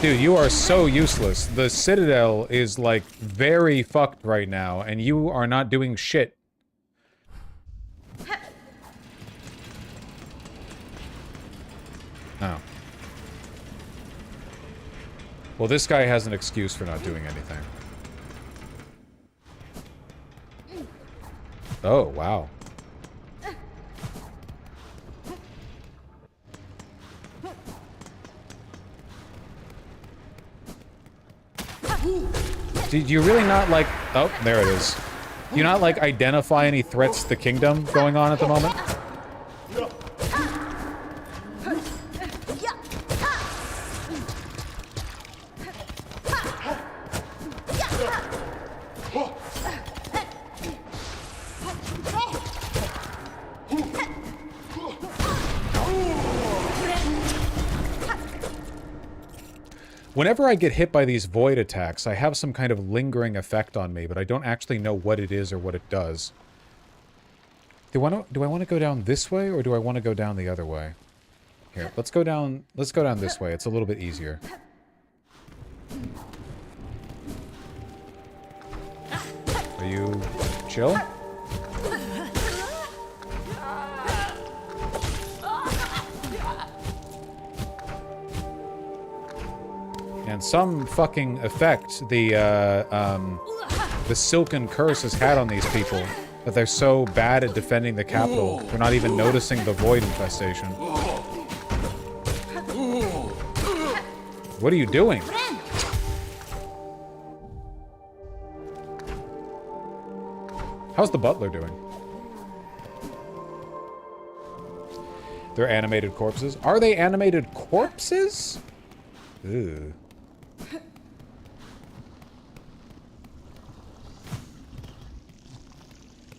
Dude, you are so useless. The Citadel is, like, very fucked right now, and you are not doing shit. Oh. Well, this guy has an excuse for not doing anything. Oh, wow. Do you really not, like... Oh, there it is. Do you not, like, identify any threats to the kingdom going on at the moment? Whenever I get hit by these void attacks, I have some kind of lingering effect on me, but I don't actually know what it is or what it does. Do I want to go down this way, or do I want to go down the other way? Here, let's go down this way. It's a little bit easier. Are you chill? And some fucking effect the Silken Curse has had on these people, that they're so bad at defending the capital, they're not even noticing the void infestation. What are you doing? How's the butler doing? They're animated corpses. Are they animated corpses? Ew.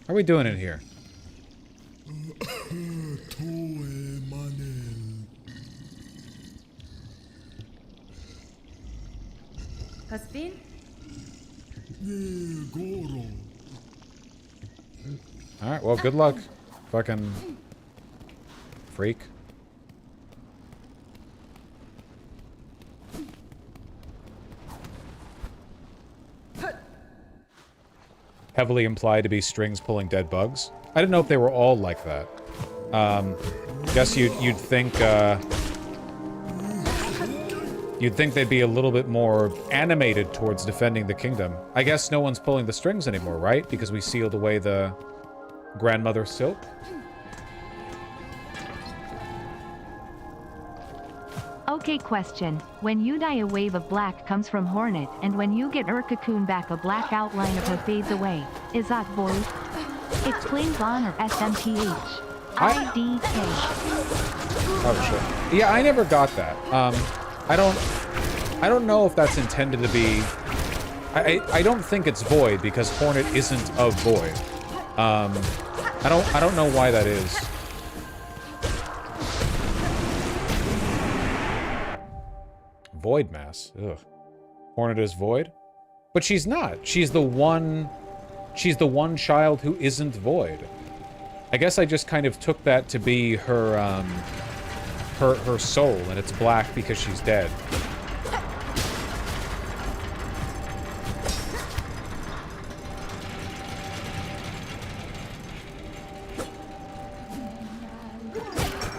How are we doing in here? Caspin? Alright, well, good luck. Fucking freak. Heavily implied to be strings pulling dead bugs. I didn't know if they were all like that. Guess you'd think they'd be a little bit more animated towards defending the kingdom. I guess no one's pulling the strings anymore, right? Because we sealed away the grandmother silk. Okay, question. When you die, a wave of black comes from Hornet, and when you get Cocoon back, a black outline of her fades away. Is that void? Explains on or SMTH. IDK. Oh shit. Yeah, I never got that. I don't know if that's intended to be I don't think it's Void because Hornet isn't of Void. I don't know why that is. Void mass. Ugh. Hornet is Void? But she's not. She's the one child who isn't Void. I guess I just kind of took that to be her her soul, and it's black because she's dead.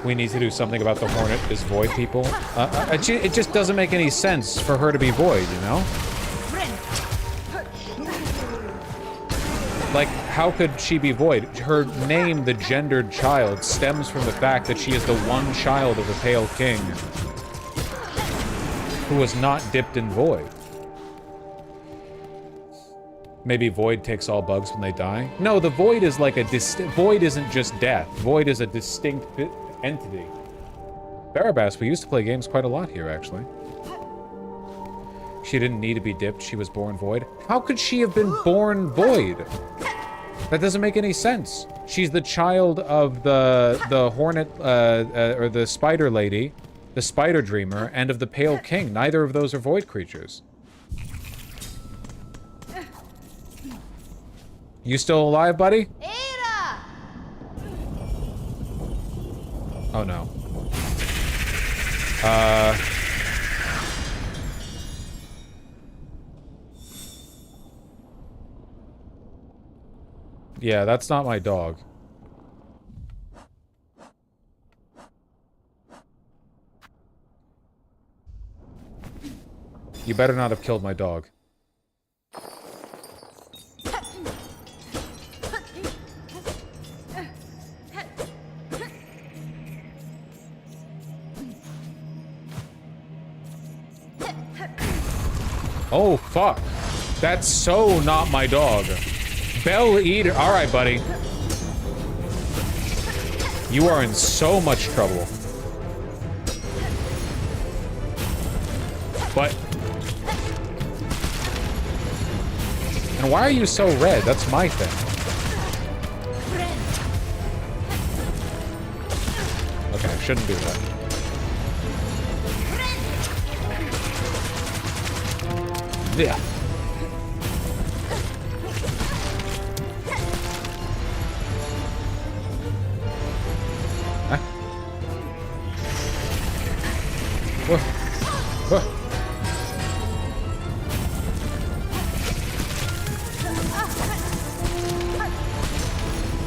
We need to do something about the Hornet is Void people. It just doesn't make any sense for her to be Void, you know? Like, how could she be Void? Her name, the gendered child, stems from the fact that she is the one child of the Pale King who was not dipped in Void. Maybe Void takes all bugs when they die? No, the Void is like a Void isn't just death. Void is a distinct entity. Barabas, we used to play games quite a lot here, actually. She didn't need to be dipped, she was born Void. How could she have been born Void? That doesn't make any sense. She's the child of the Hornet, or the Spider Lady, the Spider Dreamer, and of the Pale King. Neither of those are Void creatures. You still alive, buddy? Oh no. Yeah, that's not my dog. You better not have killed my dog. Oh, fuck. That's so not my dog. Bell Eater. Alright, buddy. You are in so much trouble. But... And why are you so red? That's my thing. Okay, I shouldn't do that. Yeah. Huh? Whoa. Whoa.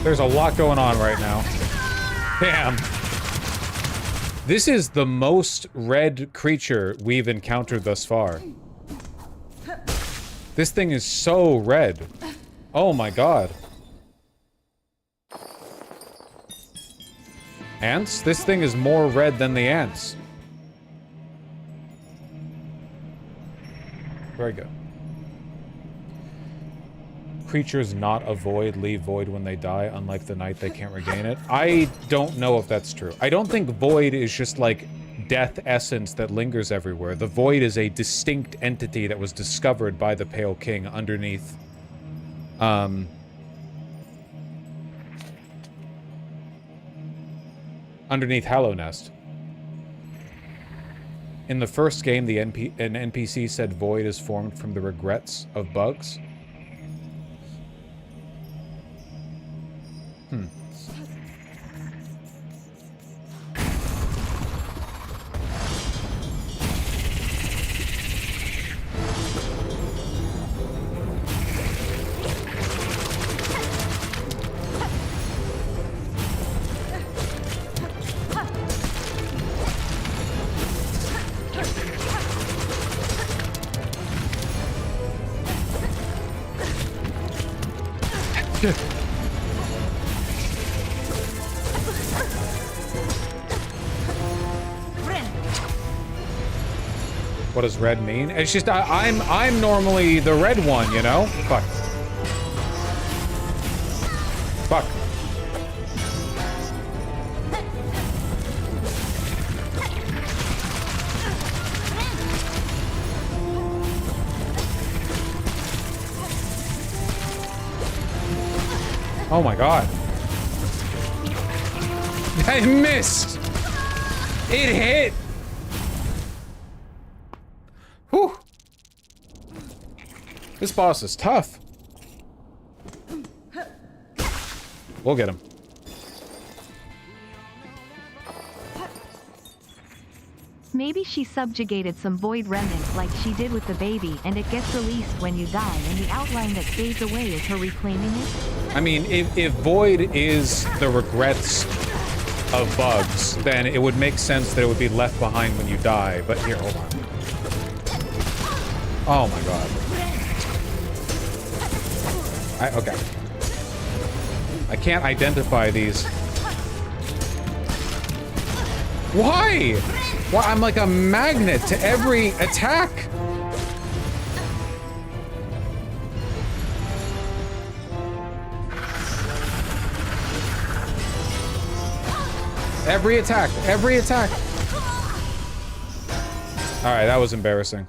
There's a lot going on right now. Damn. This is the most red creature we've encountered thus far. This thing is so red. Oh my god. Ants? This thing is more red than the ants. Very good. Creatures not a void leave void when they die, unlike the night they can't regain it. I don't know if that's true. I don't think void is just like death essence that lingers everywhere. The void is a distinct entity that was discovered by the Pale King underneath underneath Hallownest. In the first game, an NPC said void is formed from the regrets of bugs. What does red mean? It's just I'm normally the red one, you know? Fuck. Fuck. Oh my god. I missed! It hit! Whew. This boss is tough. We'll get him. Maybe she subjugated some void remnant like she did with the baby, and it gets released when you die, and the outline that fades away is her reclaiming it? I mean, if void is the regrets of bugs, then it would make sense that it would be left behind when you die. But here, hold on. Oh my god. Okay. I can't identify these. Why? Why? I'm like a magnet to every attack. Every attack. Every attack. All right, that was embarrassing.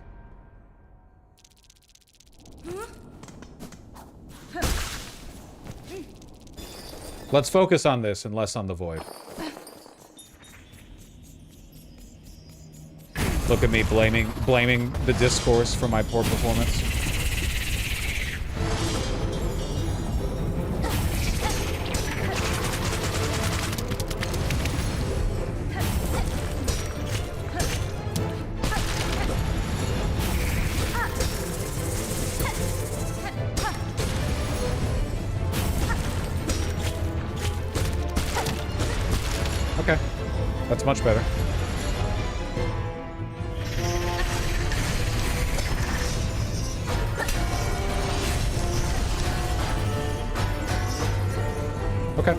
Let's focus on this and less on the void. Look at me blaming the discourse for my poor performance. Okay, that's much better. Okay.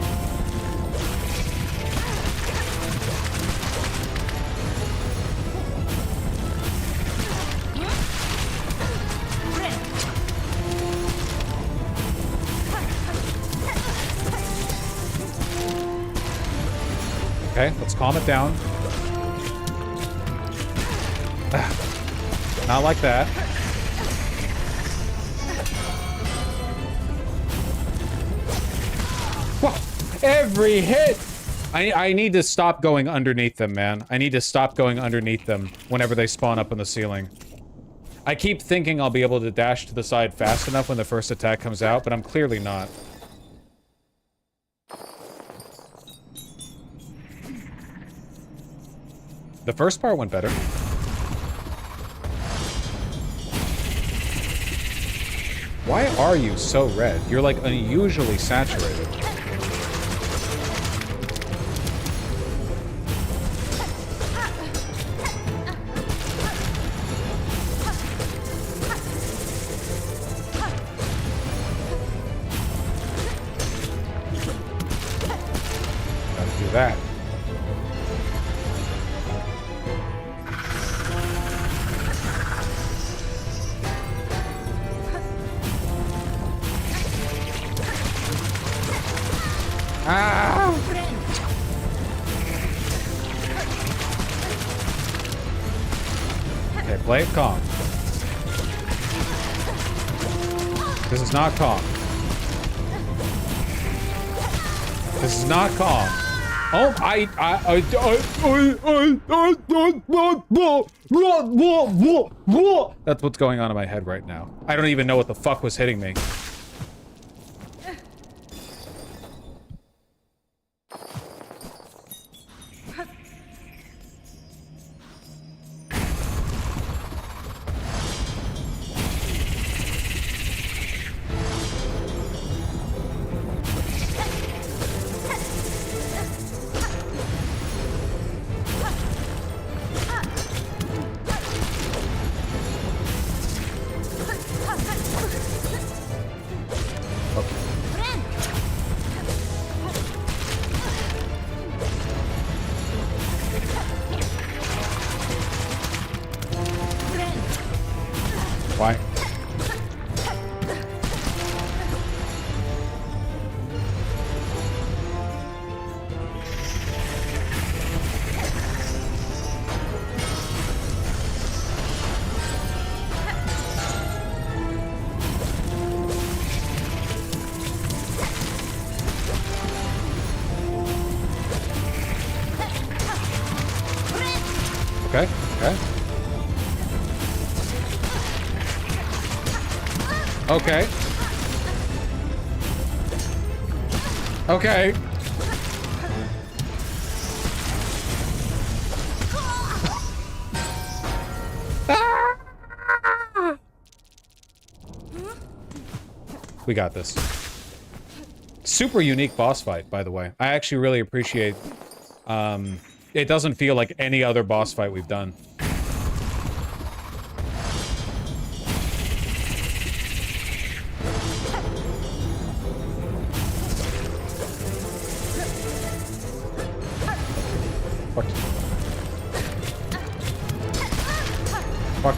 Okay, let's calm it down. Not like that. Whoa, every hit! I need to stop going underneath them, man. I need to stop going underneath them whenever they spawn up on the ceiling. I keep thinking I'll be able to dash to the side fast enough when the first attack comes out, but I'm clearly not. The first part went better. Why are you so red? You're like unusually saturated. Gotta do that. Ah! Okay, play it calm. This is not calm. This is not calm. Oh, that's what's going on in my head right now. I don't even know what the fuck was hitting me. Okay, okay. Okay. Okay. We got this. Super unique boss fight, by the way. I actually really appreciate, it doesn't feel like any other boss fight we've done. Fuck. Fuck.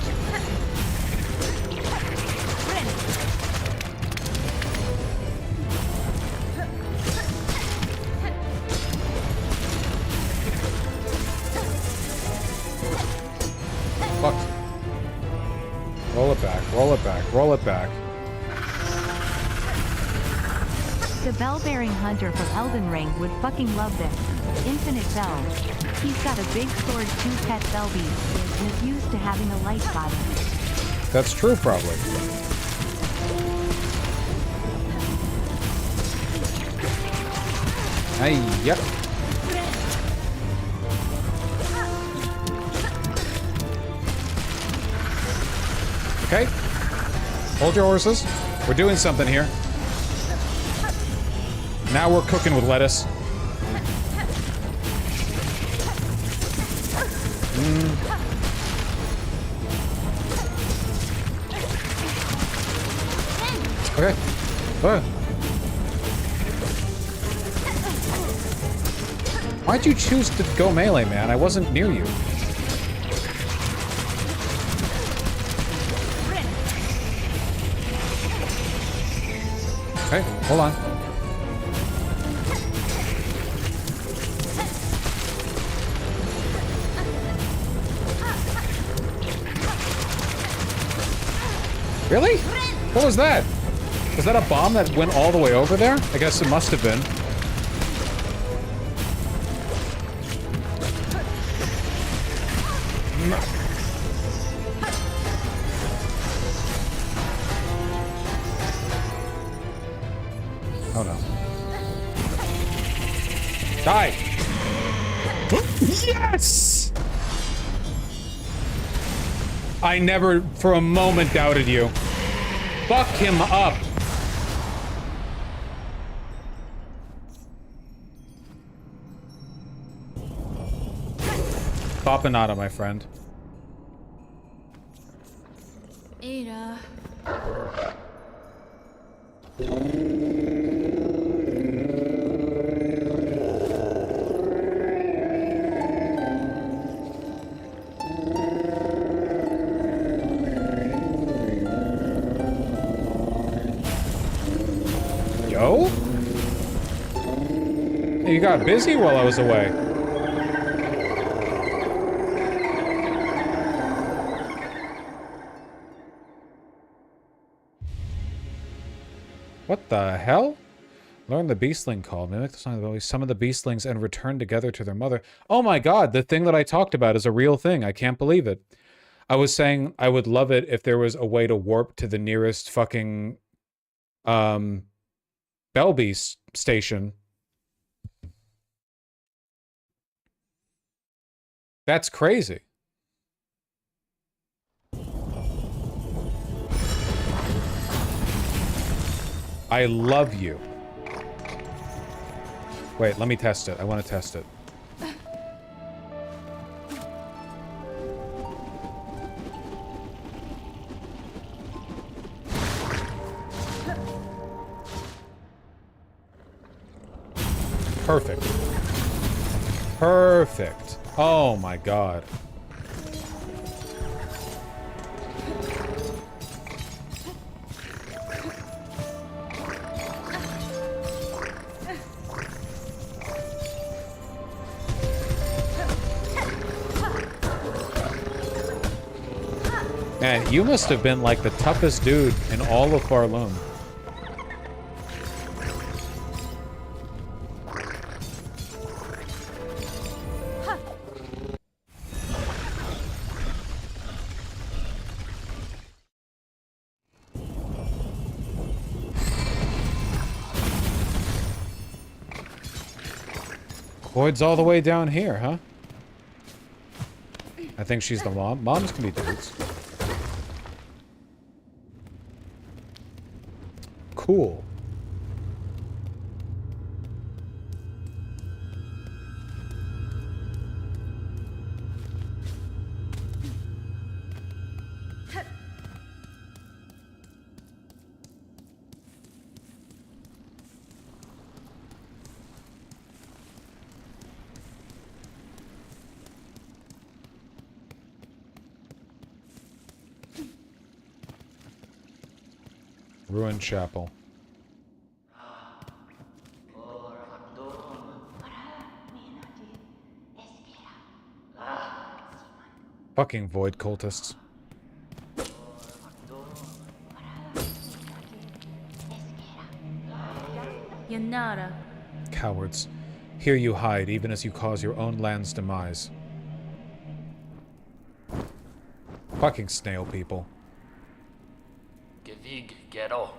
Fuck. Roll it back, roll it back, roll it back. The bell-bearing hunter from Elden Ring would fucking love this. Infinite bells. He's got a big sword, 2 pet bell beasts, and is used to having a light body. That's true, probably. Hey, yep. Okay. Hold your horses. We're doing something here. Now we're cooking with lettuce. Okay. Why'd you choose to go melee, man? I wasn't near you. Okay, hold on. Really? What was that? Was that a bomb that went all the way over there? I guess it must have been. Oh no. Die! Yes! I never for a moment doubted you. Fuck him up. Papanada, my friend. Ada. Yo? You got busy while I was away. What the hell? Learn the beastling call. Mimic the song of the belly. Summon the beastlings and return together to their mother. Oh my god, the thing that I talked about is a real thing. I can't believe it. I was saying I would love it if there was a way to warp to the nearest fucking Belbeast station. That's crazy. I love you. Wait, let me test it. I want to test it. Perfect. Perfect. Oh my god. Man, you must have been like the toughest dude in all of Farloom. Void's all the way down here, huh? I think she's the mom. Moms can be dudes. Cool. Ruined chapel. Fucking void cultists. Yanara. Cowards. Here you hide, even as you cause your own land's demise. Fucking snail people. Gevig ghetto.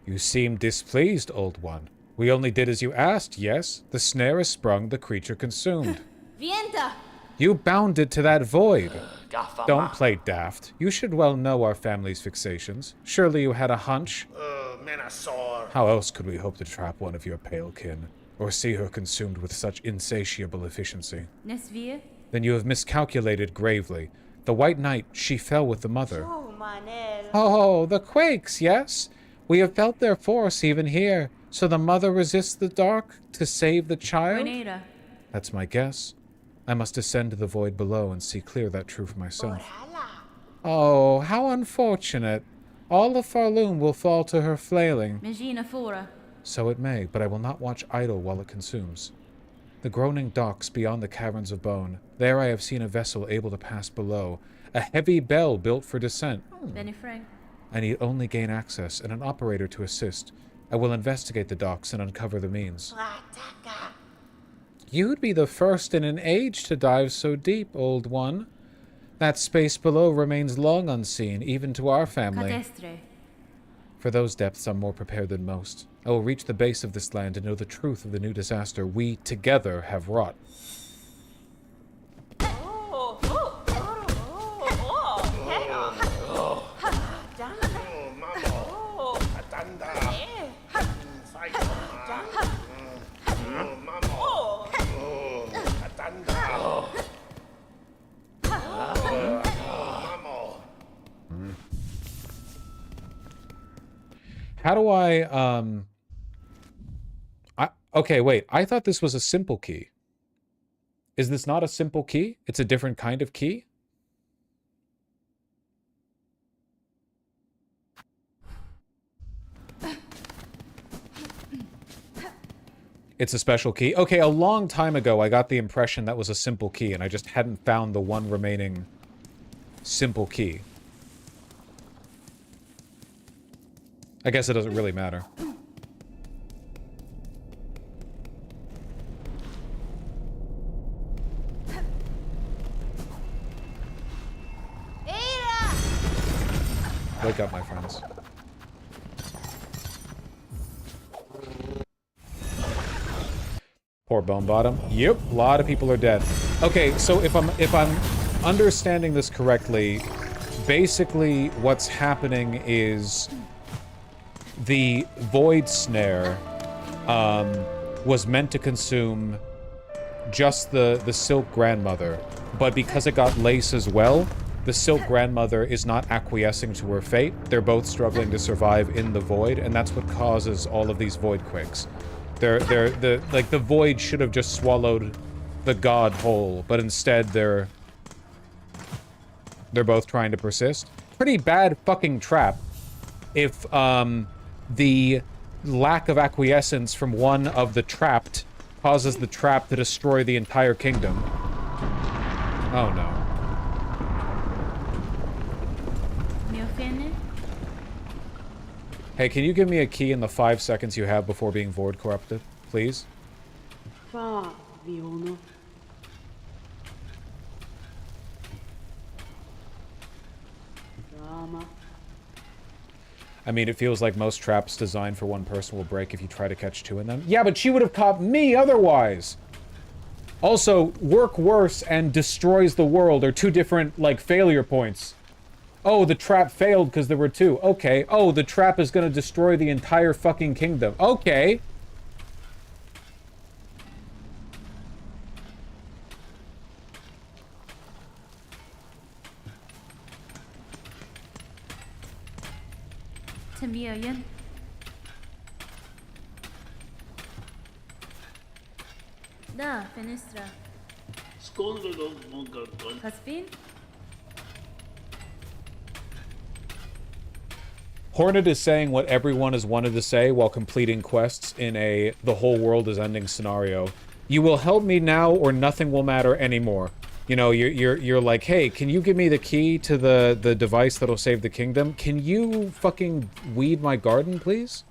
You seem displeased, old one. We only did as you asked, yes? The snare is sprung, the creature consumed. Vienta. You bounded to that void. Gafama. Don't play daft. You should well know our family's fixations. Surely you had a hunch? Menasor. How else could we hope to trap one of your pale kin? Or see her consumed with such insatiable efficiency? Nesvir. Then you have miscalculated gravely. The White Knight, she fell with the mother. Oh, the Quakes, yes? We have felt their force even here. So the mother resists the dark to save the child? Renera. That's my guess. I must descend to the void below and see clear that truth myself. Oh, how unfortunate. All of Farloom will fall to her flailing. Megina Fora. So it may, but I will not watch idle while it consumes. The groaning docks beyond the caverns of bone. There I have seen a vessel able to pass below. A heavy bell built for descent. Benny Frank. I need only gain access and an operator to assist. I will investigate the docks and uncover the means. You'd be the first in an age to dive so deep, old one. That space below remains long unseen, even to our family. Cadestre. For those depths, I'm more prepared than most. I will reach the base of this land and know the truth of the new disaster we together have wrought. How do okay, wait. I thought this was a simple key. Is this not a simple key? It's a different kind of key? It's a special key? Okay, a long time ago I got the impression that was a simple key and I just hadn't found the one remaining simple key. I guess it doesn't really matter. Wake up, my friends. Poor Bone Bottom. Yep, a lot of people are dead. Okay, so if I'm understanding this correctly, basically what's happening is the Void Snare was meant to consume just the Silk Grandmother, but because it got Lace as well, the Silk Grandmother is not acquiescing to her fate. They're both struggling to survive in the Void, and that's what causes all of these Void quakes. The Void should have just swallowed the god whole, but instead they're both trying to persist. Pretty bad fucking trap if the lack of acquiescence from one of the trapped causes the trap to destroy the entire kingdom. Oh no. Hey, can you give me a key in the 5 seconds you have before being void corrupted, please? I mean, it feels like most traps designed for one person will break if you try to catch two in them. Yeah, but she would have caught me otherwise! Also, work worse and destroys the world are two different, like, failure points. Oh, the trap failed because there were two. Okay. Oh, the trap is gonna destroy the entire fucking kingdom. Okay. تميين Da, finestra. Hasbin? Hornet is saying what everyone has wanted to say while completing quests in a the whole world is ending scenario. You will help me now or nothing will matter anymore. You know, you're like, hey, can you give me the key to the device that'll save the kingdom? Can you fucking weed my garden, please?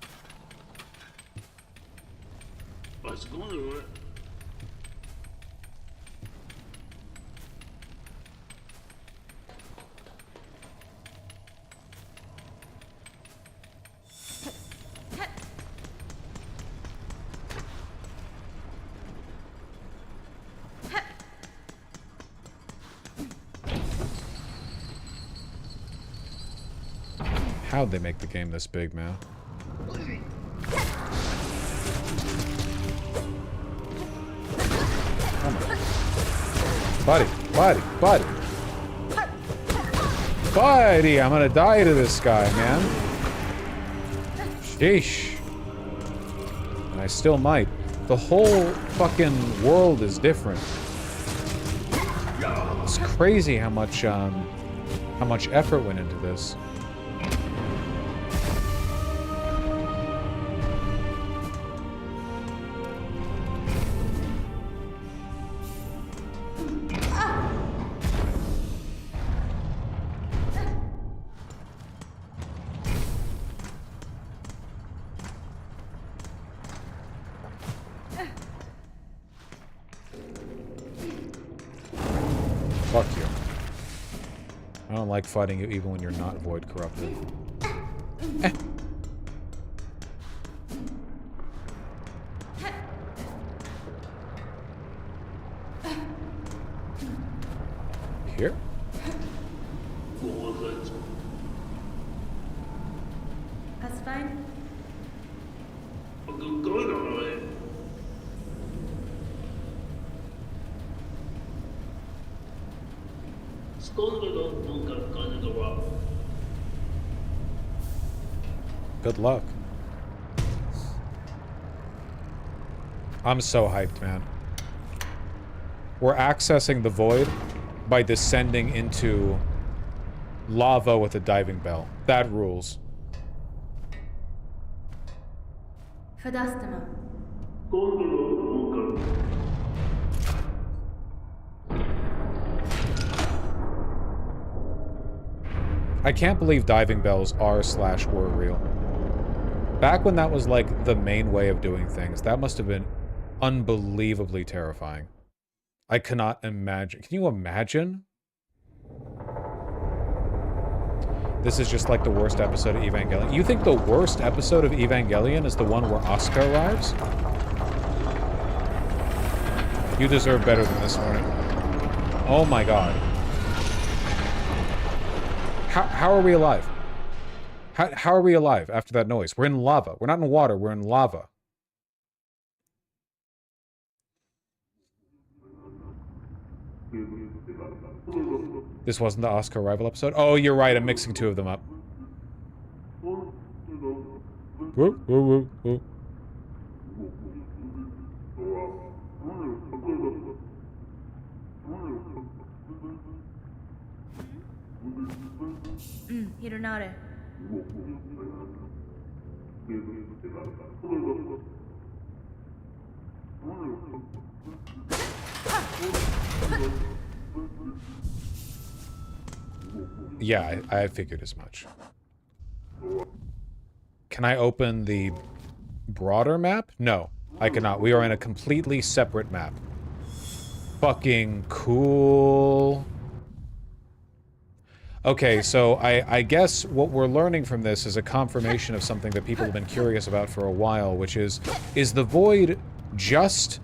How'd they make the game this big, man? Come on. Buddy, buddy, buddy. Buddy, I'm gonna die to this guy, man. Sheesh. And I still might. The whole fucking world is different. It's crazy how much effort went into this. Fuck you. I don't like fighting you even when you're not void corrupted. Here? That's fine. Good luck. I'm so hyped, man. We're accessing the void by descending into lava with a diving bell. That rules. Fadastama. I can't believe diving bells are/were real. Back when that was like the main way of doing things, that must have been unbelievably terrifying. I cannot imagine. Can you imagine? This is just like the worst episode of Evangelion. You think the worst episode of Evangelion is the one where Asuka arrives? You deserve better than this one. Oh my god. How are we alive? How are we alive after that noise? We're in lava. We're not in water, we're in lava. This wasn't the Asuka arrival episode? Oh, you're right, I'm mixing two of them up. Woo, woo, woo, woo. Hironare. Yeah, I figured as much. Can I open the broader map? No, I cannot. We are in a completely separate map. Fucking cool. Okay, so I guess what we're learning from this is a confirmation of something that people have been curious about for a while, which is the void just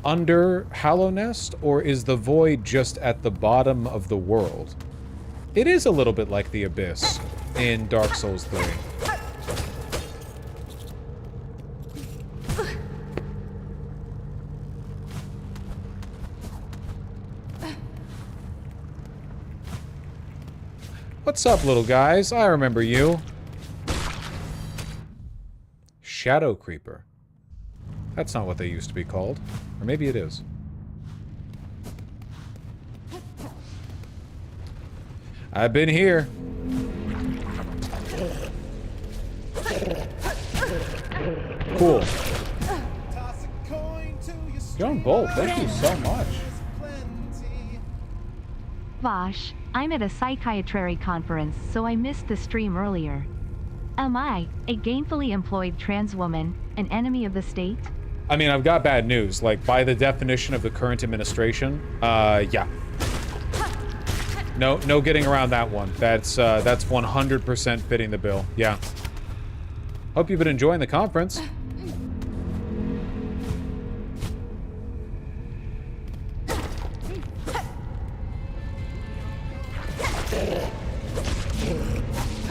under Hallow Nest, or is the void just at the bottom of the world? It is a little bit like the Abyss in Dark Souls 3. What's up, little guys? I remember you. Shadow Creeper. That's not what they used to be called. Or maybe it is. I've been here. Cool. John Bolt, thank you so much. Vosh, I'm at a psychiatry conference, so I missed the stream earlier. Am I, a gainfully employed trans woman, an enemy of the state? I mean, I've got bad news. Like, by the definition of the current administration, yeah. No getting around that one. That's 100% fitting the bill. Yeah. Hope you've been enjoying the conference.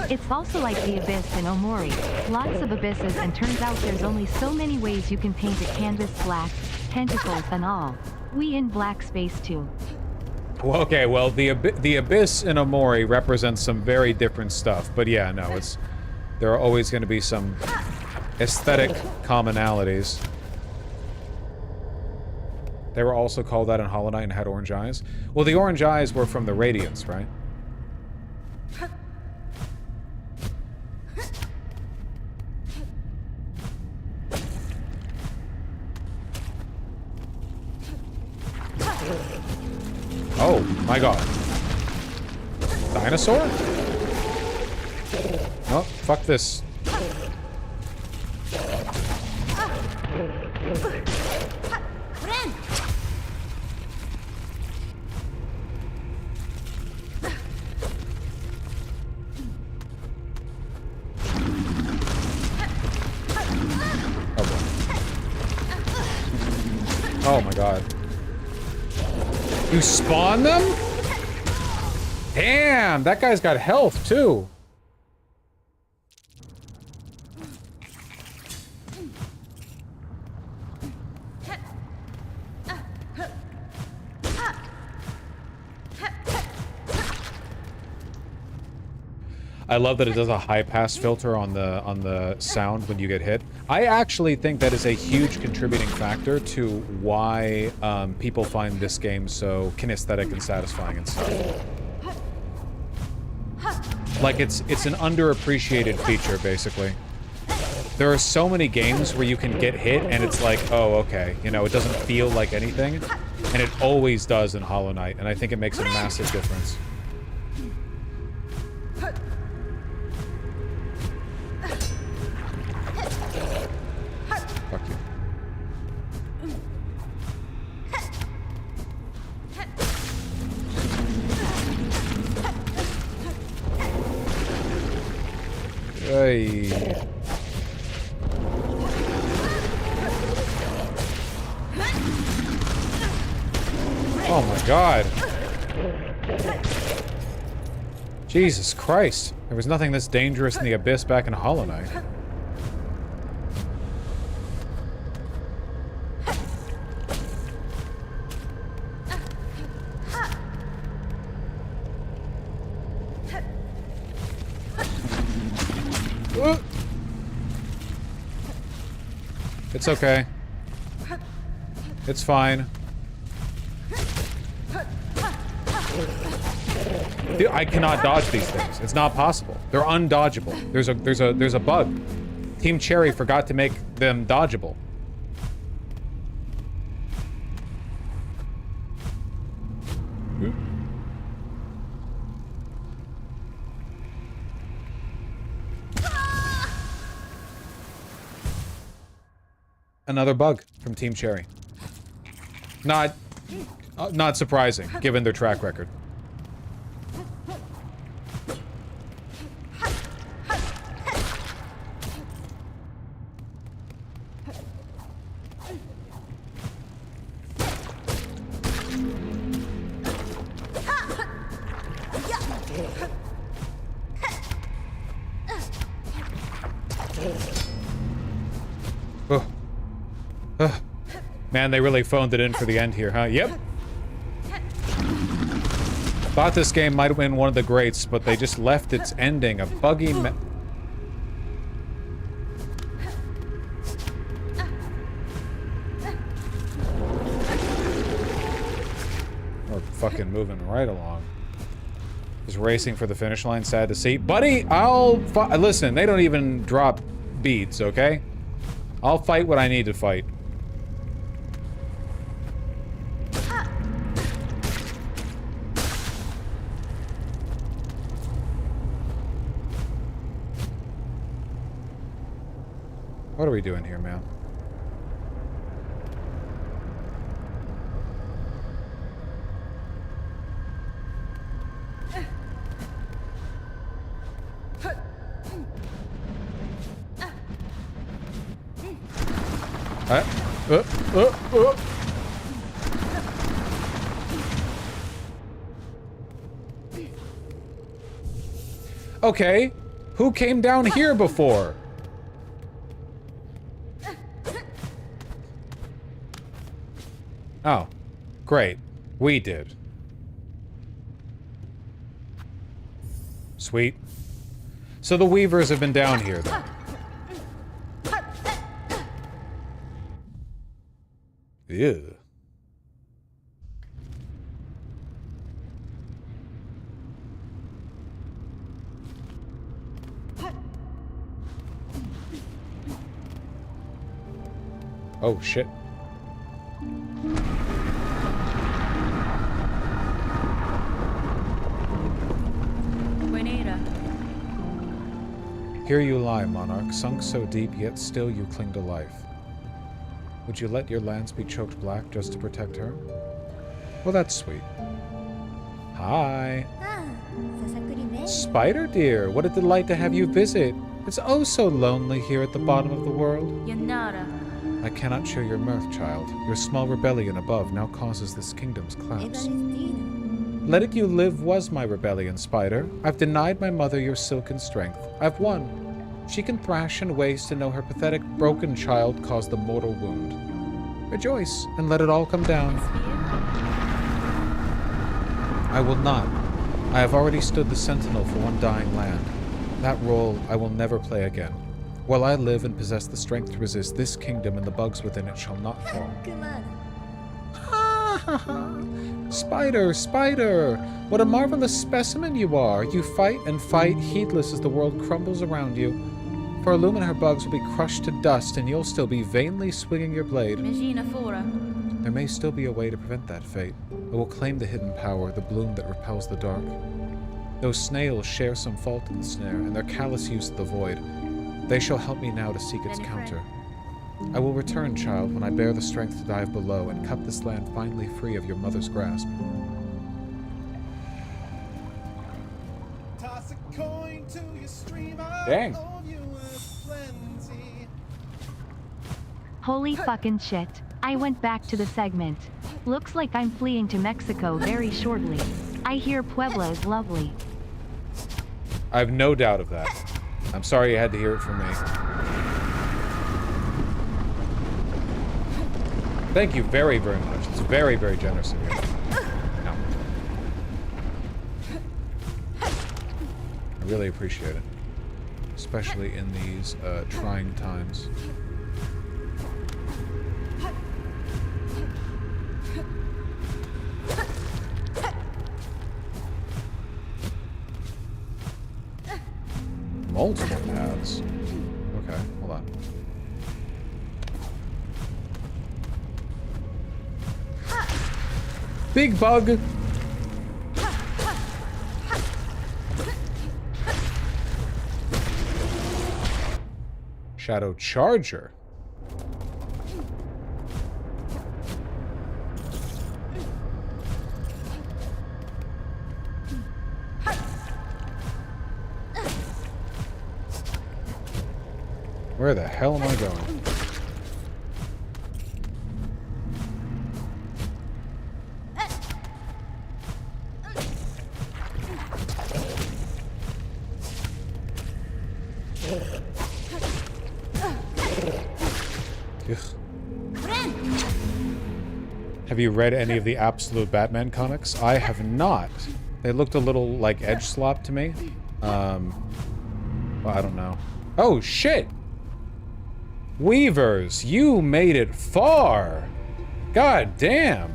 It's also like the Abyss in Omori. Lots of abysses, and turns out there's only so many ways you can paint a canvas black, tentacles and all. We in black space too. Well, okay, well, the Abyss in Omori represents some very different stuff. But yeah, no, there are always going to be some aesthetic commonalities. They were also called that in Hollow Knight and had orange eyes. Well, the orange eyes were from the Radiance, right? Oh, my god. Dinosaur? Oh, fuck this. Oh my god. You spawn them? Damn, that guy's got health too. I love that it does a high pass filter on the sound when you get hit. I actually think that is a huge contributing factor to why people find this game so kinesthetic and satisfying and stuff. Like it's an underappreciated feature, basically. There are so many games where you can get hit and it's like, oh, okay, you know, it doesn't feel like anything, and it always does in Hollow Knight, and I think it makes a massive difference. Fuck you. Hey. Oh my god. Jesus Christ. There was nothing this dangerous in the Abyss back in Hollow Knight. It's okay. It's fine. Dude, I cannot dodge these things. It's not possible. They're undodgeable. There's a bug. Team Cherry forgot to make them dodgeable. Another bug from Team Cherry. Not surprising, given their track record. Oh. Oh. Man, they really phoned it in for the end here, huh? Yep. Thought this game might have been one of the greats, but they just left its ending a buggy We're fucking moving right along. Just racing for the finish line, sad to see. Buddy, listen, they don't even drop beats, okay? I'll fight what I need to fight. What are we doing here, man? Okay, who came down here before? Oh, great. We did. Sweet. So the Weavers have been down here, then. Ew. Oh, shit. Here you lie, monarch, sunk so deep, yet still you cling to life. Would you let your lands be choked black just to protect her? Well, that's sweet. Hi. Spider dear, what a delight to have you visit. It's oh so lonely here at the bottom of the world. I cannot share your mirth, child. Your small rebellion above now causes this kingdom's collapse. Letting you live was my rebellion, Spider. I've denied my mother your silken strength. I've won. She can thrash and waste and know her pathetic, broken child caused the mortal wound. Rejoice, and let it all come down. I will not. I have already stood the sentinel for one dying land. That role I will never play again. While I live and possess the strength to resist, this kingdom and the bugs within it shall not fall. Spider, Spider! What a marvelous specimen you are! You fight and fight, heedless as the world crumbles around you. For Illumina her bugs will be crushed to dust, and you'll still be vainly swinging your blade. There may still be a way to prevent that fate. I will claim the hidden power, the bloom that repels the dark. Those snails share some fault in the snare, and their callous use of the void. They shall help me now to seek its counter. I will return, child, when I bear the strength to dive below and cut this land finally free of your mother's grasp. Toss a coin to your streamer. Dang. Holy fucking shit. I went back to the segment. Looks like I'm fleeing to Mexico very shortly. I hear Puebla is lovely. I have no doubt of that. I'm sorry you had to hear it from me. Thank you very, very much. It's very, very generous of you. No. I really appreciate it. Especially in these trying times. Multiple paths. Okay, hold on. Big bug! Shadow Charger. Where the hell am I going? Have you read any of the Absolute Batman comics? I have not. They looked a little like edge slop to me. Well, I don't know. Oh, shit! Weavers, you made it far! God damn!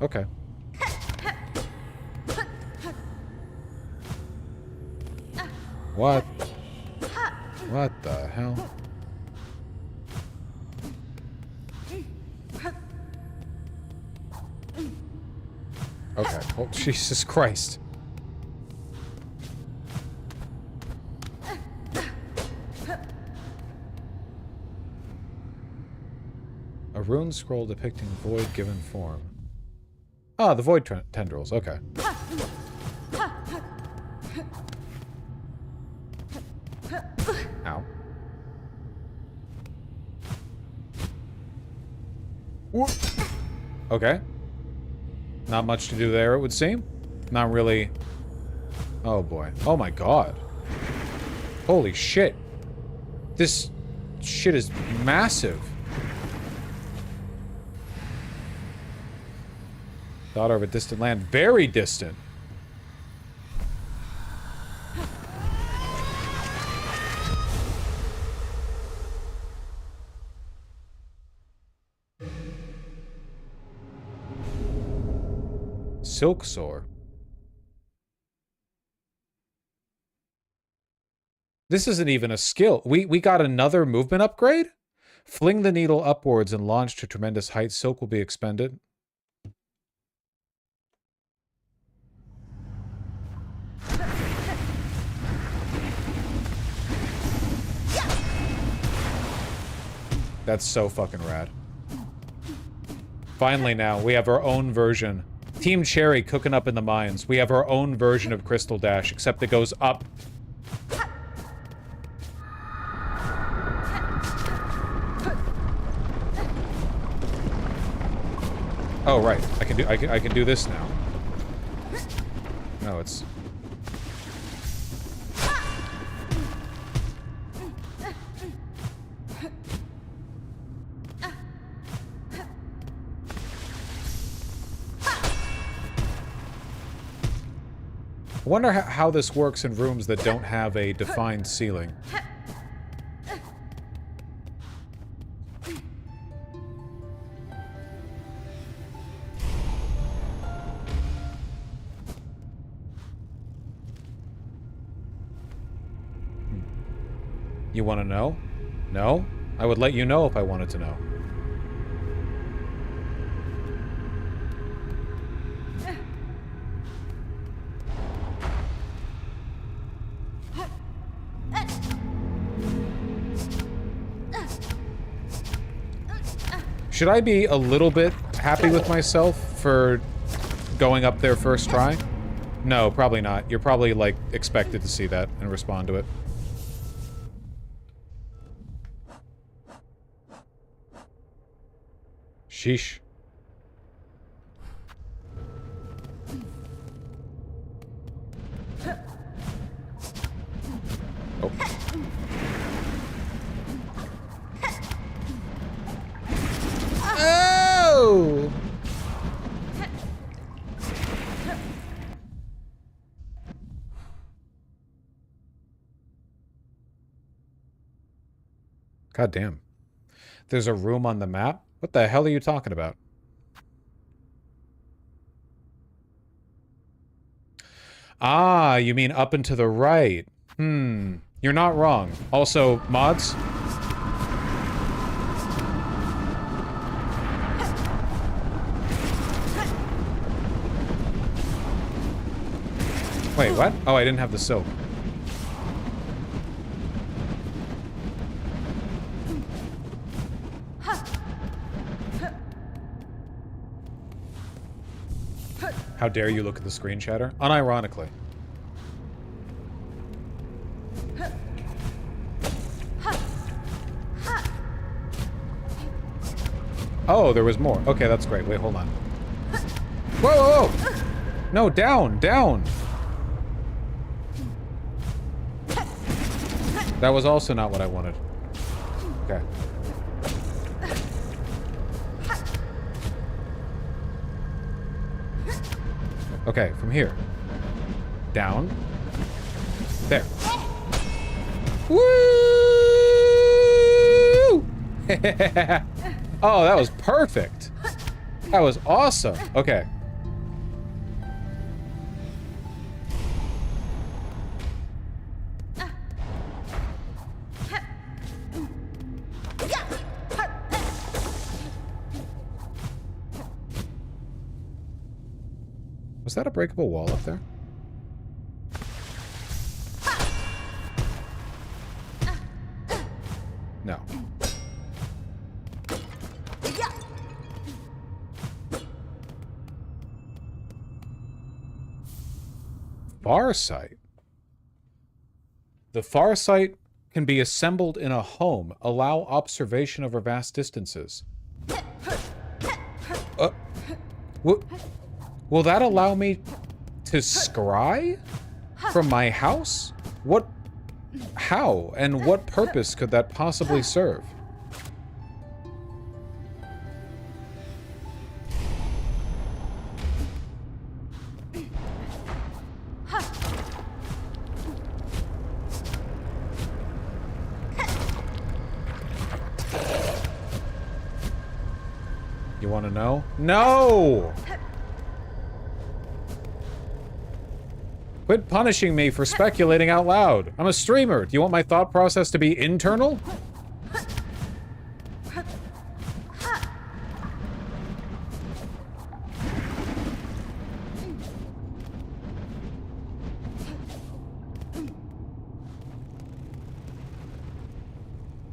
Okay. What? What the hell? Okay. Oh, Jesus Christ. A rune scroll depicting void given form. Ah, the void tendrils. Okay. Ow. Whoop. Okay. Not much to do there, it would seem. Not really. Oh boy. Oh my god. Holy shit. This shit is massive. Daughter of a distant land. Very distant. Silk Sore. This isn't even a skill. We got another movement upgrade? Fling the needle upwards and launch to tremendous heights. Silk will be expended. That's so fucking rad. Finally now, we have our own version. Team Cherry cooking up in the mines. We have our own version of Crystal Dash, except it goes up. Oh, right. I can do this now. No, it's... I wonder how this works in rooms that don't have a defined ceiling. You want to know? No? I would let you know if I wanted to know. Should I be a little bit happy with myself for going up there first try? No, probably not. You're probably, like, expected to see that and respond to it. Sheesh. Oh. Oh! God damn. There's a room on the map? What the hell are you talking about? Ah, you mean up and to the right. You're not wrong. Also, mods? Wait, what? Oh, I didn't have the silk. How dare you look at the screen chatter? Unironically. Oh, there was more. Okay, that's great. Wait, hold on. Whoa, whoa, whoa! No, down, down! That was also not what I wanted. Okay. Okay, from here. Down. There. Woo! Oh, that was perfect. That was awesome. Okay. Was that a breakable wall up there? No. Farsight. The Farsight can be assembled in a home. Allow observation over vast distances. Will that allow me to scry from my house? What? How? And what purpose could that possibly serve? You want to know? No! Quit punishing me for speculating out loud. I'm a streamer. Do you want my thought process to be internal?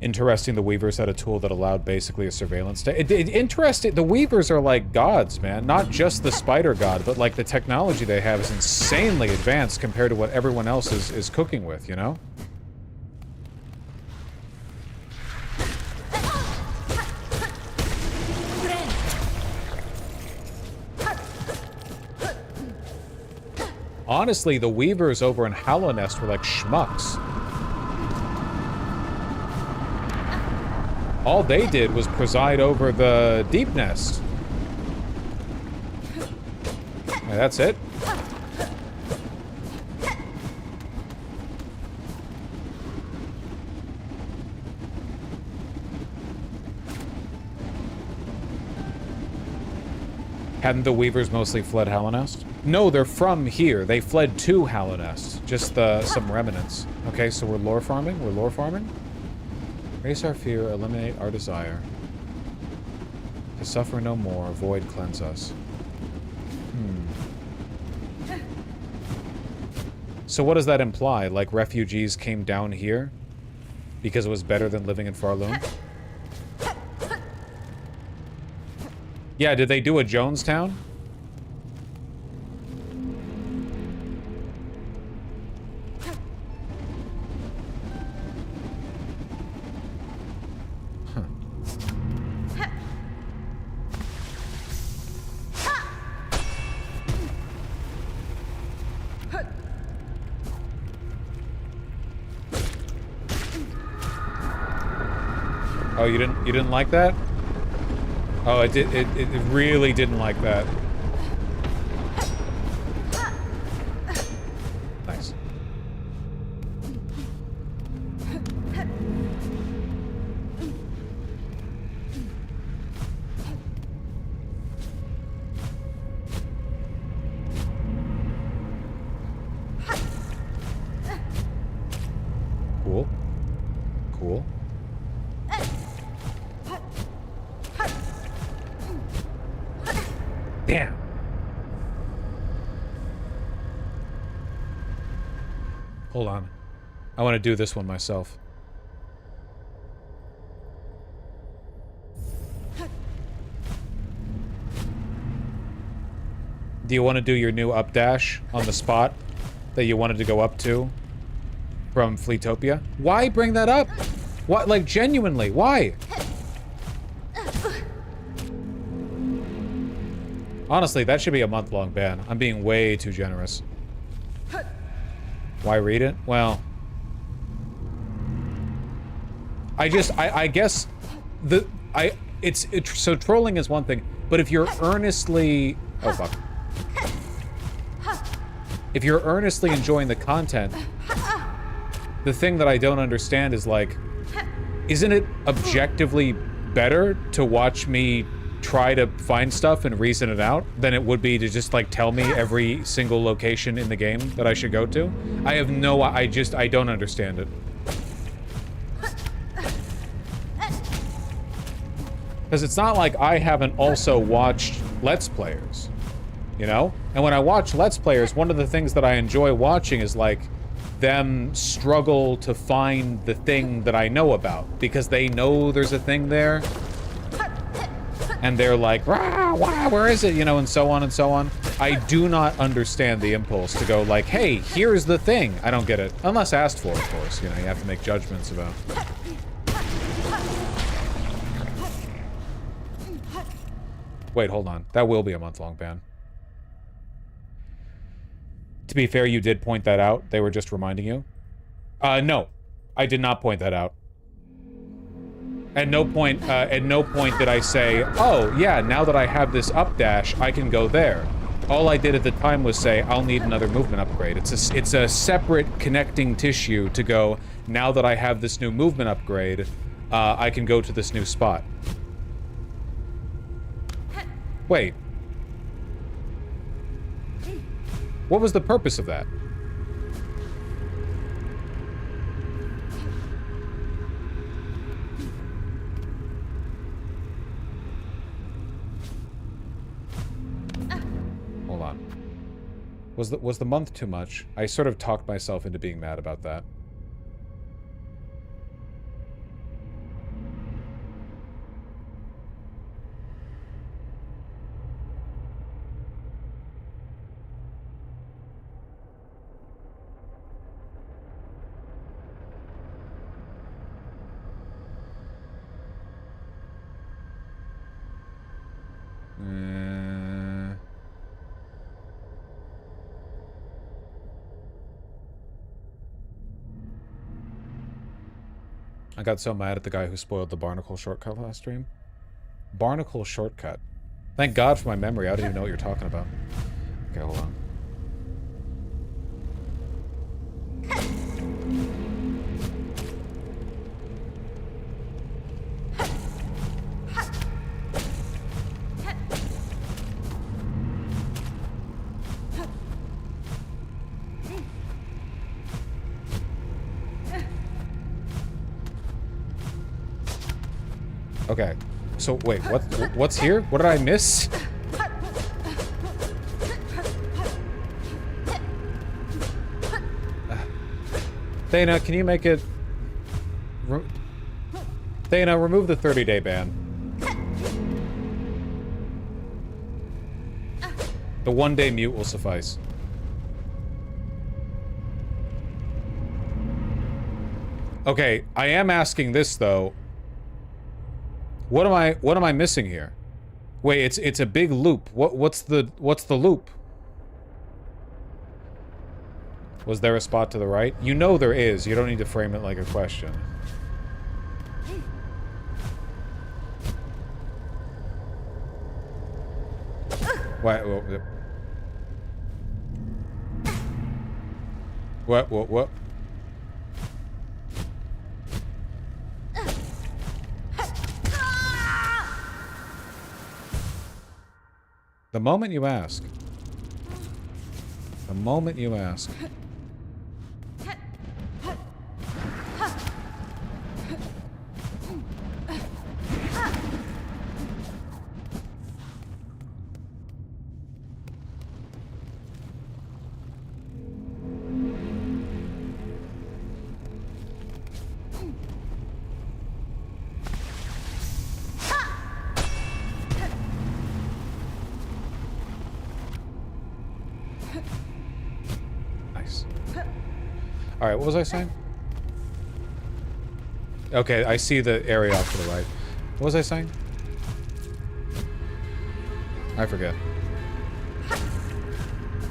Interesting, the Weavers had a tool that allowed basically a surveillance state. Interesting, the Weavers are like gods, man. Not just the spider god, but like the technology they have is insanely advanced compared to what everyone else is cooking with, you know? Honestly, the Weavers over in Hallownest were like schmucks. All they did was preside over the Deep Nest. And that's it. Hadn't the Weavers mostly fled Hallownest? No, they're from here. They fled to Hallownest. Just some remnants. Okay, so we're lore farming? We're lore farming? Erase our fear, eliminate our desire. To suffer no more, void cleanse us. So what does that imply? Like refugees came down here because it was better than living in Farloon? Yeah, did they do a Jonestown? Oh, you didn't like that? Oh, it really didn't like that. Nice. Cool. Cool. Damn. Hold on. I want to do this one myself. Do you want to do your new up dash on the spot that you wanted to go up to from Fleetopia? Why bring that up? What, like, genuinely, why? Honestly, that should be a month-long ban. I'm being way too generous. Why read it? Well, I guess so trolling is one thing, but if you're earnestly, oh fuck. If you're earnestly enjoying the content, the thing that I don't understand is like, isn't it objectively better to watch me try to find stuff and reason it out than it would be to just like tell me every single location in the game that I should go to? I don't understand it. Because it's not like I haven't also watched Let's Players, you know? And when I watch Let's Players, one of the things that I enjoy watching is like them struggle to find the thing that I know about because they know there's a thing there. And they're like, rah, wah, where is it? You know, and so on and so on. I do not understand the impulse to go like, hey, here's the thing. I don't get it. Unless asked for, of course. You know, you have to make judgments about. Wait, hold on. That will be a month-long ban. To be fair, you did point that out. They were just reminding you. No. I did not point that out. At no point did I say, oh, yeah, now that I have this up dash, I can go there. All I did at the time was say, I'll need another movement upgrade. It's a separate connecting tissue to go, now that I have this new movement upgrade, I can go to this new spot. Wait. What was the purpose of that? Hold on. Was the month too much? I sort of talked myself into being mad about that. I got so mad at the guy who spoiled the Barnacle shortcut last stream. Barnacle shortcut. Thank God for my memory. I don't even know what you're talking about. Okay, hold on. Okay, so wait, what's here? What did I miss? Thana, can you make it... Thana, remove the 30-day ban. The 1-day mute will suffice. Okay, I am asking this though. What am I missing here? Wait, it's a big loop. What's the loop? Was there a spot to the right? You know there is. You don't need to frame it like a question. What? The moment you ask. The moment you ask. Alright, what was I saying? Okay, I see the area off to the right. What was I saying? I forget.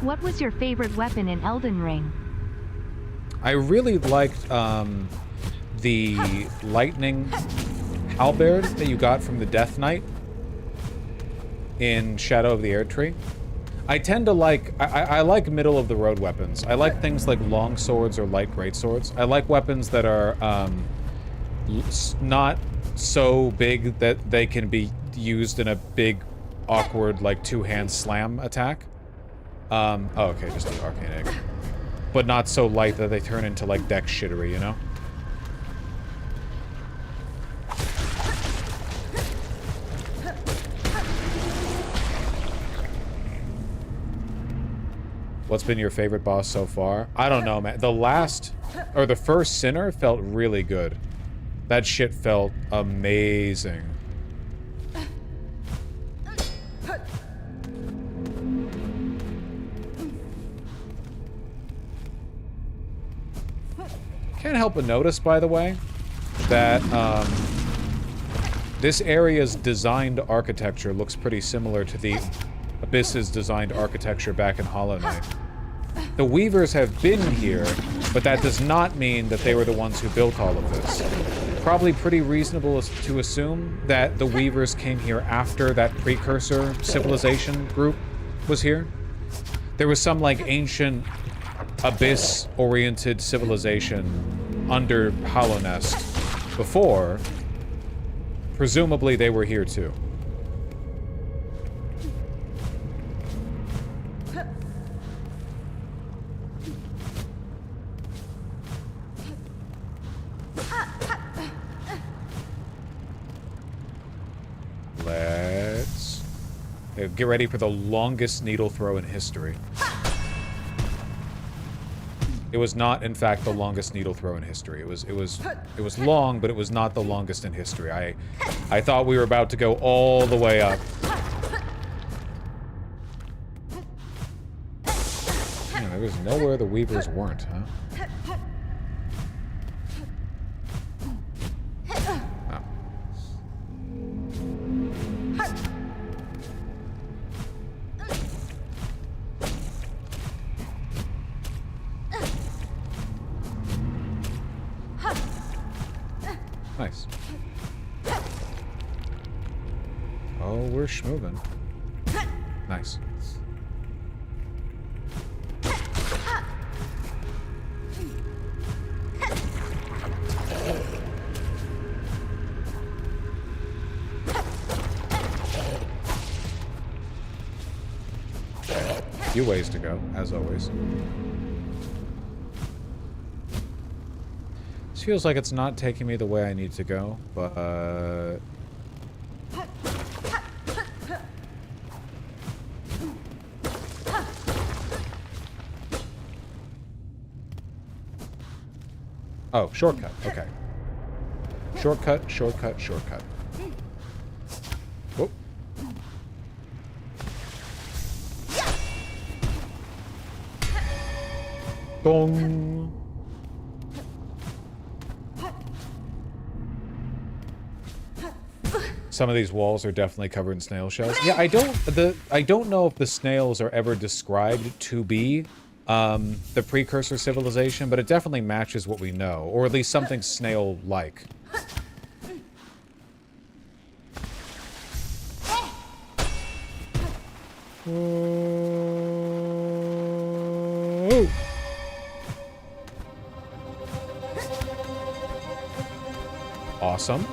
What was your favorite weapon in Elden Ring? I really liked the lightning halberd that you got from the Death Knight in Shadow of the Erdtree. I tend to like, I like middle of the road weapons. I like things like long swords or light great swords. I like weapons that are not so big that they can be used in a big, awkward, like two-hand slam attack. Oh, okay, just the arcane egg. But not so light that they turn into like deck shittery, you know? What's been your favorite boss so far? I don't know, man. The first Sinner felt really good. That shit felt amazing. Can't help but notice, by the way, that this area's designed architecture looks pretty similar to the Abyss's designed architecture back in Hollow Knight. The Weavers have been here, but that does not mean that they were the ones who built all of this. Probably pretty reasonable to assume that the Weavers came here after that precursor civilization group was here. There was some, like, ancient Abyss-oriented civilization under Hollow Nest before. Presumably they were here too. Let's get ready for the longest needle throw in history. It was not, in fact, the longest needle throw in history. It was long, but it was not the longest in history. I thought we were about to go all the way up. Man, there was nowhere the Weavers weren't, huh? Nice. Oh, we're schmoving. Nice. Few ways to go, as always. This feels like it's not taking me the way I need to go, but... Oh, shortcut. Okay. Shortcut, shortcut, shortcut. Whoop. Gong. Some of these walls are definitely covered in snail shells. Yeah, I don't know if the snails are ever described to be the precursor civilization, but it definitely matches what we know, or at least something snail-like. Whoa. Awesome.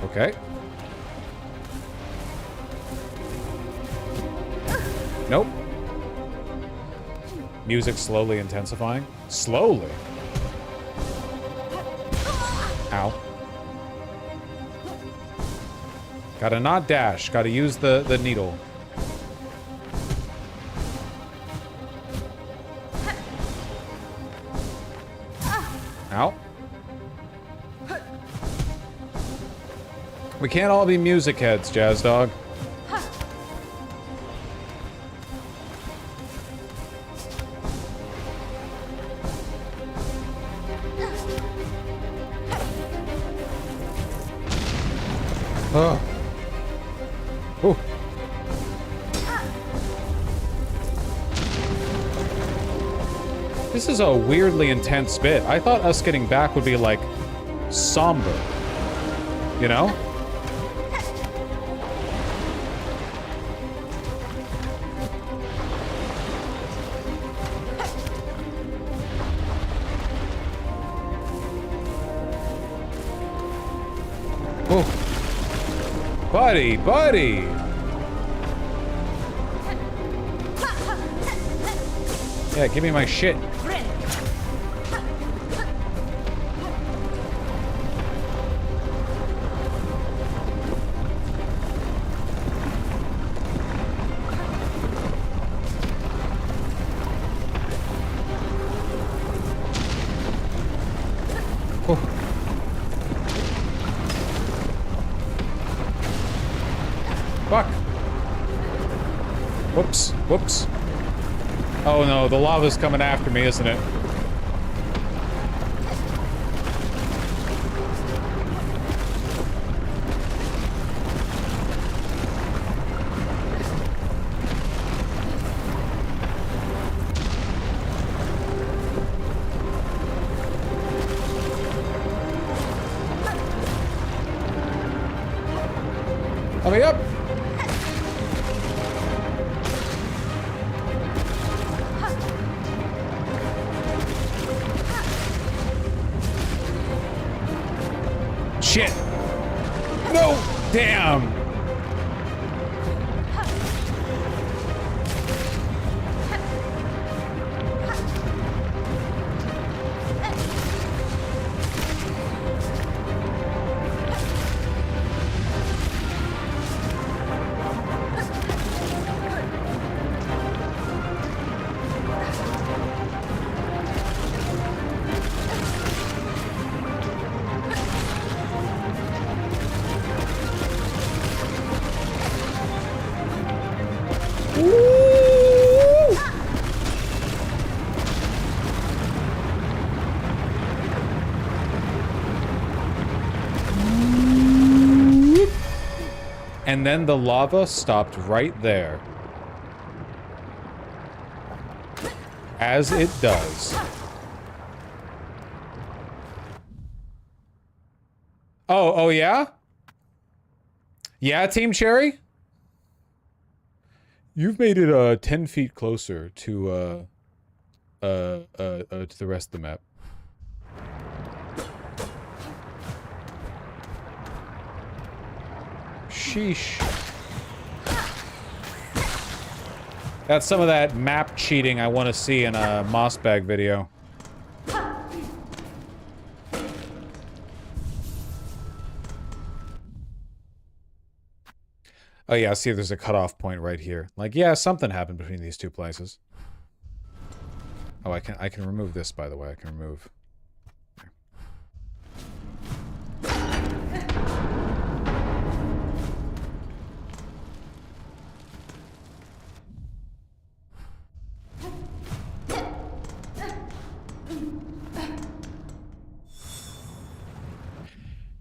Okay. Nope. Music slowly intensifying. Slowly. Ow. Gotta not dash. Gotta use the needle. Ow. We can't all be music heads, Jazz Dog. Oh. Ooh. This is a weirdly intense bit. I thought us getting back would be like somber, you know? Oh, buddy, buddy. Yeah, give me my shit. Fuck. Whoops. Whoops. Oh no, the lava's coming after me, isn't it? Hurry up! Shit! No! Damn! And then the lava stopped right there. As it does. Oh yeah? Yeah, Team Cherry? You've made it 10 feet closer to the rest of the map. Sheesh. That's some of that map cheating I want to see in a Mossbag video. Oh yeah, see there's a cutoff point right here. Like, yeah, something happened between these two places. Oh, I can remove this, by the way. I can remove.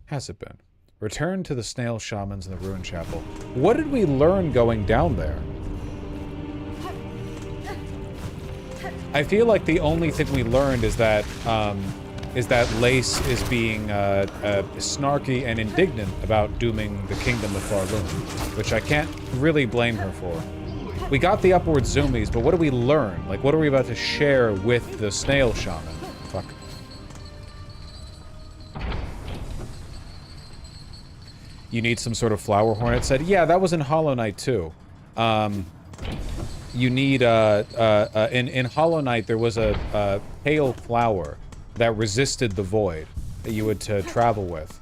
Has it been? Return to the snail shamans in the ruined chapel. What did we learn going down there? I feel like the only thing we learned is that Lace is being snarky and indignant about dooming the kingdom of Farloon, which I can't really blame her for. We got the upward zoomies, but what do we learn? Like, what are we about to share with the snail shaman? Fuck. You need some sort of flower horn, it said. Yeah, that was in Hollow Knight too. You need, in Hollow Knight, there was a pale flower that resisted the void that you would travel with.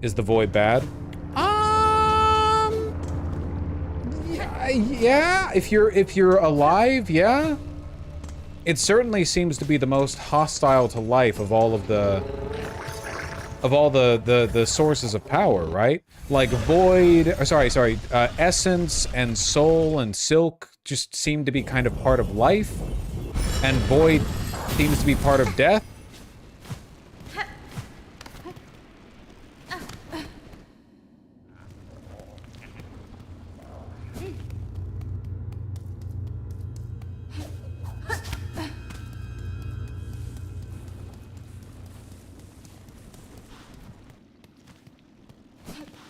Is the void bad? Yeah, if you're alive, yeah. It certainly seems to be the most hostile to life of all of the of all the sources of power, right? Like void, or essence and soul and silk just seem to be kind of part of life, and void seems to be part of death.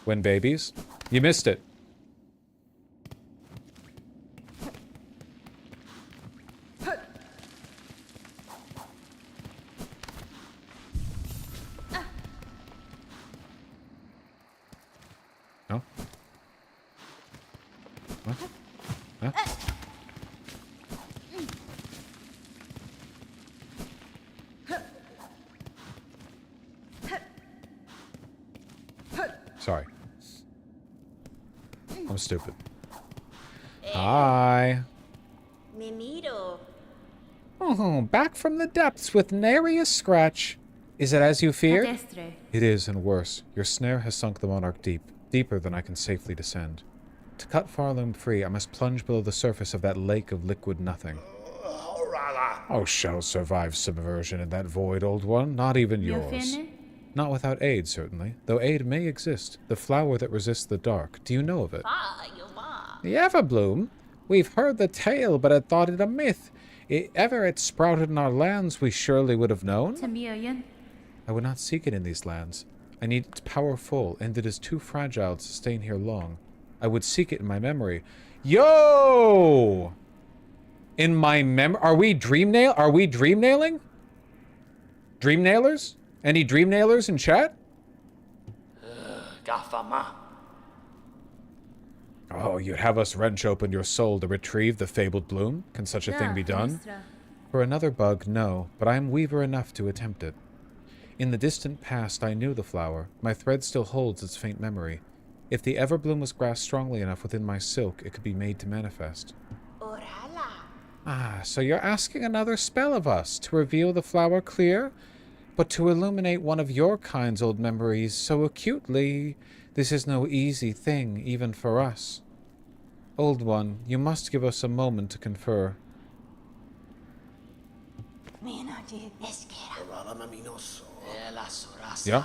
When babies? You missed it. No? What? Huh? Sorry. I'm stupid. Hi. Mimiro. Oh, back from the depths with nary a scratch. Is it as you feared? Pedestre. It is, and worse. Your snare has sunk the monarch deep, deeper than I can safely descend. To cut Farloom free, I must plunge below the surface of that lake of liquid nothing. Oh, shall survive submersion in that void, old one, not even yours. Not without aid, certainly, though aid may exist. The flower that resists the dark. Do you know of it? The Everbloom? We've heard the tale, but had thought it a myth. If ever it sprouted in our lands, we surely would have known. I would not seek it in these lands. I need its power full, and it is too fragile to sustain here long. I would seek it in my memory. Yo! In my are we dream nailing? Dream nailers? Any dream nailers in chat? Oh, you'd have us wrench open your soul to retrieve the fabled bloom? Can such a thing be done? For another bug, no, but I am weaver enough to attempt it. In the distant past, I knew the flower. My thread still holds its faint memory. If the Everbloom was grasped strongly enough within my silk, it could be made to manifest. Ah, so you're asking another spell of us, to reveal the flower clear? But to illuminate one of your kind's old memories so acutely, this is no easy thing, even for us. Old one, you must give us a moment to confer. Yeah?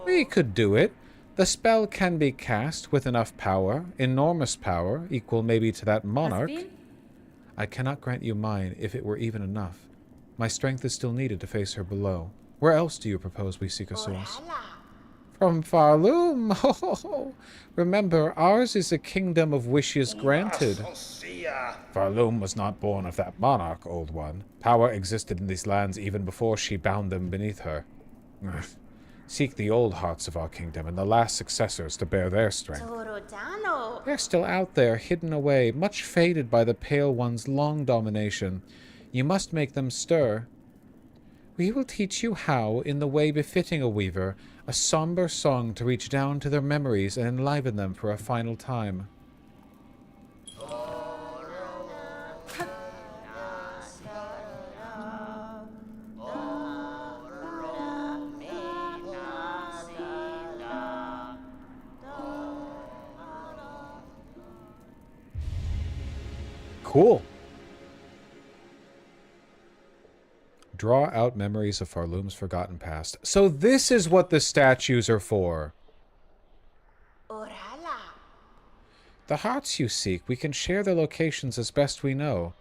We could do it. The spell can be cast with enough power, enormous power, equal maybe to that monarch. I cannot grant you mine if it were even enough. My strength is still needed to face her below. Where else do you propose we seek a source? From Farloom. Oh, remember, ours is a kingdom of wishes granted. Farloom was not born of that monarch, old one. Power existed in these lands even before she bound them beneath her. Seek the old hearts of our kingdom and the last successors to bear their strength. They're still out there, hidden away, much faded by the Pale One's long domination. You must make them stir. We will teach you how, in the way befitting a weaver, a somber song to reach down to their memories and enliven them for a final time. Cool. Draw out memories of Farloom's forgotten past. So this is what the statues are for. The hearts you seek, we can share their locations as best we know.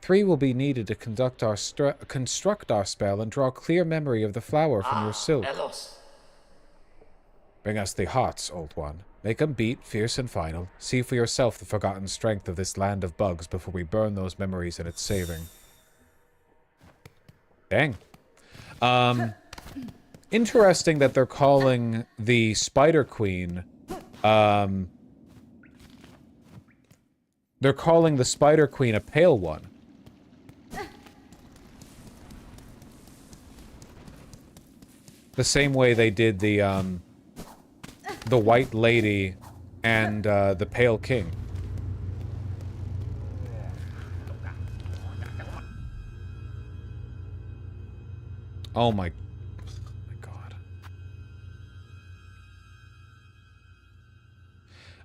3 will be needed to construct our spell and draw clear memory of the flower from your silk. Bring us the hearts, old one. Make 'em beat, fierce and final. See for yourself the forgotten strength of this land of bugs before we burn those memories in its saving. Dang. Interesting that they're calling the Spider Queen, they're calling the Spider Queen a pale one. The same way they did the White Lady and the Pale King. Oh my god.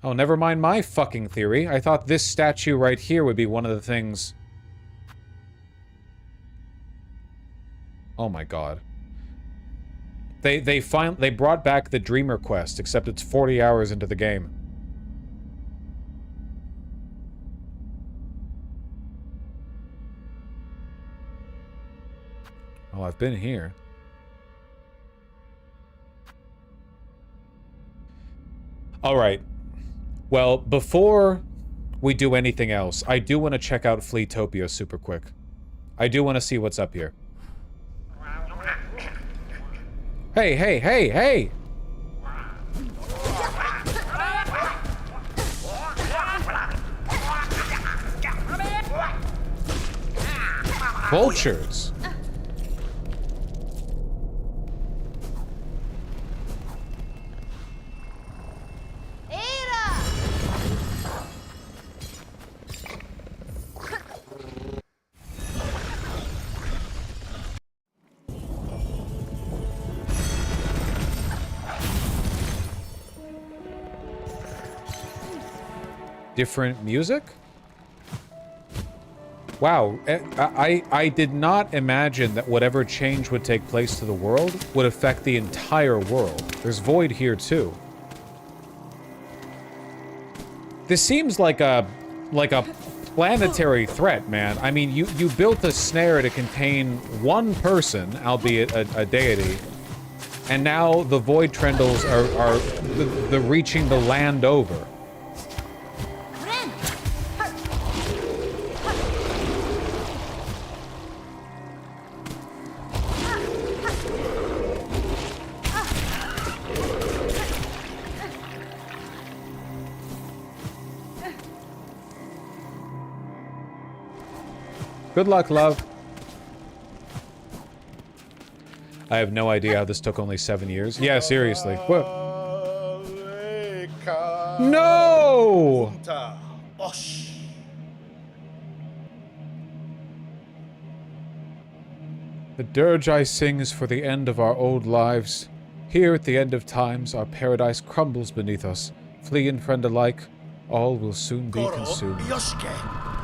Oh, never mind my fucking theory. I thought this statue right here would be one of the things... Oh my god. They brought back the Dreamer quest, except it's 40 hours into the game. Oh, I've been here. Alright. Well, before we do anything else, I do want to check out Fleetopia super quick. I do want to see what's up here. Hey, hey, hey, hey! Vultures! Different music? Wow, I did not imagine that whatever change would take place to the world would affect the entire world. There's void here too. This seems like a planetary threat, man. I mean, you built a snare to contain one person, albeit a deity, and now the void trendles are the reaching the land over. Good luck, love. I have no idea how this took only 7 years. Yeah, seriously. What? No! The dirge I sing is for the end of our old lives. Here at the end of times, our paradise crumbles beneath us. Flea and friend alike, all will soon be consumed.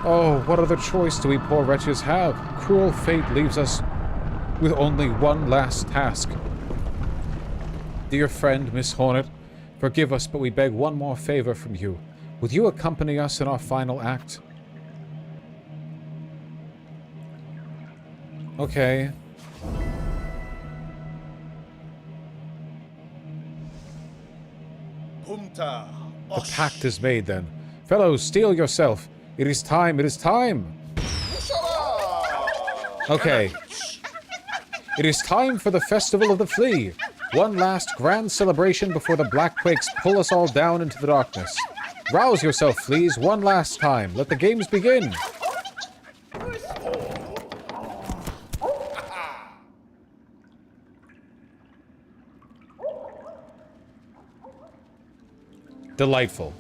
Oh, what other choice do we poor wretches have? Cruel fate leaves us with only one last task. Dear friend, Miss Hornet, forgive us, but we beg one more favor from you. Would you accompany us in our final act? Okay. The pact is made, then. Fellows, steel yourself. It is time, it is time! Okay. It is time for the Festival of the Flea. One last grand celebration before the Black Quakes pull us all down into the darkness. Rouse yourself, fleas, one last time. Let the games begin. Delightful.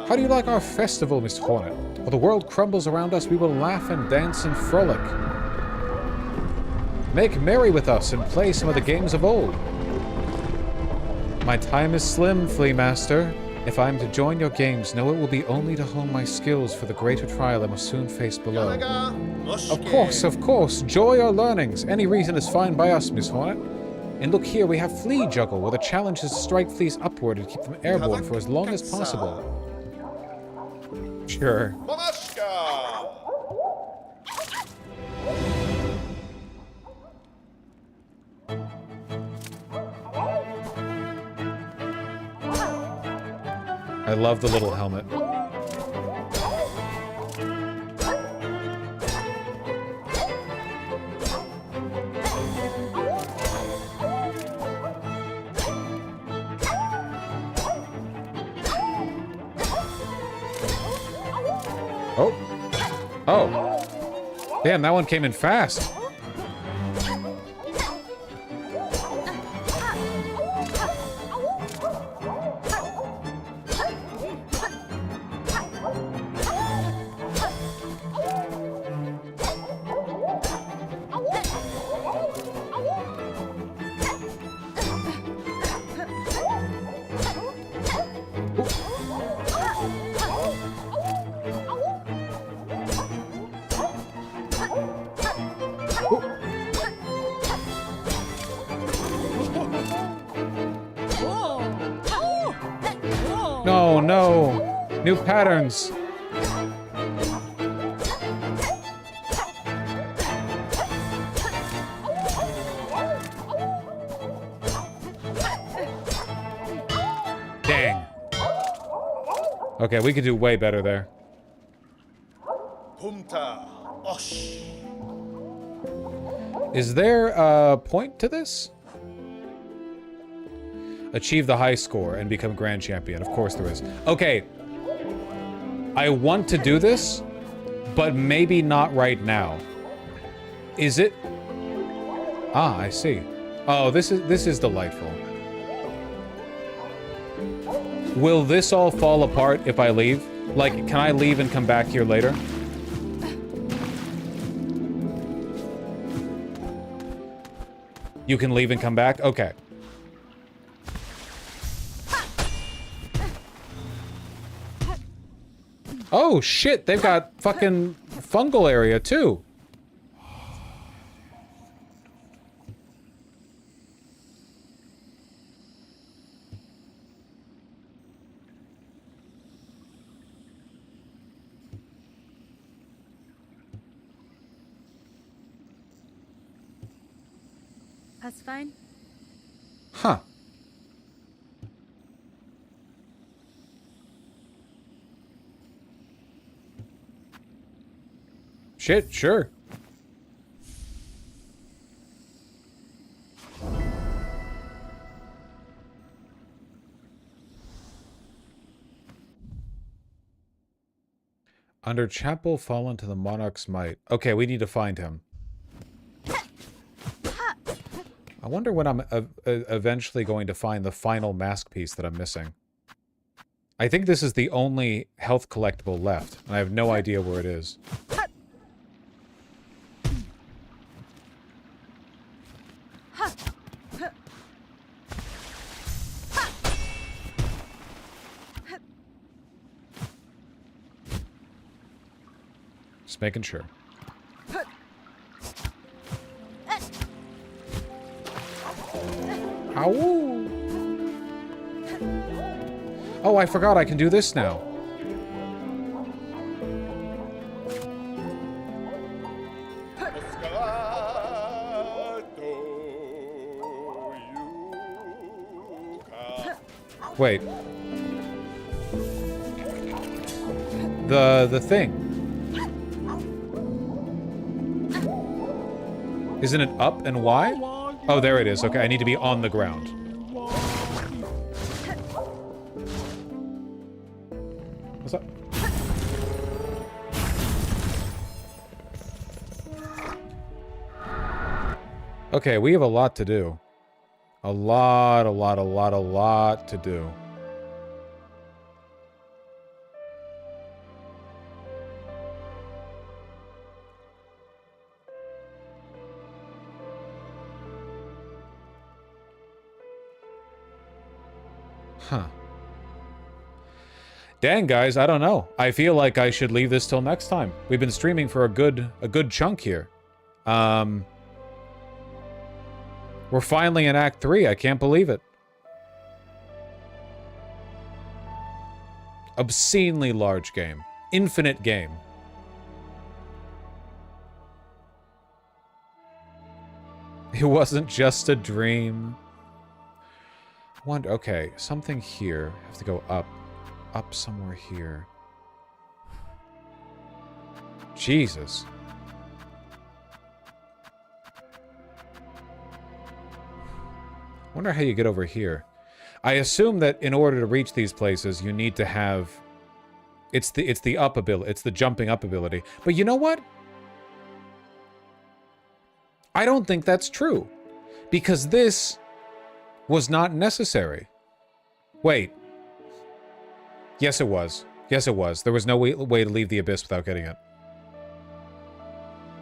How do you like our festival, Miss Hornet? While the world crumbles around us, we will laugh and dance and frolic. Make merry with us and play some of the games of old. My time is slim, Flea Master. If I am to join your games, know it will be only to hone my skills for the greater trial I must soon face below. Of course. Joy or learnings. Any reason is fine by us, Miss Hornet. And look here, we have Flea Juggle, where the challenge is to strike fleas upward and keep them airborne for as long as possible. Sure. I love the little helmet. Oh. Damn, that one came in fast. Oh no! New patterns! Dang. Okay, we could do way better there. Punta. Osh. Is there a point to this? Achieve the high score and become grand champion. Of course there is. Okay. I want to do this, but maybe not right now. Is it? Ah, I see. Oh, this is delightful. Will this all fall apart if I leave? Like, can I leave and come back here later? You can leave and come back? Okay. Oh, shit, they've got fucking fungal area, too. That's fine. Huh. Shit, sure. Under Chapel, fallen to the monarch's might. Okay, we need to find him. I wonder when I'm eventually going to find the final mask piece that I'm missing. I think this is the only health collectible left, and I have no idea where it is. Just making sure. Ow! Oh, I forgot I can do this now. Wait. The thing. Isn't it up and Y? Oh, there it is. Okay, I need to be on the ground. What's up? Okay, we have a lot to do. A lot to do. Huh. Dang, guys, I don't know. I feel like I should leave this till next time. We've been streaming for a good chunk here. We're finally in Act 3. I can't believe it. Obscenely large game. Infinite game. It wasn't just a dream. Wonder, okay, something here. I have to go up. Up somewhere here. Jesus. Wonder how you get over here. I assume that in order to reach these places, you need to have... It's the up ability. It's the jumping up ability. But you know what? I don't think that's true. Because this was not necessary. Wait. Yes, it was. Yes, it was. There was no way to leave the abyss without getting it.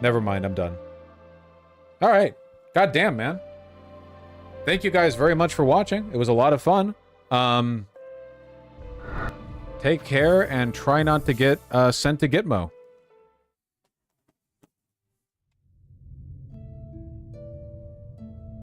Never mind, I'm done. Alright. God damn, man. Thank you guys very much for watching. It was a lot of fun. Take care and try not to get sent to Gitmo.